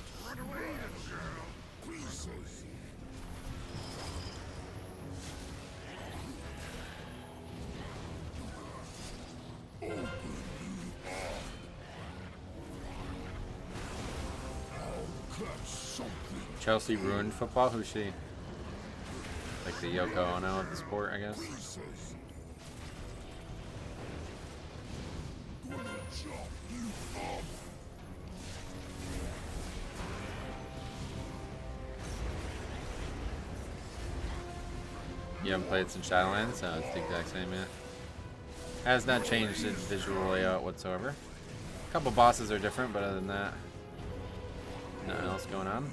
Chelsea ruined football? Who's she? Like the Yoko Ono of the sport, I guess. You haven't played since Shadowlands, so it's the exact same yet. Has not changed its visual layout whatsoever. A couple bosses are different, but other than that, nothing else going on.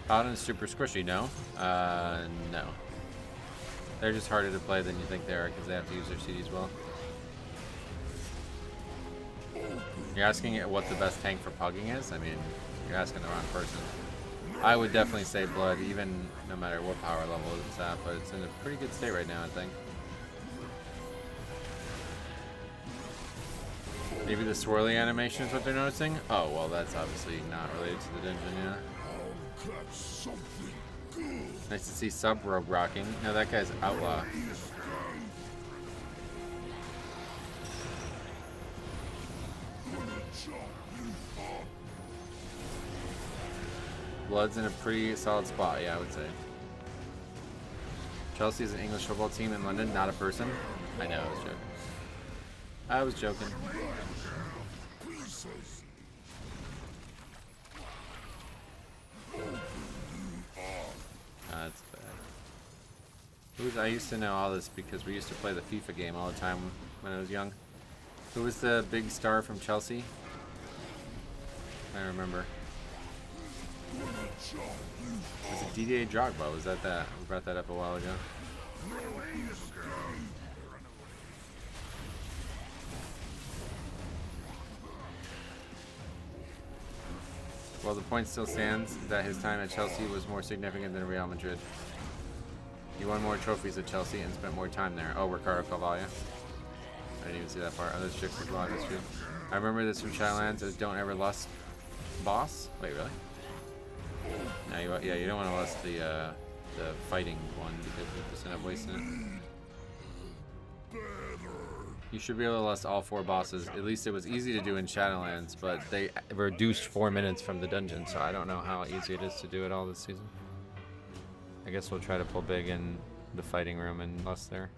Paladin's super squishy, no? No. They're just harder to play than you think they are because they have to use their CDs well. You're asking what the best tank for Pugging is? I mean, you're asking the wrong person. I would definitely say Blood, even no matter what power level it's at, but it's in a pretty good state right now, I think. Maybe the swirly animation is what they're noticing? Oh, well, that's obviously not related to the dungeon, yeah. Nice to see Sub Rogue rocking. No, that guy's Outlaw. Blood's in a pretty solid spot, yeah, I would say. Chelsea's an English football team in London, not a person. I know, I was joking. That's bad. I used to know all this because we used to play the FIFA game all the time when I was young. Who was the big star from Chelsea? I remember. Was it Didier Drogba? Was that? We brought that up a while ago. Well, the point still stands that his time at Chelsea was more significant than Real Madrid. He won more trophies at Chelsea and spent more time there. Oh, Ricardo Calvalia. I didn't even see that part. Oh, that's chicks as well. That's true. I remember this from Shadowlands as don't ever lust boss. Wait, really? No, you don't want to lust the fighting one because you just end up wasting it. You should be able to lust all 4 bosses. At least it was easy to do in Shadowlands, but they reduced 4 minutes from the dungeon, so I don't know how easy it is to do it all this season. I guess we'll try to pull big in the fighting room and lust there.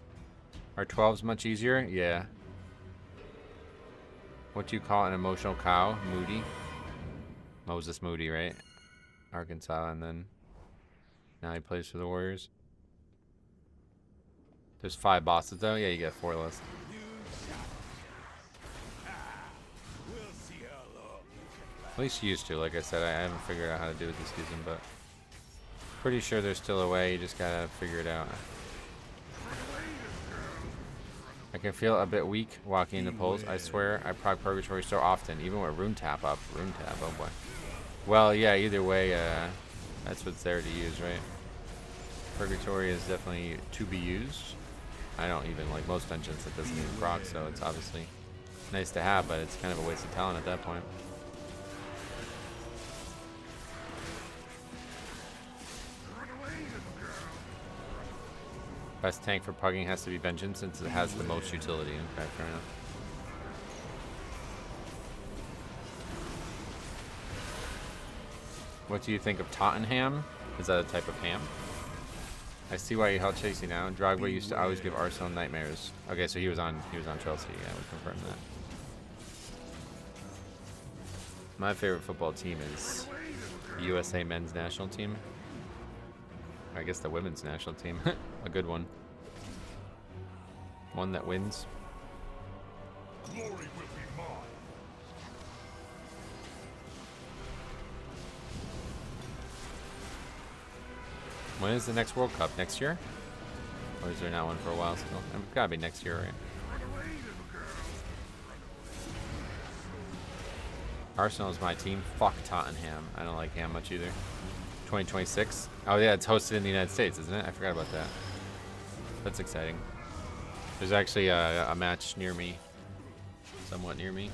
Are 12s much easier? Yeah. What do you call an emotional cow? Moody. Moses Moody, right? Arkansas, and then now he plays for the Warriors. There's 5 bosses though. Yeah, you get 4 lists. At least you used to. Like I said, I haven't figured out how to do it this season, but pretty sure there's still a way. You just gotta figure it out. I can feel a bit weak walking into polls. I swear, I proc Purgatory so often, even with Rune Tap up. Rune Tap, oh boy. Well, yeah, either way, that's what's there to use, right? Purgatory is definitely to be used. I don't even like most dungeons that doesn't even proc, so it's obviously nice to have, but it's kind of a waste of talent at that point. Best tank for Pugging has to be Vengeance since it has the most utility. Okay, fair enough. What do you think of Tottenham? Is that a type of ham? I see why you held Chelsea now. Drogba used to always give Arsenal nightmares. Okay, so he was on Chelsea. Yeah, we confirmed that. My favorite football team is the USA men's national team. I guess the women's national team. A good one. One that wins. Glory will be mine. When is the next World Cup? Next year? Or is there not one for a while still? It's gotta be next year, right? Arsenal is my team. Fuck Tottenham. I don't like Ham much either. 2026? Oh yeah, it's hosted in the United States, isn't it? I forgot about that. That's exciting. There's actually a match near me. Somewhat near me.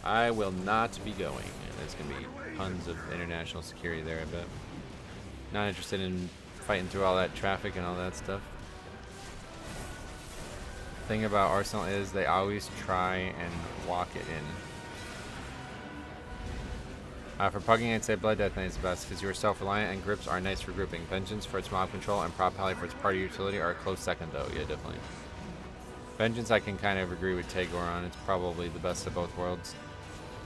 I will not be going. There's gonna be tons of international security there, I bet. Not interested in fighting through all that traffic and all that stuff. Thing about Arsenal is they always try and walk it in. For Pugging, I'd say Blood Death Knight is the best because you are self-reliant and grips are nice for grouping. Vengeance for its mob control and Prop Pally for its party utility are a close second though. Yeah, definitely. Vengeance I can kind of agree with Tagore on. It's probably the best of both worlds.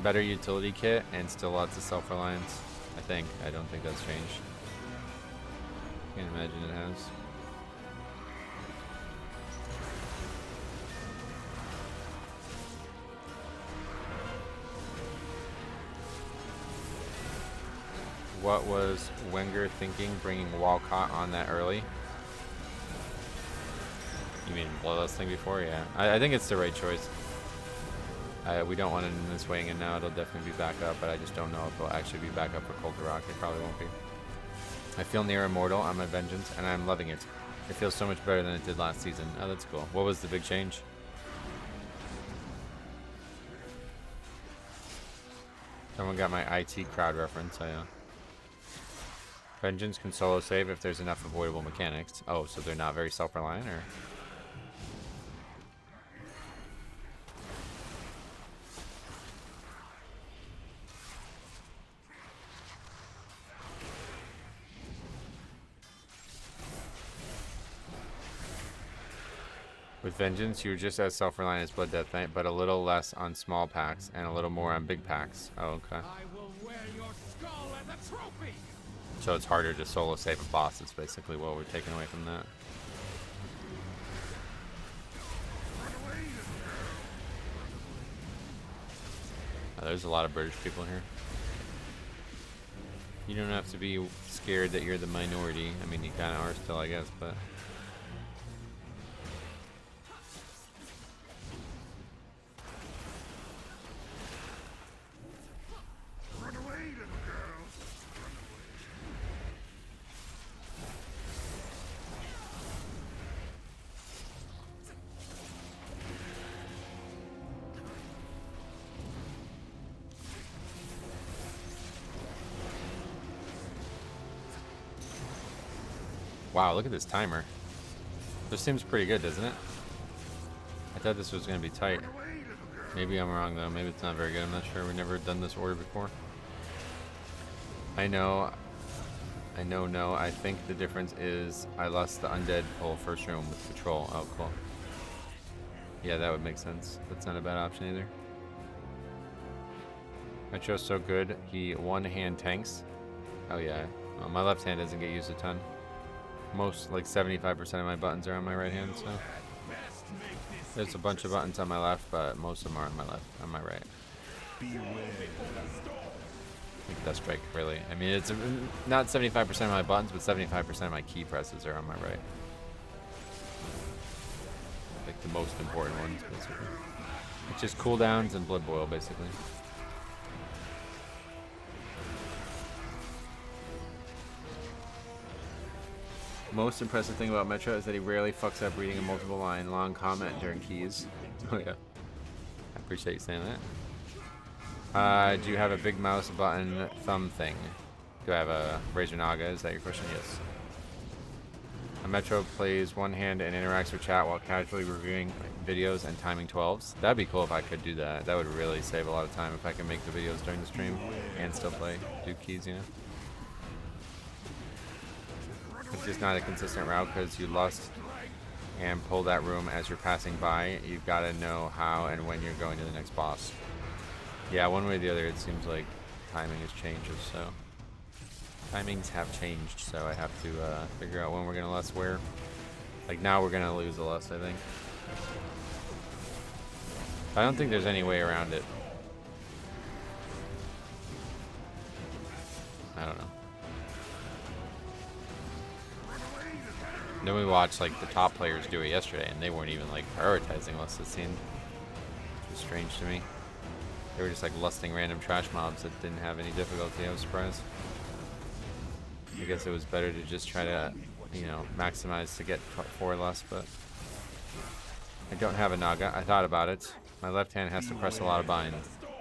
Better utility kit and still lots of self-reliance. I think. I don't think that's changed. Can't imagine it has. What was Wenger thinking bringing Walcott on that early? You mean Bloodlust thing before? Yeah. I think it's the right choice. We don't want it in this weighing in now. It'll definitely be back up, but I just don't know if it'll actually be back up for Cold Rock. It probably won't be. I feel near immortal on my Vengeance, and I'm loving it. It feels so much better than it did last season. Oh, that's cool. What was the big change? Someone got my IT crowd reference. Vengeance can solo save if there's enough avoidable mechanics. Oh, so they're not very self-reliant, or? With Vengeance, you're just as self-reliant as Blood Death Knight, but a little less on small packs and a little more on big packs. Oh, okay. I will wear your skull as a trophy. So it's harder to solo save a boss. It's basically what we're taking away from that. Oh, there's a lot of British people here. You don't have to be scared that you're the minority. I mean, you kind of are still, I guess, but... Wow, look at this timer. This seems pretty good, doesn't it? I thought this was going to be tight. Maybe I'm wrong, though. Maybe it's not very good. I'm not sure. We've never done this order before. I know. I think the difference is I lost the undead pull first room with patrol. Oh, cool. Yeah, that would make sense. That's not a bad option either. Metro's so good. He one-hand tanks. Oh, yeah. Well, my left hand doesn't get used a ton. Most, like 75% of my buttons are on my right hand, so there's a bunch of buttons on my left, but most of them are on my left, on my right. Like Death Strike, really. I mean, it's not 75% of my buttons, but 75% of my key presses are on my right. Like the most important ones, basically. It's just cooldowns and blood boil, basically. Most impressive thing about Metro is that he rarely fucks up reading a multiple line long comment during keys. Oh yeah. I appreciate you saying that. Do you have a big mouse button thumb thing? Do I have a Razor Naga? Is that your question? Yes. A Metro plays one hand and interacts with chat while casually reviewing videos and timing 12s. That'd be cool if I could do that. That would really save a lot of time if I could make the videos during the stream and still do keys, you know? It's just not a consistent route because you lust and pull that room as you're passing by. You've got to know how and when you're going to the next boss. Yeah, one way or the other, it seems like timing has changed, so. Timings have changed, so I have to figure out when we're gonna lust where. Like now we're gonna lose a lust, I think. I don't think there's any way around it. I don't know. Then we watched like the top players do it yesterday, and they weren't even like prioritizing lust, it seemed. Which was strange to me. They were just like lusting random trash mobs that didn't have any difficulty. I was surprised. I guess it was better to just try to, you know, maximize to get 4 lust, but I don't have a Naga. I thought about it. My left hand has to press a lot of bind.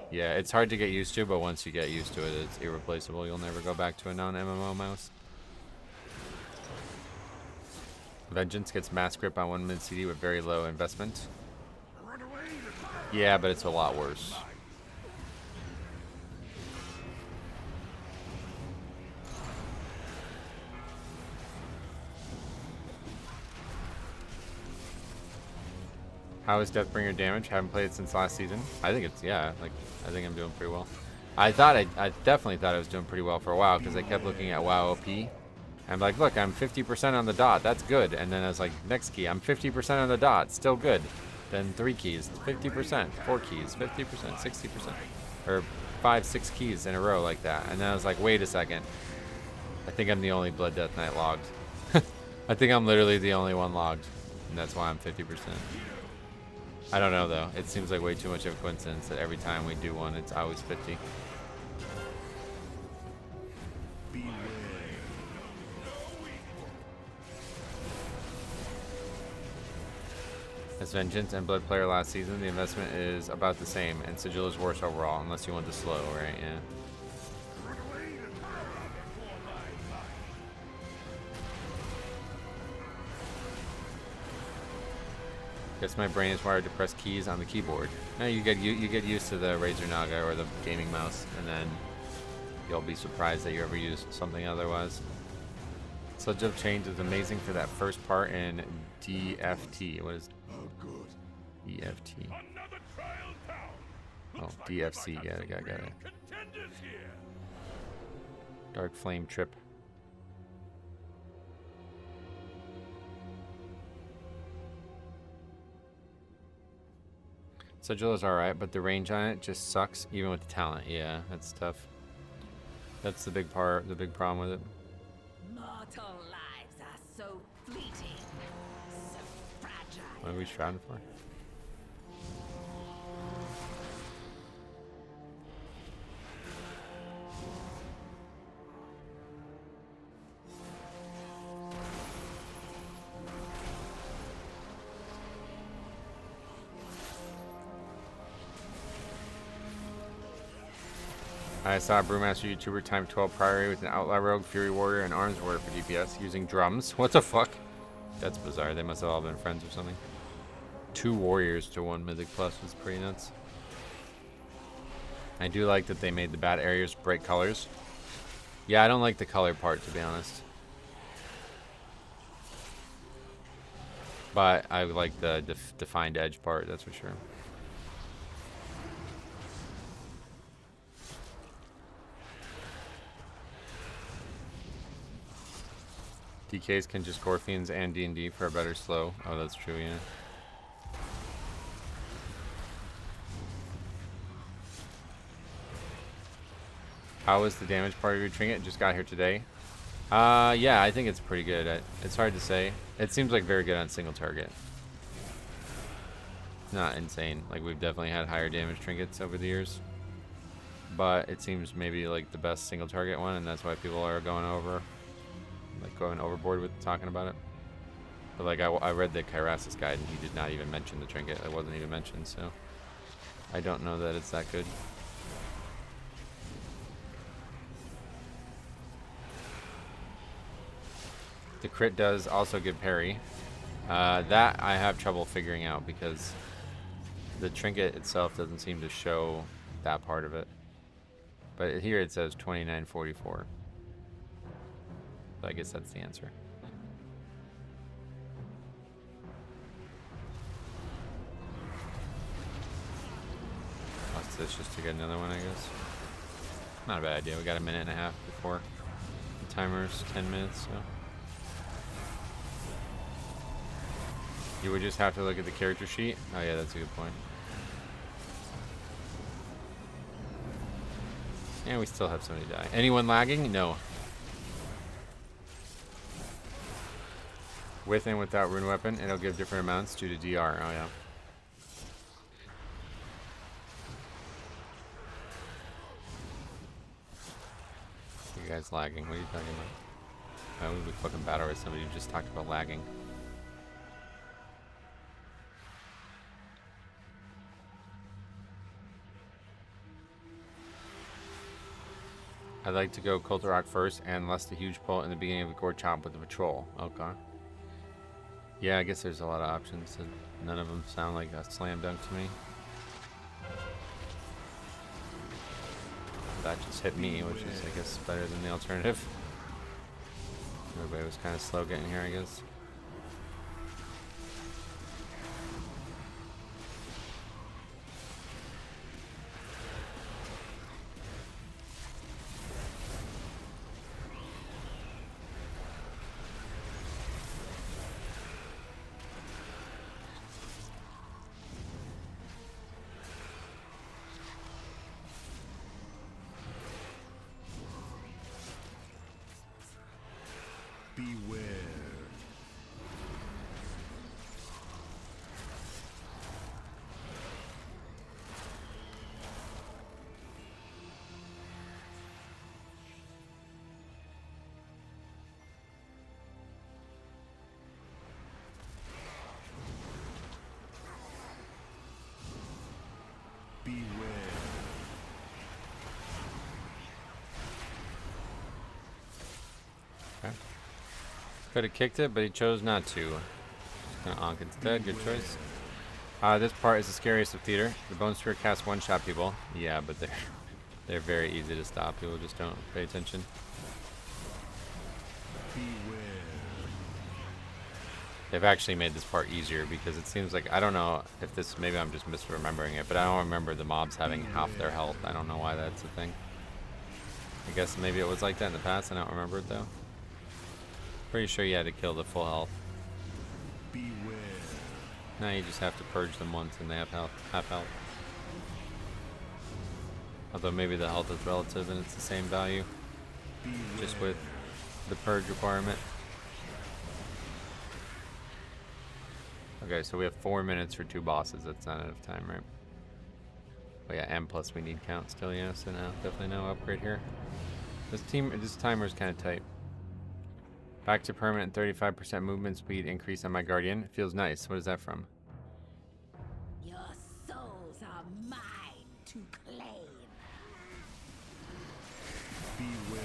Yeah, it's hard to get used to, but once you get used to it, it's irreplaceable. You'll never go back to a non-MMO mouse. Vengeance gets mass grip on 1 mid CD with very low investment. Yeah, but it's a lot worse. How is Deathbringer damage? Haven't played it since last season. I think it's, yeah, like, I think I'm doing pretty well. I definitely thought I was doing pretty well for a while because I kept looking at WoW OP. I'm like, look, I'm 50% on the dot. That's good. And then I was like, next key, I'm 50% on the dot. Still good. Then 3 keys, 50%. 4 keys, 50%, 60%. Or 5, 6 keys in a row like that. And then I was like, wait a second. I think I'm the only Blood Death Knight logged. I think I'm literally the only one logged. And that's why I'm 50%. I don't know though. It seems like way too much of a coincidence that every time we do one, it's always 50. As Vengeance and Blood Player last season, the investment is about the same, and Sigil is worse overall, unless you want the slow, right? Yeah. Guess my brain is wired to press keys on the keyboard. No, you get used to the Razer Naga or the gaming mouse, and then you'll be surprised that you ever use something otherwise. Sludge of Change is amazing for that first part in DFT. What is DFT? Oh, DFC. Yeah, I got it. Dark Flame Trip. Sigil is alright, but the range on it just sucks, even with the talent. Yeah, that's tough. That's the big part, the big problem with it. Mortal lives are so fleeting, so fragile. What are we shrouded for? I saw a Brewmaster YouTuber time 12 priority with an Outlaw Rogue, Fury Warrior, and Arms Warrior for DPS using drums. What the fuck? That's bizarre. They must have all been friends or something. 2 Warriors to 1 Mythic Plus was pretty nuts. I do like that they made the bad areas bright colors. Yeah, I don't like the color part, to be honest. But I like the defined edge part, that's for sure. DKs can just core fiends and D&D for a better slow. Oh, that's true, yeah. How was the damage part of your trinket? Just got here today. Yeah, I think it's pretty good. It's hard to say. It seems like very good on single target. Not insane. Like, we've definitely had higher damage trinkets over the years. But it seems maybe like the best single target one, and that's why people are going overboard with talking about it. But like I read the Kyrasis guide and he did not even mention the trinket. It wasn't even mentioned, so I don't know that it's that good. The crit does also give parry. That I have trouble figuring out because the trinket itself doesn't seem to show that part of it. But here it says 2944. So I guess that's the answer. Watch this just to get another one, I guess. Not a bad idea. We got a minute and a half before timer's 10 minutes, so. You would just have to look at the character sheet? Oh yeah, that's a good point. And we still have somebody die. Anyone lagging? No. With and without rune weapon, it'll give different amounts due to DR. Oh yeah. You guys lagging? What are you talking about? Why would we fucking battle with somebody who just talked about lagging? I'd like to go Culture Rock first and less the huge pull in the beginning of the Gore Chomp with the patrol. Okay. Yeah, I guess there's a lot of options and none of them sound like a slam dunk to me. That just hit me, which is, I guess, better than the alternative. Everybody was kind of slow getting here, I guess. Beware. Beware. Okay. Could have kicked it, but he chose not to. Just gonna onk instead. Good choice. This part is the scariest of theater. The Bone Spear casts one-shot people. Yeah, but they're very easy to stop. People just don't pay attention. Beware. They've actually made this part easier because it seems like, I don't know if this, maybe I'm just misremembering it, but I don't remember the mobs having half their health. I don't know why that's a thing. I guess maybe it was like that in the past. I don't remember it though. Pretty sure you had to kill the full health. Beware. Now you just have to purge them once and they have half health. Although maybe the health is relative and it's the same value. Beware. Just with the purge requirement. Okay, so we have 4 minutes for 2 bosses. That's not enough time, right? Oh yeah, and plus we need count still, yeah, so now definitely no upgrade here. This timer is kind of tight. Back to permanent 35% movement speed increase on my Guardian. It feels nice. What is that from? Your souls are mine to claim. Beware.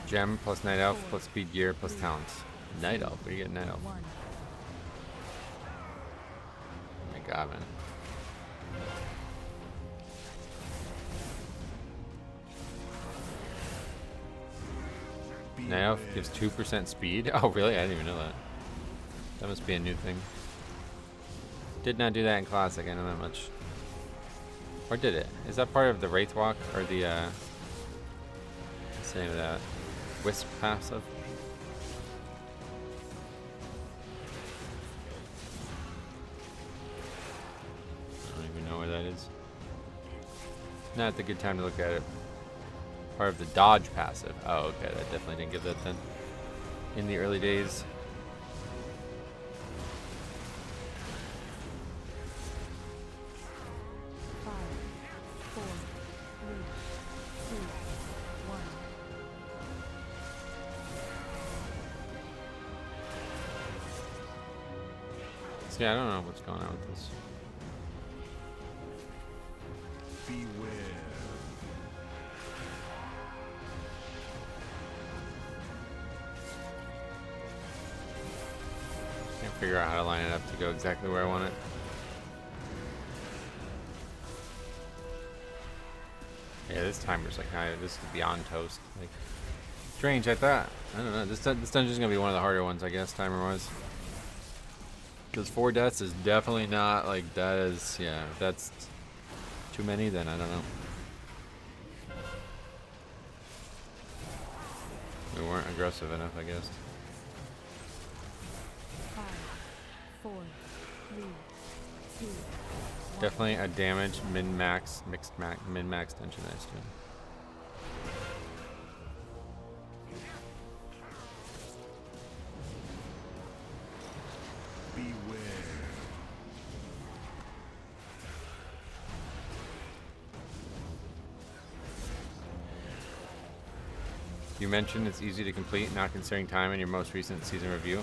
Gem plus Night Elf plus Speed Gear plus Talents. Night Elf? Where do you get Night Elf? Oh my god, man. Night Elf gives 2% speed? Oh, really? I didn't even know that. That must be a new thing. Did not do that in Classic, I know that much. Or did it? Is that part of the Wraith Walk? Or the, what's the name of that? Wisp passive? I don't even know where that is. Not the good time to look at it. Part of the dodge passive. Oh, okay. That definitely didn't give that then. In the early days. See, I don't know what's going on with this. Beware. Can't figure out how to line it up to go exactly where I want it. Yeah, this timer's like, this is beyond toast. Like, Strange, I thought. I don't know. This dungeon's gonna be one of the harder ones, I guess, timer-wise. Because 4 deaths is definitely not like that is. Yeah, if that's too many, then I don't know. We weren't aggressive enough, I guess. 5, 4, 3, 2. Definitely a damage min-max, min-max dungeon I assume. You mentioned it's easy to complete, not considering time in your most recent season review.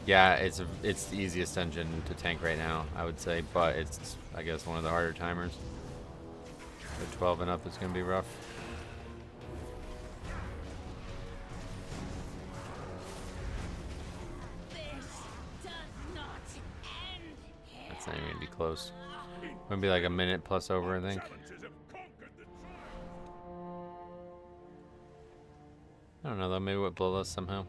Yeah, it's the easiest dungeon to tank right now, I would say, but it's, I guess, one of the harder timers. The 12 and up is going to be rough. That's not even going to be close. Going to be like a minute plus over, I think. I don't know though, maybe with Bloodlust somehow.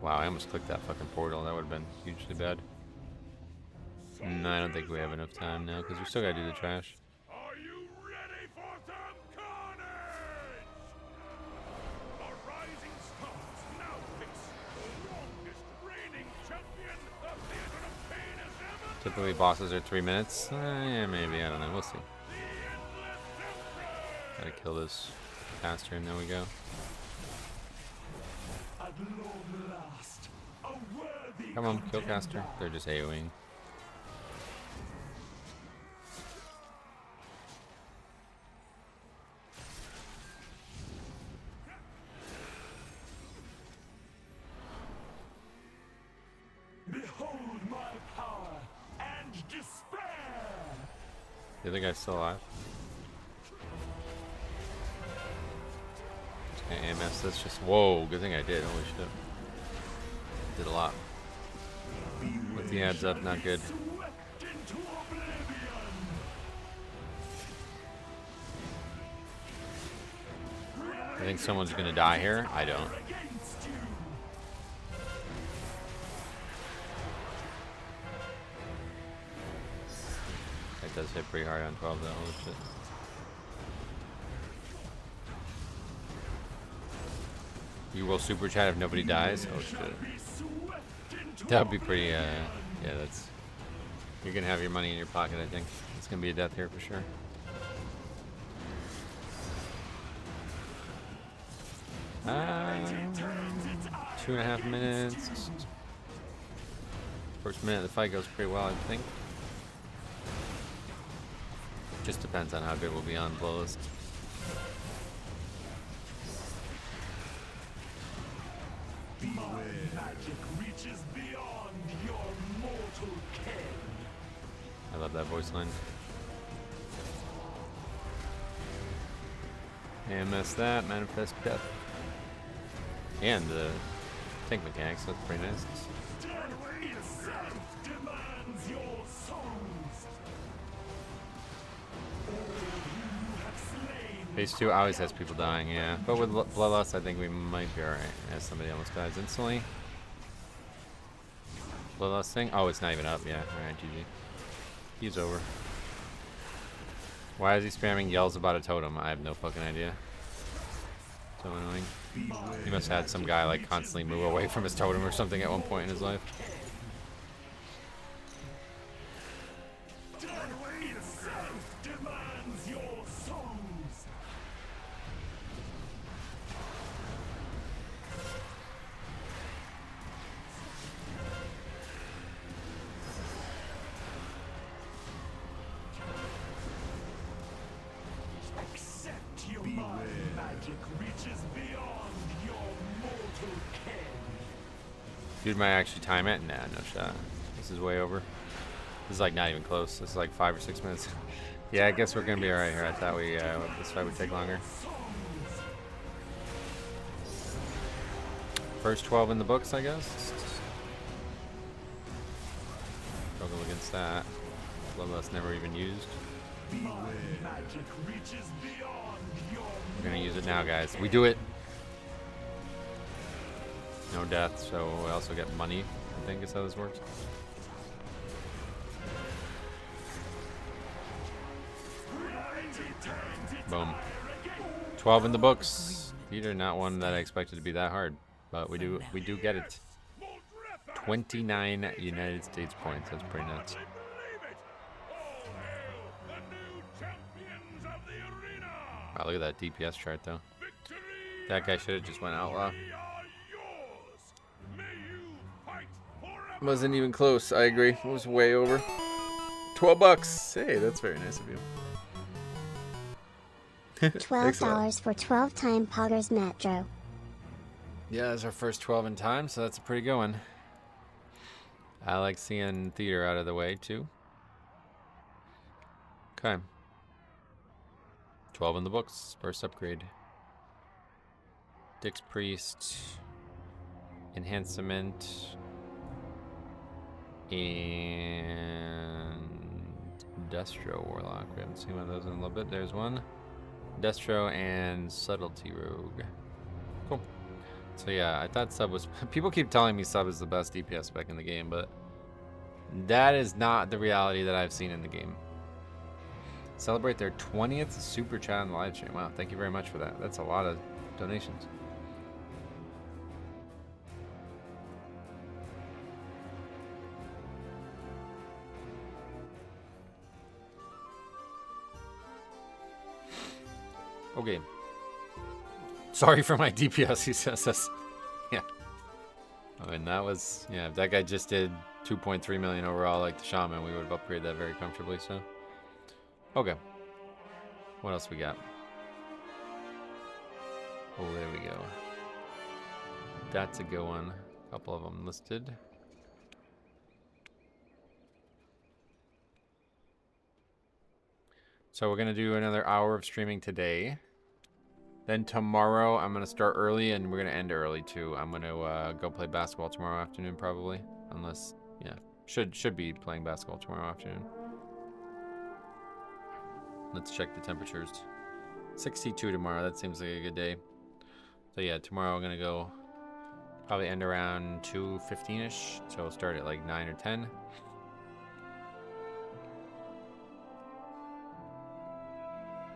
Wow, I almost clicked that fucking portal. That would have been hugely bad. No, I don't think we have enough time now because we still gotta do the trash. Are you ready for some carnage? The rising stars now face the longest reigning champion the Theater of Pain has ever. Typically bosses are 3 minutes. Yeah, maybe. I don't know. We'll see. Gotta kill this caster and there we go. Come on, kill caster. They're just AoEing. Behold my power and despair. The other guy's still alive. Just gonna AMS this. Just whoa! Good thing I did. Holy shit! Did a lot. With the ads up, not good. I think someone's gonna die here. I don't. That does hit pretty hard on 12 though. Holy shit. You will super chat if nobody dies. Oh shit. That would be pretty, yeah, that's... You're gonna have your money in your pocket, I think. It's gonna be a death here for sure. Uh, 2.5 minutes. First minute of the fight goes pretty well, I think. Just depends on how good we'll be on Bloodlust. I love that voice line. AMS that, manifest death. And the tank mechanics, that's pretty nice. Phase 2 always has people dying, yeah. But with Bloodlust, I think we might be alright, as somebody almost dies instantly. Bloodlust thing? Oh, it's not even up, yeah. Alright, GG. He's over. Why is he spamming yells about a totem? I have no fucking idea. So annoying. He must have had some guy like constantly move away from his totem or something at one point in his life. Dude might actually time it? Nah, no shot. This is way over. This is like not even close. This is like 5 or 6 minutes. Yeah, I guess we're gonna be alright here. I thought we this fight would take longer. First 12 in the books, I guess. Struggle against that. Bloodlust never even used. Magic reaches beyond your We're gonna use it now, guys. We do it. No death, so we also get money. I think is how this works. Boom. 12 in the books. These are not one that I expected to be that hard, but we do get it. 29 United States points. That's pretty nuts. Wow, look at that DPS chart though. That guy should have just went outlaw. Wasn't even close. I agree. It was way over. 12 bucks. Hey, that's very nice of you. $12 for 12-time Poggers Metro. Yeah, it's our first 12 in time, so that's a pretty good one. I like seeing theater out of the way, too. Okay. 12 in the books. First upgrade. Dix Priest. Enhancement. And Destro Warlock. We haven't seen one of those in a little bit. There's one. Destro and Subtlety Rogue. Cool. So yeah, I thought sub was... People keep telling me sub is the best DPS spec in the game, but that is not the reality that I've seen in the game. Celebrate their 20th super chat on the live stream. Wow, thank you very much for that. That's a lot of donations. Okay. Sorry for my DPS, he says this. Yeah. I mean, that was... Yeah, if that guy just did 2.3 million overall like the Shaman, we would have upgraded that very comfortably, so... Okay. What else we got? Oh, there we go. That's a good one. A couple of them listed. So we're going to do another hour of streaming today. Then tomorrow I'm going to start early and we're going to end early too. I'm going to go play basketball tomorrow afternoon probably. Unless, yeah, should be playing basketball tomorrow afternoon. Let's check the temperatures. 62 tomorrow. That seems like a good day. So yeah, tomorrow I'm going to go probably end around 2:15ish. So we'll start at like 9 or 10.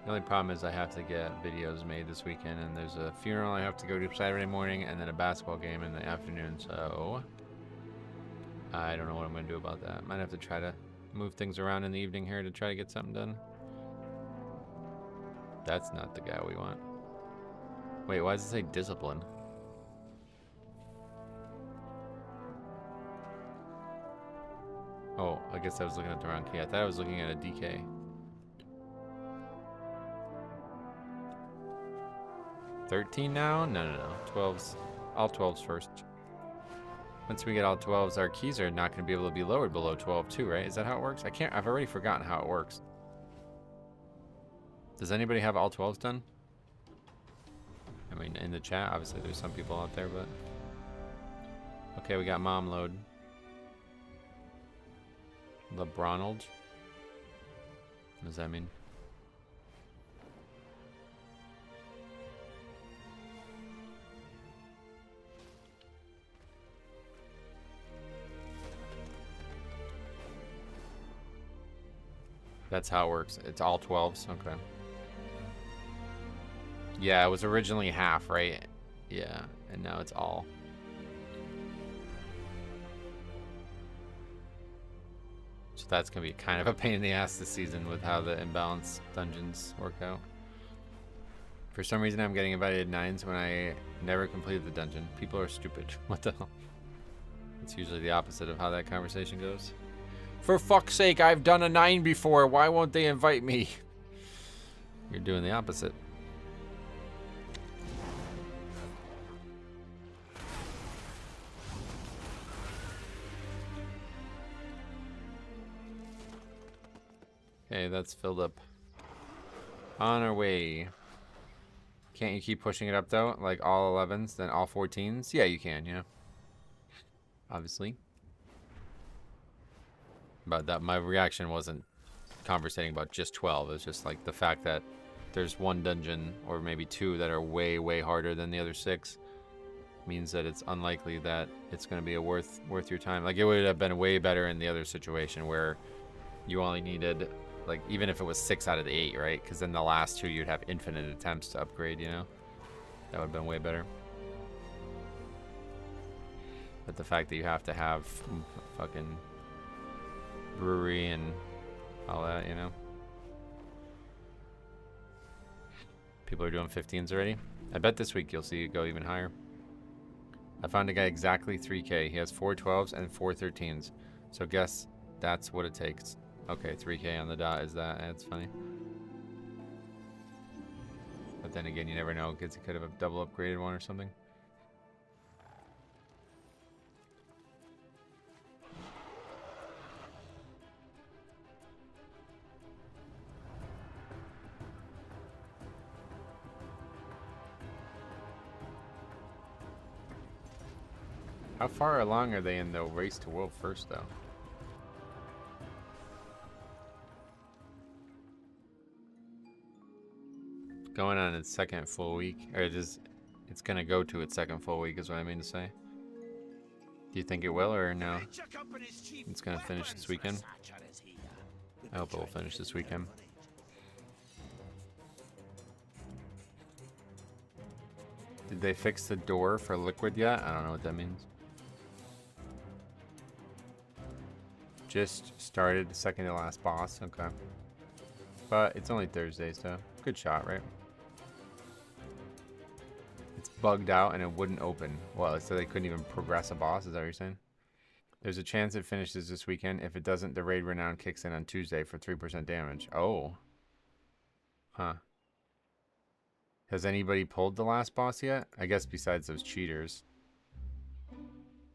The only problem is I have to get videos made this weekend, and there's a funeral I have to go to Saturday morning, and then a basketball game in the afternoon, so I don't know what I'm going to do about that. Might have to try to move things around in the evening here to try to get something done. That's not the guy we want. Wait, why does it say discipline? Oh, I guess I was looking at the wrong key. I thought I was looking at a DK. 13 now? No. 12s. All 12s first. Once we get all 12s, our keys are not going to be able to be lowered below 12 too, right? Is that how it works? I've already forgotten how it works. Does anybody have all 12s done? I mean, in the chat, obviously there's some people out there, but... Okay, we got mom load. LeBronald. What does that mean? That's how it works. It's all 12s. Okay. Yeah, it was originally half, right? Yeah, and now it's all. So that's going to be kind of a pain in the ass this season with how the imbalanced dungeons work out. For some reason, I'm getting invited to 9s when I never completed the dungeon. People are stupid. What the hell? It's usually the opposite of how that conversation goes. For fuck's sake, I've done a 9 before. Why won't they invite me? You're doing the opposite. Okay, that's filled up. On our way. Can't you keep pushing it up though? Like all 11s, then all 14s? Yeah, you can, yeah. Obviously. But that my reaction wasn't conversating about just 12. It's just like the fact that there's one dungeon or maybe two that are way harder than the other 6, means that it's unlikely that it's going to be worth your time. Like, it would have been way better in the other situation where you only needed, like, even if it was 6 out of the 8, right? Because then the last 2 you'd have infinite attempts to upgrade, you know? That would have been way better. But the fact that you have to have fucking brewery and all that, you know? People are doing 15s already. I bet this week you'll see it go even higher. I found a guy exactly 3K. He has 4 12s and 4 13s. So guess that's what it takes. Okay, 3K on the dot is that. That's funny. But then again, you never know, because he could have a double upgraded one or something. How far along are they in the race to world first, though? Going on its second full week, or it's gonna go to its second full week, is what I mean to say. Do you think it will, or no? It's gonna finish this weekend. I hope it will finish this weekend. Did they fix the door for liquid yet? I don't know what that means. Just started the second to last boss. Okay. But it's only Thursday, so good shot, right? It's bugged out and it wouldn't open. Well, so they couldn't even progress a boss, is that what you're saying? There's a chance it finishes this weekend. If it doesn't, the Raid Renown kicks in on Tuesday for 3% damage. Oh. Huh. Has anybody pulled the last boss yet? I guess besides those cheaters.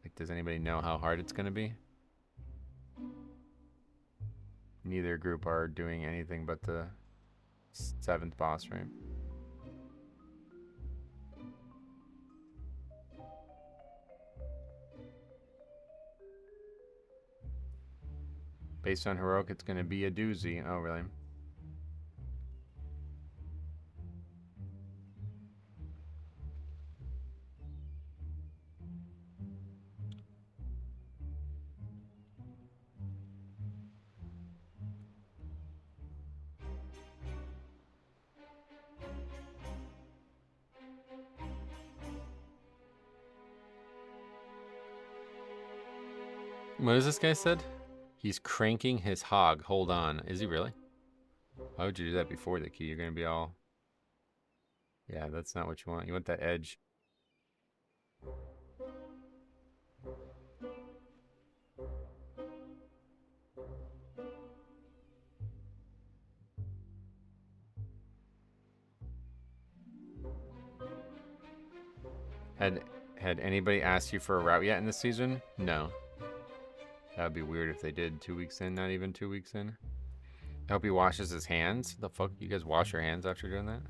Like, does anybody know how hard it's going to be? Neither group are doing anything but the 7th boss, right? Based on heroic, it's going to be a doozy. Oh, really? What has this guy said? He's cranking his hog. Hold on. Is he really? Why would you do that before the key? You're going to be all... Yeah, that's not what you want. You want that edge. Had anybody asked you for a route yet in this season? No. That would be weird if they did 2 weeks in, not even 2 weeks in. I hope he washes his hands. The fuck? You guys wash your hands after doing that?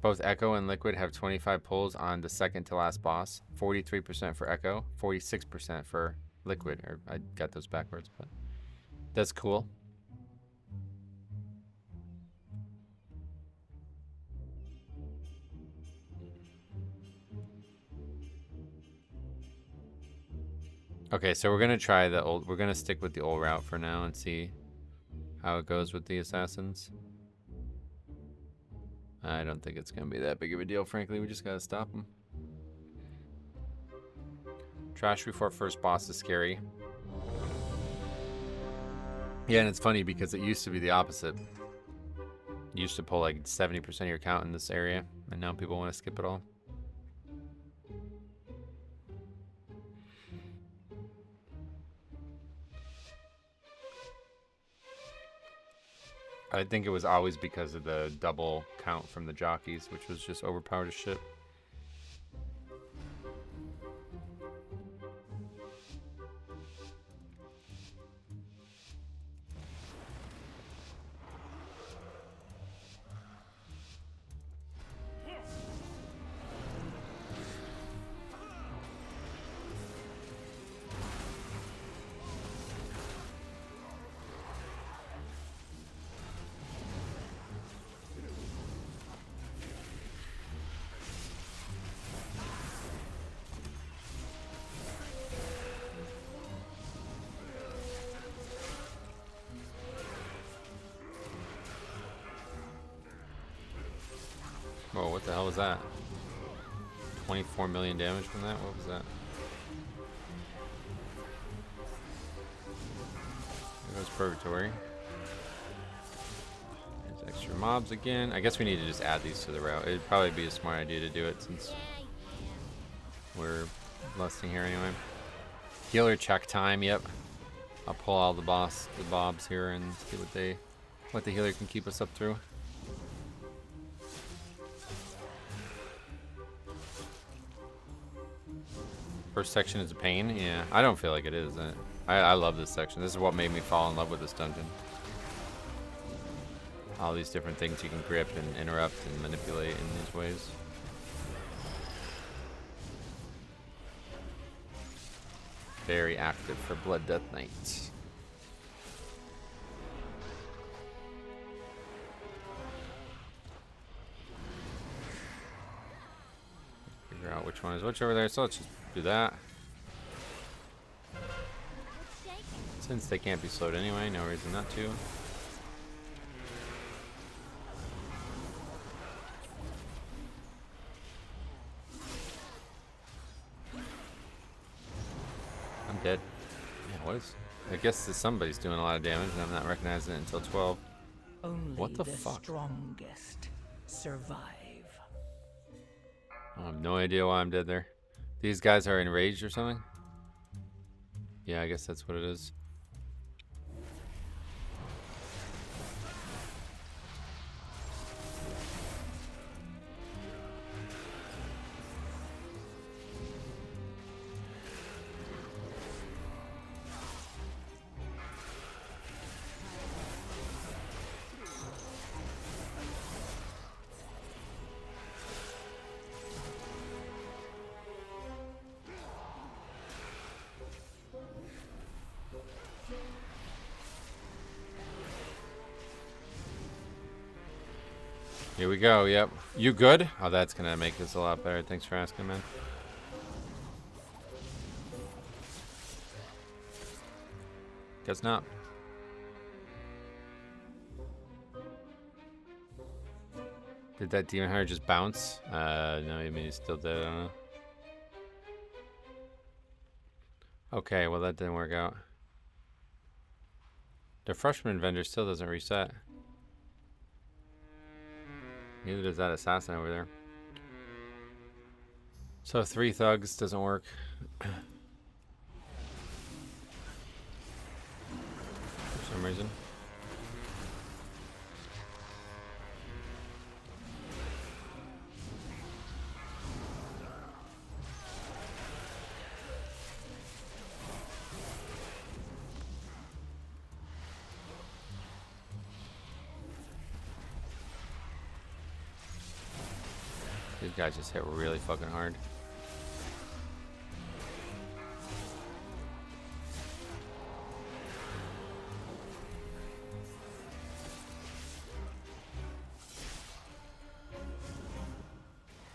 Both Echo and Liquid have 25 pulls on the second to last boss. 43% for Echo, 46% for Liquid. Or I got those backwards, but that's cool. Okay, so we're gonna try the old. We're gonna stick with the old route for now and see how it goes with the assassins. I don't think it's gonna be that big of a deal, frankly. We just gotta stop them. Trash before first boss is scary. Yeah, and it's funny because it used to be the opposite. You used to pull like 70% of your count in this area, and now people want to skip it all. I think it was always because of the double count from the jockeys, which was just overpowered as shit. hell was that? 24 million damage from that? What was that? There goes Purgatory. There's extra mobs again. I guess we need to just add these to the route. It'd probably be a smart idea to do it since we're lusting here anyway. Healer check time, yep. I'll pull all the bobs here and see what the healer can keep us up through. First section is a pain. Yeah, I don't feel like it is. I love this section. This is what made me fall in love with this dungeon. All these different things you can grip and interrupt and manipulate in these ways. Very active for Blood Death Knight. Figure out which one is which over there, so let's just do that. Since they can't be slowed anyway, no reason not to. I'm dead. Yeah, what is... I guess somebody's doing a lot of damage and I'm not recognizing it until 12. Only What the the fuck? strongest survive. I have no idea why I'm dead there. These guys are enraged or something? Yeah, I guess that's what it is. Here we go, yep. You good? Oh, that's gonna make this a lot better. Thanks for asking, man. Guess not. Did that demon hunter just bounce? No, I mean he's still dead, I don't know. Okay, well that didn't work out. The freshman vendor still doesn't reset. Neither does that assassin over there. So 3 thugs doesn't work. For some reason. These guys just hit really fucking hard.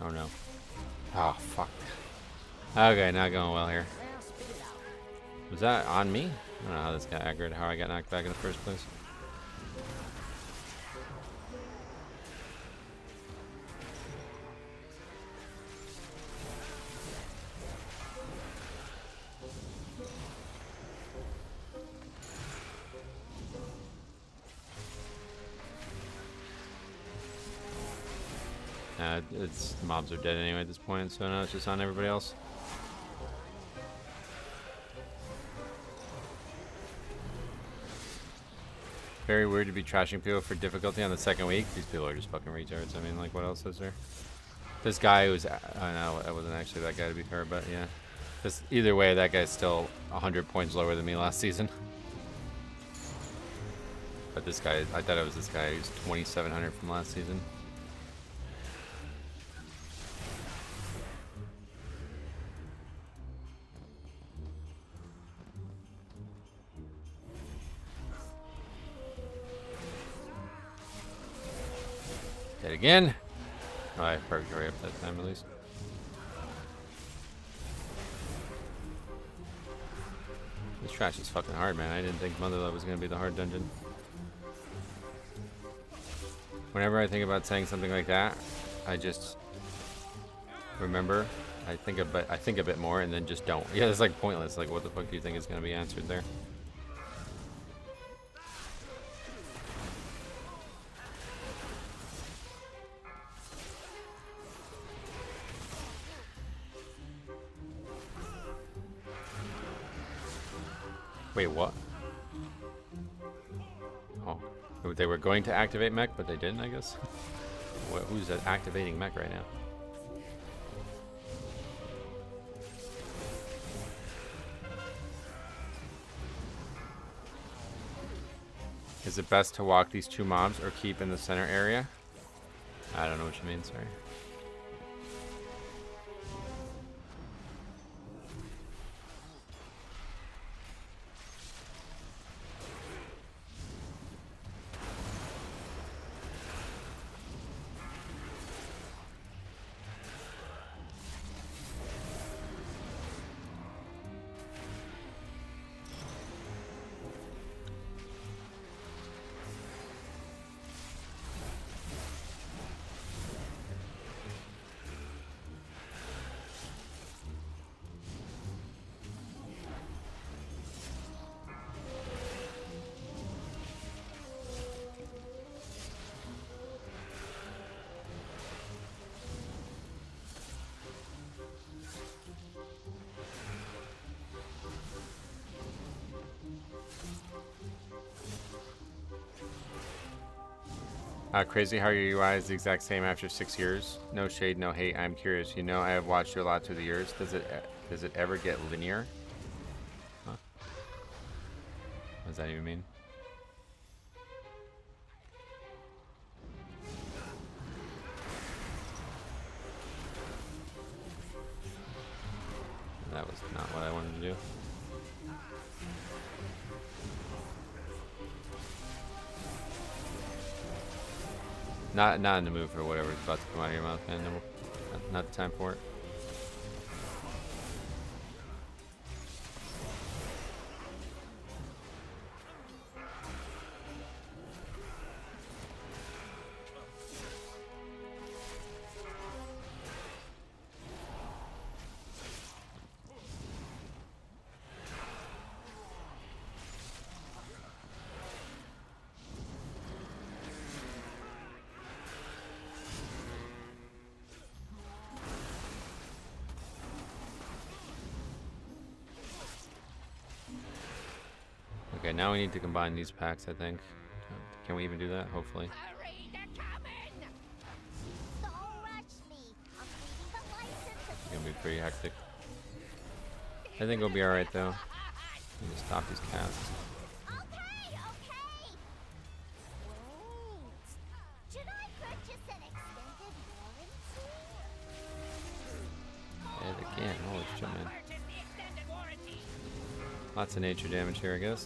Oh no. Oh fuck. Okay, not going well here. Was that on me? I don't know how this got aggroed, how I got knocked back in the first place. It's the mobs are dead anyway at this point, so now it's just on everybody else. Very weird to be trashing people for difficulty on the second week. These people are just fucking retards. I mean, like, what else is there? This guy was, I know it wasn't actually that guy to be fair, but yeah. Either way, that guy's still 100 points lower than me last season. But this guy, I thought it was this guy who's 2,700 from last season. Dead again. Oh, I purgatory up that time at least. This trash is fucking hard, man. I didn't think Motherlode was gonna be the hard dungeon. Whenever I think about saying something like that, I just Remember? I think a bit more and then just don't. Yeah, it's like pointless. Like, what the fuck do you think is going to be answered there? Wait, what? Oh, they were going to activate mech, but they didn't, I guess. Who's activating mech right now? Is it best to walk these two mobs or keep in the center area? I don't know what you mean, sorry. Crazy how your UI is the exact same after 6 years. No shade, no hate. I'm curious. You know, I have watched you a lot through the years. Does it ever get linear? Huh? What does that even mean? That was not what I wanted to do. Not in the mood for whatever's about to come out of your mouth, man. No, not the time for it. Okay, now we need to combine these packs, I think. Can we even do that? Hopefully. It's gonna be pretty hectic. I think it'll be alright though. Let me stop these casts. And again, holy shit, man. Lots of nature damage here, I guess.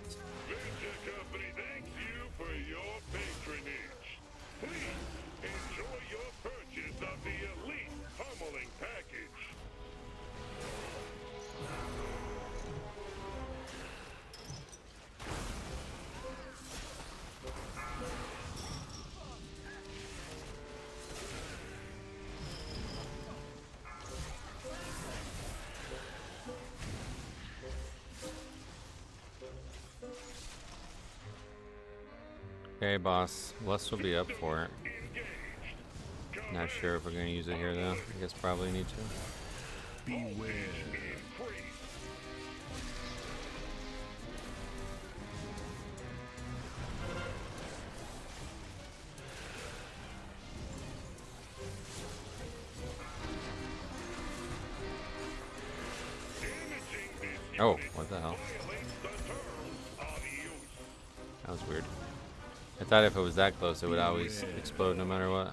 Okay, boss. Less will be up for it. Not sure if we're gonna use it here though. I guess probably need to. Beware. Oh, what the hell? That was weird. I thought if it was that close, it would always explode no matter what.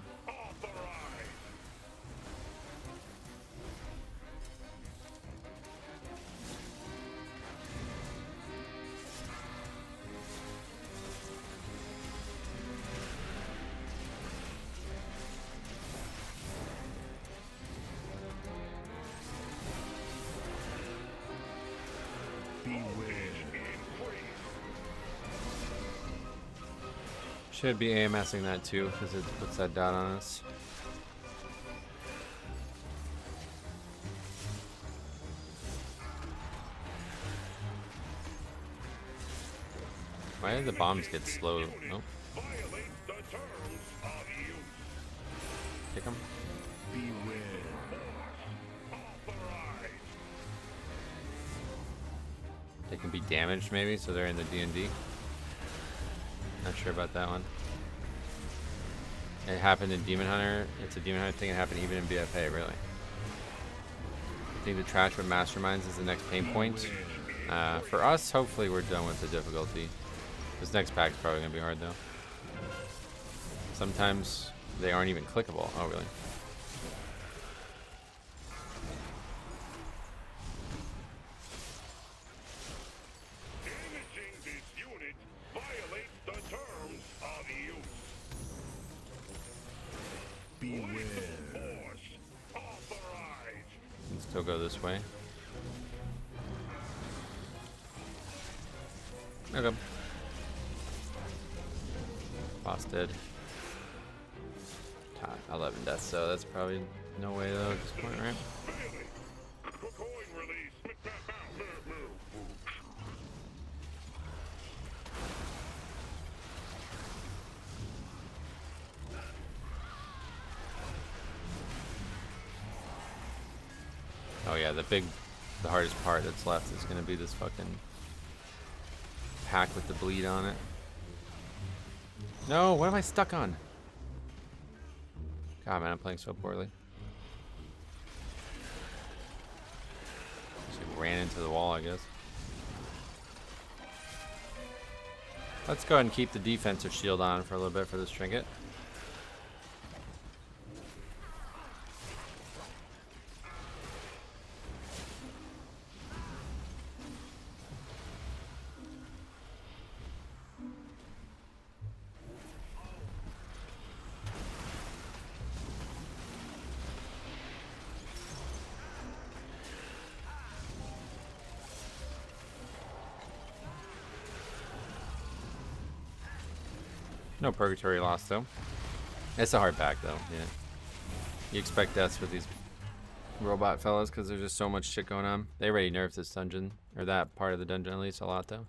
Should be AMSing that too, because it puts that dot on us. Why did the bombs get slow? Nope. Kick them. They can be damaged maybe, so they're in the D&D. Not sure about that one. It happened in Demon Hunter. It's a Demon Hunter thing. It happened even in BFA, really. I think the trash with Masterminds is the next pain point. For us, hopefully we're done with the difficulty. This next pack's probably going to be hard, though. Sometimes they aren't even clickable. Oh, really? Can still go this way. Okay. Boss dead. 11 deaths, so that's probably no way though at this point, right? Oh yeah, the hardest part that's left is gonna be this fucking pack with the bleed on it. No, what am I stuck on? God, man, I'm playing so poorly. Just ran into the wall, I guess. Let's go ahead and keep the defensive shield on for a little bit for this trinket. No purgatory loss though. It's a hard pack though, yeah. You expect deaths with these robot fellas because there's just so much shit going on. They already nerfed this dungeon, or that part of the dungeon at least, a lot though.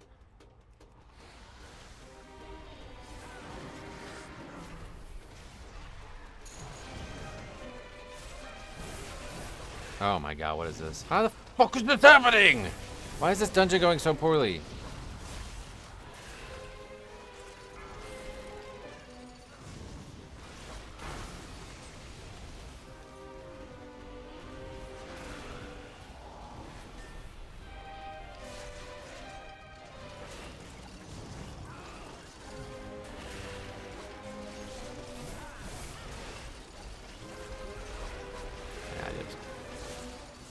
Oh my god, what is this? How the fuck is this happening? Why is this dungeon going so poorly?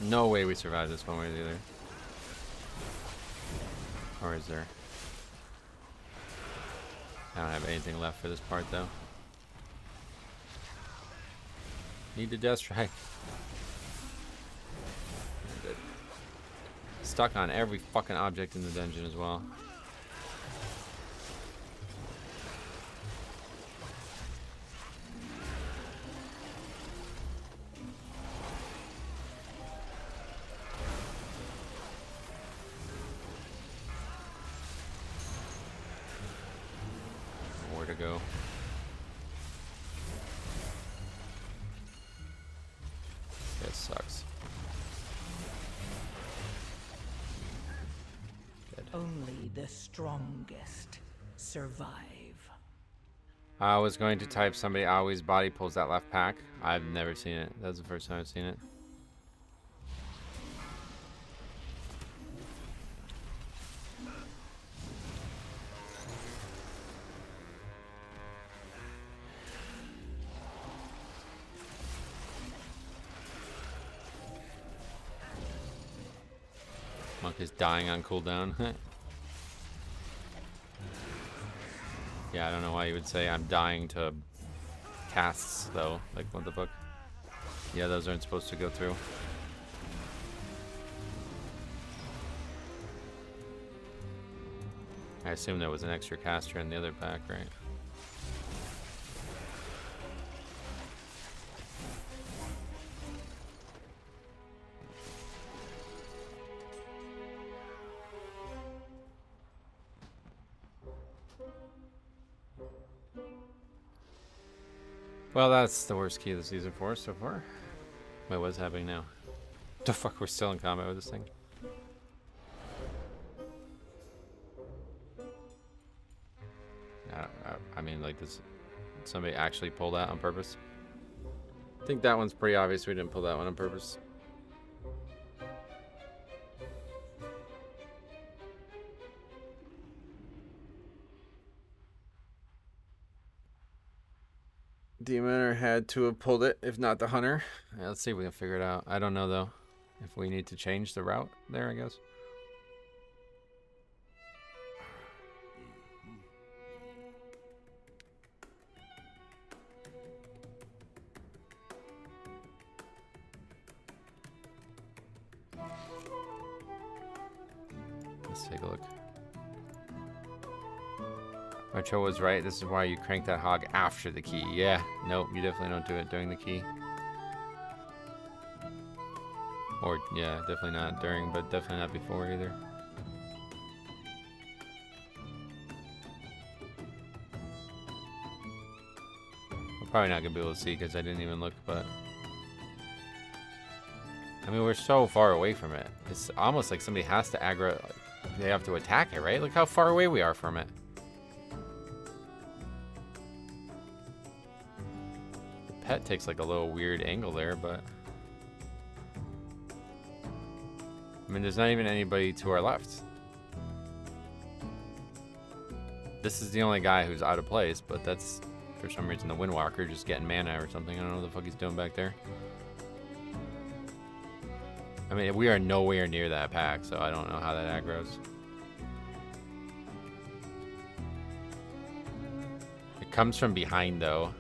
No way we survive this one way or the other. Or is there? I don't have anything left for this part though. Need to death strike. Stuck on every fucking object in the dungeon as well. To go. That sucks. Dead. Only the strongest survive. I was going to type somebody always body pulls that left pack. I've never seen it. That's the first time I've seen it. Monk is dying on cooldown. Yeah, I don't know why you would say I'm dying to casts, though. Like, what the fuck? Yeah, those aren't supposed to go through. I assume there was an extra caster in the other pack, right? Well, that's the worst key of the season for us so far. Wait, what's happening now? The fuck, we're still in combat with this thing. I mean, like, does somebody actually pull that on purpose? I think that one's pretty obvious. We didn't pull that one on purpose. Demoner had to have pulled it, if not the hunter. Yeah, let's see if we can figure it out. I don't know, though, if we need to change the route there, I guess. Let's take a look. Ocho was right. This is why you crank that hog after the key. Yeah, nope, you definitely don't do it during the key. Or, yeah, definitely not during, but definitely not before either. I'm probably not going to be able to see because I didn't even look, but... I mean, we're so far away from it. It's almost like somebody has to aggro... They have to attack it, right? Look how far away we are from it. Pet takes like a little weird angle there, but I mean, there's not even anybody to our left. This is the only guy who's out of place, but that's for some reason the Windwalker just getting mana or something. I don't know what the fuck he's doing back there. I mean, we are nowhere near that pack, so I don't know how that aggroes. It comes from behind though.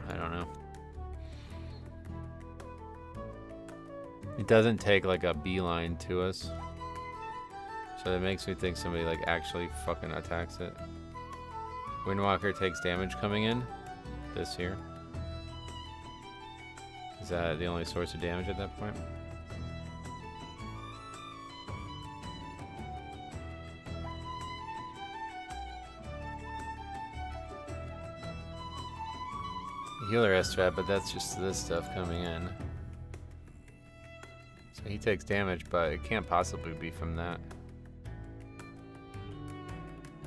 I don't know. It doesn't take like a beeline to us. So it makes me think somebody like actually fucking attacks it. Windwalker takes damage coming in. This here. Is that the only source of damage at that point? Healer S-trap, but that's just this stuff coming in. So he takes damage, but it can't possibly be from that.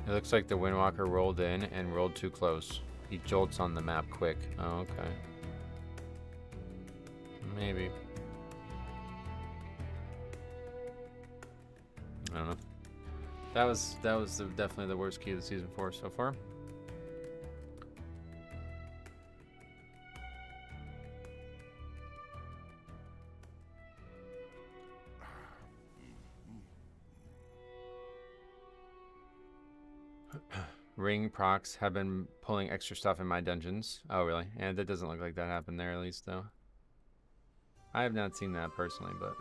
It looks like the Windwalker rolled in and rolled too close. He jolts on the map quick. Oh, okay. Maybe. I don't know. That was definitely the worst key of the season 4 so far. Ring procs have been pulling extra stuff in my dungeons. Oh, really? And that doesn't look like that happened there, at least, though. I have not seen that personally, but...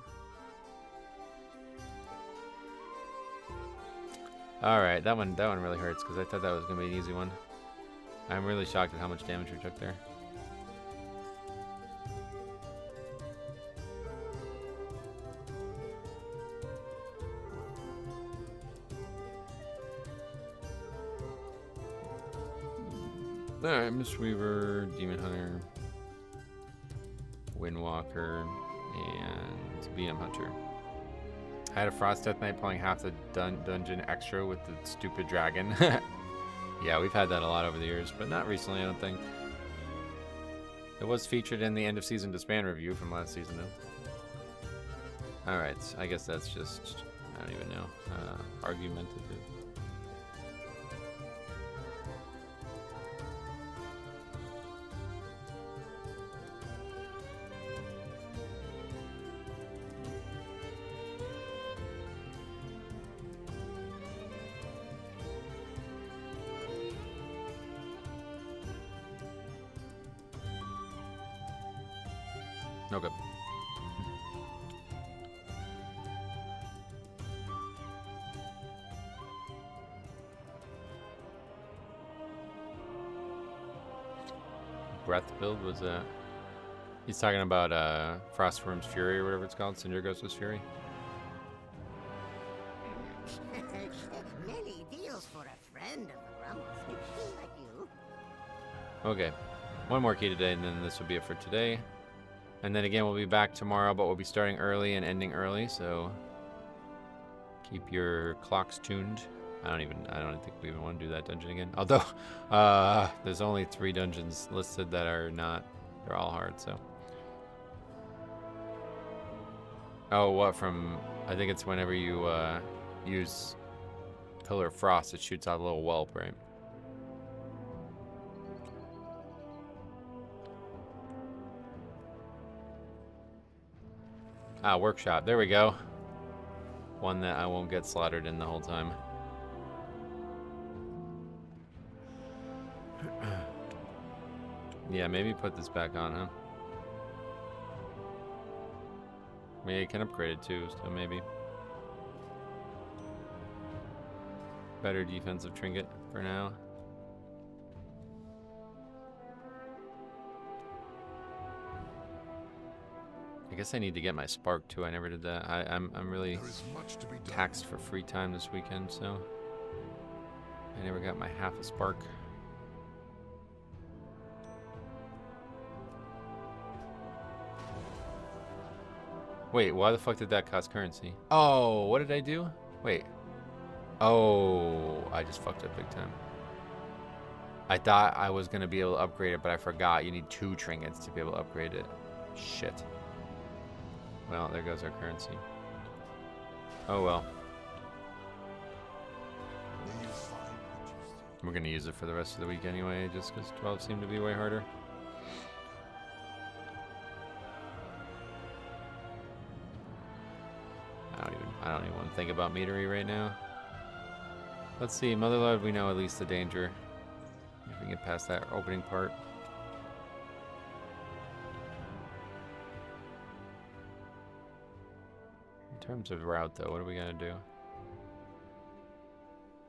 Alright, that one really hurts, because I thought that was going to be an easy one. I'm really shocked at how much damage we took there. Alright, Mistweaver, Demon Hunter, Windwalker, and BM Hunter. I had a Frost Death Knight pulling half the dungeon extra with the stupid dragon. Yeah, we've had that a lot over the years, but not recently, I don't think. It was featured in the end of season Disband review from last season, though. Alright, I guess that's just, I don't even know, argumentative. Okay. Breath build was that? He's talking about Frostworm's Fury or whatever it's called, Cinderghost's Fury. Many deals for a friend of the Rumbles, like you. Okay, one more key today, and then this will be it for today. And then again, we'll be back tomorrow, but we'll be starting early and ending early, so keep your clocks tuned. I don't think we even want to do that dungeon again. Although, there's only 3 dungeons listed that are not, they're all hard, so. Oh, what from, I think it's whenever you use Pillar of Frost, it shoots out a little whelp, right? Ah, workshop, there we go. One that I won't get slaughtered in the whole time. Yeah, maybe put this back on, huh? Maybe I can upgrade it too, so maybe. Better defensive trinket for now. I guess I need to get my spark too. I never did that. I'm really taxed for free time this weekend, so I never got my half a spark. Wait, why the fuck did that cost currency? Oh, what did I do? Wait. Oh, I just fucked up big time. I thought I was gonna be able to upgrade it, but I forgot you need 2 trinkets to be able to upgrade it. Shit. Well, there goes our currency. Oh well. We're gonna use it for the rest of the week anyway, just because 12 seemed to be way harder. I don't even want to think about meadery right now. Let's see, Motherlode, we know at least the danger. If we get past that opening part. In terms of route, though, what are we gonna do?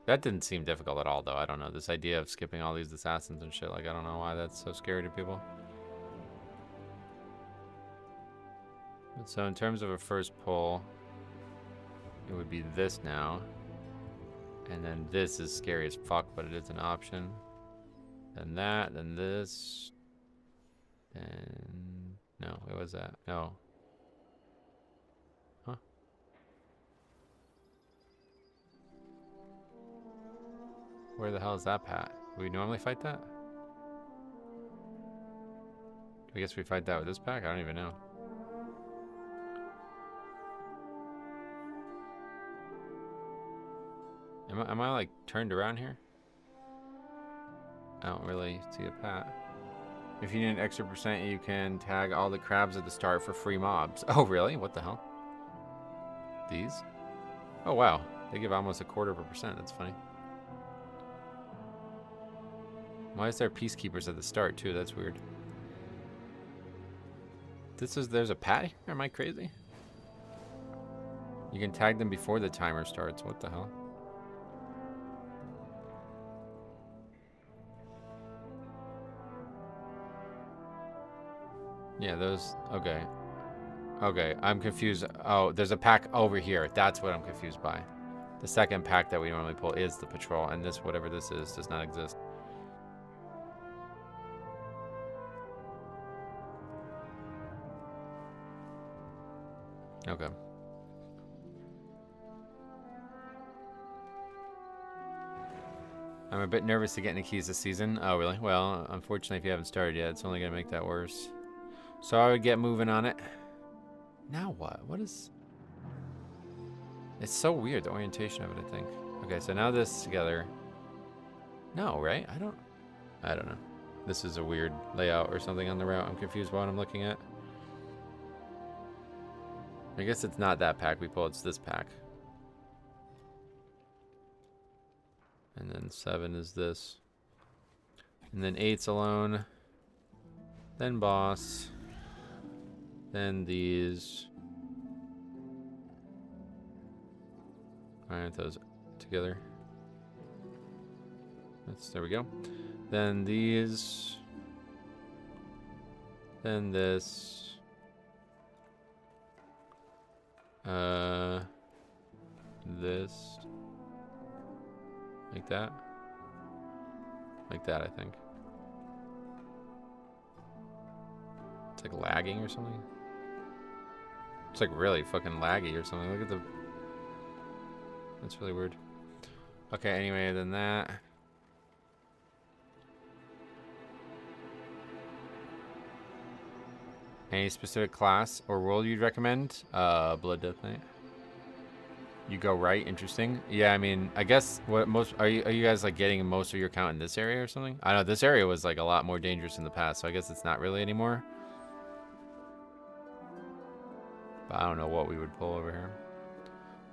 That didn't seem difficult at all, though. I don't know. This idea of skipping all these assassins and shit, like, I don't know why that's so scary to people. But so in terms of a first pull, it would be this now. And then this is scary as fuck, but it is an option. Then that, then this. Then... No, what was that? No. Huh? Where the hell is that Pat? Do we normally fight that? I guess we fight that with this pack? I don't even know. Am I like turned around here? I don't really see a Pat. If you need an extra %, you can tag all the crabs at the start for free mobs. Oh, really? What the hell? These? Oh, wow. They give almost 1/4%. That's funny. Why is there peacekeepers at the start, too? That's weird. There's a Pat here? Am I crazy? You can tag them before the timer starts. What the hell? Yeah, those, okay. Okay, I'm confused. Oh, there's a pack over here. That's what I'm confused by. The second pack that we normally pull is the patrol, and this, whatever this is, does not exist. Okay. I'm a bit nervous to get any keys this season. Oh, really? Well, unfortunately, if you haven't started yet, it's only going to make that worse. So I would get moving on it. Now what? What is... It's so weird, the orientation of it, I think. Okay, so now this together. No, right? I don't know. This is a weird layout or something on the route. I'm confused by what I'm looking at. I guess it's not that pack we pull, it's this pack. And then 7 is this. And then 8's alone. Then boss. Then these. Alright, those together. There we go. Then these. Then this. This. Like that. Like that, I think. It's like lagging or something. It's like really fucking laggy or something. Look at the... That's really weird. Okay, anyway, then that. Any specific class or role you'd recommend? Blood Death Knight. You go right, interesting. Yeah, I mean, I guess what most are you guys like getting most of your count in this area or something? I know this area was like a lot more dangerous in the past, so I guess it's not really anymore. But I don't know what we would pull over here.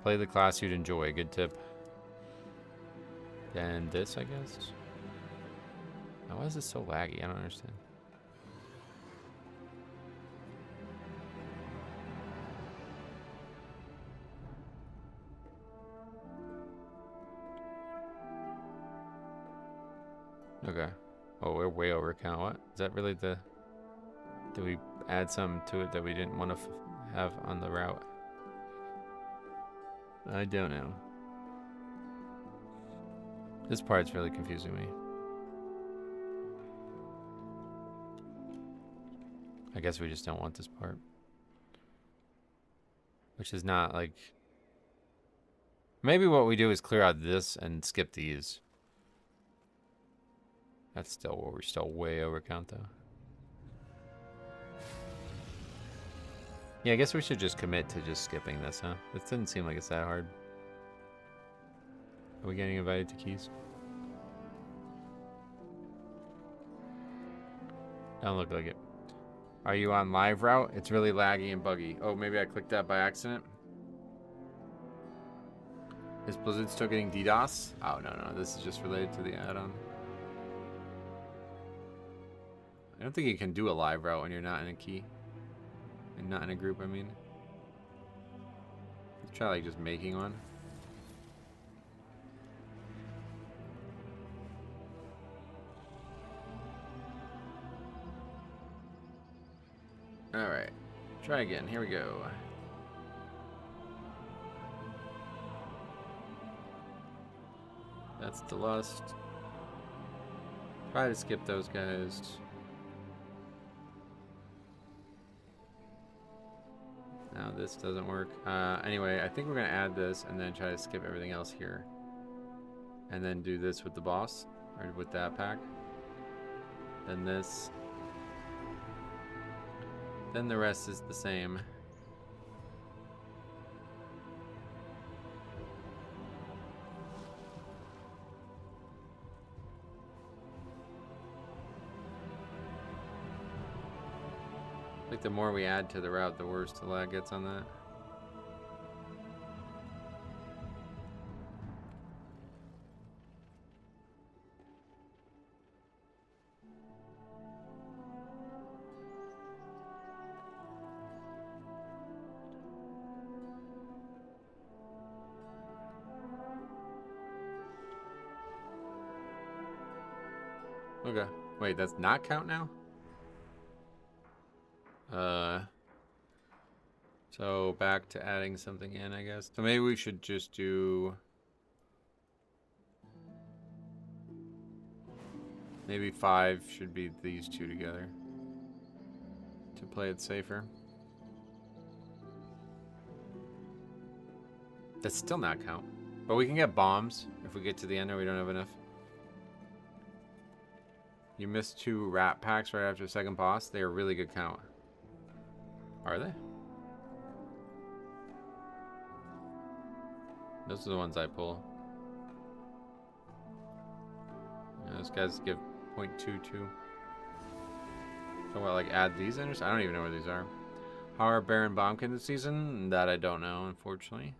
Play the class you'd enjoy. Good tip. Then this, I guess. Now, why is this so laggy? I don't understand. Okay. Oh, we're way over count. What? Is that really the... Did we add something to it that we didn't want to have on the route? I don't know. This part's really confusing me. I guess we just don't want this part. Which is not like... Maybe what we do is clear out this and skip these. That's still where we're still way over count though. Yeah, I guess we should just commit to just skipping this, huh? This didn't seem like it's that hard. Are we getting invited to keys? Don't look like it. Are you on live route? It's really laggy and buggy. Oh, maybe I clicked that by accident. Is Blizzard still getting DDoS? Oh, no. This is just related to the add-on. I don't think you can do a live route when you're not in a key. And not in a group, I mean. Let's try like just making one. Alright. Try again. Here we go. That's the lust. Try to skip those guys. Now this doesn't work. Anyway, I think we're gonna add this and then try to skip everything else here. And then do this with the boss, or with that pack. Then this. Then the rest is the same. Like the more we add to the route, the worse the lag gets on that. Okay. Wait, that's not count now? So back to adding something in, I guess. So maybe we should just do... Maybe 5 should be these two together. To play it safer. That's still not count. But we can get bombs if we get to the end or we don't have enough. You missed 2 rat packs right after the second boss. They are really good count. Are they? Those are the ones I pull. Yeah, those guys give 0.22. So what, like add these in? I don't even know where these are. How are Baron Bombkin this season? That I don't know, unfortunately.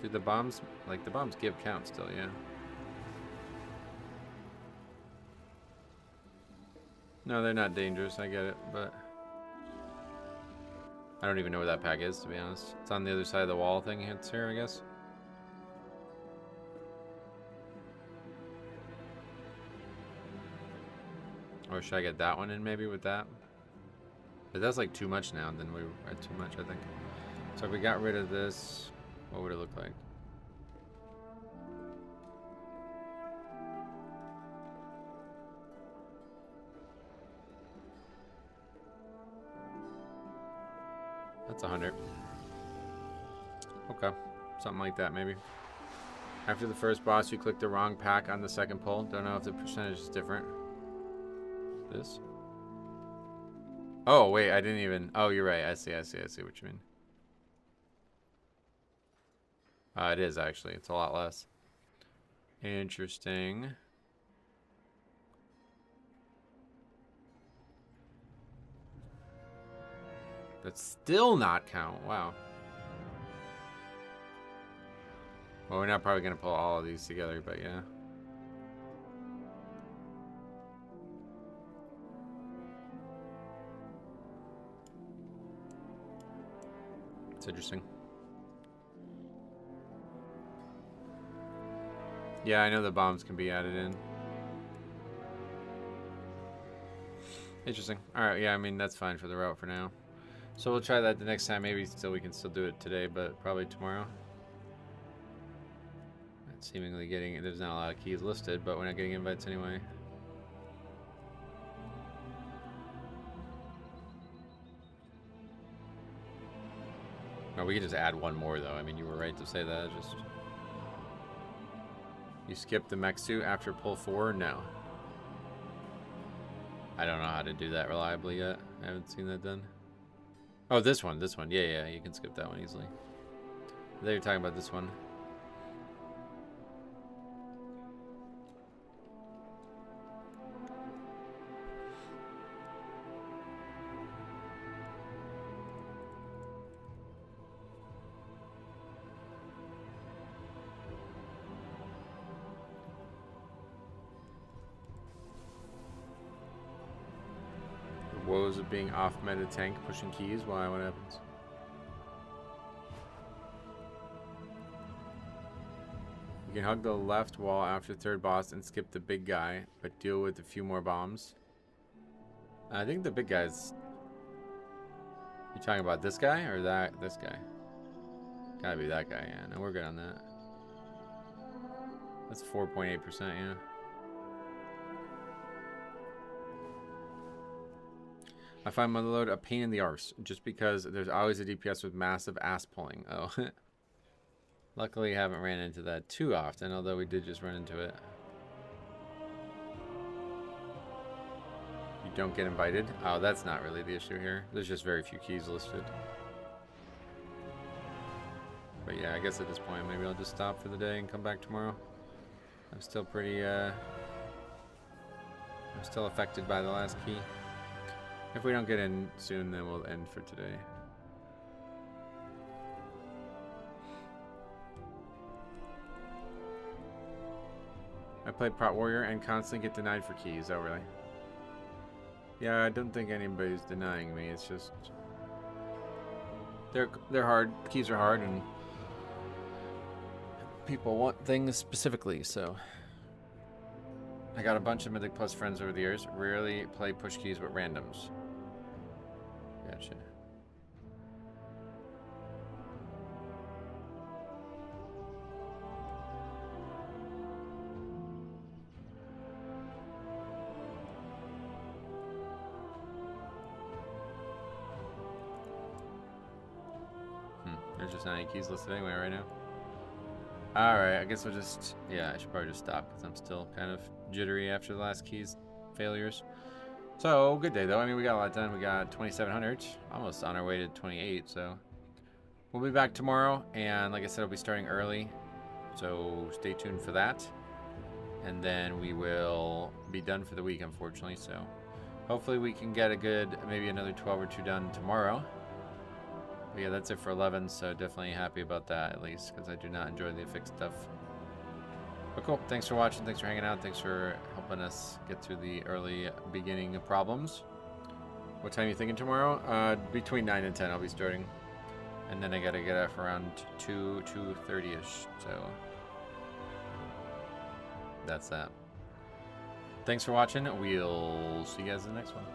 Dude, the bombs, like the bombs give count still, yeah. No, they're not dangerous, I get it, but I don't even know where that pack is, to be honest. It's on the other side of the wall thing, it's here, I guess. Or should I get that one in maybe with that? But that's like too much now. Then we were at too much, I think. So if we got rid of this, what would it look like? That's 100. Okay, something like that maybe. After the first boss, you click the wrong pack on the second pull. Don't know if the percentage is different. This? Oh, wait, I didn't even... Oh, you're right. I see what you mean. It is, actually. It's a lot less. Interesting. That's still not count. Wow. Well, we're not probably going to pull all of these together, but yeah. It's interesting. Yeah, I know the bombs can be added in. Interesting. Alright, yeah, I mean, that's fine for the route for now. So we'll try that the next time. Maybe we can still do it today, but probably tomorrow. Seemingly getting... There's not a lot of keys listed, but we're not getting invites anyway. No, we could just add one more, though. I mean, you were right to say that. Just... You skip the mech suit after pull 4? No. I don't know how to do that reliably yet. I haven't seen that done. Oh, this one. Yeah, you can skip that one easily. I thought you were talking about this one. Woes of being off meta tank, pushing keys. Why? What happens? You can hug the left wall after third boss and skip the big guy, but deal with a few more bombs. I think the big guy's... You talking about this guy or this guy? Gotta be that guy, yeah. No, we're good on that. That's 4.8%, yeah. I find Motherload a pain in the arse, just because there's always a DPS with massive ass pulling. Oh. Luckily, I haven't ran into that too often, although we did just run into it. You don't get invited? Oh, that's not really the issue here. There's just very few keys listed. But yeah, I guess at this point, maybe I'll just stop for the day and come back tomorrow. I'm still pretty, I'm still affected by the last key. If we don't get in soon, then we'll end for today. I play Prot Warrior and constantly get denied for keys. Oh, really? Yeah, I don't think anybody's denying me. It's just... They're hard. Keys are hard, and people want things specifically, so... I got a bunch of Mythic Plus friends over the years. Rarely play push keys with randoms. Gotcha. There's just not any keys listed anyway right now. Alright, I guess we'll just... Yeah, I should probably just stop because I'm still kind of jittery after the last keys failures. So, good day though. I mean, we got a lot done. We got 2,700, almost on our way to 28, so... We'll be back tomorrow, and like I said, I'll be starting early. So, stay tuned for that. And then we will be done for the week, unfortunately, so... Hopefully we can get a good, maybe another 12 or 2 done tomorrow. But yeah, that's it for 11, so definitely happy about that at least, because I do not enjoy the fixed stuff. But cool, thanks for watching, thanks for hanging out, thanks for helping us get through the early beginning of problems. What time are you thinking tomorrow? Between 9 and 10 I'll be starting. And then I gotta get off around 2:30ish, so... That's that. Thanks for watching, we'll see you guys in the next one.